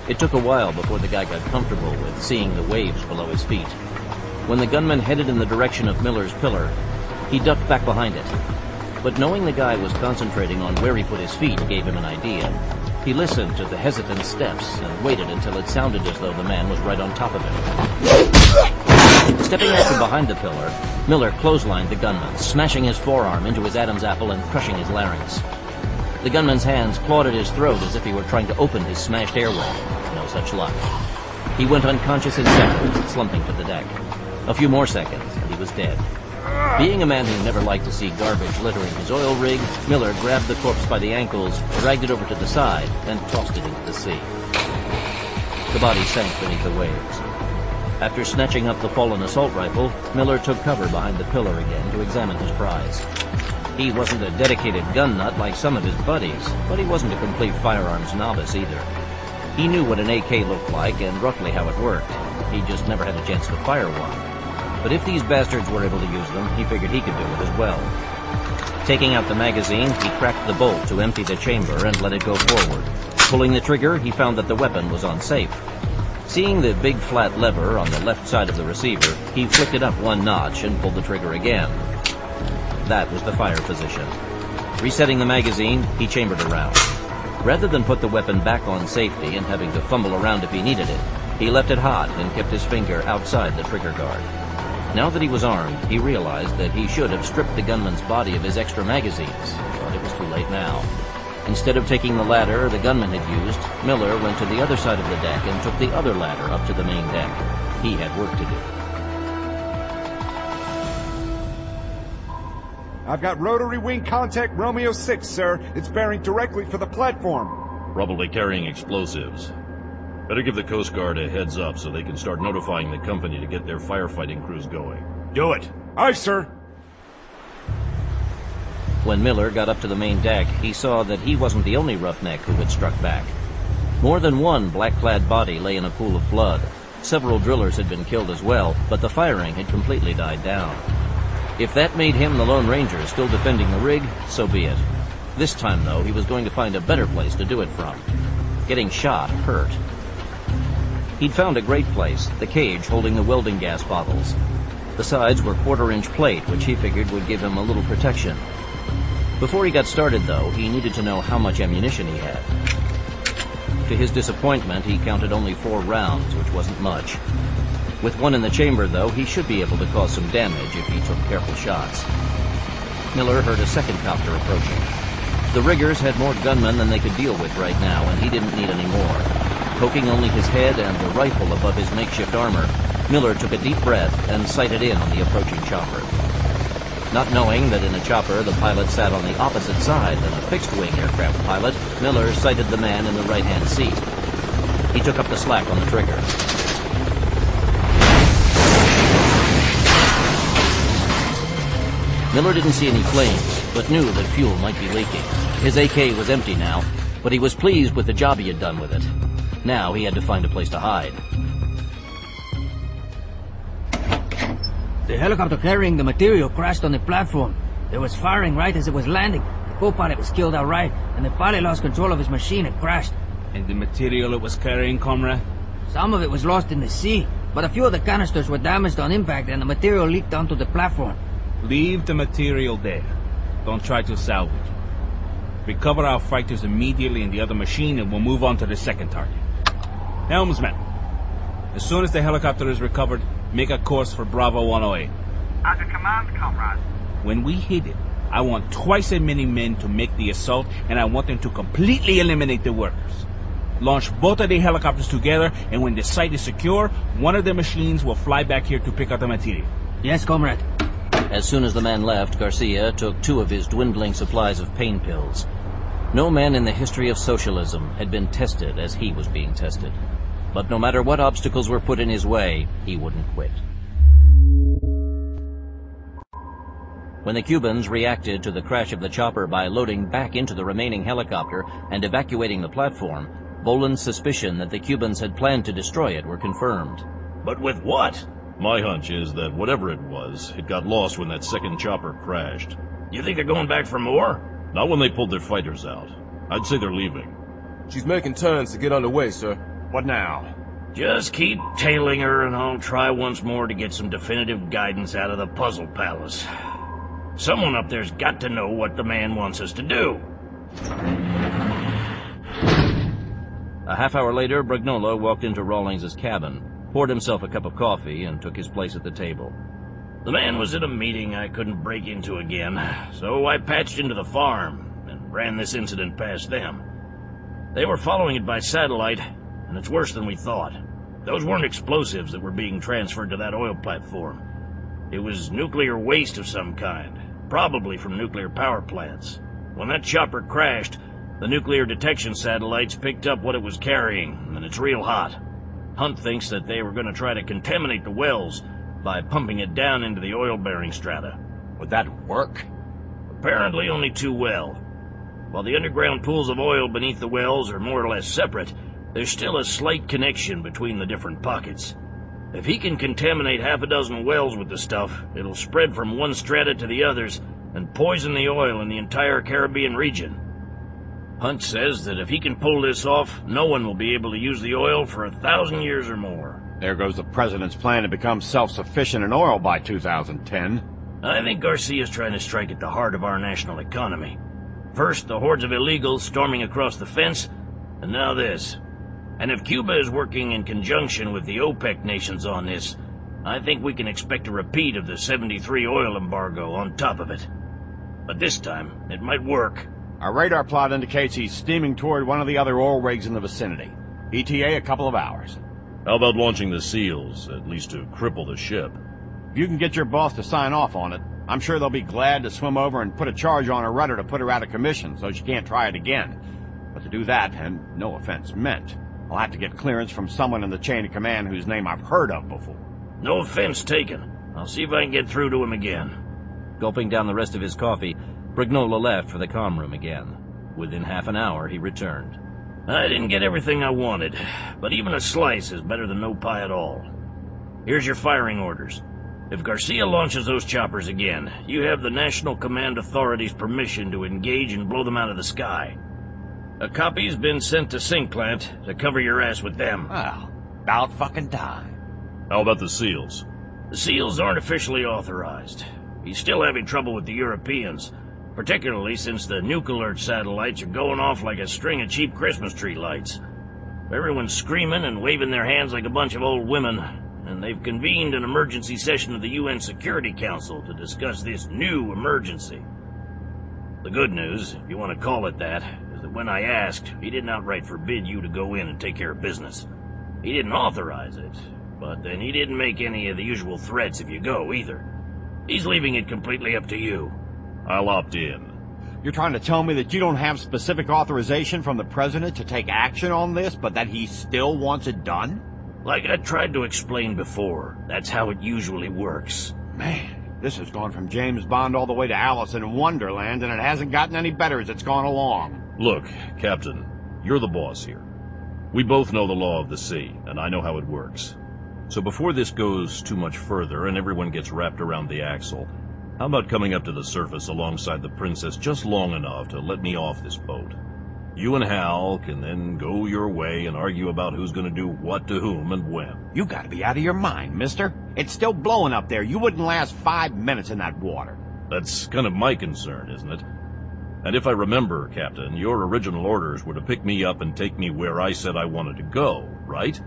It took a while before the guy got comfortable with seeing the waves below his feet. When the gunman headed in the direction of Miller's pillar, he ducked back behind it. But knowing the guy was concentrating on where he put his feet gave him an idea. He listened to the hesitant steps and waited until it sounded as though the man was right on top of him. Stepping out from behind the pillar, Miller clotheslined the gunman, smashing his forearm into his Adam's apple and crushing his larynx. The gunman's hands clawed at his throat as if he were trying to open his smashed airway. No such luck. He went unconscious in seconds, slumping to the deck. A few more seconds, and he was was dead. Being a man who never liked to see garbage littering his oil rig, Miller grabbed the corpse by the ankles, dragged it over to the side, and tossed it into the sea. The body sank beneath the waves. After snatching up the fallen assault rifle, Miller took cover behind the pillar again to examine his prize. He wasn't a dedicated gun nut like some of his buddies, but he wasn't a complete firearms novice either. He knew what an AK looked like and roughly how it worked. He just never had a chance to fire one. But if these bastards were able to use them, he figured he could do it as well. Taking out the magazine, he cracked the bolt to empty the chamber and let it go forward. Pulling the trigger, he found that the weapon was unsafe. Seeing the big flat lever on the left side of the receiver, he flicked it up one notch and pulled the trigger again. That was the fire position. Resetting the magazine, he chambered around. Rather than put the weapon back on safety and having to fumble around if he needed it, he left it hot and kept his finger outside the trigger guard. Now that he was armed, he realized that he should have stripped the gunman's body of his extra magazines, but it was too late now. Instead of taking the ladder the gunman had used, Miller went to the other side of the deck and took the other ladder up to the main deck. He had work to do. I've got rotary wing contact Romeo 6, sir. It's bearing directly for the platform. Probably carrying explosives. Better give the Coast Guard a heads up so they can start notifying the company to get their firefighting crews going. Do it. Aye, sir. When Miller got up to the main deck, he saw that he wasn't the only roughneck who had struck back. More than one black-clad body lay in a pool of blood. Several drillers had been killed as well, but the firing had completely died down. If that made him the Lone Ranger still defending the rig, so be it. This time, though, he was going to find a better place to do it from. Getting shot hurt. He'd found a great place, the cage holding the welding gas bottles. The sides were quarter-inch plate, which he figured would give him a little protection. Before he got started, though, he needed to know how much ammunition he had. To his disappointment, he counted only 4 rounds, which wasn't much. With one in the chamber, though, he should be able to cause some damage if he took careful shots. Miller heard a second copter approaching. The riggers had more gunmen than they could deal with right now, and he didn't need any more. Poking only his head and the rifle above his makeshift armor, Miller took a deep breath and sighted in on the approaching chopper. Not knowing that in a chopper the pilot sat on the opposite side than a fixed-wing aircraft pilot, Miller sighted the man in the right-hand seat. He took up the slack on the trigger. Miller didn't see any flames, but knew that fuel might be leaking. His AK was empty now, but he was pleased with the job he had done with it. Now he had to find a place to hide. The helicopter carrying the material crashed on the platform. There was firing right as it was landing. The co-pilot was killed outright, and the pilot lost control of his machine and crashed. And the material it was carrying, comrade? Some of it was lost in the sea, but a few of the canisters were damaged on impact and the material leaked onto the platform. Leave the material there. Don't try to salvage it. Recover our fighters immediately in the other machine and we'll move on to the second target. Helmsman, as soon as the helicopter is recovered, make a course for Bravo 108. As a command, comrade. When we hit it, I want twice as many men to make the assault, and I want them to completely eliminate the workers. Launch both of the helicopters together, and when the site is secure, one of the machines will fly back here to pick up the material. Yes, comrade. As soon as the man left, Garcia took 2 of his dwindling supplies of pain pills. No man in the history of socialism had been tested as he was being tested. But no matter what obstacles were put in his way, he wouldn't quit. When the Cubans reacted to the crash of the chopper by loading back into the remaining helicopter and evacuating the platform, Bolan's suspicion that the Cubans had planned to destroy it were confirmed. But with what? My hunch is that whatever it was, it got lost when that second chopper crashed. You think they're going back for more? Not when they pulled their fighters out. I'd say they're leaving. She's making turns to get underway, sir. What now? Just keep tailing her and I'll try once more to get some definitive guidance out of the Puzzle Palace. Someone up there's got to know what the man wants us to do. A half hour later, Brignola walked into Rawlings's cabin, poured himself a cup of coffee, and took his place at the table. The man was at a meeting I couldn't break into again, so I patched into the farm and ran this incident past them. They were following it by satellite, and it's worse than we thought. Those weren't explosives that were being transferred to that oil platform. It was nuclear waste of some kind, probably from nuclear power plants. When that chopper crashed, the nuclear detection satellites picked up what it was carrying, and it's real hot. Hunt thinks that they were going to try to contaminate the wells by pumping it down into the oil-bearing strata. Would that work? Apparently only too well. While the underground pools of oil beneath the wells are more or less separate, there's still a slight connection between the different pockets. If he can contaminate half a dozen wells with the stuff, it'll spread from one strata to the others and poison the oil in the entire Caribbean region. Hunt says that if he can pull this off, no one will be able to use the oil for 1,000 years or more. There goes the president's plan to become self-sufficient in oil by 2010. I think Garcia's trying to strike at the heart of our national economy. First, the hordes of illegals storming across the fence, and now this. And if Cuba is working in conjunction with the OPEC nations on this, I think we can expect a repeat of the '73 oil embargo on top of it. But this time, it might work. Our radar plot indicates he's steaming toward one of the other oil rigs in the vicinity. ETA a couple of hours. How about launching the SEALs, at least to cripple the ship? If you can get your boss to sign off on it, I'm sure they'll be glad to swim over and put a charge on her rudder to put her out of commission so she can't try it again. But to do that, and no offense meant, I'll have to get clearance from someone in the chain of command whose name I've heard of before. No offense taken. I'll see if I can get through to him again. Gulping down the rest of his coffee, Brignola left for the comm room again. Within half an hour, he returned. I didn't get everything I wanted, but even a slice is better than no pie at all. Here's your firing orders. If Garcia launches those choppers again, you have the National Command Authority's permission to engage and blow them out of the sky. A copy's been sent to Syncplant to cover your ass with them. Well, about fucking time. How about the SEALs? The SEALs aren't officially authorized. He's still having trouble with the Europeans, particularly since the nuke alert satellites are going off like a string of cheap Christmas tree lights. Everyone's screaming and waving their hands like a bunch of old women, and they've convened an emergency session of the UN Security Council to discuss this new emergency. The good news, if you want to call it that, is that when I asked, he didn't outright forbid you to go in and take care of business. He didn't authorize it, but then he didn't make any of the usual threats if you go, either. He's leaving it completely up to you. I'll opt in. You're trying to tell me that you don't have specific authorization from the president to take action on this, but that he still wants it done? Like I tried to explain before, that's how it usually works. Man, this has gone from James Bond all the way to Alice in Wonderland, and it hasn't gotten any better as it's gone along. Look, Captain, you're the boss here. We both know the law of the sea, and I know how it works. So before this goes too much further and everyone gets wrapped around the axle, how about coming up to the surface alongside the Princess just long enough to let me off this boat? You and Hal can then go your way and argue about who's going to do what to whom and when. You gotta be out of your mind, mister. It's still blowing up there. You wouldn't last 5 minutes in that water. That's kind of my concern, isn't it? And if I remember, Captain, your original orders were to pick me up and take me where I said I wanted to go, right?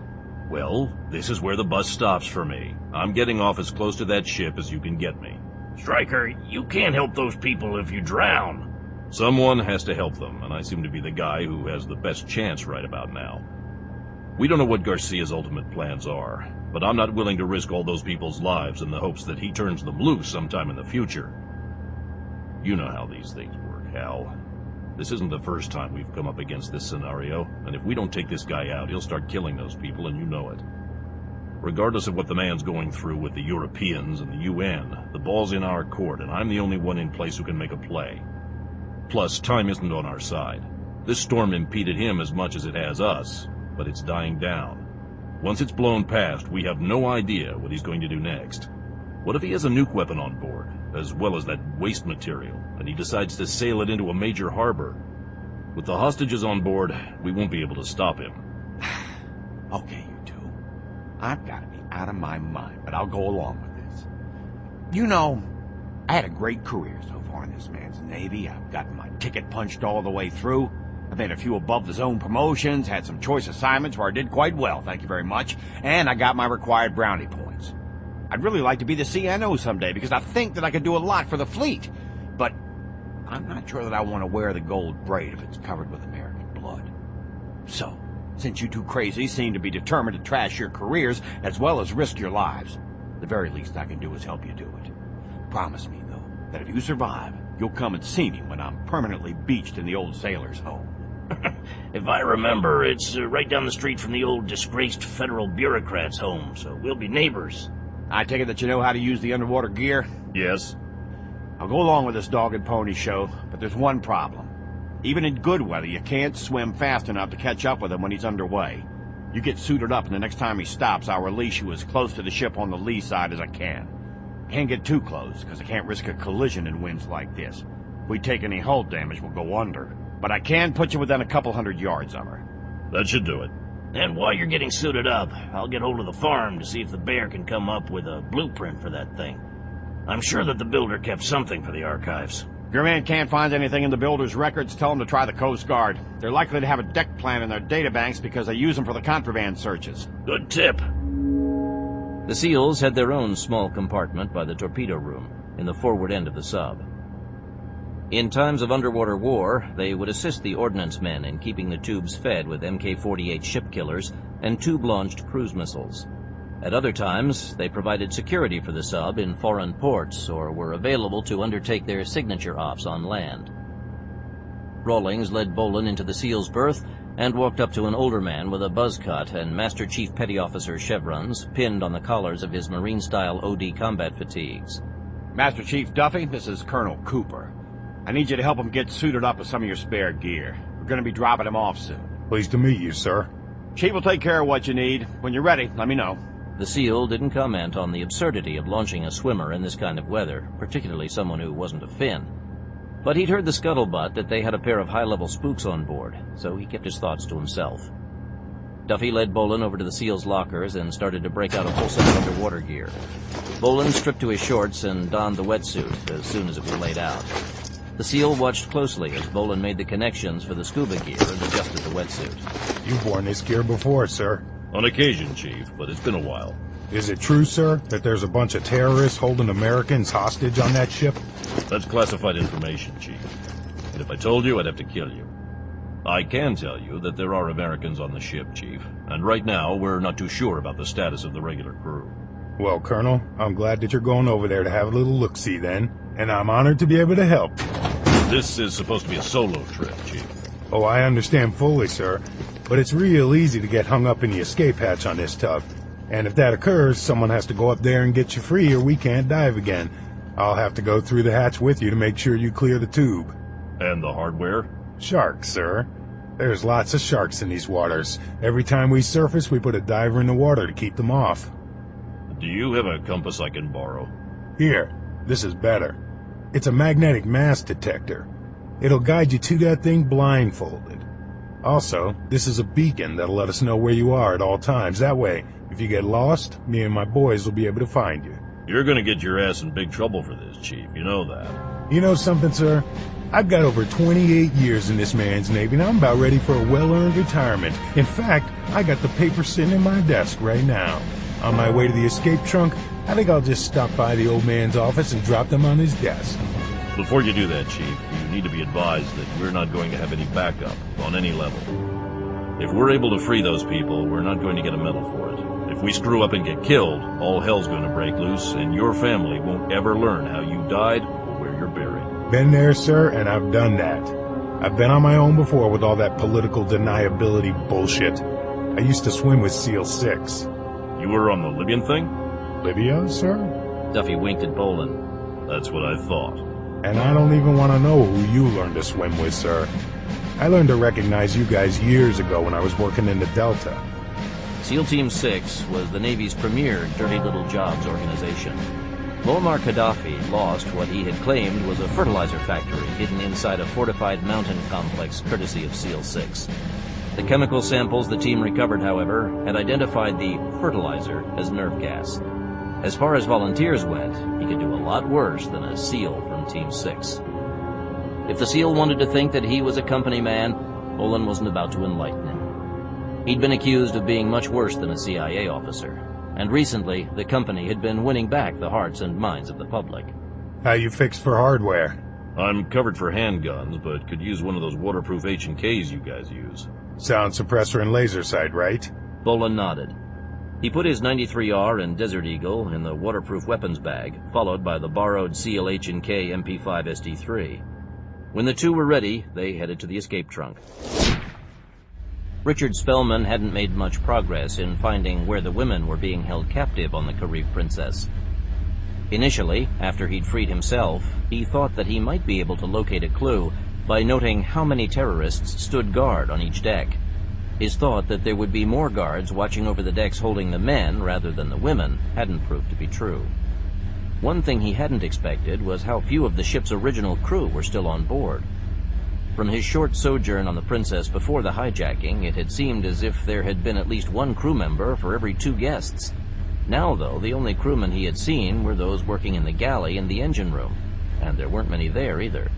Well, this is where the bus stops for me. I'm getting off as close to that ship as you can get me. Stryker, you can't help those people if you drown. Someone has to help them, and I seem to be the guy who has the best chance right about now. We don't know what Garcia's ultimate plans are, but I'm not willing to risk all those people's lives in the hopes that he turns them loose sometime in the future. You know how these things work, Hal. This isn't the first time we've come up against this scenario, and if we don't take this guy out, he'll start killing those people, and you know it. Regardless of what the man's going through with the Europeans and the UN, the ball's in our court, and I'm the only one in place who can make a play. Plus, time isn't on our side. This storm impeded him as much as it has us, but it's dying down. Once it's blown past, we have no idea what he's going to do next. What if he has a nuke weapon on board, as well as that waste material, and he decides to sail it into a major harbor? With the hostages on board, we won't be able to stop him. Okay, you two. I've got to be out of my mind, but I'll go along with this. You know, I had a great career so far in this man's Navy. I've gotten my ticket punched all the way through. I've made a few above-the-zone promotions, had some choice assignments where I did quite well, thank you very much, and I got my required brownie points. I'd really like to be the CNO someday because I think that I could do a lot for the fleet, but I'm not sure that I want to wear the gold braid if it's covered with American blood. So, since you two crazies seem to be determined to trash your careers as well as risk your lives, The very least I can do is help you do it. Promise me, though, that if you survive, you'll come and see me when I'm permanently beached in the old sailor's home. If I remember, it's right down the street from the old disgraced federal bureaucrat's home, so we'll be neighbors. I take it that you know how to use the underwater gear? Yes. I'll go along with this dog and pony show, but there's one problem. Even in good weather, you can't swim fast enough to catch up with him when he's underway. You get suited up, and the next time he stops, I'll release you as close to the ship on the lee side as I can. Can't get too close, because I can't risk a collision in winds like this. If we take any hull damage, we'll go under. But I can put you within a couple 100 yards of her. That should do it. And while you're getting suited up, I'll get hold of the farm to see if the bear can come up with a blueprint for that thing. I'm sure that the builder kept something for the archives. If your man can't find anything in the builder's records, tell him to try the Coast Guard. They're likely to have a deck plan in their databanks because they use them for the contraband searches. Good tip. The SEALs had their own small compartment by the torpedo room, in the forward end of the sub. In times of underwater war, they would assist the ordnance men in keeping the tubes fed with Mk-48 ship killers and tube-launched cruise missiles. At other times, they provided security for the sub in foreign ports or were available to undertake their signature ops on land. Rawlings led Bolan into the SEAL's berth and walked up to an older man with a buzz cut and Master Chief Petty Officer chevrons pinned on the collars of his Marine-style OD combat fatigues. Master Chief Duffy, this is Colonel Cooper. I need you to help him get suited up with some of your spare gear. We're going to be dropping him off soon. Pleased to meet you, sir. Chief will take care of what you need. When you're ready, let me know. The SEAL didn't comment on the absurdity of launching a swimmer in this kind of weather, particularly someone who wasn't a Finn. But he'd heard the scuttlebutt that they had a pair of high-level spooks on board, so he kept his thoughts to himself. Duffy led Bolan over to the SEAL's lockers and started to break out a full set of underwater gear. Bolan stripped to his shorts and donned the wetsuit as soon as it was laid out. The SEAL watched closely as Bolan made the connections for the scuba gear and adjusted the wetsuit. You've worn this gear before, sir. On occasion, Chief, but it's been a while. Is it true, sir, that there's a bunch of terrorists holding Americans hostage on that ship? That's classified information, Chief. And if I told you, I'd have to kill you. I can tell you that there are Americans on the ship, Chief, and right now we're not too sure about the status of the regular crew. Well, Colonel, I'm glad that you're going over there to have a little look-see then, and I'm honored to be able to help. This is supposed to be a solo trip, Chief. Oh, I understand fully, sir, but it's real easy to get hung up in the escape hatch on this tug. And if that occurs, someone has to go up there and get you free or we can't dive again. I'll have to go through the hatch with you to make sure you clear the tube. And the hardware? Sharks, sir. There's lots of sharks in these waters. Every time we surface, we put a diver in the water to keep them off. Do you have a compass I can borrow? Here, this is better. It's a magnetic mass detector. It'll guide you to that thing blindfolded. Also, this is a beacon that'll let us know where you are at all times. That way, if you get lost, me and my boys will be able to find you. You're gonna get your ass in big trouble for this, Chief. You know that. You know something, sir? I've got over 28 years in this man's Navy, and I'm about ready for a well-earned retirement. In fact, I got the paper sitting in my desk right now. On my way to the escape trunk, I think I'll just stop by the old man's office and drop them on his desk. Before you do that, Chief, you need to be advised that we're not going to have any backup on any level. If we're able to free those people, we're not going to get a medal for it. If we screw up and get killed, all hell's going to break loose, and your family won't ever learn how you died or where you're buried. Been there, sir, and I've done that. I've been on my own before with all that political deniability bullshit. I used to swim with SEAL 6. You were on the Libyan thing? Libya, sir? Duffy winked at Bolan. That's what I thought. And I don't even want to know who you learned to swim with, sir. I learned to recognize you guys years ago when I was working in the Delta. SEAL Team 6 was the Navy's premier dirty little jobs organization. Muammar Gaddafi lost what he had claimed was a fertilizer factory hidden inside a fortified mountain complex courtesy of SEAL 6. The chemical samples the team recovered, however, had identified the fertilizer as nerve gas. As far as volunteers went, he could do a lot worse than a SEAL from Team 6. If the SEAL wanted to think that he was a company man, Bolan wasn't about to enlighten him. He'd been accused of being much worse than a CIA officer, and recently the company had been winning back the hearts and minds of the public. How you fixed for hardware? I'm covered for handguns, but could use one of those waterproof H&Ks you guys use. Sound suppressor and laser sight, right? Bolan nodded. He put his 93R and Desert Eagle in the waterproof weapons bag, followed by the borrowed Seal H&K MP5 SD3. When the two were ready, they headed to the escape trunk. Richard Spellman hadn't made much progress in finding where the women were being held captive on the Carib Princess. Initially, after he'd freed himself, he thought that he might be able to locate a clue by noting how many terrorists stood guard on each deck. His thought that there would be more guards watching over the decks holding the men rather than the women hadn't proved to be true. One thing he hadn't expected was how few of the ship's original crew were still on board. From his short sojourn on the Princess before the hijacking, it had seemed as if there had been at least one crew member for every 2 guests. Now, though, the only crewmen he had seen were those working in the galley and the engine room, and there weren't many there either.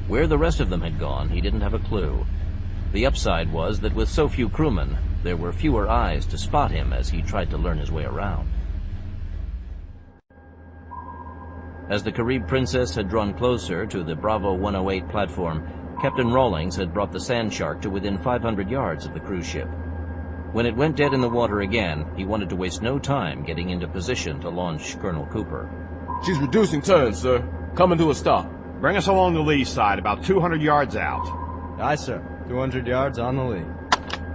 Where the rest of them had gone, he didn't have a clue. The upside was that with so few crewmen, there were fewer eyes to spot him as he tried to learn his way around. As the Carib Princess had drawn closer to the Bravo 108 platform, Captain Rawlings had brought the Sand Shark to within 500 yards of the cruise ship. When it went dead in the water again, he wanted to waste no time getting into position to launch Colonel Cooper. She's reducing turns, sir. Coming to a stop. Bring us along the lee side, about 200 yards out. Aye, sir. 200 yards on the lee.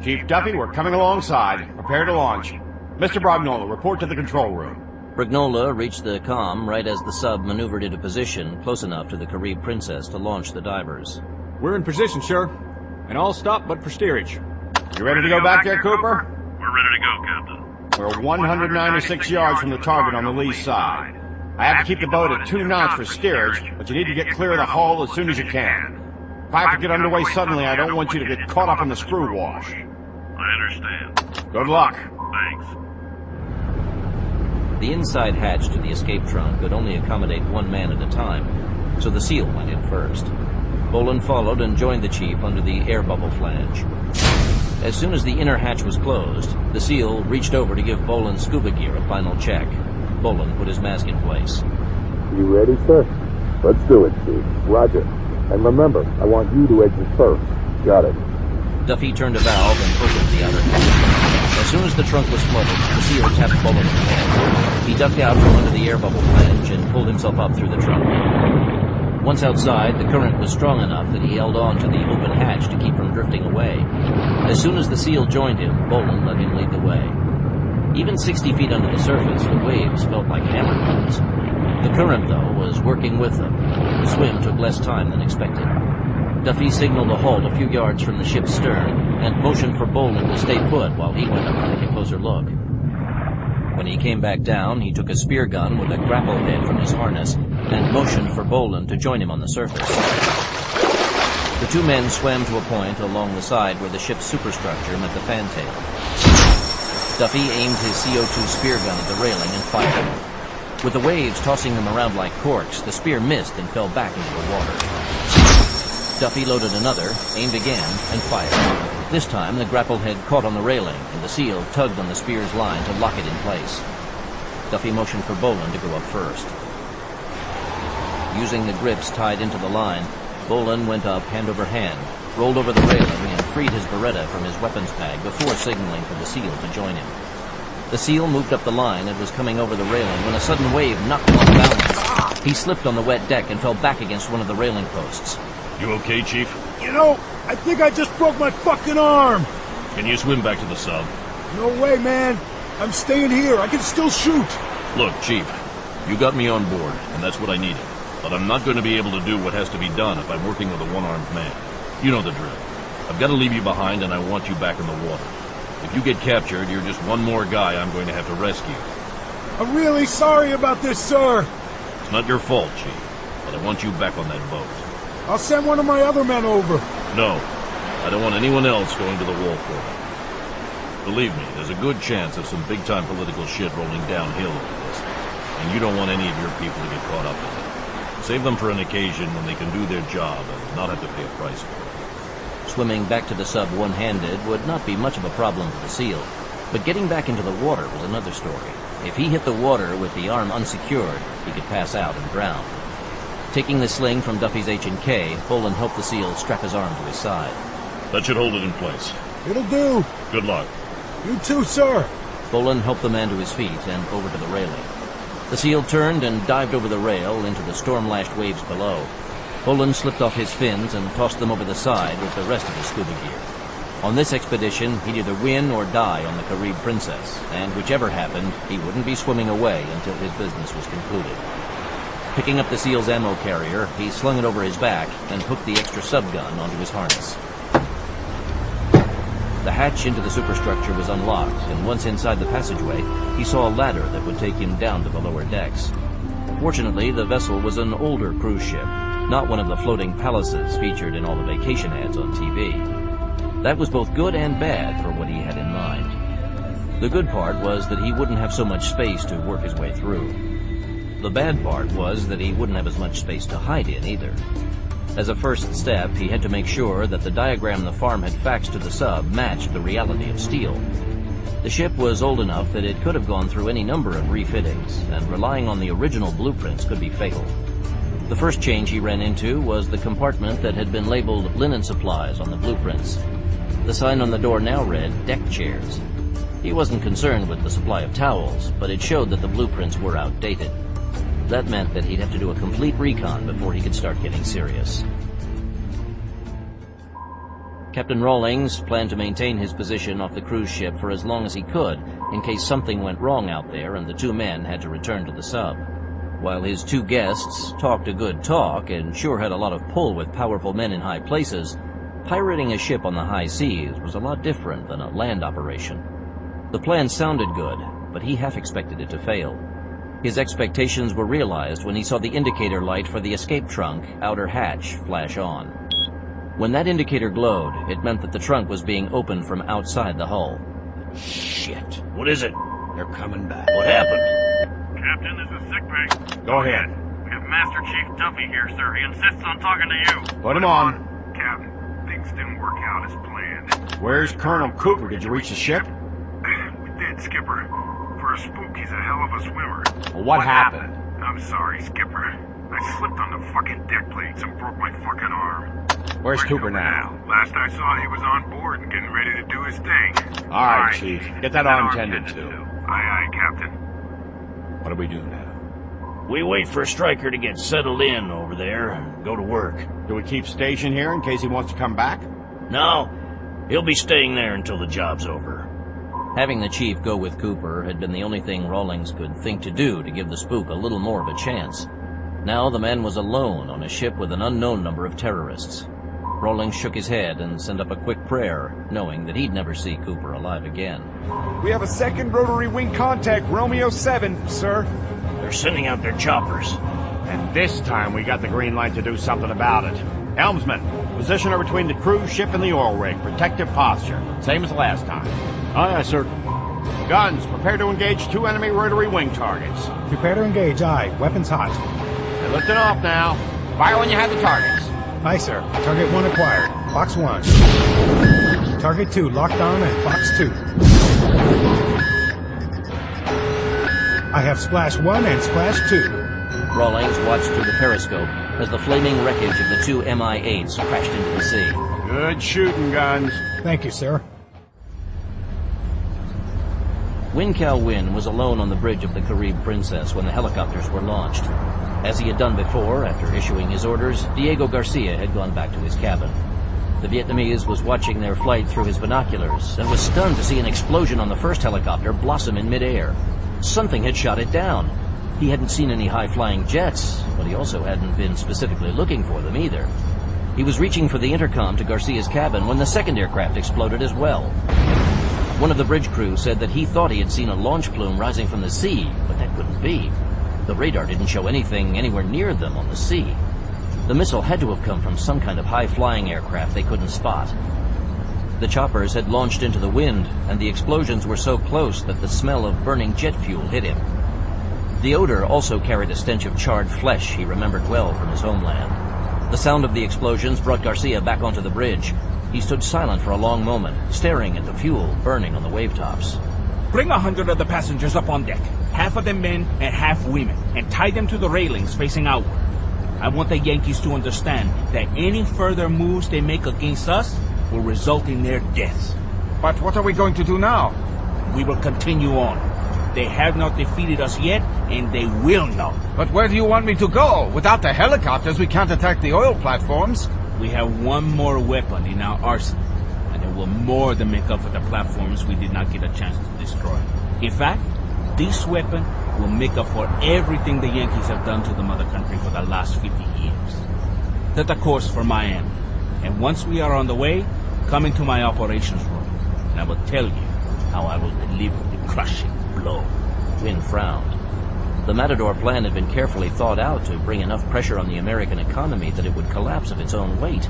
Chief Duffy, we're coming alongside. Prepare to launch. Mr. Brognola, report to the control room. Brognola reached the comm right as the sub maneuvered into position close enough to the Carib Princess to launch the divers. We're in position, sir. And all stop but for steerage. You ready to go back there, Cooper? We're ready to go, Captain. We're 196 yards from the target on the lee side. I have to keep the boat at 2 knots for steerage, but you need to get clear of the hull as soon as you can. If I have to get underway suddenly, I don't want you to get caught up in the screw wash. I understand. Good luck. Thanks. The inside hatch to the escape trunk could only accommodate 1 man at a time, so the SEAL went in first. Bolan followed and joined the chief under the air bubble flange. As soon as the inner hatch was closed, the SEAL reached over to give Bolan's scuba gear a final check. Bolan put his mask in place. You ready, sir? Let's do it, Chief. Roger. And remember, I want you to exit first. Got it. Duffy turned a valve and opened the outer hatch. As soon as the trunk was flooded, the SEAL tapped Bolan on the head. He ducked out from under the air bubble flange and pulled himself up through the trunk. Once outside, the current was strong enough that he held on to the open hatch to keep from drifting away. As soon as the SEAL joined him, Bolan let him lead the way. Even 60 feet under the surface, the waves felt like hammer blows. The current, though, was working with them. The swim took less time than expected. Duffy signaled a halt a few yards from the ship's stern and motioned for Bolan to stay put while he went up to take a closer look. When he came back down, he took a spear gun with a grapple head from his harness and motioned for Bolan to join him on the surface. The 2 men swam to a point along the side where the ship's superstructure met the fantail. Duffy aimed his CO2 spear gun at the railing and fired. With the waves tossing them around like corks, the spear missed and fell back into the water. Duffy loaded another, aimed again, and fired. This time, the grapple head caught on the railing, and the SEAL tugged on the spear's line to lock it in place. Duffy motioned for Bolan to go up first. Using the grips tied into the line, Bolan went up hand over hand, rolled over the railing, and freed his Beretta from his weapons bag before signaling for the SEAL to join him. The SEAL moved up the line and was coming over the railing when a sudden wave knocked him off balance. He slipped on the wet deck and fell back against one of the railing posts. You okay, Chief? You know, I think I just broke my fucking arm. Can you swim back to the sub? No way, man. I'm staying here. I can still shoot. Look, Chief, you got me on board, and that's what I needed. But I'm not going to be able to do what has to be done if I'm working with a one-armed man. You know the drill. I've got to leave you behind, and I want you back in the water. If you get captured, you're just one more guy I'm going to have to rescue. I'm really sorry about this, sir. It's not your fault, Chief, but I want you back on that boat. I'll send one of my other men over. No, I don't want anyone else going to the wall for me. Believe me, there's a good chance of some big-time political shit rolling downhill over this, and you don't want any of your people to get caught up in it. Save them for an occasion when they can do their job and not have to pay a price for it. Swimming back to the sub one-handed would not be much of a problem for the SEAL, but getting back into the water was another story. If he hit the water with the arm unsecured, he could pass out and drown. Taking the sling from Duffy's H&K, Bolan helped the SEAL strap his arm to his side. That should hold it in place. It'll do. Good luck. You too, sir. Bolan helped the man to his feet and over to the railing. The SEAL turned and dived over the rail into the storm-lashed waves below. Bolan slipped off his fins and tossed them over the side with the rest of his scuba gear. On this expedition, he'd either win or die on the Carib Princess, and whichever happened, he wouldn't be swimming away until his business was concluded. Picking up the SEAL's ammo carrier, he slung it over his back and hooked the extra subgun onto his harness. The hatch into the superstructure was unlocked, and once inside the passageway, he saw a ladder that would take him down to the lower decks. Fortunately, the vessel was an older cruise ship, not one of the floating palaces featured in all the vacation ads on TV. That was both good and bad for what he had in mind. The good part was that he wouldn't have so much space to work his way through. The bad part was that he wouldn't have as much space to hide in either. As a first step, he had to make sure that the diagram the farm had faxed to the sub matched the reality of steel. The ship was old enough that it could have gone through any number of refittings, and relying on the original blueprints could be fatal. The first change he ran into was the compartment that had been labeled linen supplies on the blueprints. The sign on the door now read deck chairs. He wasn't concerned with the supply of towels, but it showed that the blueprints were outdated. That meant that he'd have to do a complete recon before he could start getting serious. Captain Rawlings planned to maintain his position off the cruise ship for as long as he could, in case something went wrong out there and the two men had to return to the sub. While his two guests talked a good talk and sure had a lot of pull with powerful men in high places, pirating a ship on the high seas was a lot different than a land operation. The plan sounded good, but he half expected it to fail. His expectations were realized when he saw the indicator light for the escape trunk outer hatch flash on. When that indicator glowed, it meant that the trunk was being opened from outside the hull. Shit. What is it? They're coming back. What happened? Captain, this is sickbay. Go ahead. We have Master Chief Duffy here, sir. He insists on talking to you. Put him on. Captain, things didn't work out as planned. Where's Colonel Cooper? Did you reach the ship? We did, Skipper. For a spook, he's a hell of a swimmer. Well, what happened? I'm sorry, Skipper. I slipped on the fucking deck plates and broke my fucking arm. Where's Cooper now? Last I saw, he was on board and getting ready to do his thing. All right, Chief. Get that arm tended to. Aye, aye, Captain. What do we do now? We wait for Stryker to get settled in over there and go to work. Do we keep station here in case he wants to come back? No. He'll be staying there until the job's over. Having the chief go with Cooper had been the only thing Rawlings could think to do to give the spook a little more of a chance. Now the man was alone on a ship with an unknown number of terrorists. Rawlings shook his head and sent up a quick prayer, knowing that he'd never see Cooper alive again. We have a second rotary wing contact, Romeo 7, sir. They're sending out their choppers. And this time we got the green light to do something about it. Helmsman, position her between the cruise ship and the oil rig. Protective posture. Same as last time. Aye, sir. Guns, prepare to engage 2 enemy rotary wing targets. Prepare to engage, aye. Weapons hot. They're lifting off now. Fire when you have the targets. Aye, sir. Target 1 acquired. Fox 1. Target 2 locked on and Fox 2. I have Splash 1 and Splash 2. Rawlings watched through the periscope as the flaming wreckage of the two Mi-8s crashed into the sea. Good shooting, Guns. Thank you, sir. Win Cal Win was alone on the bridge of the Carib Princess when the helicopters were launched. As he had done before, after issuing his orders, Diego Garcia had gone back to his cabin. The Vietnamese was watching their flight through his binoculars and was stunned to see an explosion on the first helicopter blossom in midair. Something had shot it down. He hadn't seen any high-flying jets, but he also hadn't been specifically looking for them either. He was reaching for the intercom to Garcia's cabin when the second aircraft exploded as well. One of the bridge crew said that he thought he had seen a launch plume rising from the sea, but that couldn't be. The radar didn't show anything anywhere near them on the sea. The missile had to have come from some kind of high-flying aircraft they couldn't spot. The choppers had launched into the wind, and the explosions were so close that the smell of burning jet fuel hit him. The odor also carried a stench of charred flesh he remembered well from his homeland. The sound of the explosions brought Garcia back onto the bridge. He stood silent for a long moment, staring at the fuel burning on the wavetops. Bring 100 of the passengers up on deck, half of them men and half women, and tie them to the railings facing outward. I want the Yankees to understand that any further moves they make against us will result in their deaths. But what are we going to do now? We will continue on. They have not defeated us yet, and they will not. But where do you want me to go? Without the helicopters, we can't attack the oil platforms. We have one more weapon in our arsenal, and it will more than make up for the platforms we did not get a chance to destroy. In fact, this weapon will make up for everything the Yankees have done to the mother country for the last 50 years. Set the course for Miami, and once we are on the way, come into my operations room, and I will tell you how I will deliver the crushing blow. Wynn frowned. The Matador plan had been carefully thought out to bring enough pressure on the American economy that it would collapse of its own weight.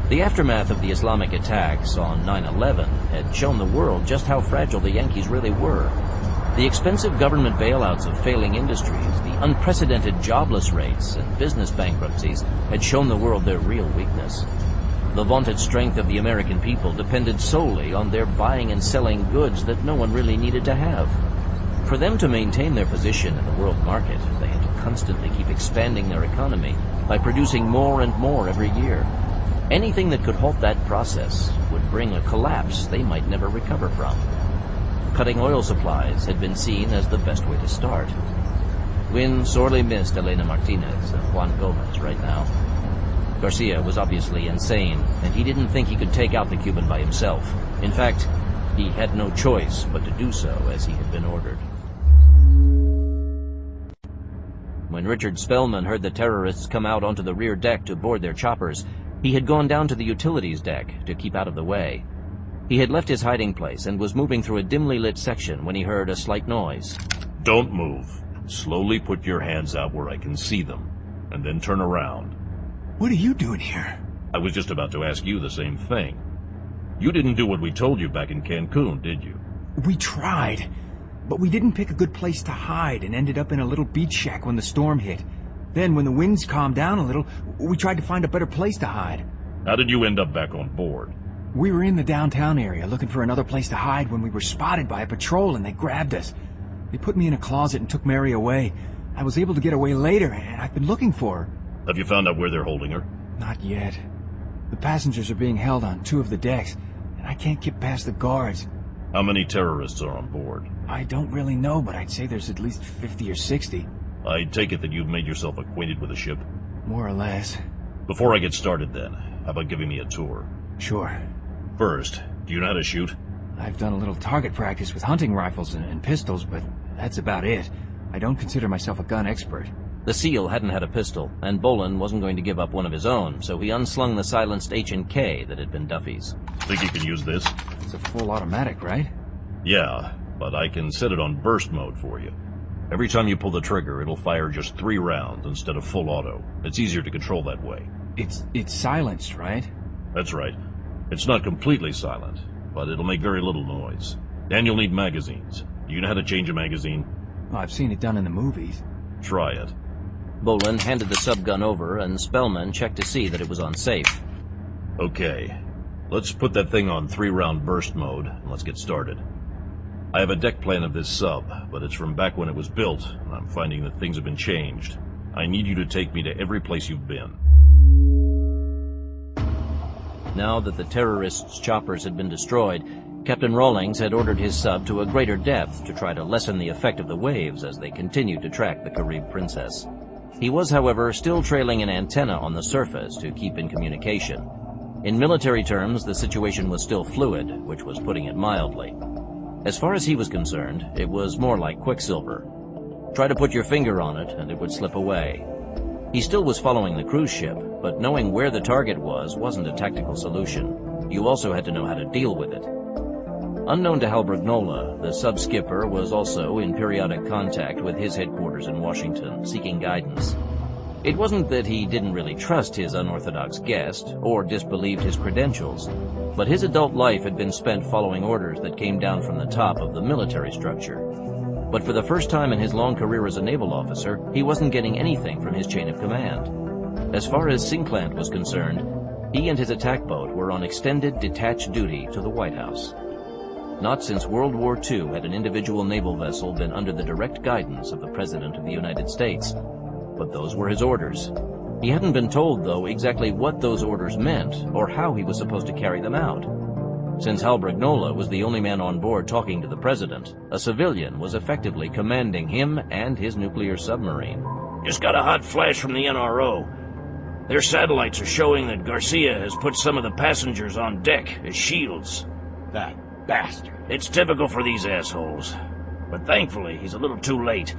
The aftermath of the Islamic attacks on 9/11 had shown the world just how fragile the Yankees really were. The expensive government bailouts of failing industries, the unprecedented jobless rates, and business bankruptcies had shown the world their real weakness. The vaunted strength of the American people depended solely on their buying and selling goods that no one really needed to have. For them to maintain their position in the world market, they had to constantly keep expanding their economy by producing more and more every year. Anything that could halt that process would bring a collapse they might never recover from. Cutting oil supplies had been seen as the best way to start. Wynn sorely missed Elena Martinez and Juan Gomez right now. Garcia was obviously insane, and he didn't think he could take out the Cuban by himself. In fact, he had no choice but to do so as he had been ordered. When Richard Spellman heard the terrorists come out onto the rear deck to board their choppers, he had gone down to the utilities deck to keep out of the way. He had left his hiding place and was moving through a dimly lit section when he heard a slight noise. Don't move. Slowly put your hands out where I can see them, and then turn around. What are you doing here? I was just about to ask you the same thing. You didn't do what we told you back in Cancun, did you? We tried, but we didn't pick a good place to hide and ended up in a little beach shack when the storm hit. Then, when the winds calmed down a little, we tried to find a better place to hide. How did you end up back on board? We were in the downtown area looking for another place to hide when we were spotted by a patrol and they grabbed us. They put me in a closet and took Mary away. I was able to get away later, and I've been looking for her. Have you found out where they're holding her? Not yet. The passengers are being held on 2 of the decks, and I can't get past the guards. How many terrorists are on board? I don't really know, but I'd say there's at least 50 or 60. I take it that you've made yourself acquainted with the ship? More or less. Before I get started then, how about giving me a tour? Sure. First, do you know how to shoot? I've done a little target practice with hunting rifles and pistols, but that's about it. I don't consider myself a gun expert. The SEAL hadn't had a pistol, and Bolan wasn't going to give up one of his own, so he unslung the silenced H&K that had been Duffy's. Think you can use this? It's a full automatic, right? Yeah, but I can set it on burst mode for you. Every time you pull the trigger, it'll fire just 3 rounds instead of full auto. It's easier to control that way. It's silenced, right? That's right. It's not completely silent, but it'll make very little noise. And you'll need magazines. Do you know how to change a magazine? Well, I've seen it done in the movies. Try it. Bolan handed the subgun over, and Spellman checked to see that it was on safe. Okay. Let's put that thing on 3-round burst mode, and let's get started. I have a deck plan of this sub, but it's from back when it was built, and I'm finding that things have been changed. I need you to take me to every place you've been. Now that the terrorists' choppers had been destroyed, Captain Rawlings had ordered his sub to a greater depth to try to lessen the effect of the waves as they continued to track the Carib Princess. He was, however, still trailing an antenna on the surface to keep in communication. In military terms, the situation was still fluid, which was putting it mildly. As far as he was concerned, it was more like Quicksilver. Try to put your finger on it, and it would slip away. He still was following the cruise ship, but knowing where the target was wasn't a tactical solution. You also had to know how to deal with it. Unknown to Hal Brignola, the sub-skipper was also in periodic contact with his headquarters in Washington, seeking guidance. It wasn't that he didn't really trust his unorthodox guest, or disbelieved his credentials, but his adult life had been spent following orders that came down from the top of the military structure. But for the first time in his long career as a naval officer, he wasn't getting anything from his chain of command. As far as Sinclair was concerned, he and his attack boat were on extended detached duty to the White House. Not since World War II had an individual naval vessel been under the direct guidance of the President of the United States. But those were his orders. He hadn't been told, though, exactly what those orders meant or how he was supposed to carry them out. Since Halbrignola was the only man on board talking to the president, a civilian was effectively commanding him and his nuclear submarine. Just got a hot flash from the NRO. Their satellites are showing that Garcia has put some of the passengers on deck as shields. That bastard. It's typical for these assholes. But thankfully, he's a little too late.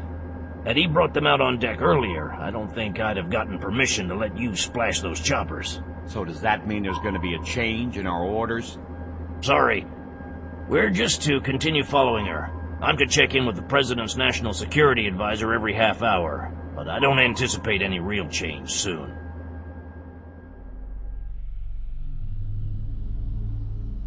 Had he brought them out on deck earlier, I don't think I'd have gotten permission to let you splash those choppers. So does that mean there's going to be a change in our orders? Sorry. We're just to continue following her. I'm to check in with the President's National Security Advisor every half hour, but I don't anticipate any real change soon.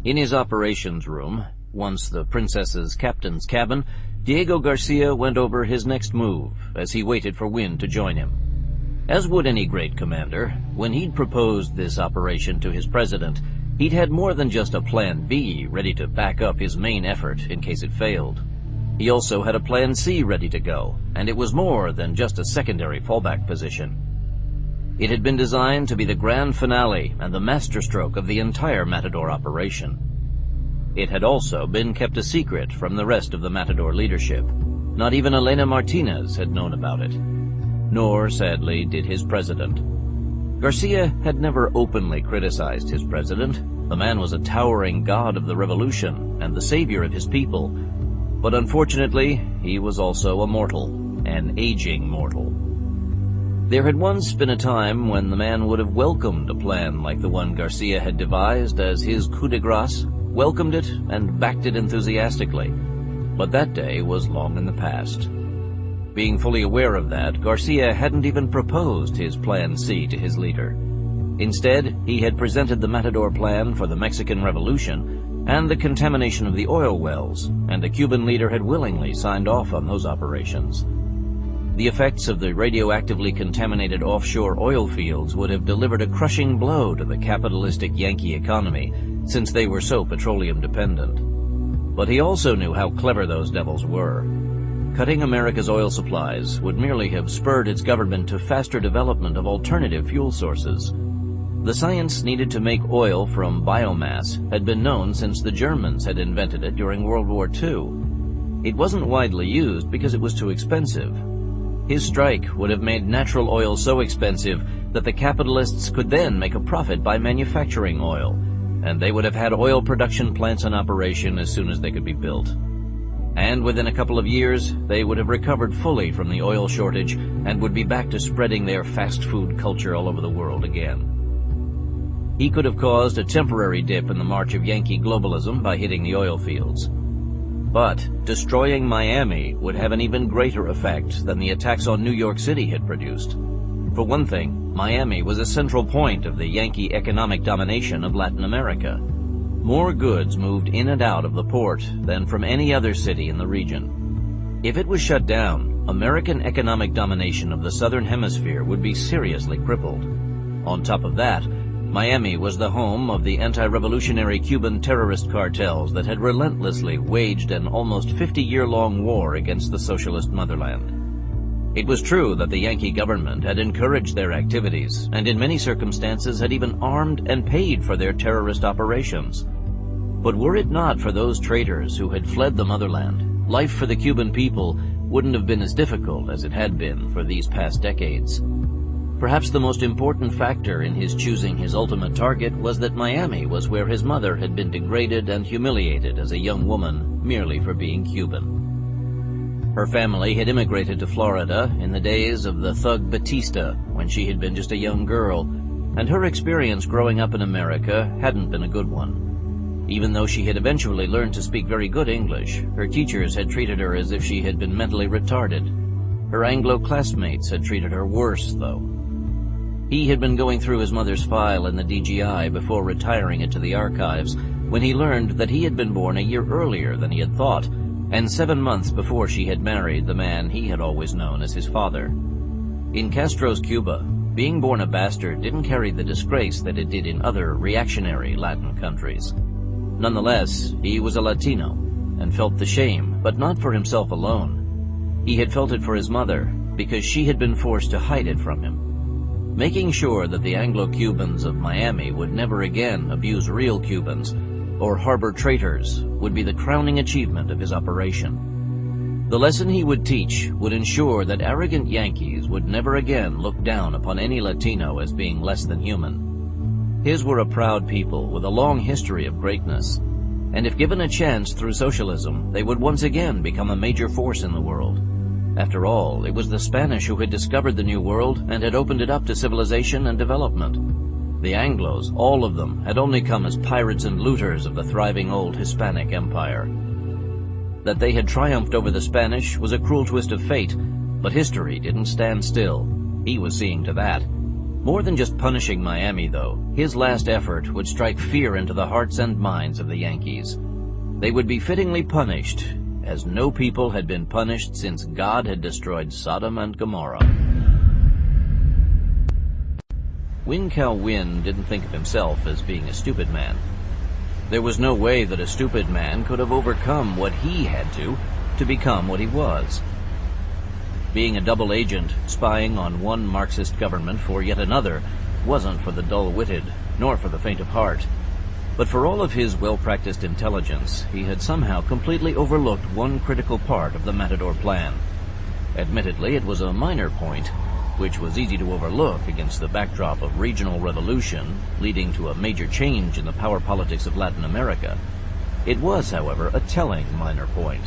In his operations room, once the Princess's captain's cabin, Diego Garcia went over his next move as he waited for Wynne to join him. As would any great commander, when he'd proposed this operation to his president, he'd had more than just a plan B ready to back up his main effort in case it failed. He also had a plan C ready to go, and it was more than just a secondary fallback position. It had been designed to be the grand finale and the masterstroke of the entire Matador operation. It had also been kept a secret from the rest of the Matador leadership. Not even Elena Martinez had known about it. Nor, sadly, did his president. Garcia had never openly criticized his president. The man was a towering god of the revolution and the savior of his people. But unfortunately, he was also a mortal, an aging mortal. There had once been a time when the man would have welcomed a plan like the one Garcia had devised as his coup de grace, welcomed it and backed it enthusiastically. But that day was long in the past. Being fully aware of that, Garcia hadn't even proposed his Plan C to his leader. Instead, he had presented the Matador plan for the Mexican Revolution and the contamination of the oil wells, and the Cuban leader had willingly signed off on those operations. The effects of the radioactively contaminated offshore oil fields would have delivered a crushing blow to the capitalistic Yankee economy, since they were so petroleum dependent. But he also knew how clever those devils were. Cutting America's oil supplies would merely have spurred its government to faster development of alternative fuel sources. The science needed to make oil from biomass had been known since the Germans had invented it during World War II. It wasn't widely used because it was too expensive. His strike would have made natural oil so expensive that the capitalists could then make a profit by manufacturing oil, and they would have had oil production plants in operation as soon as they could be built. And within a couple of years, they would have recovered fully from the oil shortage and would be back to spreading their fast food culture all over the world again. He could have caused a temporary dip in the march of Yankee globalism by hitting the oil fields. But destroying Miami would have an even greater effect than the attacks on New York City had produced. For one thing, Miami was a central point of the Yankee economic domination of Latin America. More goods moved in and out of the port than from any other city in the region. If it was shut down, American economic domination of the Southern Hemisphere would be seriously crippled. On top of that, Miami was the home of the anti-revolutionary Cuban terrorist cartels that had relentlessly waged an almost 50-year-long war against the socialist motherland. It was true that the Yankee government had encouraged their activities and in many circumstances had even armed and paid for their terrorist operations. But were it not for those traitors who had fled the motherland, life for the Cuban people wouldn't have been as difficult as it had been for these past decades. Perhaps the most important factor in his choosing his ultimate target was that Miami was where his mother had been degraded and humiliated as a young woman merely for being Cuban. Her family had immigrated to Florida in the days of the thug Batista when she had been just a young girl, and her experience growing up in America hadn't been a good one. Even though she had eventually learned to speak very good English, her teachers had treated her as if she had been mentally retarded. Her Anglo classmates had treated her worse, though. He had been going through his mother's file in the DGI before retiring it to the archives when he learned that he had been born a year earlier than he had thought, and 7 months before she had married the man he had always known as his father. In Castro's Cuba, being born a bastard didn't carry the disgrace that it did in other reactionary Latin countries. Nonetheless, he was a Latino and felt the shame, but not for himself alone. He had felt it for his mother because she had been forced to hide it from him. Making sure that the Anglo-Cubans of Miami would never again abuse real Cubans, or harbor traitors, would be the crowning achievement of his operation. The lesson he would teach would ensure that arrogant Yankees would never again look down upon any Latino as being less than human. His were a proud people with a long history of greatness, and if given a chance through socialism, they would once again become a major force in the world. After all, it was the Spanish who had discovered the New World and had opened it up to civilization and development. The Anglos, all of them, had only come as pirates and looters of the thriving old Hispanic Empire. That they had triumphed over the Spanish was a cruel twist of fate, but history didn't stand still. He was seeing to that. More than just punishing Miami, though, his last effort would strike fear into the hearts and minds of the Yankees. They would be fittingly punished, as no people had been punished since God had destroyed Sodom and Gomorrah. Wing Kao Win didn't think of himself as being a stupid man. There was no way that a stupid man could have overcome what he had to become what he was. Being a double agent, spying on one Marxist government for yet another, wasn't for the dull-witted, nor for the faint of heart. But for all of his well-practiced intelligence, he had somehow completely overlooked one critical part of the Matador plan. Admittedly, it was a minor point, which was easy to overlook against the backdrop of regional revolution, leading to a major change in the power politics of Latin America. It was, however, a telling minor point.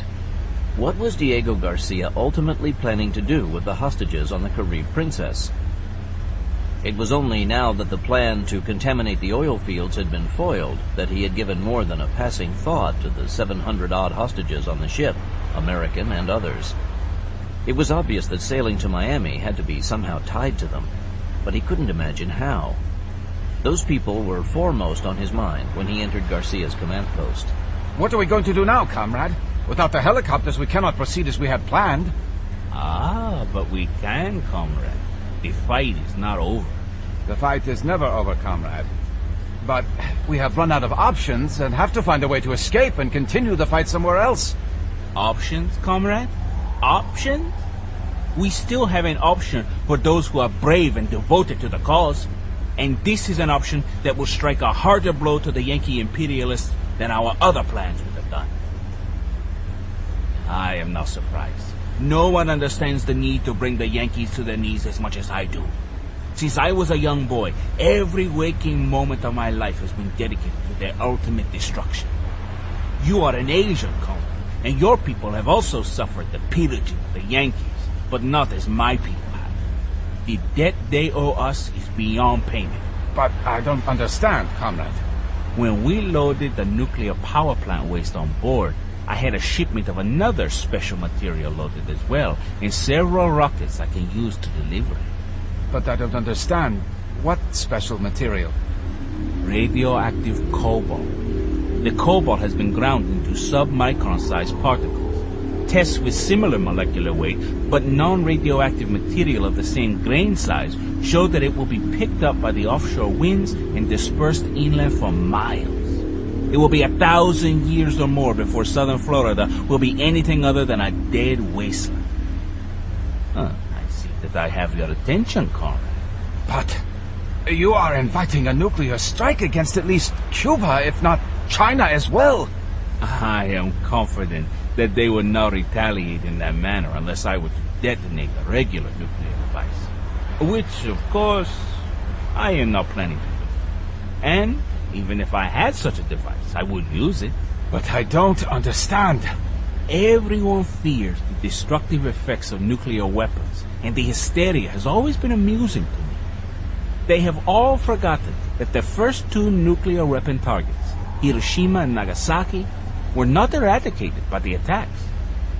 What was Diego Garcia ultimately planning to do with the hostages on the Carib Princess? It was only now that the plan to contaminate the oil fields had been foiled that he had given more than a passing thought to the 700-odd hostages on the ship, American and others. It was obvious that sailing to Miami had to be somehow tied to them, but he couldn't imagine how. Those people were foremost on his mind when he entered Garcia's command post. What are we going to do now, comrade? Without the helicopters, we cannot proceed as we had planned. Ah, but we can, comrade. The fight is not over. The fight is never over, comrade. But we have run out of options and have to find a way to escape and continue the fight somewhere else. Options, comrade? Options? We still have an option for those who are brave and devoted to the cause. And this is an option that will strike a harder blow to the Yankee imperialists than our other plans would have done. I am not surprised. No one understands the need to bring the Yankees to their knees as much as I do. Since I was a young boy, every waking moment of my life has been dedicated to their ultimate destruction. You are an Asian, comrade, and your people have also suffered the pillaging of the Yankees, but not as my people have. The debt they owe us is beyond payment. But I don't understand, comrade. When we loaded the nuclear power plant waste on board, I had a shipment of another special material loaded as well, and several rockets I can use to deliver it. But I don't understand. What special material? Radioactive cobalt. The cobalt has been ground into sub-micron-sized particles. Tests with similar molecular weight, but non-radioactive material of the same grain size, show that it will be picked up by the offshore winds and dispersed inland for miles. It will be 1,000 years or more before southern Florida will be anything other than a dead wasteland. I see that I have your attention, comrade. But you are inviting a nuclear strike against at least Cuba, if not China as well. I am confident that they would not retaliate in that manner unless I were to detonate a regular nuclear device. Which, of course, I am not planning to do. And even if I had such a device, I would use it. But I don't understand. Everyone fears the destructive effects of nuclear weapons, and the hysteria has always been amusing to me. They have all forgotten that the first two nuclear weapon targets, Hiroshima and Nagasaki, were not eradicated by the attacks.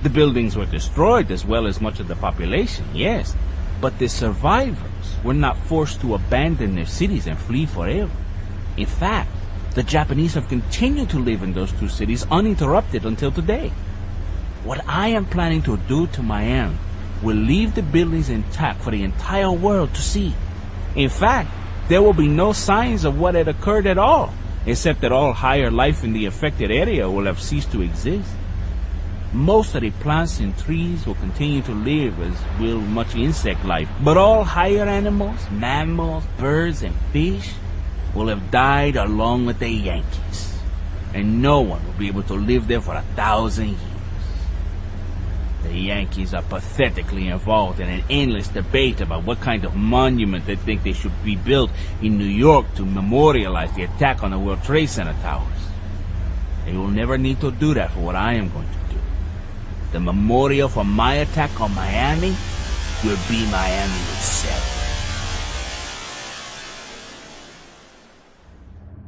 The buildings were destroyed as well as much of the population, yes, but the survivors were not forced to abandon their cities and flee forever. In fact, the Japanese have continued to live in those two cities uninterrupted until today. What I am planning to do to Miami will leave the buildings intact for the entire world to see. In fact, there will be no signs of what had occurred at all, except that all higher life in the affected area will have ceased to exist. Most of the plants and trees will continue to live, as will much insect life, but all higher animals, mammals, birds, and fish will have died along with the Yankees. and no one will be able to live there for 1,000 years. The Yankees are pathetically involved in an endless debate about what kind of monument they think they should be built in New York to memorialize the attack on the World Trade Center towers. They will never need to do that for what I am going to do. The memorial for my attack on Miami will be Miami itself.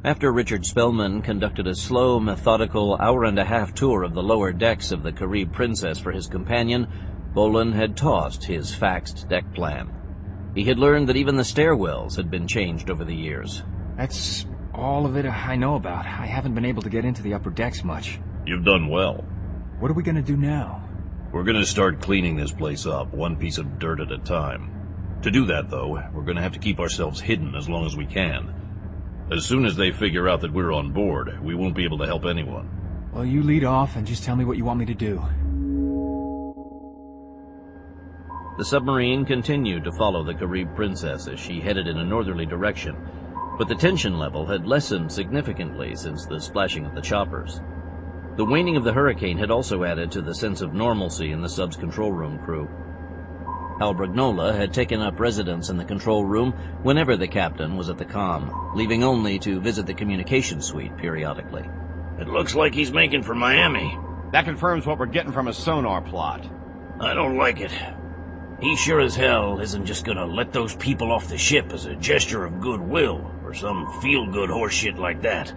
After Richard Spellman conducted a slow, methodical hour-and-a-half tour of the lower decks of the Carib Princess for his companion, Bolan had tossed his faxed deck plan. He had learned that even the stairwells had been changed over the years. That's all of it I know about. I haven't been able to get into the upper decks much. You've done well. What are we gonna do now? We're gonna start cleaning this place up, one piece of dirt at a time. To do that, though, we're gonna have to keep ourselves hidden as long as we can. As soon as they figure out that we're on board, we won't be able to help anyone. Well, you lead off and just tell me what you want me to do. The submarine continued to follow the Carib Princess as she headed in a northerly direction, but the tension level had lessened significantly since the splashing of the choppers. The waning of the hurricane had also added to the sense of normalcy in the sub's control room crew. Hal Bragnola had taken up residence in the control room whenever the captain was at the comm, leaving only to visit the communication suite periodically. It looks like he's making for Miami. That confirms what we're getting from a sonar plot. I don't like it. He sure as hell isn't just gonna let those people off the ship as a gesture of goodwill, or some feel-good horseshit like that.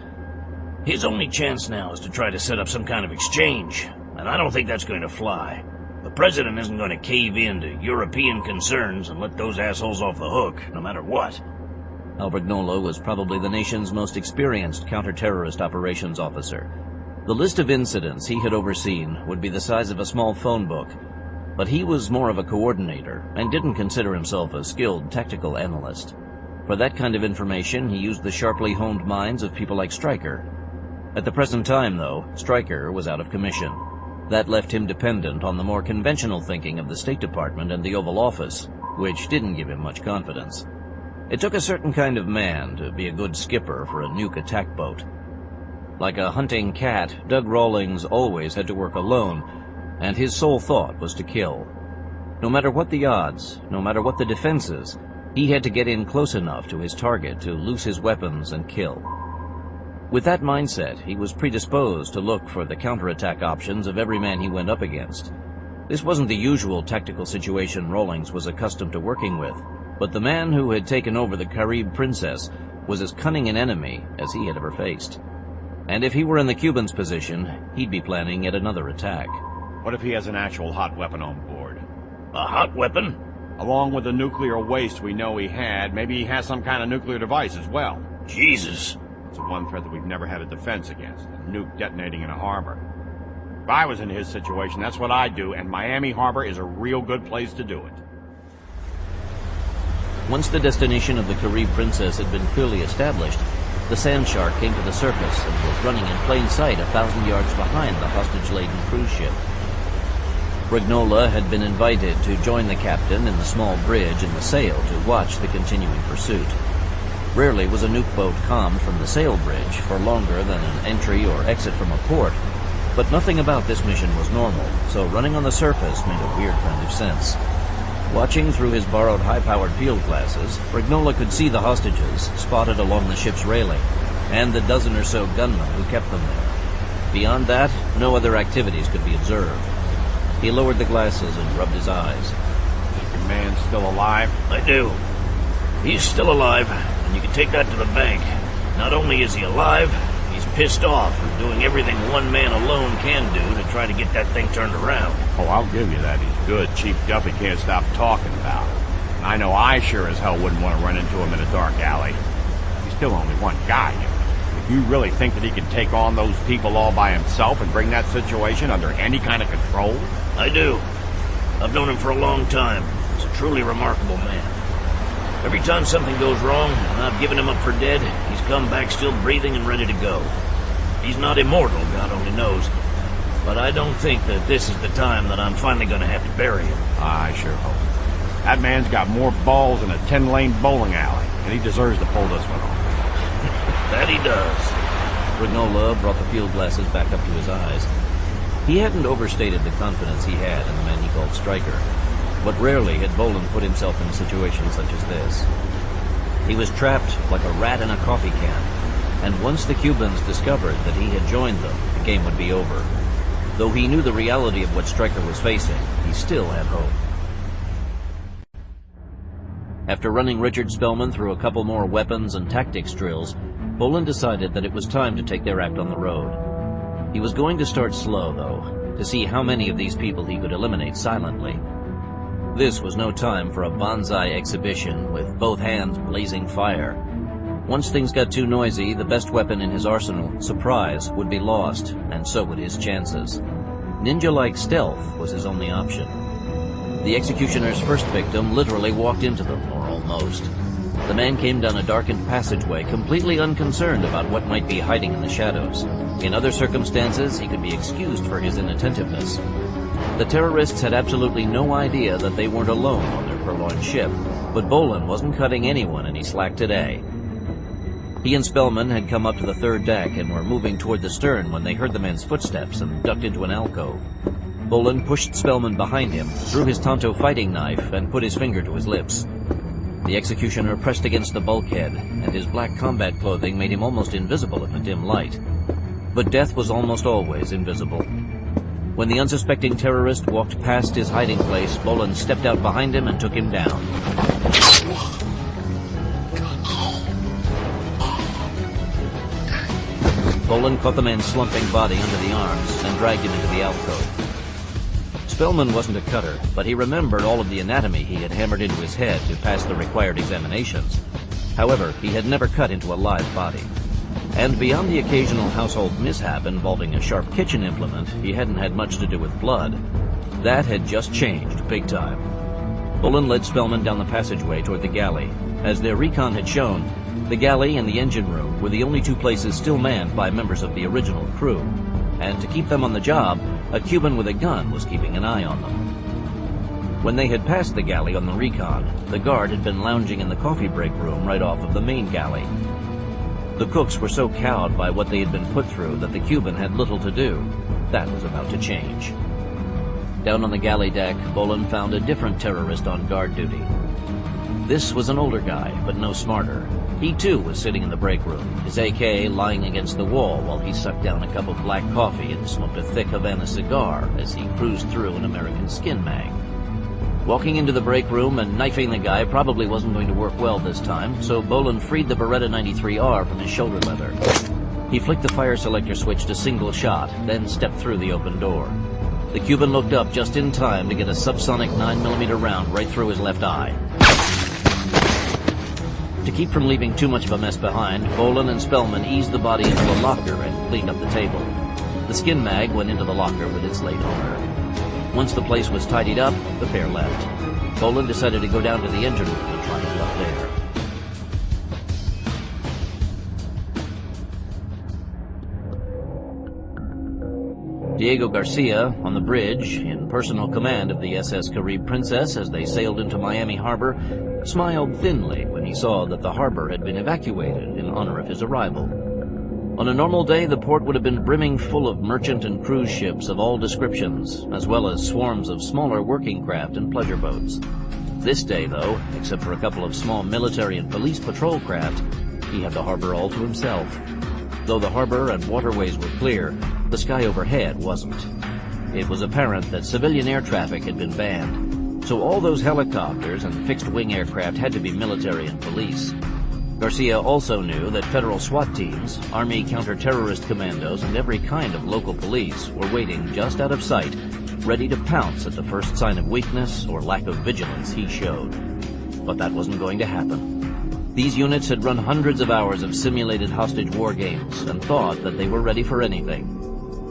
His only chance now is to try to set up some kind of exchange, and I don't think that's going to fly. The president isn't going to cave in to European concerns and let those assholes off the hook, no matter what. Hal Bragnola was probably the nation's most experienced counter-terrorist operations officer. The list of incidents he had overseen would be the size of a small phone book, but he was more of a coordinator and didn't consider himself a skilled tactical analyst. For that kind of information, he used the sharply honed minds of people like Stryker. At the present time, though, Stryker was out of commission. That left him dependent on the more conventional thinking of the State Department and the Oval Office, which didn't give him much confidence. It took a certain kind of man to be a good skipper for a nuke attack boat. Like a hunting cat, Doug Rawlings always had to work alone, and his sole thought was to kill. No matter what the odds, no matter what the defenses, he had to get in close enough to his target to loose his weapons and kill. With that mindset, he was predisposed to look for the counterattack options of every man he went up against. This wasn't the usual tactical situation Rawlings was accustomed to working with, but the man who had taken over the Carib Princess was as cunning an enemy as he had ever faced. And if he were in the Cubans' position, he'd be planning yet another attack. What if he has an actual hot weapon on board? A hot weapon? Along with the nuclear waste we know he had, maybe he has some kind of nuclear device as well. Jesus. It's the one threat that we've never had a defense against, a nuke detonating in a harbor. If I was in his situation, that's what I'd do, and Miami Harbor is a real good place to do it. Once the destination of the Carib Princess had been clearly established, the Sand Shark came to the surface and was running in plain sight 1,000 yards behind the hostage-laden cruise ship. Bragnola had been invited to join the captain in the small bridge in the sail to watch the continuing pursuit. Rarely was a nuke boat calmed from the sail bridge for longer than an entry or exit from a port, but nothing about this mission was normal, so running on the surface made a weird kind of sense. Watching through his borrowed high-powered field glasses, Bragnola could see the hostages spotted along the ship's railing, and the dozen or so gunmen who kept them there. Beyond that, no other activities could be observed. He lowered the glasses and rubbed his eyes. Is your man still alive? I do. He's still alive, and you can take that to the bank. Not only is he alive, he's pissed off and doing everything one man alone can do to try to get that thing turned around. Oh, I'll give you that. He's good. Chief Duffy can't stop talking about it. And I know I sure as hell wouldn't want to run into him in a dark alley. He's still only one guy. If you really think that he can take on those people all by himself and bring that situation under any kind of control? I do. I've known him for a long time. He's a truly remarkable man. Every time something goes wrong, and I've given him up for dead, he's come back still breathing and ready to go. He's not immortal, God only knows. But I don't think that this is the time that I'm finally going to have to bury him. I sure hope. That man's got more balls than a 10-lane bowling alley, and he deserves to pull this one off. That he does. Granola brought the field glasses back up to his eyes. He hadn't overstated the confidence he had in the man he called Stryker, but rarely had Bolan put himself in situations such as this. He was trapped like a rat in a coffee can, and once the Cubans discovered that he had joined them, the game would be over. Though he knew the reality of what Stryker was facing, he still had hope. After running Richard Spellman through a couple more weapons and tactics drills, Bolan decided that it was time to take their act on the road. He was going to start slow, though, to see how many of these people he could eliminate silently. This was no time for a bonsai exhibition with both hands blazing fire. Once things got too noisy, the best weapon in his arsenal, surprise, would be lost, and so would his chances. Ninja-like stealth was his only option. The executioner's first victim literally walked into them, or almost. The man came down a darkened passageway, completely unconcerned about what might be hiding in the shadows. In other circumstances, he could be excused for his inattentiveness. The terrorists had absolutely no idea that they weren't alone on their purloined ship, but Bolan wasn't cutting anyone any slack today. He and Spellman had come up to the third deck and were moving toward the stern when they heard the man's footsteps and ducked into an alcove. Bolan pushed Spellman behind him, drew his Tonto fighting knife, and put his finger to his lips. The executioner pressed against the bulkhead, and his black combat clothing made him almost invisible in the dim light. But death was almost always invisible. When the unsuspecting terrorist walked past his hiding place, Bolan stepped out behind him and took him down. Bolan caught the man's slumping body under the arms and dragged him into the alcove. Spellman wasn't a cutter, but he remembered all of the anatomy he had hammered into his head to pass the required examinations. However, he had never cut into a live body. And beyond the occasional household mishap involving a sharp kitchen implement, he hadn't had much to do with blood. That had just changed big time. Bolan led Spellman down the passageway toward the galley. As their recon had shown, the galley and the engine room were the only two places still manned by members of the original crew. And to keep them on the job, a Cuban with a gun was keeping an eye on them. When they had passed the galley on the recon, the guard had been lounging in the coffee break room right off of the main galley. The cooks were so cowed by what they had been put through that the Cuban had little to do. That was about to change. Down on the galley deck, Bolan found a different terrorist on guard duty. This was an older guy, but no smarter. He too was sitting in the break room, his AK lying against the wall while he sucked down a cup of black coffee and smoked a thick Havana cigar as he cruised through an American skin mag. Walking into the break room and knifing the guy probably wasn't going to work well this time, so Bolan freed the Beretta 93R from his shoulder leather. He flicked the fire selector switch to single shot, then stepped through the open door. The Cuban looked up just in time to get a subsonic 9mm round right through his left eye. To keep from leaving too much of a mess behind, Bolan and Spellman eased the body into a locker and cleaned up the table. The skin mag went into the locker with its late owner. Once the place was tidied up, the pair left. Bolan decided to go down to the engine room and try his luck there. Diego Garcia, on the bridge, in personal command of the SS Carib Princess as they sailed into Miami Harbor, smiled thinly when he saw that the harbor had been evacuated in honor of his arrival. On a normal day, the port would have been brimming full of merchant and cruise ships of all descriptions, as well as swarms of smaller working craft and pleasure boats. This day, though, except for a couple of small military and police patrol craft, he had the harbor all to himself. Though the harbor and waterways were clear, the sky overhead wasn't. It was apparent that civilian air traffic had been banned, so all those helicopters and fixed-wing aircraft had to be military and police. Garcia also knew that federal SWAT teams, Army counter-terrorist commandos, and every kind of local police were waiting just out of sight, ready to pounce at the first sign of weakness or lack of vigilance he showed. But that wasn't going to happen. These units had run hundreds of hours of simulated hostage war games and thought that they were ready for anything.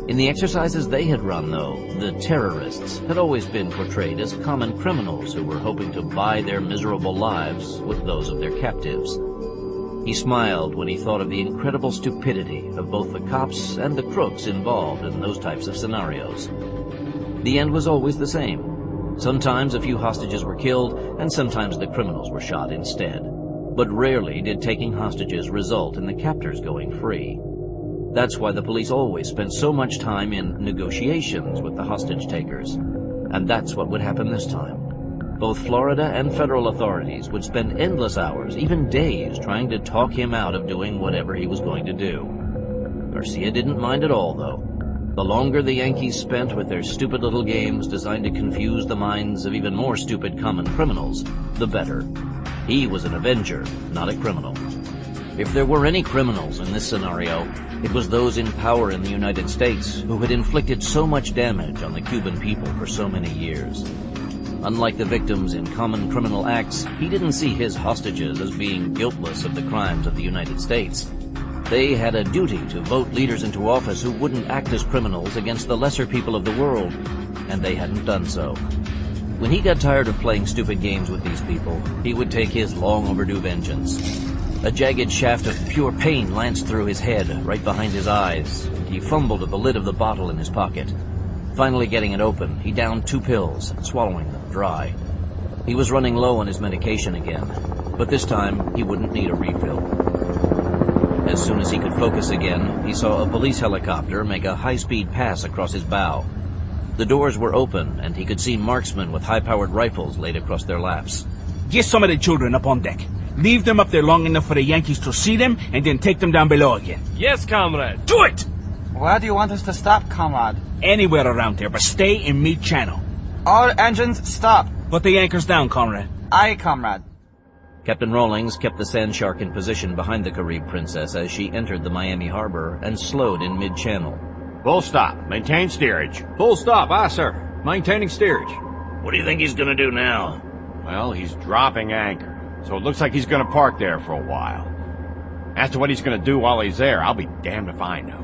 In the exercises they had run, though, the terrorists had always been portrayed as common criminals who were hoping to buy their miserable lives with those of their captives. He smiled when he thought of the incredible stupidity of both the cops and the crooks involved in those types of scenarios. The end was always the same. Sometimes a few hostages were killed, and sometimes the criminals were shot instead. But rarely did taking hostages result in the captors going free. That's why the police always spent so much time in negotiations with the hostage takers. And that's what would happen this time. Both Florida and federal authorities would spend endless hours, even days, trying to talk him out of doing whatever he was going to do. Garcia didn't mind at all, though. The longer the Yankees spent with their stupid little games designed to confuse the minds of even more stupid common criminals, the better. He was an avenger, not a criminal. If there were any criminals in this scenario, it was those in power in the United States who had inflicted so much damage on the Cuban people for so many years. Unlike the victims in common criminal acts, he didn't see his hostages as being guiltless of the crimes of the United States. They had a duty to vote leaders into office who wouldn't act as criminals against the lesser people of the world, and they hadn't done so. When he got tired of playing stupid games with these people, he would take his long overdue vengeance. A jagged shaft of pure pain lanced through his head, right behind his eyes, and he fumbled at the lid of the bottle in his pocket. Finally getting it open, he downed 2 pills, swallowing them dry. He was running low on his medication again, but this time he wouldn't need a refill. As soon as he could focus again, he saw a police helicopter make a high-speed pass across his bow. The doors were open, and he could see marksmen with high-powered rifles laid across their laps. Get some of the children up on deck. Leave them up there long enough for the Yankees to see them, and then take them down below again. Yes, comrade. Do it! Where do you want us to stop, comrade? Anywhere around here, but stay in mid-channel. All engines, stop. Put the anchors down, comrade. Aye, comrade. Captain Rawlings kept the Sand Shark in position behind the Carib Princess as she entered the Miami harbor and slowed in mid-channel. Full stop. Maintain steerage. Full stop, aye, sir. Maintaining steerage. What do you think he's gonna do now? Well, he's dropping anchor, so it looks like he's gonna park there for a while. As to what he's gonna do while he's there, I'll be damned if I know.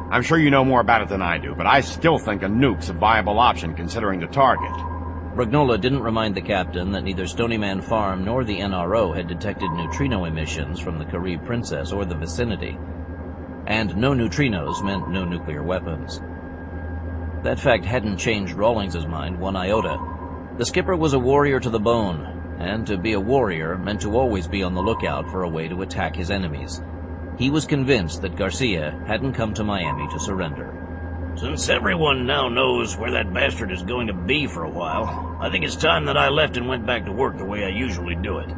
I'm sure you know more about it than I do, but I still think a nuke's a viable option considering the target. Bragnola didn't remind the captain that neither Stonyman Farm nor the NRO had detected neutrino emissions from the Carib Princess or the vicinity. And no neutrinos meant no nuclear weapons. That fact hadn't changed Rawlings' mind one iota. The skipper was a warrior to the bone, and to be a warrior meant to always be on the lookout for a way to attack his enemies. He was convinced that Garcia hadn't come to Miami to surrender. Since everyone now knows where that bastard is going to be for a while, I think it's time that I left and went back to work the way I usually do it.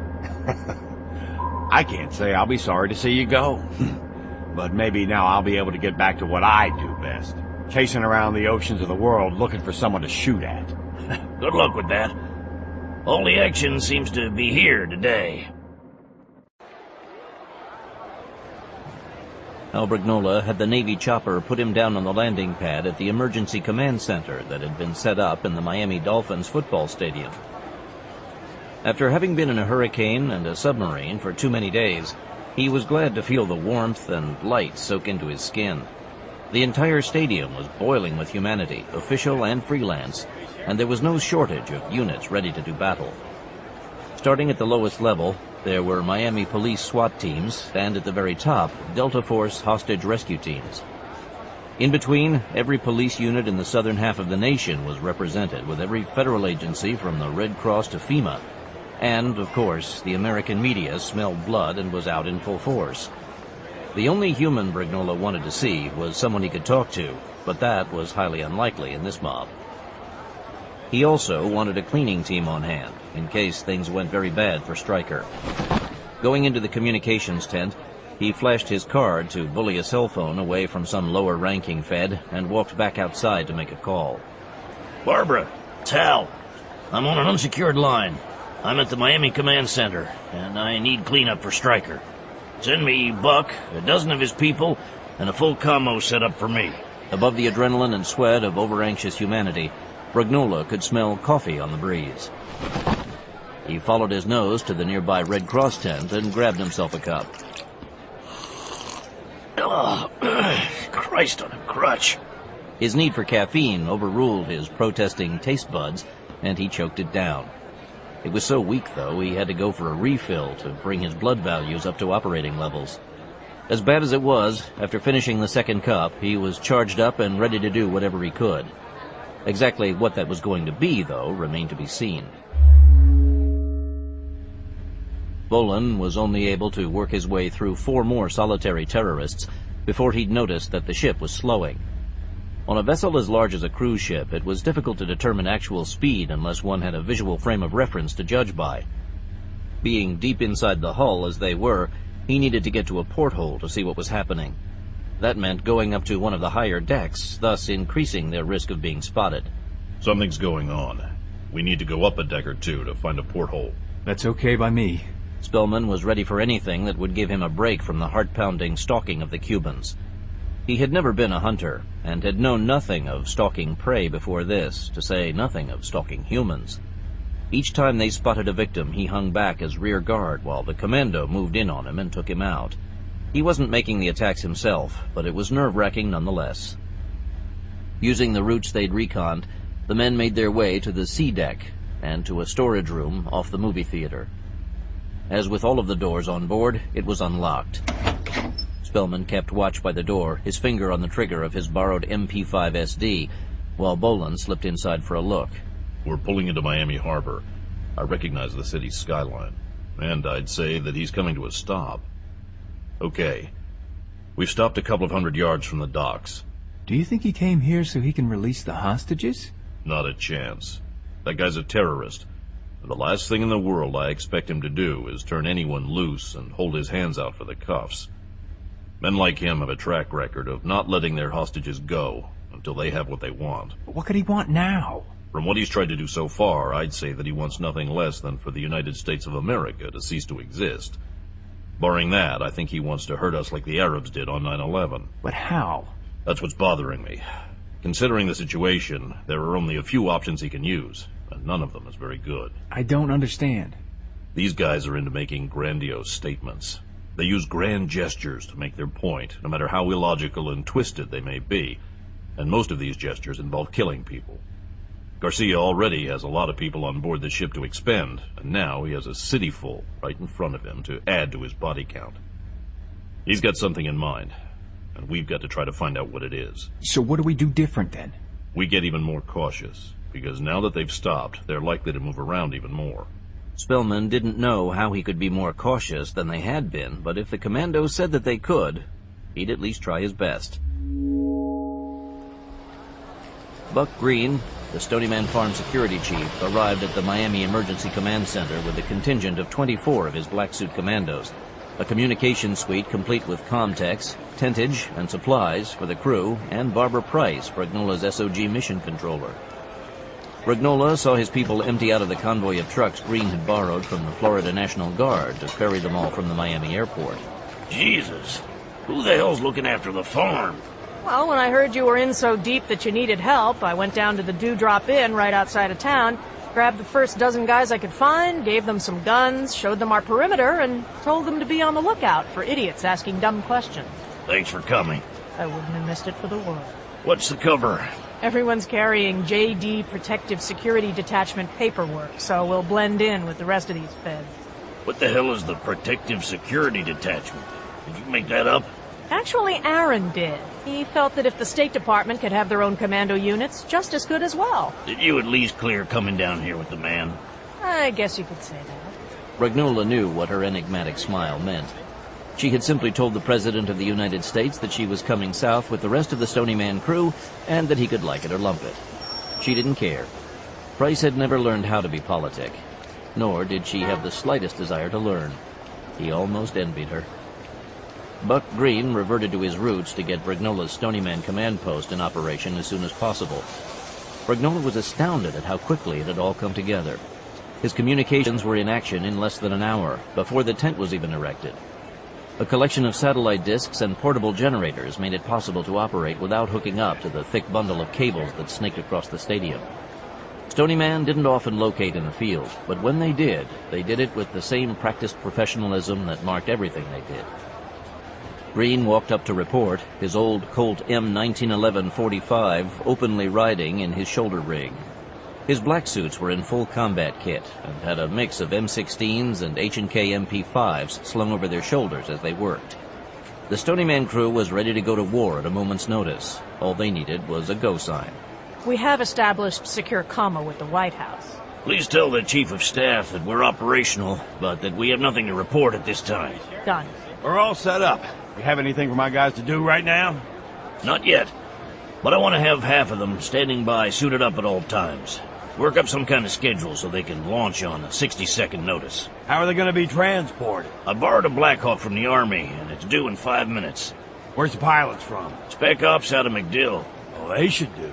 I can't say I'll be sorry to see you go. But maybe now I'll be able to get back to what I do best. Chasing around the oceans of the world looking for someone to shoot at. Good luck with that. All the action seems to be here today. Al Bragnola had the Navy chopper put him down on the landing pad at the emergency command center that had been set up in the Miami Dolphins football stadium. After having been in a hurricane and a submarine for too many days, he was glad to feel the warmth and light soak into his skin. The entire stadium was boiling with humanity, official and freelance, and there was no shortage of units ready to do battle. Starting at the lowest level, there were Miami police SWAT teams, and at the very top, Delta Force hostage rescue teams. In between, every police unit in the southern half of the nation was represented, with every federal agency from the Red Cross to FEMA. And, of course, the American media smelled blood and was out in full force. The only human Bragnola wanted to see was someone he could talk to, but that was highly unlikely in this mob. He also wanted a cleaning team on hand, in case things went very bad for Stryker. Going into the communications tent, he flashed his card to bully a cell phone away from some lower-ranking Fed and walked back outside to make a call. Barbara, it's Hal. I'm on an unsecured line. I'm at the Miami Command Center, and I need cleanup for Stryker. Send me Buck, a dozen of his people, and a full commo set up for me. Above the adrenaline and sweat of over-anxious humanity, Bragnola could smell coffee on the breeze. He followed his nose to the nearby Red Cross tent and grabbed himself a cup. Oh, Christ on a crutch. His need for caffeine overruled his protesting taste buds, and he choked it down. It was so weak, though, he had to go for a refill to bring his blood values up to operating levels. As bad as it was, after finishing the second cup, he was charged up and ready to do whatever he could. Exactly what that was going to be, though, remained to be seen. Bolan was only able to work his way through 4 more solitary terrorists before he'd noticed that the ship was slowing. On a vessel as large as a cruise ship, it was difficult to determine actual speed unless one had a visual frame of reference to judge by. Being deep inside the hull as they were, he needed to get to a porthole to see what was happening. That meant going up to one of the higher decks, thus increasing their risk of being spotted. Something's going on. We need to go up a deck or two to find a porthole. That's okay by me. Spellman was ready for anything that would give him a break from the heart-pounding stalking of the Cubans. He had never been a hunter, and had known nothing of stalking prey before this, to say nothing of stalking humans. Each time they spotted a victim, he hung back as rear guard while the commando moved in on him and took him out. He wasn't making the attacks himself, but it was nerve-wracking nonetheless. Using the routes they'd reconned, the men made their way to the C deck and to a storage room off the movie theater. As with all of the doors on board, it was unlocked. Spellman kept watch by the door, his finger on the trigger of his borrowed MP5 SD, while Bolan slipped inside for a look. We're pulling into Miami Harbor. I recognize the city's skyline, and I'd say that he's coming to a stop. Okay. We've stopped a couple of 100 yards from the docks. Do you think he came here so he can release the hostages? Not a chance. That guy's a terrorist. And the last thing in the world I expect him to do is turn anyone loose and hold his hands out for the cuffs. Men like him have a track record of not letting their hostages go until they have what they want. But what could he want now? From what he's tried to do so far, I'd say that he wants nothing less than for the United States of America to cease to exist. Barring that, I think he wants to hurt us like the Arabs did on 9/11. But how? That's what's bothering me. Considering the situation, there are only a few options he can use, and none of them is very good. I don't understand. These guys are into making grandiose statements. They use grand gestures to make their point, no matter how illogical and twisted they may be, and most of these gestures involve killing people. Garcia already has a lot of people on board the ship to expend, and now he has a city full right in front of him to add to his body count. He's got something in mind, and we've got to try to find out what it is. So what do we do different then? We get even more cautious, because now that they've stopped, they're likely to move around even more. Spellman didn't know how he could be more cautious than they had been, but if the commandos said that they could, he'd at least try his best. Buck Green, the Stonyman Farm security chief, arrived at the Miami Emergency Command Center with a contingent of 24 of his black suit commandos, a communication suite complete with comtex, tentage, and supplies for the crew, and Barbara Price, Brignola's SOG mission controller. Brignola saw his people empty out of the convoy of trucks Green had borrowed from the Florida National Guard to ferry them all from the Miami airport. Jesus, who the hell's looking after the farm? Well, when I heard you were in so deep that you needed help, I went down to the Dewdrop Inn right outside of town, grabbed the first dozen guys I could find, gave them some guns, showed them our perimeter, and told them to be on the lookout for idiots asking dumb questions. Thanks for coming. I wouldn't have missed it for the world. What's the cover? Everyone's carrying JD Protective Security Detachment paperwork, so we'll blend in with the rest of these feds. What the hell is the Protective Security Detachment? Did you make that up? Actually, Aaron did. He felt that if the State Department could have their own commando units, just as good as well. Did you at least clear coming down here with the man? I guess you could say that. Brignola knew what her enigmatic smile meant. She had simply told the President of the United States that she was coming south with the rest of the Stonyman crew, and that he could like it or lump it. She didn't care. Price had never learned how to be politic, nor did she have the slightest desire to learn. He almost envied her. Buck Green reverted to his roots to get Brignola's Stonyman command post in operation as soon as possible. Brignola was astounded at how quickly it had all come together. His communications were in action in less than an hour, before the tent was even erected. A collection of satellite disks and portable generators made it possible to operate without hooking up to the thick bundle of cables that snaked across the stadium. Stonyman didn't often locate in the field, but when they did it with the same practiced professionalism that marked everything they did. Green walked up to report, his old Colt M1911 45 openly riding in his shoulder rig. His black suits were in full combat kit and had a mix of M16s and H&K MP5s slung over their shoulders as they worked. The Stonyman crew was ready to go to war at a moment's notice. All they needed was a go sign. We have established secure commo with the White House. Please tell the Chief of Staff that we're operational, but that we have nothing to report at this time. Done. We're all set up. You have anything for my guys to do right now? Not yet. But I want to have half of them standing by, suited up at all times. Work up some kind of schedule so they can launch on a 60-second notice. How are they going to be transported? I borrowed a Black Hawk from the Army, and it's due in 5 minutes. Where's the pilots from? Spec Ops out of MacDill. Oh, they should do.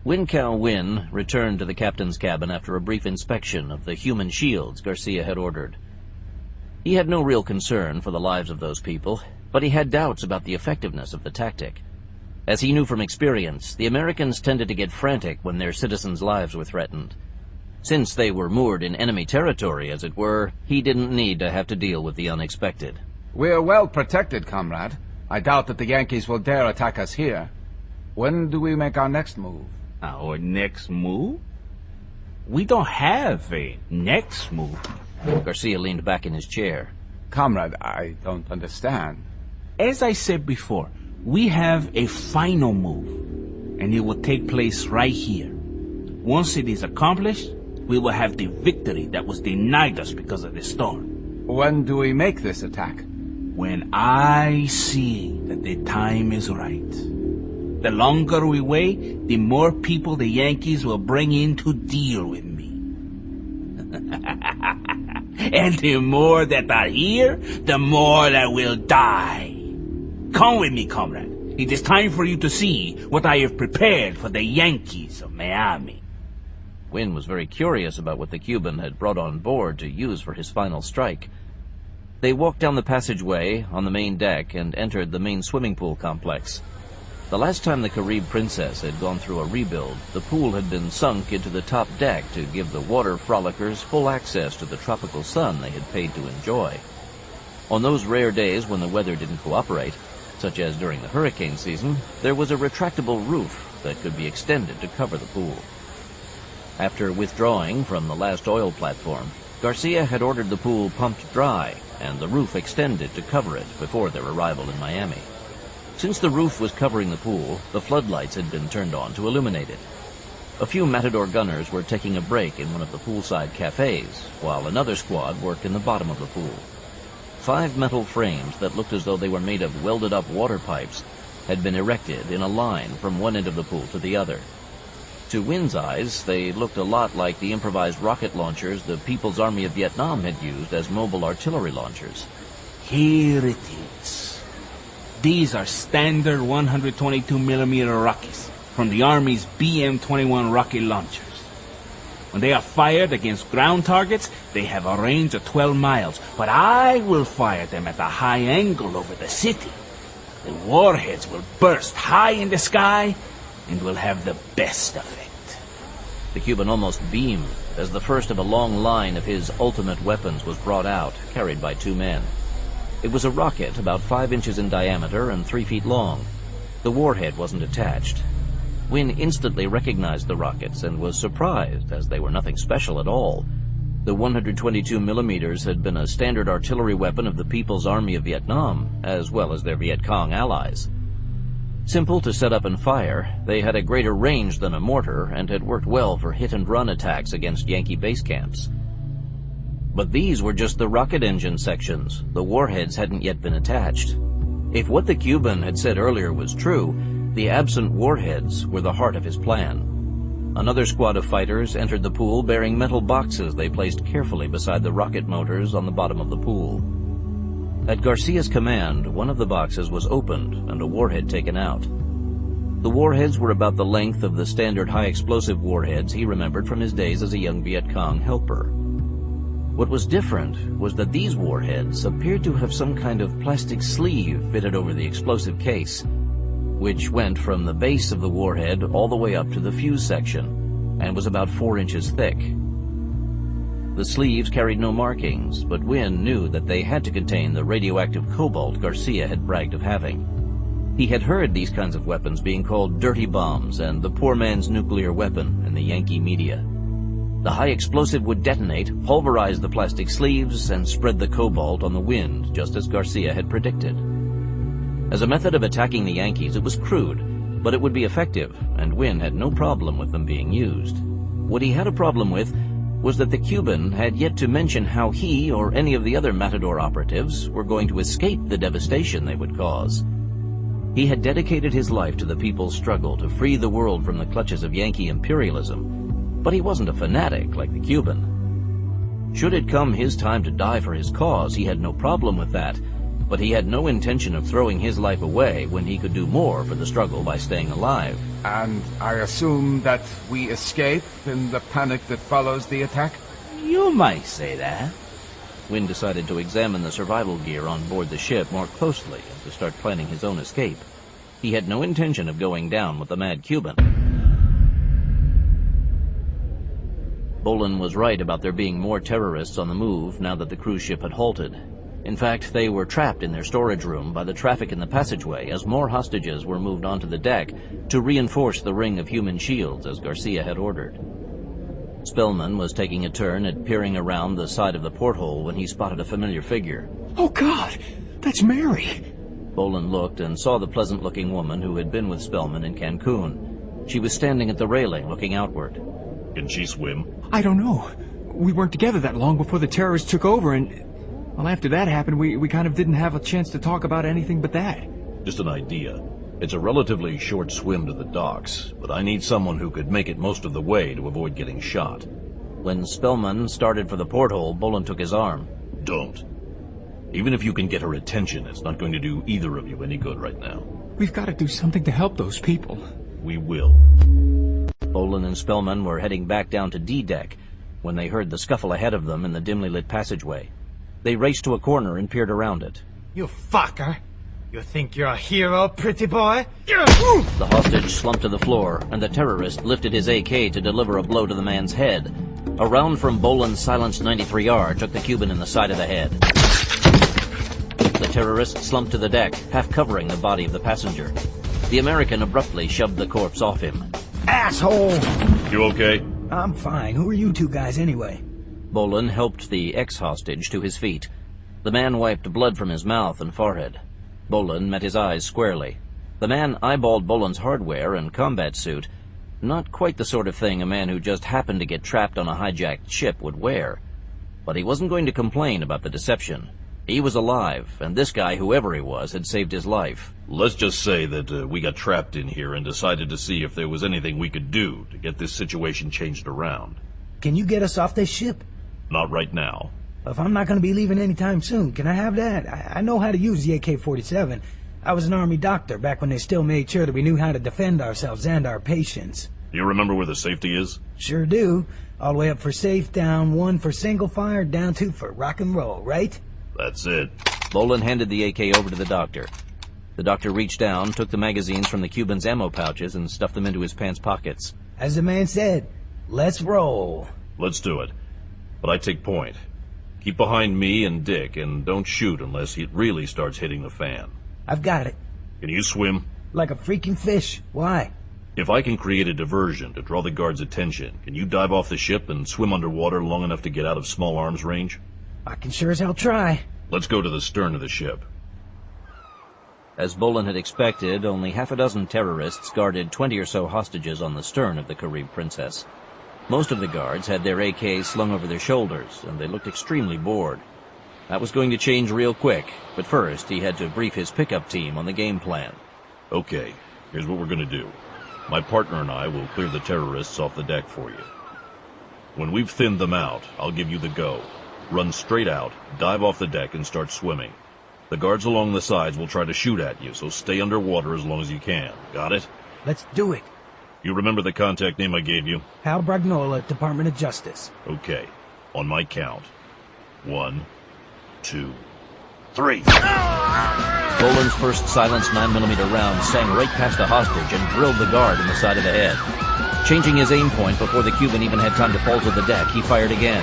Wincow Wynn returned to the captain's cabin after a brief inspection of the human shields Garcia had ordered. He had no real concern for the lives of those people, but he had doubts about the effectiveness of the tactic. As he knew from experience, the Americans tended to get frantic when their citizens' lives were threatened. Since they were moored in enemy territory, as it were, he didn't need to have to deal with the unexpected. We're well protected, comrade. I doubt that the Yankees will dare attack us here. When do we make our next move? Our next move? We don't have a next move. Garcia leaned back in his chair. Comrade, I don't understand. As I said before, we have a final move, and it will take place right here. Once it is accomplished, we will have the victory that was denied us because of the storm. When do we make this attack? When I see that the time is right. The longer we wait, the more people the Yankees will bring in to deal with me. And the more that are here, the more that will die. Come with me, comrade. It is time for you to see what I have prepared for the Yankees of Miami. Wynn was very curious about what the Cuban had brought on board to use for his final strike. They walked down the passageway on the main deck and entered the main swimming pool complex. The last time the Carib Princess had gone through a rebuild, the pool had been sunk into the top deck to give the water frolickers full access to the tropical sun they had paid to enjoy. On those rare days when the weather didn't cooperate, such as during the hurricane season, there was a retractable roof that could be extended to cover the pool. After withdrawing from the last oil platform, Garcia had ordered the pool pumped dry and the roof extended to cover it before their arrival in Miami. Since the roof was covering the pool, the floodlights had been turned on to illuminate it. A few Matador gunners were taking a break in one of the poolside cafes, while another squad worked in the bottom of the pool. 5 metal frames that looked as though they were made of welded-up water pipes had been erected in a line from one end of the pool to the other. To Wynn's eyes, they looked a lot like the improvised rocket launchers the People's Army of Vietnam had used as mobile artillery launchers. Here it is. These are standard 122mm rockets from the Army's BM-21 rocket launchers. When they are fired against ground targets, they have a range of 12 miles, but I will fire them at a high angle over the city. The warheads will burst high in the sky and will have the best effect. The Cuban almost beamed as the first of a long line of his ultimate weapons was brought out, carried by 2 men. It was a rocket about 5 inches in diameter and 3 feet long. The warhead wasn't attached. Wynn instantly recognized the rockets and was surprised, as they were nothing special at all. The 122mm had been a standard artillery weapon of the People's Army of Vietnam, as well as their Viet Cong allies. Simple to set up and fire, they had a greater range than a mortar and had worked well for hit-and-run attacks against Yankee base camps. But these were just the rocket engine sections. The warheads hadn't yet been attached. If what the Cuban had said earlier was true, the absent warheads were the heart of his plan. Another squad of fighters entered the pool bearing metal boxes they placed carefully beside the rocket motors on the bottom of the pool. At Garcia's command, one of the boxes was opened and a warhead taken out. The warheads were about the length of the standard high-explosive warheads he remembered from his days as a young Viet Cong helper. What was different was that these warheads appeared to have some kind of plastic sleeve fitted over the explosive case, which went from the base of the warhead all the way up to the fuse section, and was about 4 inches thick. The sleeves carried no markings, but Wynn knew that they had to contain the radioactive cobalt Garcia had bragged of having. He had heard these kinds of weapons being called dirty bombs and the poor man's nuclear weapon in the Yankee media. The high explosive would detonate, pulverize the plastic sleeves, and spread the cobalt on the wind, just as Garcia had predicted. As a method of attacking the Yankees, it was crude, but it would be effective, and Wynn had no problem with them being used. What he had a problem with was that the Cuban had yet to mention how he or any of the other Matador operatives were going to escape the devastation they would cause. He had dedicated his life to the people's struggle to free the world from the clutches of Yankee imperialism, but he wasn't a fanatic like the Cuban. Should it come his time to die for his cause, he had no problem with that, but he had no intention of throwing his life away when he could do more for the struggle by staying alive. And I assume that we escape in the panic that follows the attack? You might say that. Wynne decided to examine the survival gear on board the ship more closely and to start planning his own escape. He had no intention of going down with the mad Cuban. Bolan was right about there being more terrorists on the move now that the cruise ship had halted. In fact, they were trapped in their storage room by the traffic in the passageway as more hostages were moved onto the deck to reinforce the ring of human shields as Garcia had ordered. Spellman was taking a turn at peering around the side of the porthole when he spotted a familiar figure. Oh God, that's Mary! Bolan looked and saw the pleasant-looking woman who had been with Spellman in Cancun. She was standing at the railing looking outward. Can she swim? I don't know. We weren't together that long before the terrorists took over, and well, after that happened, we kind of didn't have a chance to talk about anything but that. Just an idea. It's a relatively short swim to the docks, but I need someone who could make it most of the way to avoid getting shot. When Spellman started for the porthole, Bolan took his arm. Don't. Even if you can get her attention, it's not going to do either of you any good right now. We've got to do something to help those people. We will. Bolan and Spellman were heading back down to D-deck when they heard the scuffle ahead of them in the dimly lit passageway. They raced to a corner and peered around it. You fucker! You think you're a hero, pretty boy? The hostage slumped to the floor, and the terrorist lifted his AK to deliver a blow to the man's head. A round from Bolan's silenced 93R took the Cuban in the side of the head. The terrorist slumped to the deck, half covering the body of the passenger. The American abruptly shoved the corpse off him. Asshole! You okay? I'm fine. Who are you two guys anyway? Bolan helped the ex-hostage to his feet. The man wiped blood from his mouth and forehead. Bolan met his eyes squarely. The man eyeballed Bolan's hardware and combat suit. Not quite the sort of thing a man who just happened to get trapped on a hijacked ship would wear. But he wasn't going to complain about the deception. He was alive, and this guy, whoever he was, had saved his life. Let's just say that we got trapped in here and decided to see if there was anything we could do to get this situation changed around. Can you get us off this ship? Not right now. If I'm not going to be leaving anytime soon, can I have that? I know how to use the AK-47. I was an army doctor back when they still made sure that we knew how to defend ourselves and our patients. You remember where the safety is? Sure do. All the way up for safe, down 1 for single fire, down 2 for rock and roll, right? That's it. Bolan handed the AK over to the doctor. The doctor reached down, took the magazines from the Cuban's ammo pouches, and stuffed them into his pants pockets. As the man said, let's roll. Let's do it. But I take point. Keep behind me and Dick, and don't shoot unless it really starts hitting the fan. I've got it. Can you swim? Like a freaking fish. Why? If I can create a diversion to draw the guards' attention, can you dive off the ship and swim underwater long enough to get out of small arms range? I can sure as hell try. Let's go to the stern of the ship. As Bolan had expected, only half a dozen terrorists guarded 20 or so hostages on the stern of the Carib Princess. Most of the guards had their AKs slung over their shoulders, and they looked extremely bored. That was going to change real quick, but first he had to brief his pickup team on the game plan. Okay, here's what we're going to do. My partner and I will clear the terrorists off the deck for you. When we've thinned them out, I'll give you the go. Run straight out, dive off the deck, and start swimming. The guards along the sides will try to shoot at you, so stay underwater as long as you can. Got it? Let's do it. You remember the contact name I gave you? Hal Bragnola, Department of Justice. Okay. On my count. 1, 2, 3. Bolan's first silenced 9mm round sang right past a hostage and drilled the guard in the side of the head. Changing his aim point before the Cuban even had time to fall to the deck, he fired again.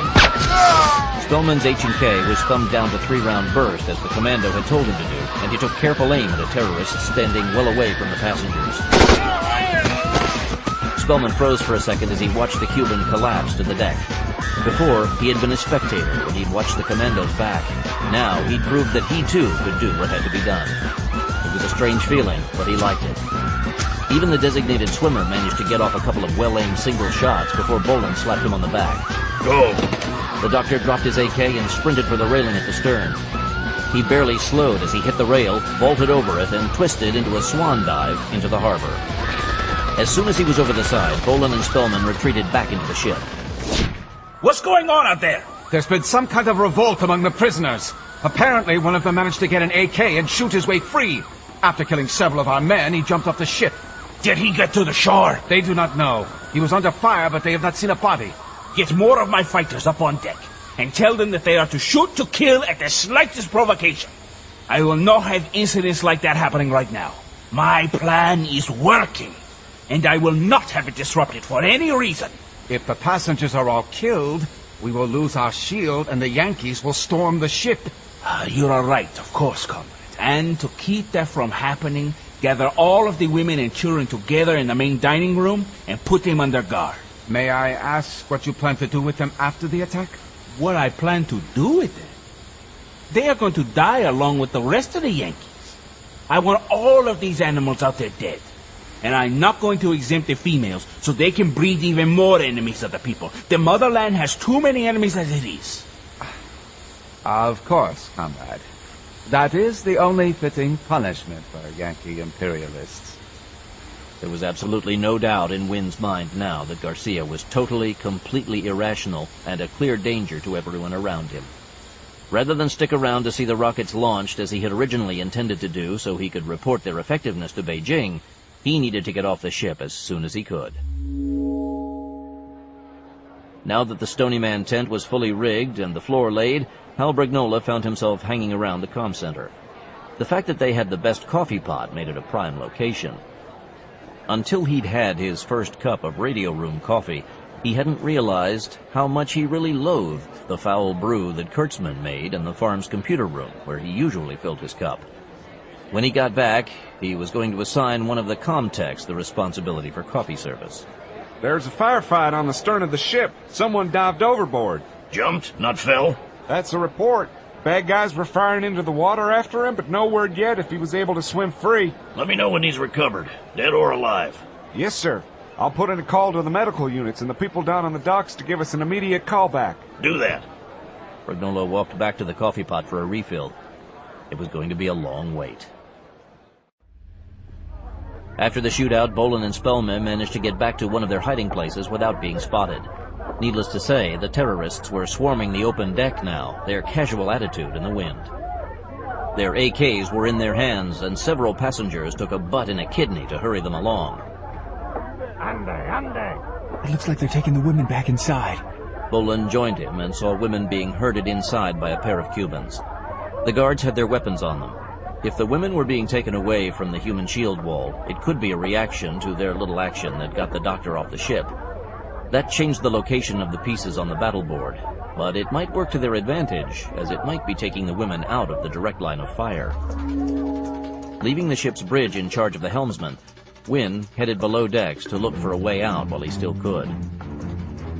Spellman's H&K was thumbed down to 3-round burst as the commando had told him to do, and he took careful aim at a terrorist standing well away from the passengers. Spellman froze for a second as he watched the Cuban collapse to the deck. Before, he had been a spectator when he'd watched the commandos back. Now, he'd proved that he too could do what had to be done. It was a strange feeling, but he liked it. Even the designated swimmer managed to get off a couple of well-aimed single shots before Bolan slapped him on the back. Go! The doctor dropped his AK and sprinted for the railing at the stern. He barely slowed as he hit the rail, vaulted over it, and twisted into a swan dive into the harbor. As soon as he was over the side, Bolan and Spellman retreated back into the ship. What's going on out there? There's been some kind of revolt among the prisoners. Apparently, one of them managed to get an AK and shoot his way free. After killing several of our men, he jumped off the ship. Did he get to the shore? They do not know. He was under fire, but they have not seen a body. Get more of my fighters up on deck, and tell them that they are to shoot to kill at the slightest provocation. I will not have incidents like that happening right now. My plan is working, and I will not have it disrupted for any reason. If the passengers are all killed, we will lose our shield, and the Yankees will storm the ship. You are right, of course, comrade. And to keep that from happening, gather all of the women and children together in the main dining room and put them under guard. May I ask what you plan to do with them after the attack? What I plan to do with them? They are going to die along with the rest of the Yankees. I want all of these animals out there dead. And I'm not going to exempt the females so they can breed even more enemies of the people. The motherland has too many enemies as it is. Of course, comrade. That is the only fitting punishment for Yankee imperialists. There was absolutely no doubt in Wynn's mind now that Garcia was totally, completely irrational and a clear danger to everyone around him. Rather than stick around to see the rockets launched as he had originally intended to do so he could report their effectiveness to Beijing, he needed to get off the ship as soon as he could. Now that the Stony Man tent was fully rigged and the floor laid, Hal Brignola found himself hanging around the comm center. The fact that they had the best coffee pot made it a prime location. Until he'd had his first cup of radio room coffee, he hadn't realized how much he really loathed the foul brew that Kurtzman made in the farm's computer room, where he usually filled his cup. When he got back, he was going to assign one of the comm-techs the responsibility for coffee service. There's a firefight on the stern of the ship. Someone dived overboard. Jumped, not fell? That's a report. Bad guys were firing into the water after him, but no word yet if he was able to swim free. Let me know when he's recovered, dead or alive. Yes, sir. I'll put in a call to the medical units and the people down on the docks to give us an immediate call back. Do that. Brignola walked back to the coffee pot for a refill. It was going to be a long wait. After the shootout, Bolan and Spellman managed to get back to one of their hiding places without being spotted. Needless to say, the terrorists were swarming the open deck now, their casual attitude in the wind. Their AKs were in their hands, and several passengers took a butt in a kidney to hurry them along. It looks like they're taking the women back inside. Bolan joined him and saw women being herded inside by a pair of Cubans. The guards had their weapons on them. If the women were being taken away from the human shield wall, it could be a reaction to their little action that got the doctor off the ship. That changed the location of the pieces on the battle board, but it might work to their advantage, as it might be taking the women out of the direct line of fire. Leaving the ship's bridge in charge of the helmsman, Wynn headed below decks to look for a way out while he still could.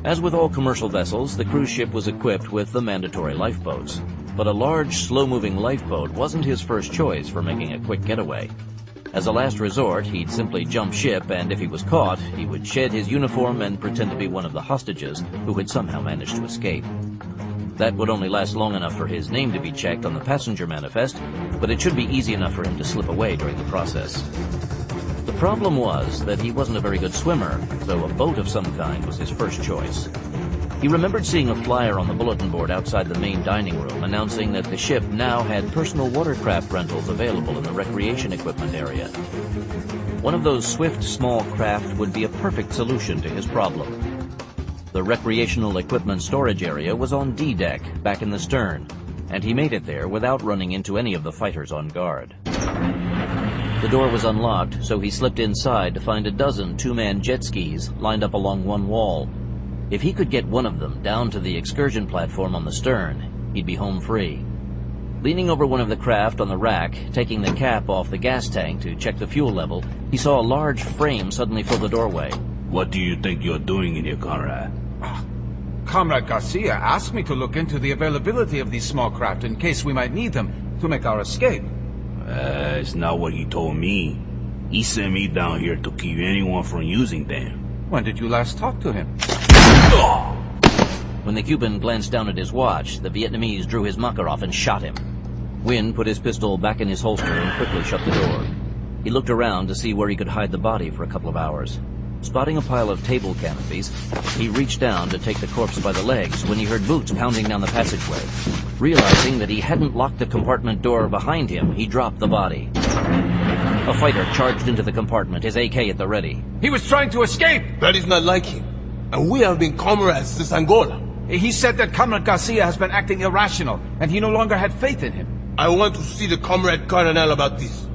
As with all commercial vessels, the cruise ship was equipped with the mandatory lifeboats. But a large, slow-moving lifeboat wasn't his first choice for making a quick getaway. As a last resort, he'd simply jump ship, and if he was caught, he would shed his uniform and pretend to be one of the hostages who had somehow managed to escape. That would only last long enough for his name to be checked on the passenger manifest, but it should be easy enough for him to slip away during the process. The problem was that he wasn't a very good swimmer, so a boat of some kind was his first choice. He remembered seeing a flyer on the bulletin board outside the main dining room announcing that the ship now had personal watercraft rentals available in the recreation equipment area. One of those swift, small craft would be a perfect solution to his problem. The recreational equipment storage area was on D-deck, back in the stern, and he made it there without running into any of the fighters on guard. The door was unlocked, so he slipped inside to find a dozen two-man jet skis lined up along one wall. If he could get one of them down to the excursion platform on the stern, he'd be home free. Leaning over one of the craft on the rack, taking the cap off the gas tank to check the fuel level, he saw a large frame suddenly fill the doorway. What do you think you're doing in here, Conrad? Comrade Garcia asked me to look into the availability of these small craft in case we might need them to make our escape. It's not what he told me. He sent me down here to keep anyone from using them. When did you last talk to him? When the Cuban glanced down at his watch, the Vietnamese drew his Makarov and shot him. Wynn put his pistol back in his holster and quickly shut the door. He looked around to see where he could hide the body for a couple of hours. Spotting a pile of table canopies, he reached down to take the corpse by the legs when he heard boots pounding down the passageway. Realizing that he hadn't locked the compartment door behind him, he dropped the body. A fighter charged into the compartment, his AK at the ready. He was trying to escape! That is not like him. And we have been comrades since Angola. He said that Comrade Garcia has been acting irrational, and he no longer had faith in him. I want to see the Comrade Colonel about this.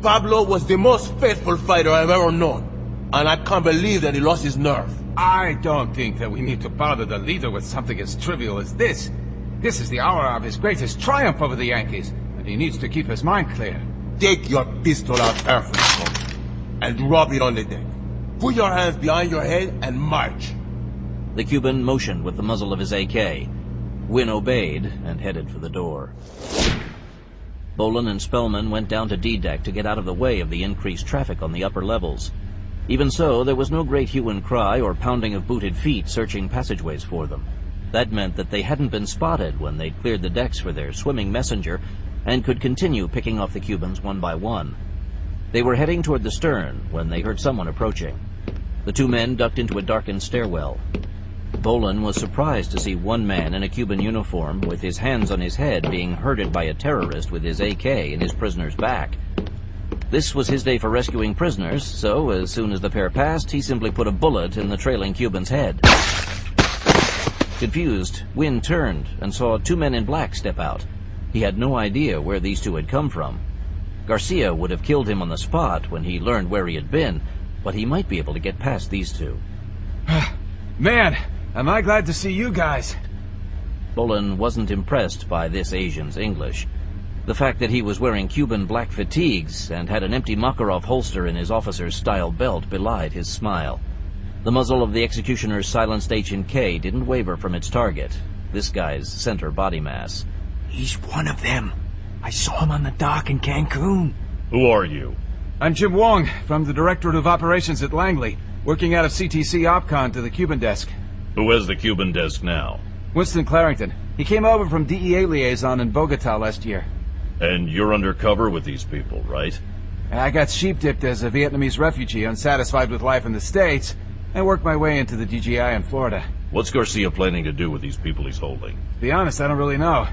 Pablo was the most faithful fighter I've ever known. And I can't believe that he lost his nerve. I don't think that we need to bother the leader with something as trivial as this. This is the hour of his greatest triumph over the Yankees, and he needs to keep his mind clear. Take your pistol out carefully, Smoke, and drop it on the deck. Put your hands behind your head and march. The Cuban motioned with the muzzle of his AK. Wynn obeyed and headed for the door. Bolan and Spellman went down to D-deck to get out of the way of the increased traffic on the upper levels. Even so, there was no great hue and cry or pounding of booted feet searching passageways for them. That meant that they hadn't been spotted when they'd cleared the decks for their swimming messenger and could continue picking off the Cubans one by one. They were heading toward the stern when they heard someone approaching. The two men ducked into a darkened stairwell. Bolan was surprised to see one man in a Cuban uniform with his hands on his head being herded by a terrorist with his AK in his prisoner's back. This was his day for rescuing prisoners, so as soon as the pair passed, he simply put a bullet in the trailing Cuban's head. Confused, Wynn turned and saw two men in black step out. He had no idea where these two had come from. Garcia would have killed him on the spot when he learned where he had been, but he might be able to get past these two. Man, am I glad to see you guys. Bolan wasn't impressed by this Asian's English. The fact that he was wearing Cuban black fatigues and had an empty Makarov holster in his officer's style belt belied his smile. The muzzle of the executioner's silenced H&K didn't waver from its target, this guy's center body mass. He's one of them. I saw him on the dock in Cancun. Who are you? I'm Jim Wong, from the Directorate of Operations at Langley, working out of CTC OpCon to the Cuban desk. Who has the Cuban desk now? Winston Clarington. He came over from DEA liaison in Bogota last year. And you're undercover with these people, right? I got sheep-dipped as a Vietnamese refugee unsatisfied with life in the States, and worked my way into the DGI in Florida. What's Garcia planning to do with these people he's holding? To be honest, I don't really know.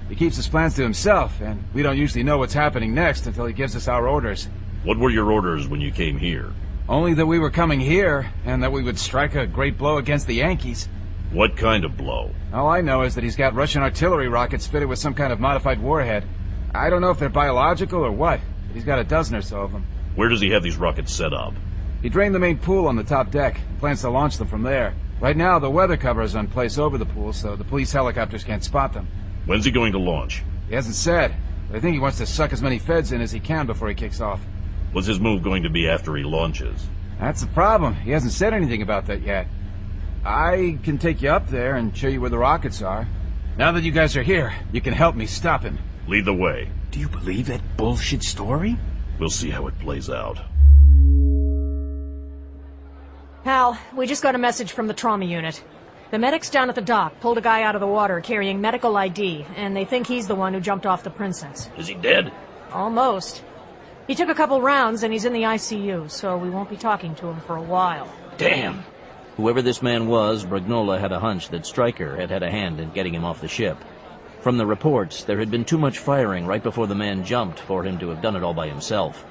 He keeps his plans to himself, and we don't usually know what's happening next until he gives us our orders. What were your orders when you came here? Only that we were coming here, and that we would strike a great blow against the Yankees. What kind of blow? All I know is that he's got Russian artillery rockets fitted with some kind of modified warhead. I don't know if they're biological or what, but he's got a dozen or so of them. Where does he have these rockets set up? He drained the main pool on the top deck and plans to launch them from there. Right now, the weather cover is in place over the pool, so the police helicopters can't spot them. When's he going to launch? He hasn't said, but I think he wants to suck as many feds in as he can before he kicks off. What's his move going to be after he launches? That's the problem. He hasn't said anything about that yet. I can take you up there and show you where the rockets are. Now that you guys are here, you can help me stop him. Lead the way. Do you believe that bullshit story? We'll see how it plays out. Hal, we just got a message from the trauma unit. The medics down at the dock pulled a guy out of the water carrying medical ID, and they think he's the one who jumped off the Princess. Is he dead? Almost. He took a couple rounds and he's in the ICU, so we won't be talking to him for a while. Damn. Whoever this man was, Brignola had a hunch that Stryker had had a hand in getting him off the ship. From the reports, there had been too much firing right before the man jumped for him to have done it all by himself.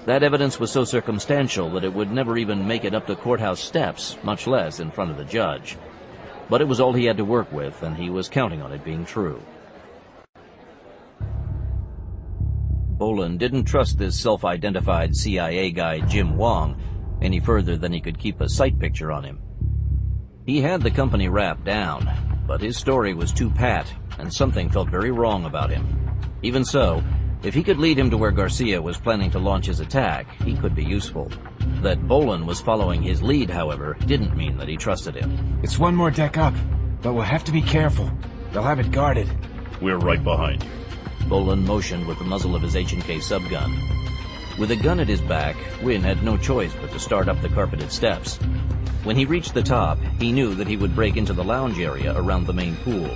That evidence was so circumstantial that it would never even make it up the courthouse steps, much less in front of the judge. But it was all he had to work with, and he was counting on it being true. Bolan didn't trust this self-identified CIA guy, Jim Wong, any further than he could keep a sight picture on him. He had the company wrapped down, but his story was too pat, and something felt very wrong about him. Even so, if he could lead him to where Garcia was planning to launch his attack, he could be useful. That Bolan was following his lead, however, didn't mean that he trusted him. It's one more deck up, but we'll have to be careful. They'll have it guarded. We're right behind you. Bolan motioned with the muzzle of his H&K subgun. With a gun at his back, Wynn had no choice but to start up the carpeted steps. When he reached the top, he knew that he would break into the lounge area around the main pool.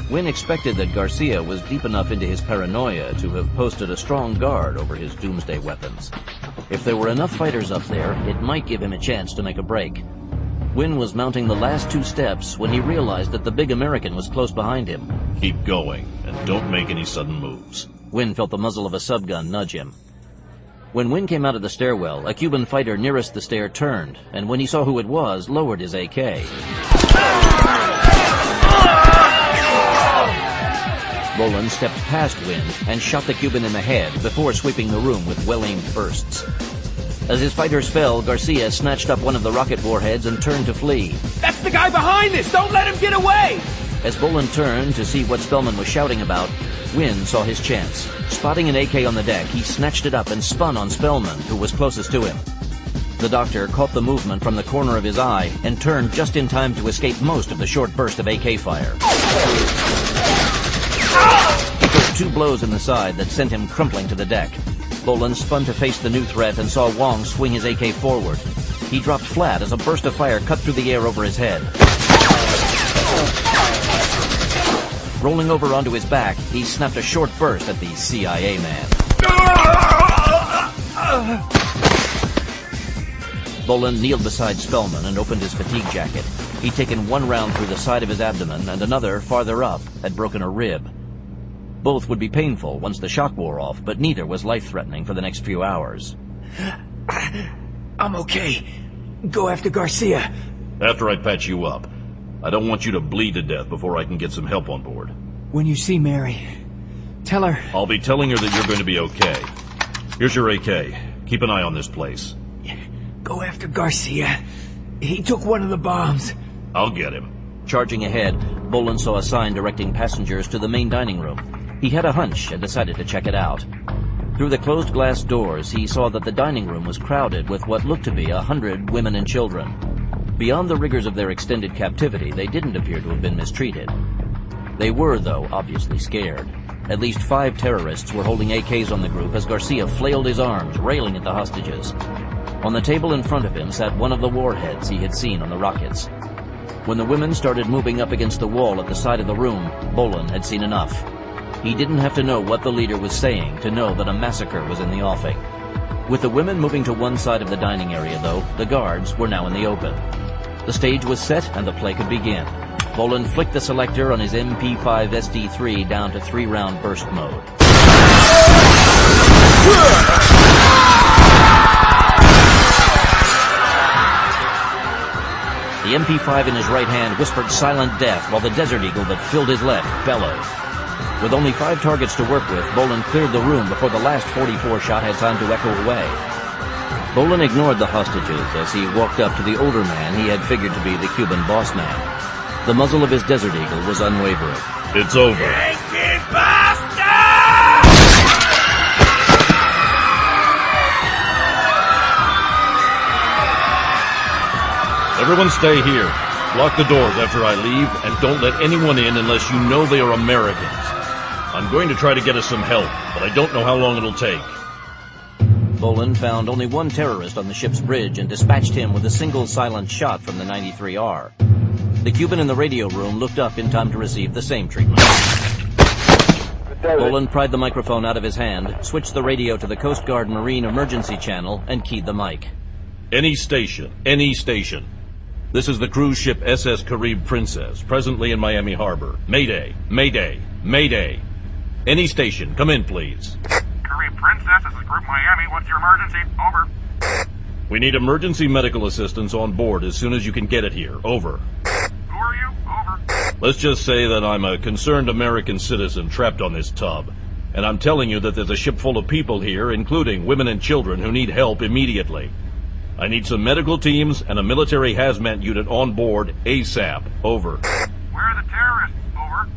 Wynn expected that Garcia was deep enough into his paranoia to have posted a strong guard over his doomsday weapons. If there were enough fighters up there, it might give him a chance to make a break. Wynn was mounting the last 2 steps when he realized that the big American was close behind him. Keep going, and don't make any sudden moves. Wynn felt the muzzle of a subgun nudge him. When Wynn came out of the stairwell, a Cuban fighter nearest the stair turned, and when he saw who it was, lowered his AK. Bolan stepped past Wynn and shot the Cuban in the head before sweeping the room with well-aimed bursts. As his fighters fell, Garcia snatched up one of the rocket warheads and turned to flee. That's the guy behind this! Don't let him get away! As Bolan turned to see what Spellman was shouting about, Wynn saw his chance. Spotting an AK on the deck, he snatched it up and spun on Spellman, who was closest to him. The doctor caught the movement from the corner of his eye and turned just in time to escape most of the short burst of AK fire. He took 2 blows in the side that sent him crumpling to the deck. Bolan spun to face the new threat and saw Wong swing his AK forward. He dropped flat as a burst of fire cut through the air over his head. Rolling over onto his back, he snapped a short burst at the CIA man. Bolan kneeled beside Spellman and opened his fatigue jacket. He'd taken 1 round through the side of his abdomen, and another, farther up, had broken a rib. Both would be painful once the shock wore off, but neither was life-threatening for the next few hours. I'm okay. Go after Garcia. After I patch you up. I don't want you to bleed to death before I can get some help on board. When you see Mary, tell her... I'll be telling her that you're going to be okay. Here's your AK. Keep an eye on this place. Go after Garcia. He took one of the bombs. I'll get him. Charging ahead, Bolan saw a sign directing passengers to the main dining room. He had a hunch and decided to check it out. Through the closed glass doors, he saw that the dining room was crowded with what looked to be 100 women and children. Beyond the rigors of their extended captivity, they didn't appear to have been mistreated. They were, though, obviously scared. At least 5 terrorists were holding AKs on the group as Garcia flailed his arms, railing at the hostages. On the table in front of him sat one of the warheads he had seen on the rockets. When the women started moving up against the wall at the side of the room, Bolan had seen enough. He didn't have to know what the leader was saying to know that a massacre was in the offing. With the women moving to one side of the dining area, though, the guards were now in the open. The stage was set and the play could begin. Bolan flicked the selector on his MP5 SD3 down to 3-round burst mode. The MP5 in his right hand whispered silent death while the Desert Eagle that filled his left bellowed. With only 5 targets to work with, Bolan cleared the room before the last 44 shot had time to echo away. Bolan ignored the hostages as he walked up to the older man he had figured to be the Cuban boss man. The muzzle of his Desert Eagle was unwavering. It's over. Yankee bastard! Everyone stay here. Lock the doors after I leave, and don't let anyone in unless you know they are Americans. I'm going to try to get us some help, but I don't know how long it'll take. Bolan found only 1 terrorist on the ship's bridge and dispatched him with a single silent shot from the 93R. The Cuban in the radio room looked up in time to receive the same treatment. Bolan pried the microphone out of his hand, switched the radio to the Coast Guard Marine emergency channel, and keyed the mic. Any station. This is the cruise ship SS Carib Princess, presently in Miami Harbor. Mayday, mayday, mayday. Any station, come in, please. Carib Princess, this is Group Miami. What's your emergency? Over. We need emergency medical assistance on board as soon as you can get it here. Over. Who are you? Over. Let's just say that I'm a concerned American citizen trapped on this tub. And I'm telling you that there's a ship full of people here, including women and children, who need help immediately. I need some medical teams and a military hazmat unit on board ASAP. Over. Where are the terrorists? Over.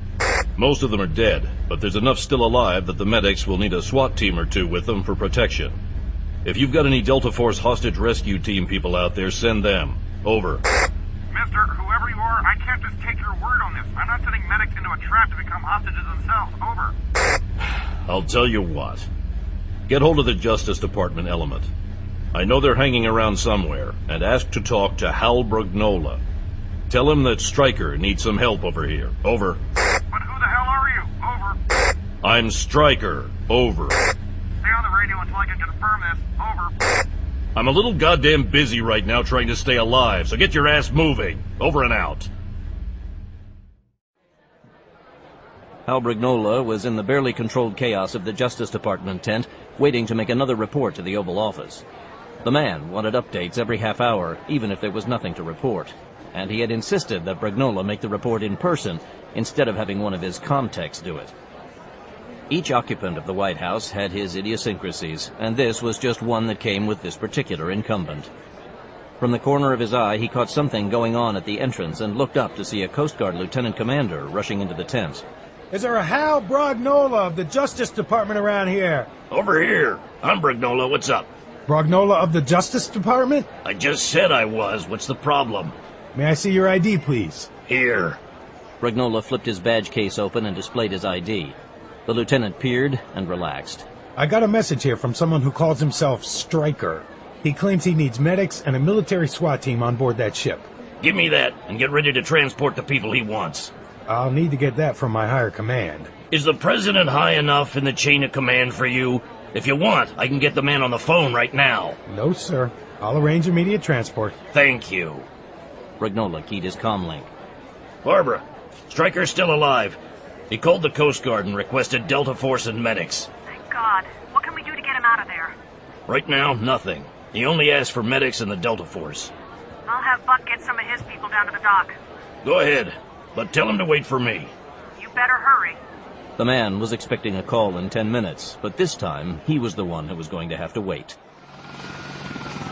Most of them are dead, but there's enough still alive that the medics will need a SWAT team or 2 with them for protection. If you've got any Delta Force hostage rescue team people out there, send them. Over. Mister, whoever you are, I can't just take your word on this. I'm not sending medics into a trap to become hostages themselves. Over. I'll tell you what. Get hold of the Justice Department element. I know they're hanging around somewhere, and ask to talk to Hal Brugnola. Tell him that Stryker needs some help over here. Over. But who the hell are you? Over. I'm Stryker. Over. Stay on the radio until I can confirm this. Over. I'm a little goddamn busy right now trying to stay alive, so get your ass moving. Over and out. Hal Brugnola was in the barely controlled chaos of the Justice Department tent, waiting to make another report to the Oval Office. The man wanted updates every half hour, even if there was nothing to report. And he had insisted that Brugnola make the report in person, instead of having one of his comtechs do it. Each occupant of the White House had his idiosyncrasies, and this was just one that came with this particular incumbent. From the corner of his eye, he caught something going on at the entrance and looked up to see a Coast Guard lieutenant commander rushing into the tent. Is there a Hal Brugnola of the Justice Department around here? Over here. I'm Brugnola. What's up? Brugnola of the Justice Department? I just said I was. What's the problem? May I see your ID, please? Here. Brugnola flipped his badge case open and displayed his ID. The lieutenant peered and relaxed. I got a message here from someone who calls himself Stryker. He claims he needs medics and a military SWAT team on board that ship. Give me that, and get ready to transport the people he wants. I'll need to get that from my higher command. Is the president high enough in the chain of command for you? If you want, I can get the man on the phone right now. No, sir. I'll arrange immediate transport. Thank you. Brugnola keyed his comlink. Barbara, Stryker's still alive. He called the Coast Guard and requested Delta Force and medics. Thank God. What can we do to get him out of there? Right now, nothing. He only asked for medics and the Delta Force. I'll have Buck get some of his people down to the dock. Go ahead, but tell him to wait for me. You better hurry. The man was expecting a call in 10 minutes, but this time he was the one who was going to have to wait.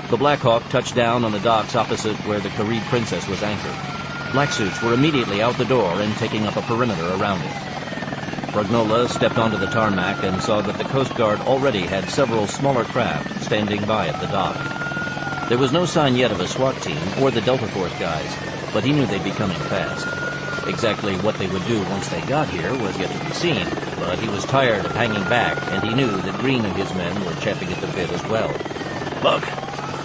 The Black Hawk touched down on the docks opposite where the Carib Princess was anchored. Black suits were immediately out the door and taking up a perimeter around it. Brugnola stepped onto the tarmac and saw that the Coast Guard already had several smaller craft standing by at the dock. There was no sign yet of a SWAT team or the Delta Force guys, but he knew they'd be coming fast. Exactly what they would do once they got here was yet to be seen, but he was tired of hanging back, and he knew that Green and his men were champing at the bit as well. Buck,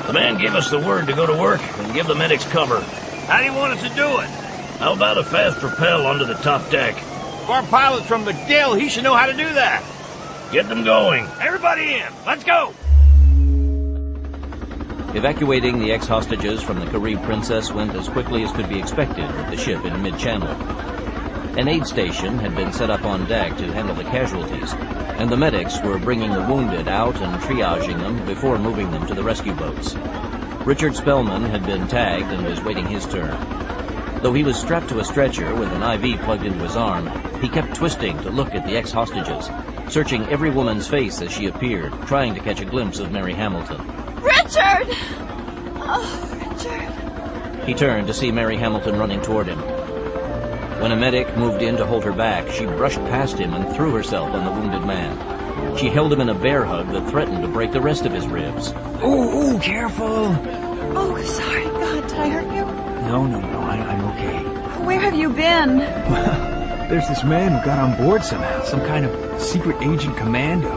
the man gave us the word to go to work and give the medics cover. How do you want us to do it? How about a fast rappel onto the top deck? Our pilot's from McGill. He should know how to do that. Get them going. Everybody in. Let's go. Evacuating the ex-hostages from the Carib Princess went as quickly as could be expected with the ship in mid-channel. An aid station had been set up on deck to handle the casualties, and the medics were bringing the wounded out and triaging them before moving them to the rescue boats. Richard Spellman had been tagged and was waiting his turn. Though he was strapped to a stretcher with an IV plugged into his arm, he kept twisting to look at the ex-hostages, searching every woman's face as she appeared, trying to catch a glimpse of Mary Hamilton. Richard! Oh, Richard. He turned to see Mary Hamilton running toward him. When a medic moved in to hold her back, she brushed past him and threw herself on the wounded man. She held him in a bear hug that threatened to break the rest of his ribs. Ooh, careful! Oh, sorry. God, did I hurt you? No, I'm okay. Where have you been? Well, there's this man who got on board somehow, some kind of secret agent commando,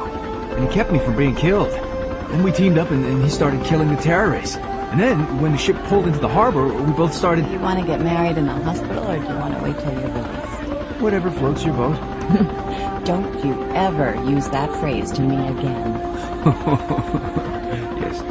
and he kept me from being killed. Then we teamed up and he started killing the terrorists. And then, when the ship pulled into the harbor, we both started... Do you want to get married in a hospital, or do you want to wait till you're released? Whatever floats your boat. Don't you ever use that phrase to me again. Yes,